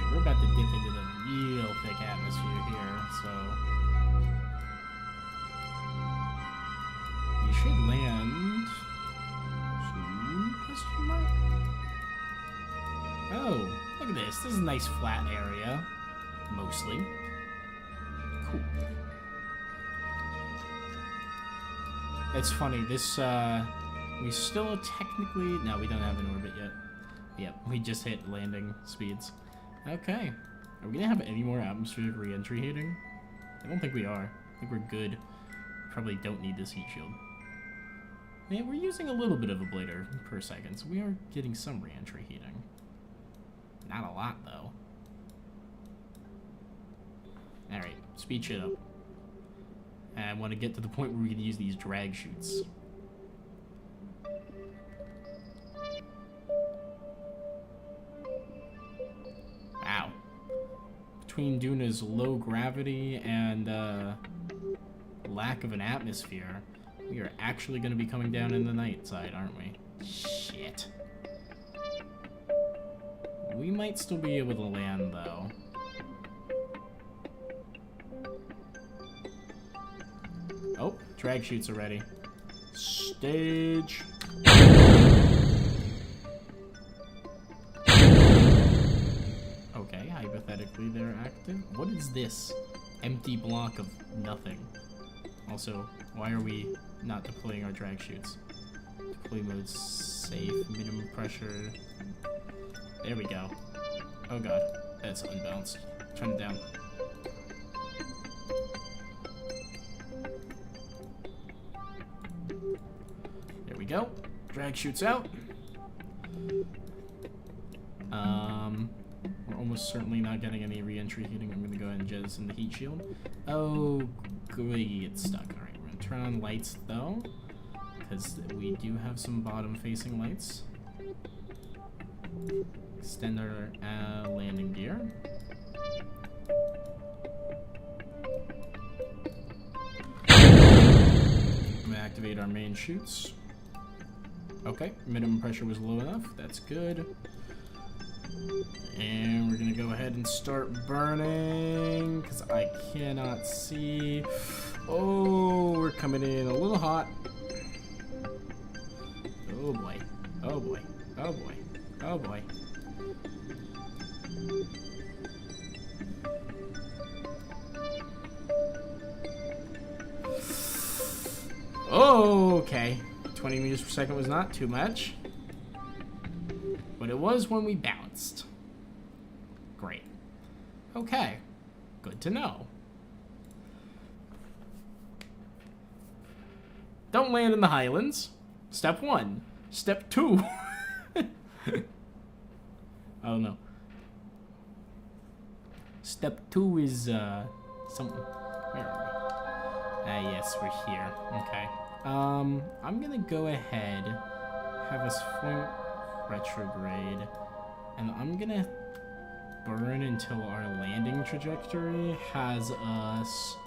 Speaker 1: We're about to dip into the real thick atmosphere here, so we should land soon, question mark? Oh, look at this. This is a nice flat area, mostly. Cool. It's funny, this, we still technically, no, we don't have an orbit yet. Yep, we just hit landing speeds. Okay. Are we gonna have any more atmospheric re-entry heating? I don't think we are. I think we're good. Probably don't need this heat shield. Yeah, we're using a little bit of a blader per second, so we are getting some re-entry heating. Not a lot, though. Alright, speed shit up. And I want to get to the point where we can use these drag chutes. Wow. Between Duna's low gravity and lack of an atmosphere, we are actually going to be coming down in the night side, aren't we? Shit. We might still be able to land, though. Oh, drag chutes are ready. Stage. Okay, hypothetically they're active. What is this? Empty block of nothing. Also, why are we not deploying our drag chutes? Deploy mode safe, minimum pressure. There we go. Oh god, that's unbalanced. Turn it down. There we go. Drag shoots out. We're almost certainly not getting any re-entry heating. I'm gonna go ahead and jettison the heat shield. Oh, we get stuck. Alright, we're gonna turn on lights though, because we do have some bottom-facing lights. Extend our landing gear. I'm gonna activate our main chutes. Okay, minimum pressure was low enough. That's good. And we're gonna go ahead and start burning, because I cannot see. Oh, we're coming in a little hot. Oh boy. Oh boy. Oh boy. Oh boy. Oh, okay. 20 meters per second was not too much. But it was when we bounced. Great. Okay. Good to know. Don't land in the highlands. Step 1. Step 2. Oh no. Step 2 is some. Where are we? Yes, we're here. Okay. I'm gonna go ahead, have us point retrograde, and I'm gonna burn until our landing trajectory has us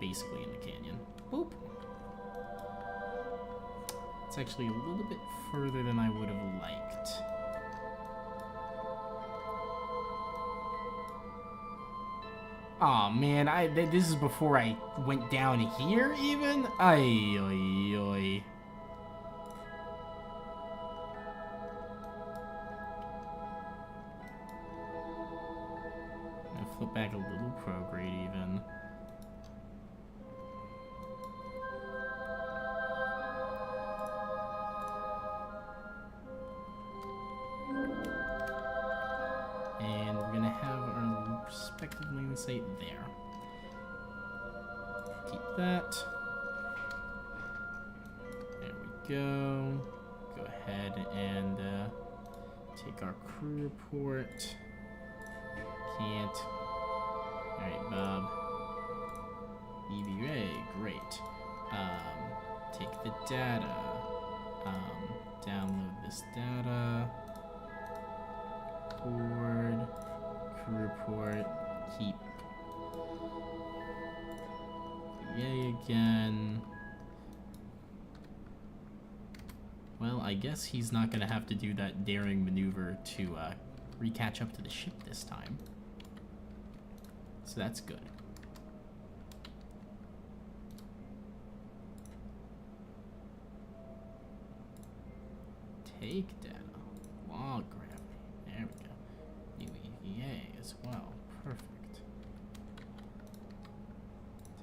Speaker 1: basically in the canyon. Boop. It's actually a little bit further than I would have liked. Aw, man, this is before I went down here, even? Ay, oy, oy. I'm gonna flip back a little prograde, even. And we're gonna have our respective landing site there. Keep that. There we go. Go ahead and take our crew report. Can't. Alright, Bob. EVA, great. Take the data. Download this data. Board, crew report, keep. Yay again. Well, I guess he's not gonna have to do that daring maneuver to re-catch up to the ship this time. So that's good. Take data. Log gravity. There we go. New EVA as well. Perfect.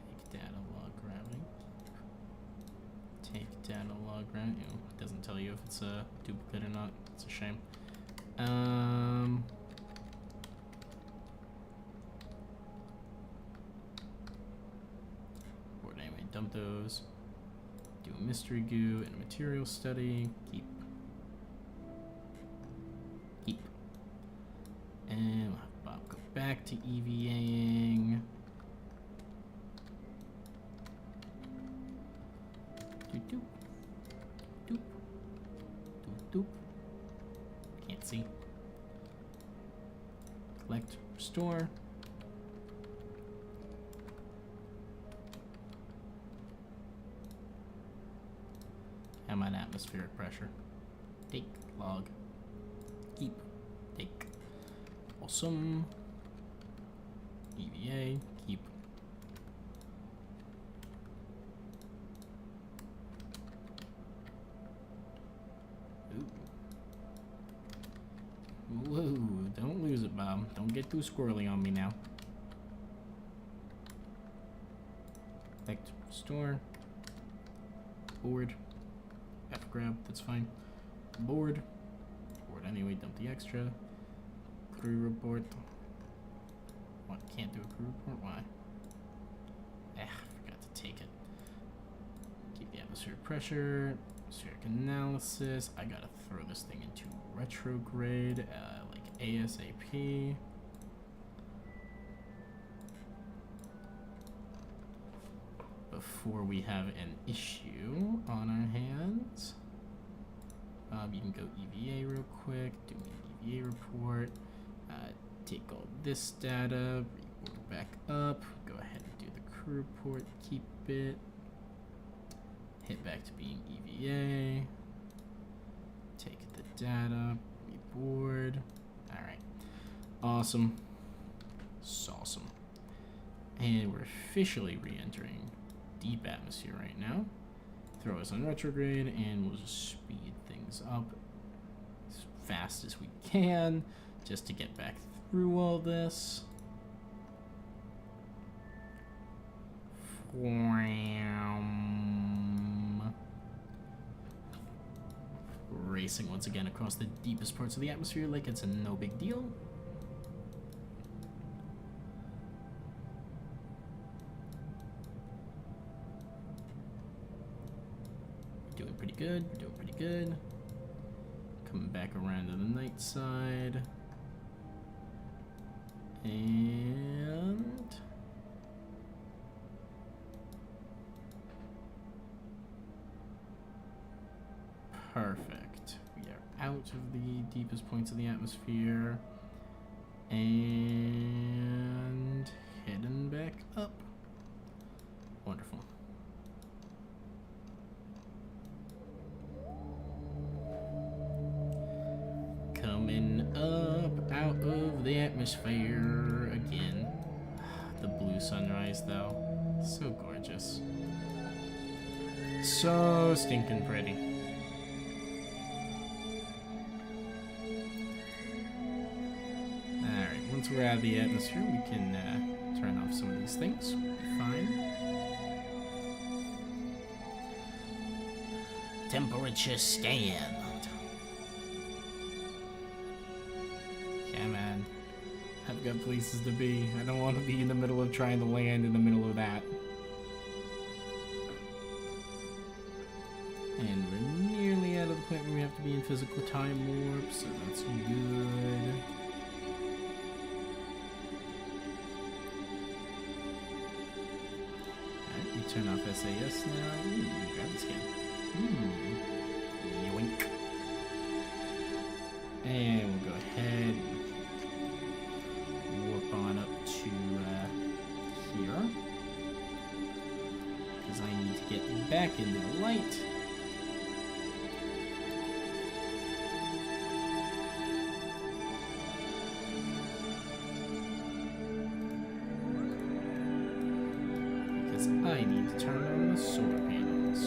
Speaker 1: Take data log gravity. Take data log gravity. Oh, it doesn't tell you if it's a duplicate or not. It's a shame. Board anyway, dump those. Do a mystery goo and a material study. Keep. And we'll have Bob go back to EVAing. Doop doop. Doop. Doop doop. Can't see. Collect, restore. I'm on atmospheric pressure. Take, log. Keep, take. Awesome. EVA, keep. Ooh. Whoa, don't lose it, Bob. Don't get too squirrely on me now. Collect, restore. Board. F grab, that's fine. Board. Board anyway, dump the extra. crew report. What, can't do a crew report? Why? Forgot to take it. Keep the atmospheric pressure, atmospheric analysis. I gotta throw this thing into retrograde, like ASAP. Before we have an issue on our hands. You can go EVA real quick, do an EVA report, take all this data, report back up, go ahead and do the crew report, keep it, hit back to being EVA, take the data, reboard. Alright, awesome, awesome. And we're officially re-entering deep atmosphere right now. Throw us on retrograde and we'll just speed things up as fast as we can just to get back through all this. Racing once again across the deepest parts of the atmosphere like it's a no big deal. Doing pretty good, we're doing pretty good. Coming back around to the night side. And perfect. We are out of the deepest points of the atmosphere. And heading back up. Wonderful. Coming up out of the atmosphere again. The blue sunrise, though. So gorgeous. So stinking pretty. Alright, once we're out of the atmosphere, we can turn off some of these things. We'll be fine. Temperature scan. Yeah, man. I've got places to be. I don't want to be in the middle of trying to land in the middle of that. And we're nearly out of the point where we have to be in physical time warp, so that's good. Alright, we turn off SAS now. Ooh, gravity scan. Yoink. And we'll go ahead and warp on up to here. Because I need to get back into the light. Because I need to turn on the solar panels.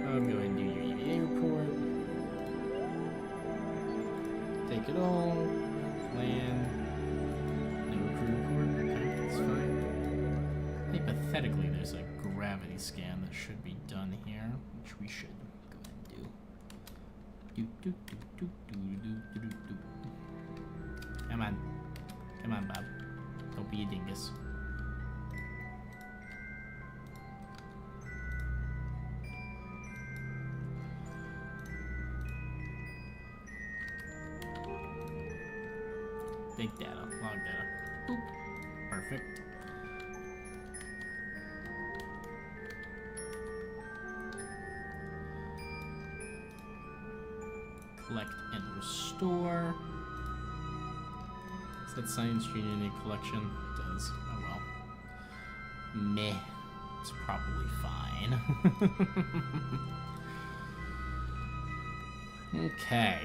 Speaker 1: I'll go ahead and do your EVA report. Take it all. Land. No crew report. Okay, that's fine. Hypothetically, there's a gravity scan that should be done here, which we should go ahead and do. Come on. Come on, Bob. Don't be a dingus. Big data, log data. Boop. Perfect. Collect and restore. Is that Science Unity collection? It does. Oh well. Meh. It's probably fine. Okay.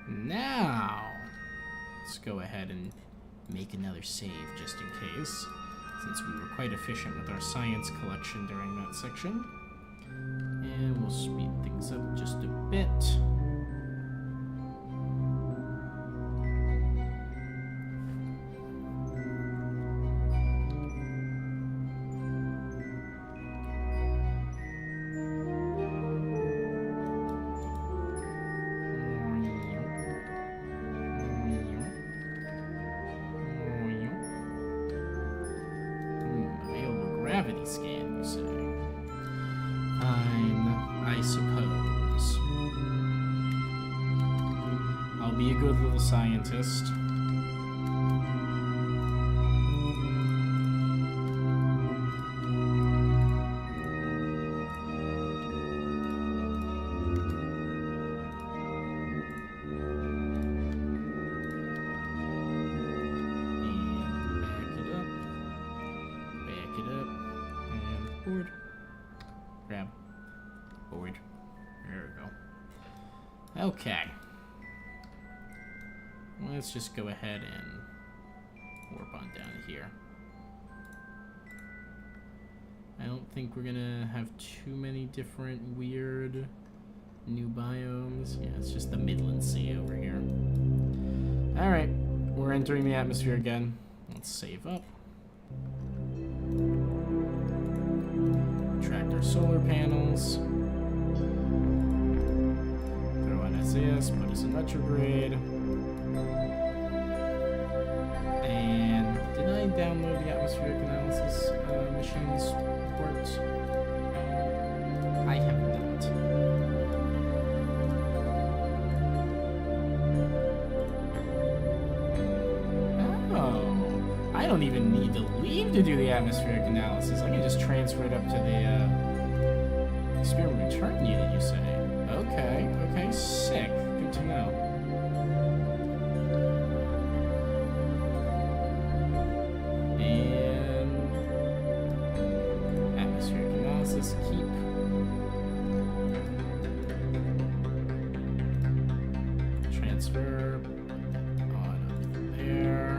Speaker 1: Now, let's go ahead and make another save just in case, since we were quite efficient with our science collection during that section. And we'll speed things up just a bit. scan, you say. Fine, I suppose. I'll be a good little scientist. Okay. Let's just go ahead and warp on down here. I don't think we're gonna have too many different weird new biomes. Yeah, it's just the Midland Sea over here. Alright, we're entering the atmosphere again. Let's save up. Retract our solar panels. This, put us in retrograde. And did I download the atmospheric analysis missions reports? I have not. Oh, I don't even need to leave to do the atmospheric analysis. I can just transfer it up to the experiment return unit, you say? Okay, okay, sick. Good to know. And atmospheric analysis, keep. Transfer on up there.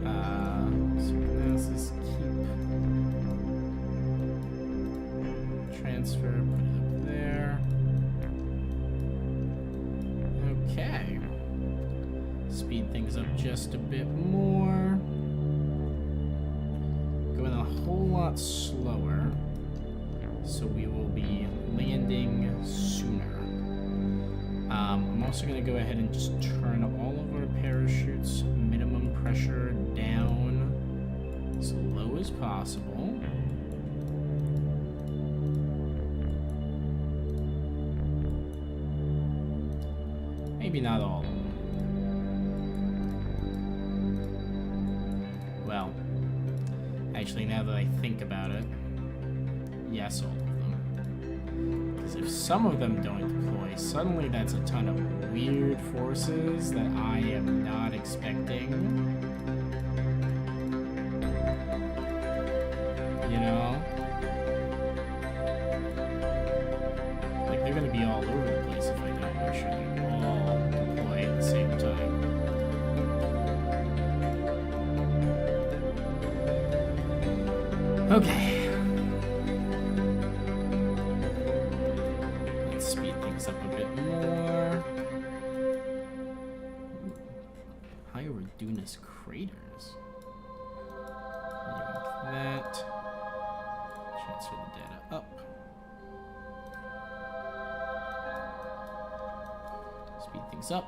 Speaker 1: Atmospheric analysis, keep. Transfer, put it up there. Okay. Speed things up just a bit more. Going a whole lot slower. So we will be landing sooner. I'm also going to go ahead and just turn all of our parachutes minimum pressure down as low as possible. Maybe not all of them. Well, actually, now that I think about it, yes, all of them. Because if some of them don't deploy, suddenly that's a ton of weird forces that I am not expecting. You know? Like, they're gonna be all over the place if I don't make sure they're all deploy at the same time. Okay. Let's speed things up a bit more. Hyorodunus craters. Like that. Transfer the data up. Speed things up.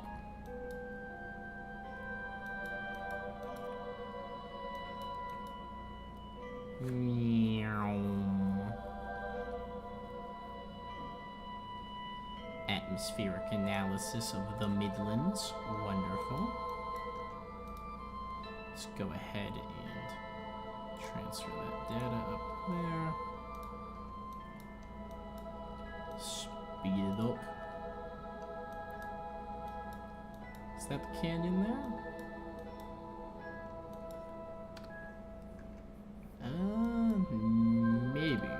Speaker 1: Atmospheric analysis of the Midlands. Wonderful. Let's go ahead and transfer that data up there. Speed it up. Is that the canyon there? Maybe.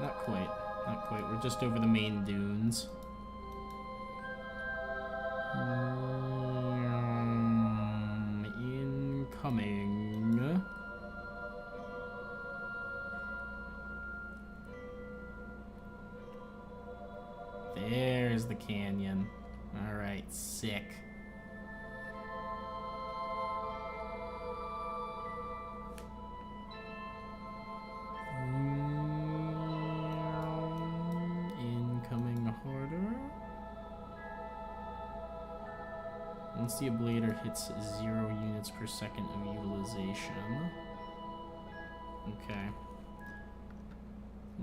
Speaker 1: Not quite. Not quite. We're just over the main dunes. Incoming. There's the canyon. Alright, sick. Incoming harder. Once the ablator hits 0 units per second of utilization. Okay.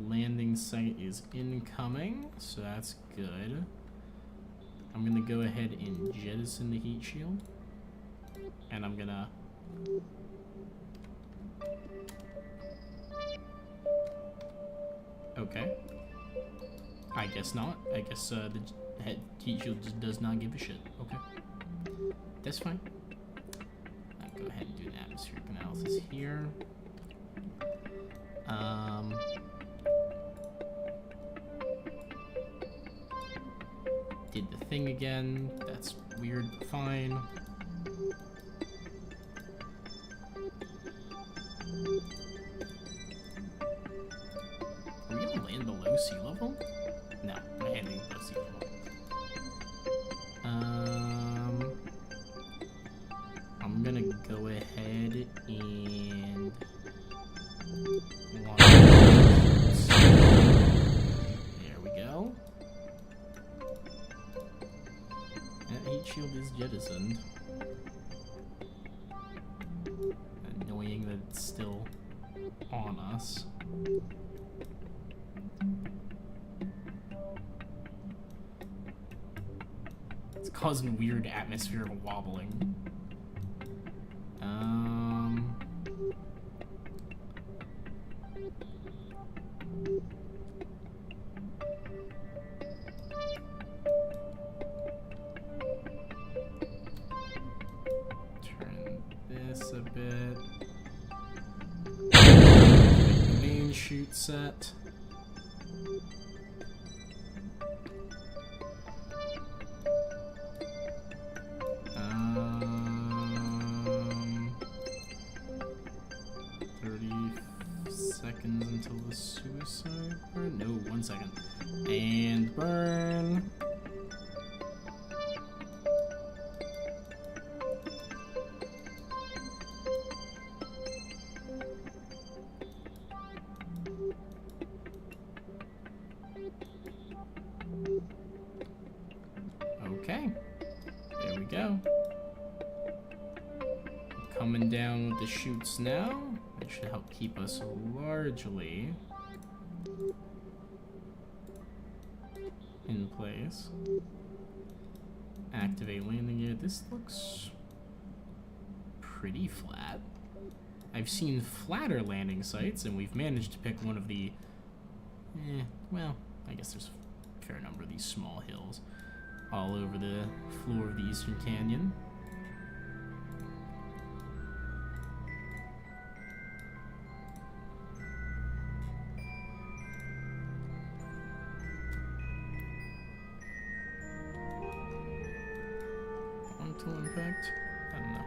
Speaker 1: Landing site is incoming, so that's good. I'm gonna go ahead and jettison the heat shield. And I'm gonna... Okay. I guess not. I guess the heat shield just does not give a shit. Okay. That's fine. I'll go ahead and do an atmospheric analysis here. Did the thing again. That's weird, but fine. Are we gonna land below sea level? No, I'm landing below sea level. I'm gonna go ahead and launch. There we go. That heat shield is jettisoned. Annoying that it's still on us. It's causing weird atmospheric wobbling. Turn this a bit. Main shoot set. Until the suicide burn? No, 1 second. And burn. Okay. There we go. Coming down with the chutes now. It should help keep us largely in place. Activate landing gear. This looks pretty flat. I've seen flatter landing sites, and we've managed to pick one of the... well, I guess there's a fair number of these small hills all over the floor of the Eastern Canyon. Impact? I don't know.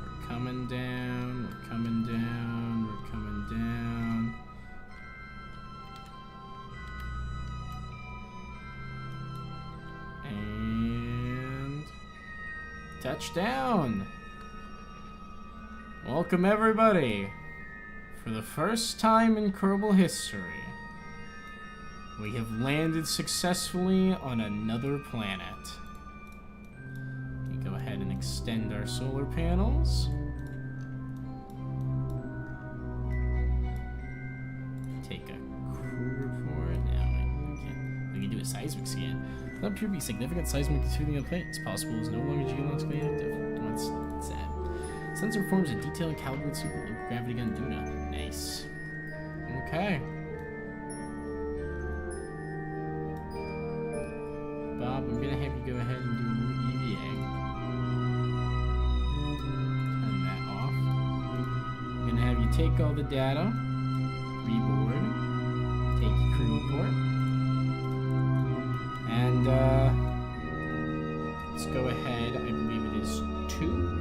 Speaker 1: We're coming down, we're coming down, we're coming down. And touchdown! Welcome everybody! For the first time in Kerbal history, we have landed successfully on another planet. We go ahead and extend our solar panels. Take a crew report. Now we can do a seismic scan. There appear to be significant seismic activity on the planet. It's possible it's no longer geologically active. That's sad. Sensor forms a detailed and calibrated super low gravity gun Duna. Nice. Okay. Bob, I'm gonna have you go ahead and do a little EVA. Turn that off. I'm gonna have you take all the data, reboard, take your crew report, and let's go ahead. I believe it is 2.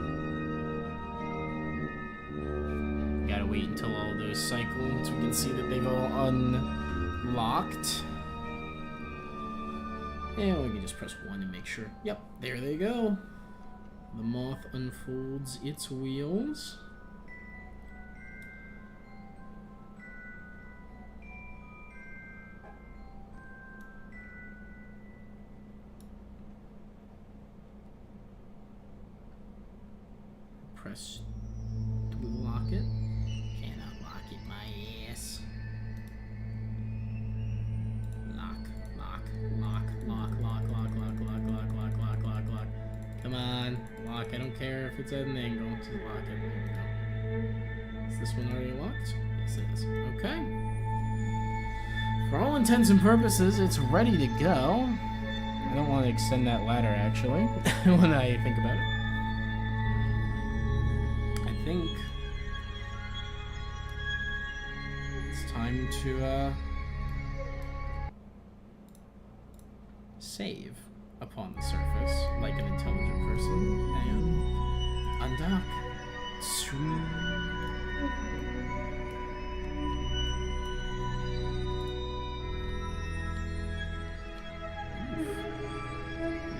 Speaker 1: Gotta wait until all those cycle so we can see that they've all unlocked. And we can just press 1 to make sure. Yep, there they go. The moth unfolds its wheels. press to lock it. Cannot lock it, my ass. Lock. Come on, lock. I don't care if it's at an angle. Just lock it. There we go. Is this one already locked? Yes, it is. Okay. For all intents and purposes, it's ready to go. I don't want to extend that ladder, actually, when I think about it. I think it's time to save upon the surface, like an intelligent person, and undock.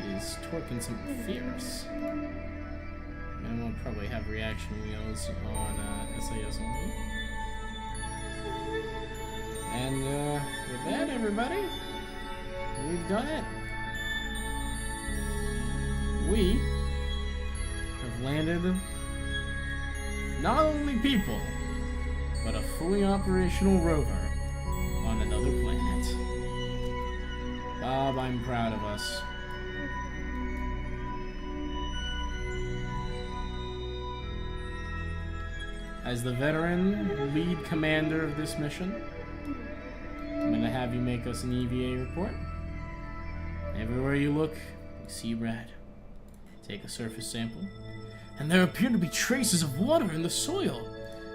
Speaker 1: He's torquing something fierce. And we'll probably have reaction wheels on SAS only. And with that, everybody, we've done it. We have landed not only people, but a fully operational rover on another planet. Bob, I'm proud of us. As the veteran lead commander of this mission, I'm going to have you make us an EVA report. Everywhere you look, you see red. Take a surface sample, and there appear to be traces of water in the soil.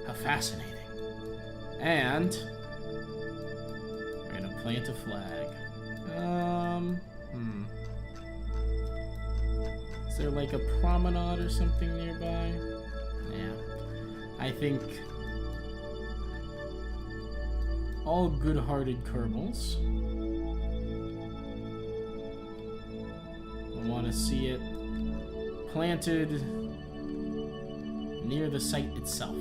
Speaker 1: How fascinating. And we're going to plant a flag. Is there like a promenade or something nearby? Yeah. I think all good-hearted Kerbals will want to see it planted near the site itself.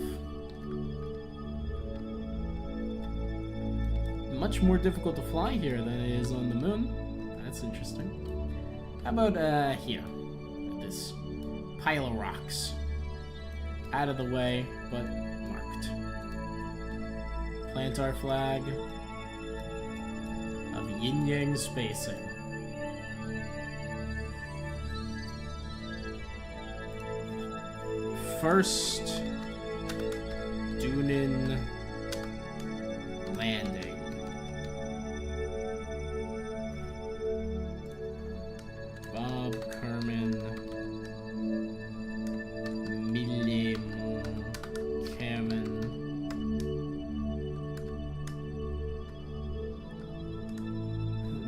Speaker 1: Much more difficult to fly here than it is on the moon. That's interesting. How about here? At this pile of rocks. Out of the way, but marked. Plant our flag of Yin-Yang spacing. First Dunin landing. Bob Kerman Milemo Kamen.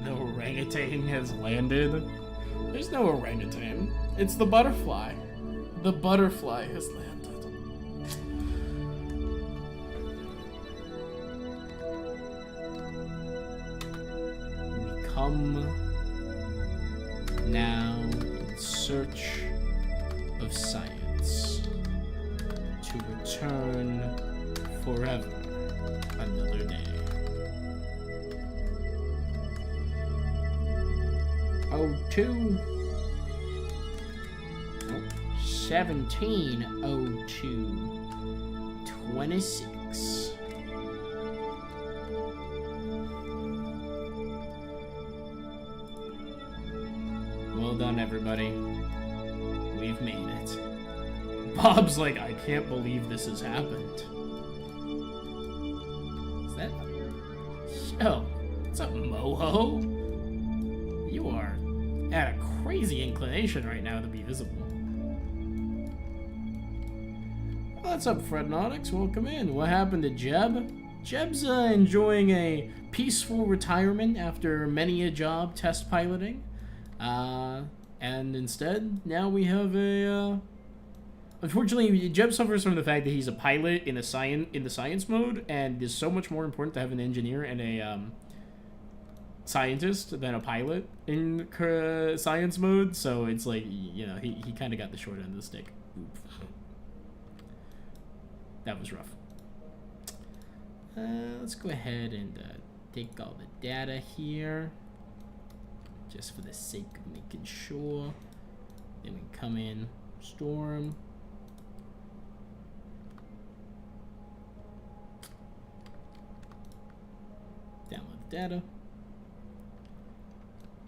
Speaker 1: The orangutan has landed. There's no orangutan. It's the butterfly. The butterfly has landed. We come now in search of science to return forever another day. 02 1702-26. Well done, everybody. We've made it. Bob's like, I can't believe this has happened. Is that... Oh, what's up, Moho? You are at a crazy inclination right now to be visible. What's up, Frednautics? Welcome in. What happened to Jeb? Jeb's enjoying a peaceful retirement after many a job test piloting. And instead, now we have a, unfortunately, Jeb suffers from the fact that he's a pilot in the science mode, and it's so much more important to have an engineer and a, scientist than a pilot in science mode, so it's like, you know, he kind of got the short end of the stick. Oof. That was rough. Let's go ahead and take all the data here, just for the sake of making sure. Then we come in, store them. the data.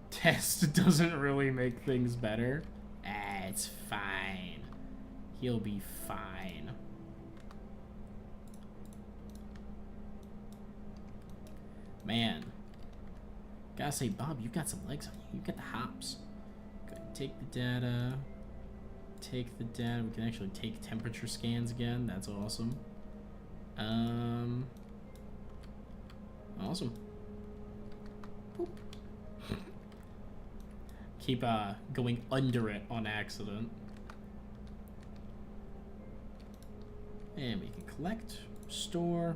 Speaker 1: Test doesn't really make things better. Ah, it's fine. He'll be fine. Man. Gotta say, Bob, you've got some legs on you. You've got the hops. Go ahead and take the data. Take the data. We can actually take temperature scans again. That's awesome. Awesome. Boop. Keep going under it on accident. And we can collect, store,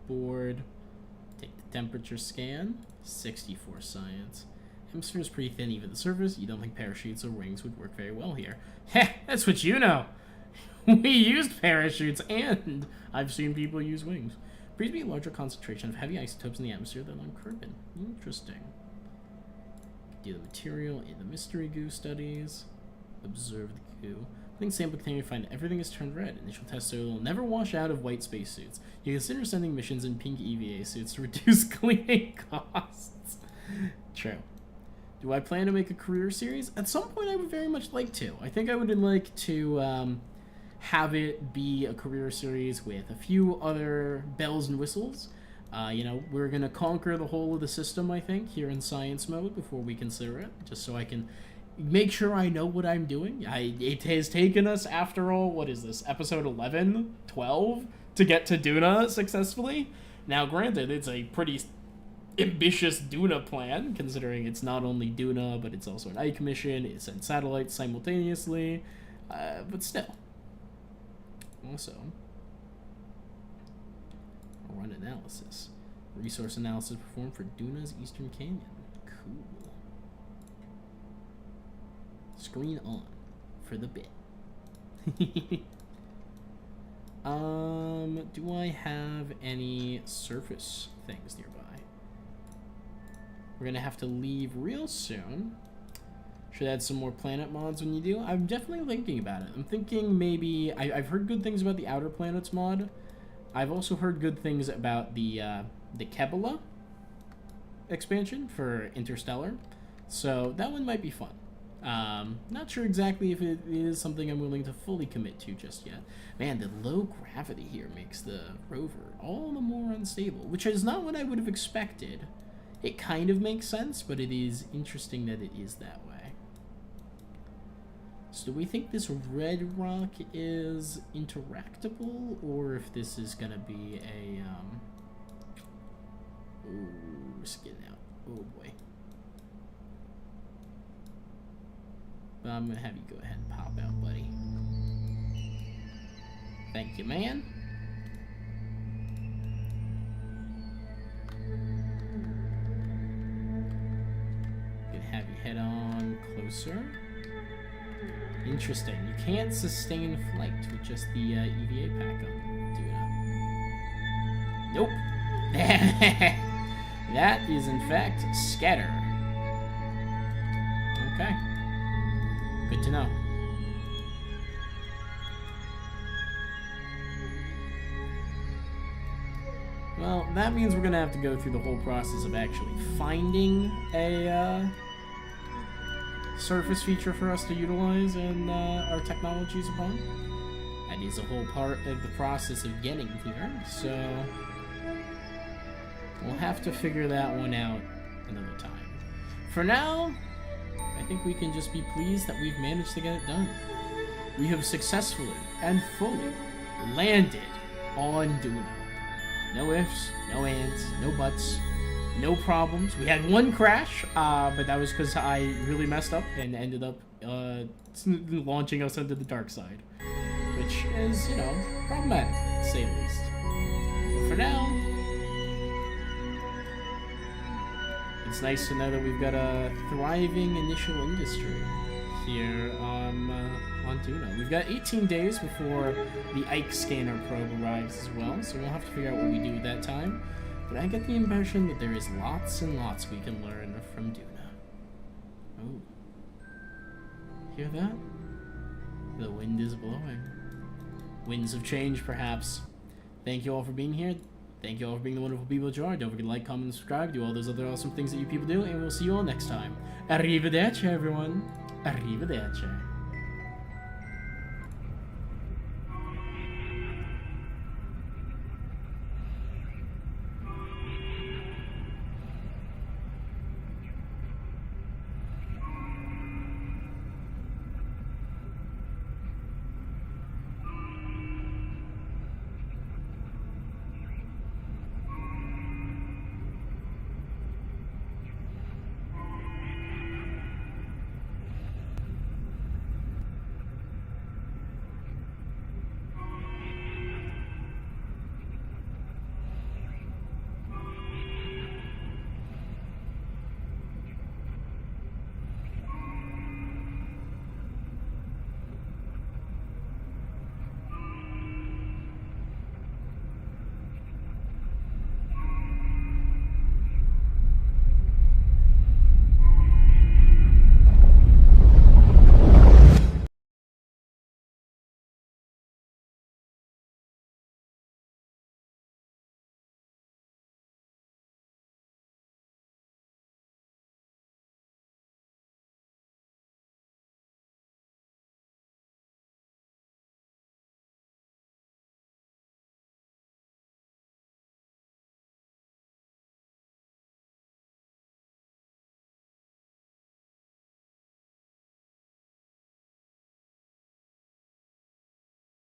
Speaker 1: board, take the temperature scan, 64 science. Hemisphere is pretty thin even at the surface. You don't think parachutes or wings would work very well here. Heh, that's what you know. We used parachutes and I've seen people use wings. Appears to be a larger concentration of heavy isotopes in the atmosphere than on Kerbin. Interesting. Do the material in the mystery goo studies. Observe the goo. Link sample containing find everything is turned red. Initial test soil will never wash out of white spacesuits. You consider sending missions in pink EVA suits to reduce cleaning costs. True. Do I plan to make a career series? At some point I would very much like to. I think I would like to have it be a career series with a few other bells and whistles. You know, we're going to conquer the whole of the system, I think, here in science mode before we consider it, just so I can make sure I know what I'm doing. It has taken us, after all, what is this, episode 11, 12, to get to Duna successfully. Now, granted, it's a pretty ambitious Duna plan, considering it's not only Duna, but it's also an Ike mission, it sends satellites simultaneously, but still. Also, run analysis. Resource analysis performed for Duna's Eastern Canyon. Cool. Screen on for the bit. Do I have any surface things nearby? We're gonna have to leave real soon. Should add some more planet mods when you do. I'm definitely thinking about it. I'm thinking maybe I've heard good things about the Outer Planets mod. I've also heard good things about the Kebula expansion for Interstellar, so that one might be fun. Not sure exactly if it is something I'm willing to fully commit to just yet. Man, the low gravity here makes the rover all the more unstable, which is not what I would have expected. It kind of makes sense, but it is interesting that it is that way. So do we think this red rock is interactable, or if this is gonna be a, ooh, we're skidding out. Oh boy. But I'm gonna have you go ahead and pop out, buddy. Thank you, man. Gonna have you head on closer. Interesting. You can't sustain flight with just the EVA pack on Duna. Nope. That is, in fact, scatter. Okay. Good to know. Well, that means we're going to have to go through the whole process of actually finding a surface feature for us to utilize in our technologies upon. That is a whole part of the process of getting here, so we'll have to figure that one out another time. For now, I think we can just be pleased that we've managed to get it done. We have successfully and fully landed on Duna. No ifs, no ands, no buts, no problems. We had one crash, but that was because I really messed up and ended up launching us into the dark side, which is, you know, problematic, to say the least. But for now, it's nice to know that we've got a thriving initial industry here on Duna. We've got 18 days before the Ike scanner probe arrives as well, so we'll have to figure out what we do at that time. But I get the impression that there is lots and lots we can learn from Duna. Oh. Hear that? The wind is blowing. Winds of change, perhaps. Thank you all for being here. thank you all for being the wonderful people that you are. Don't forget to like, comment, and subscribe. Do all those other awesome things that you people do, and we'll see you all next time. Arrivederci, everyone. Arrivederci.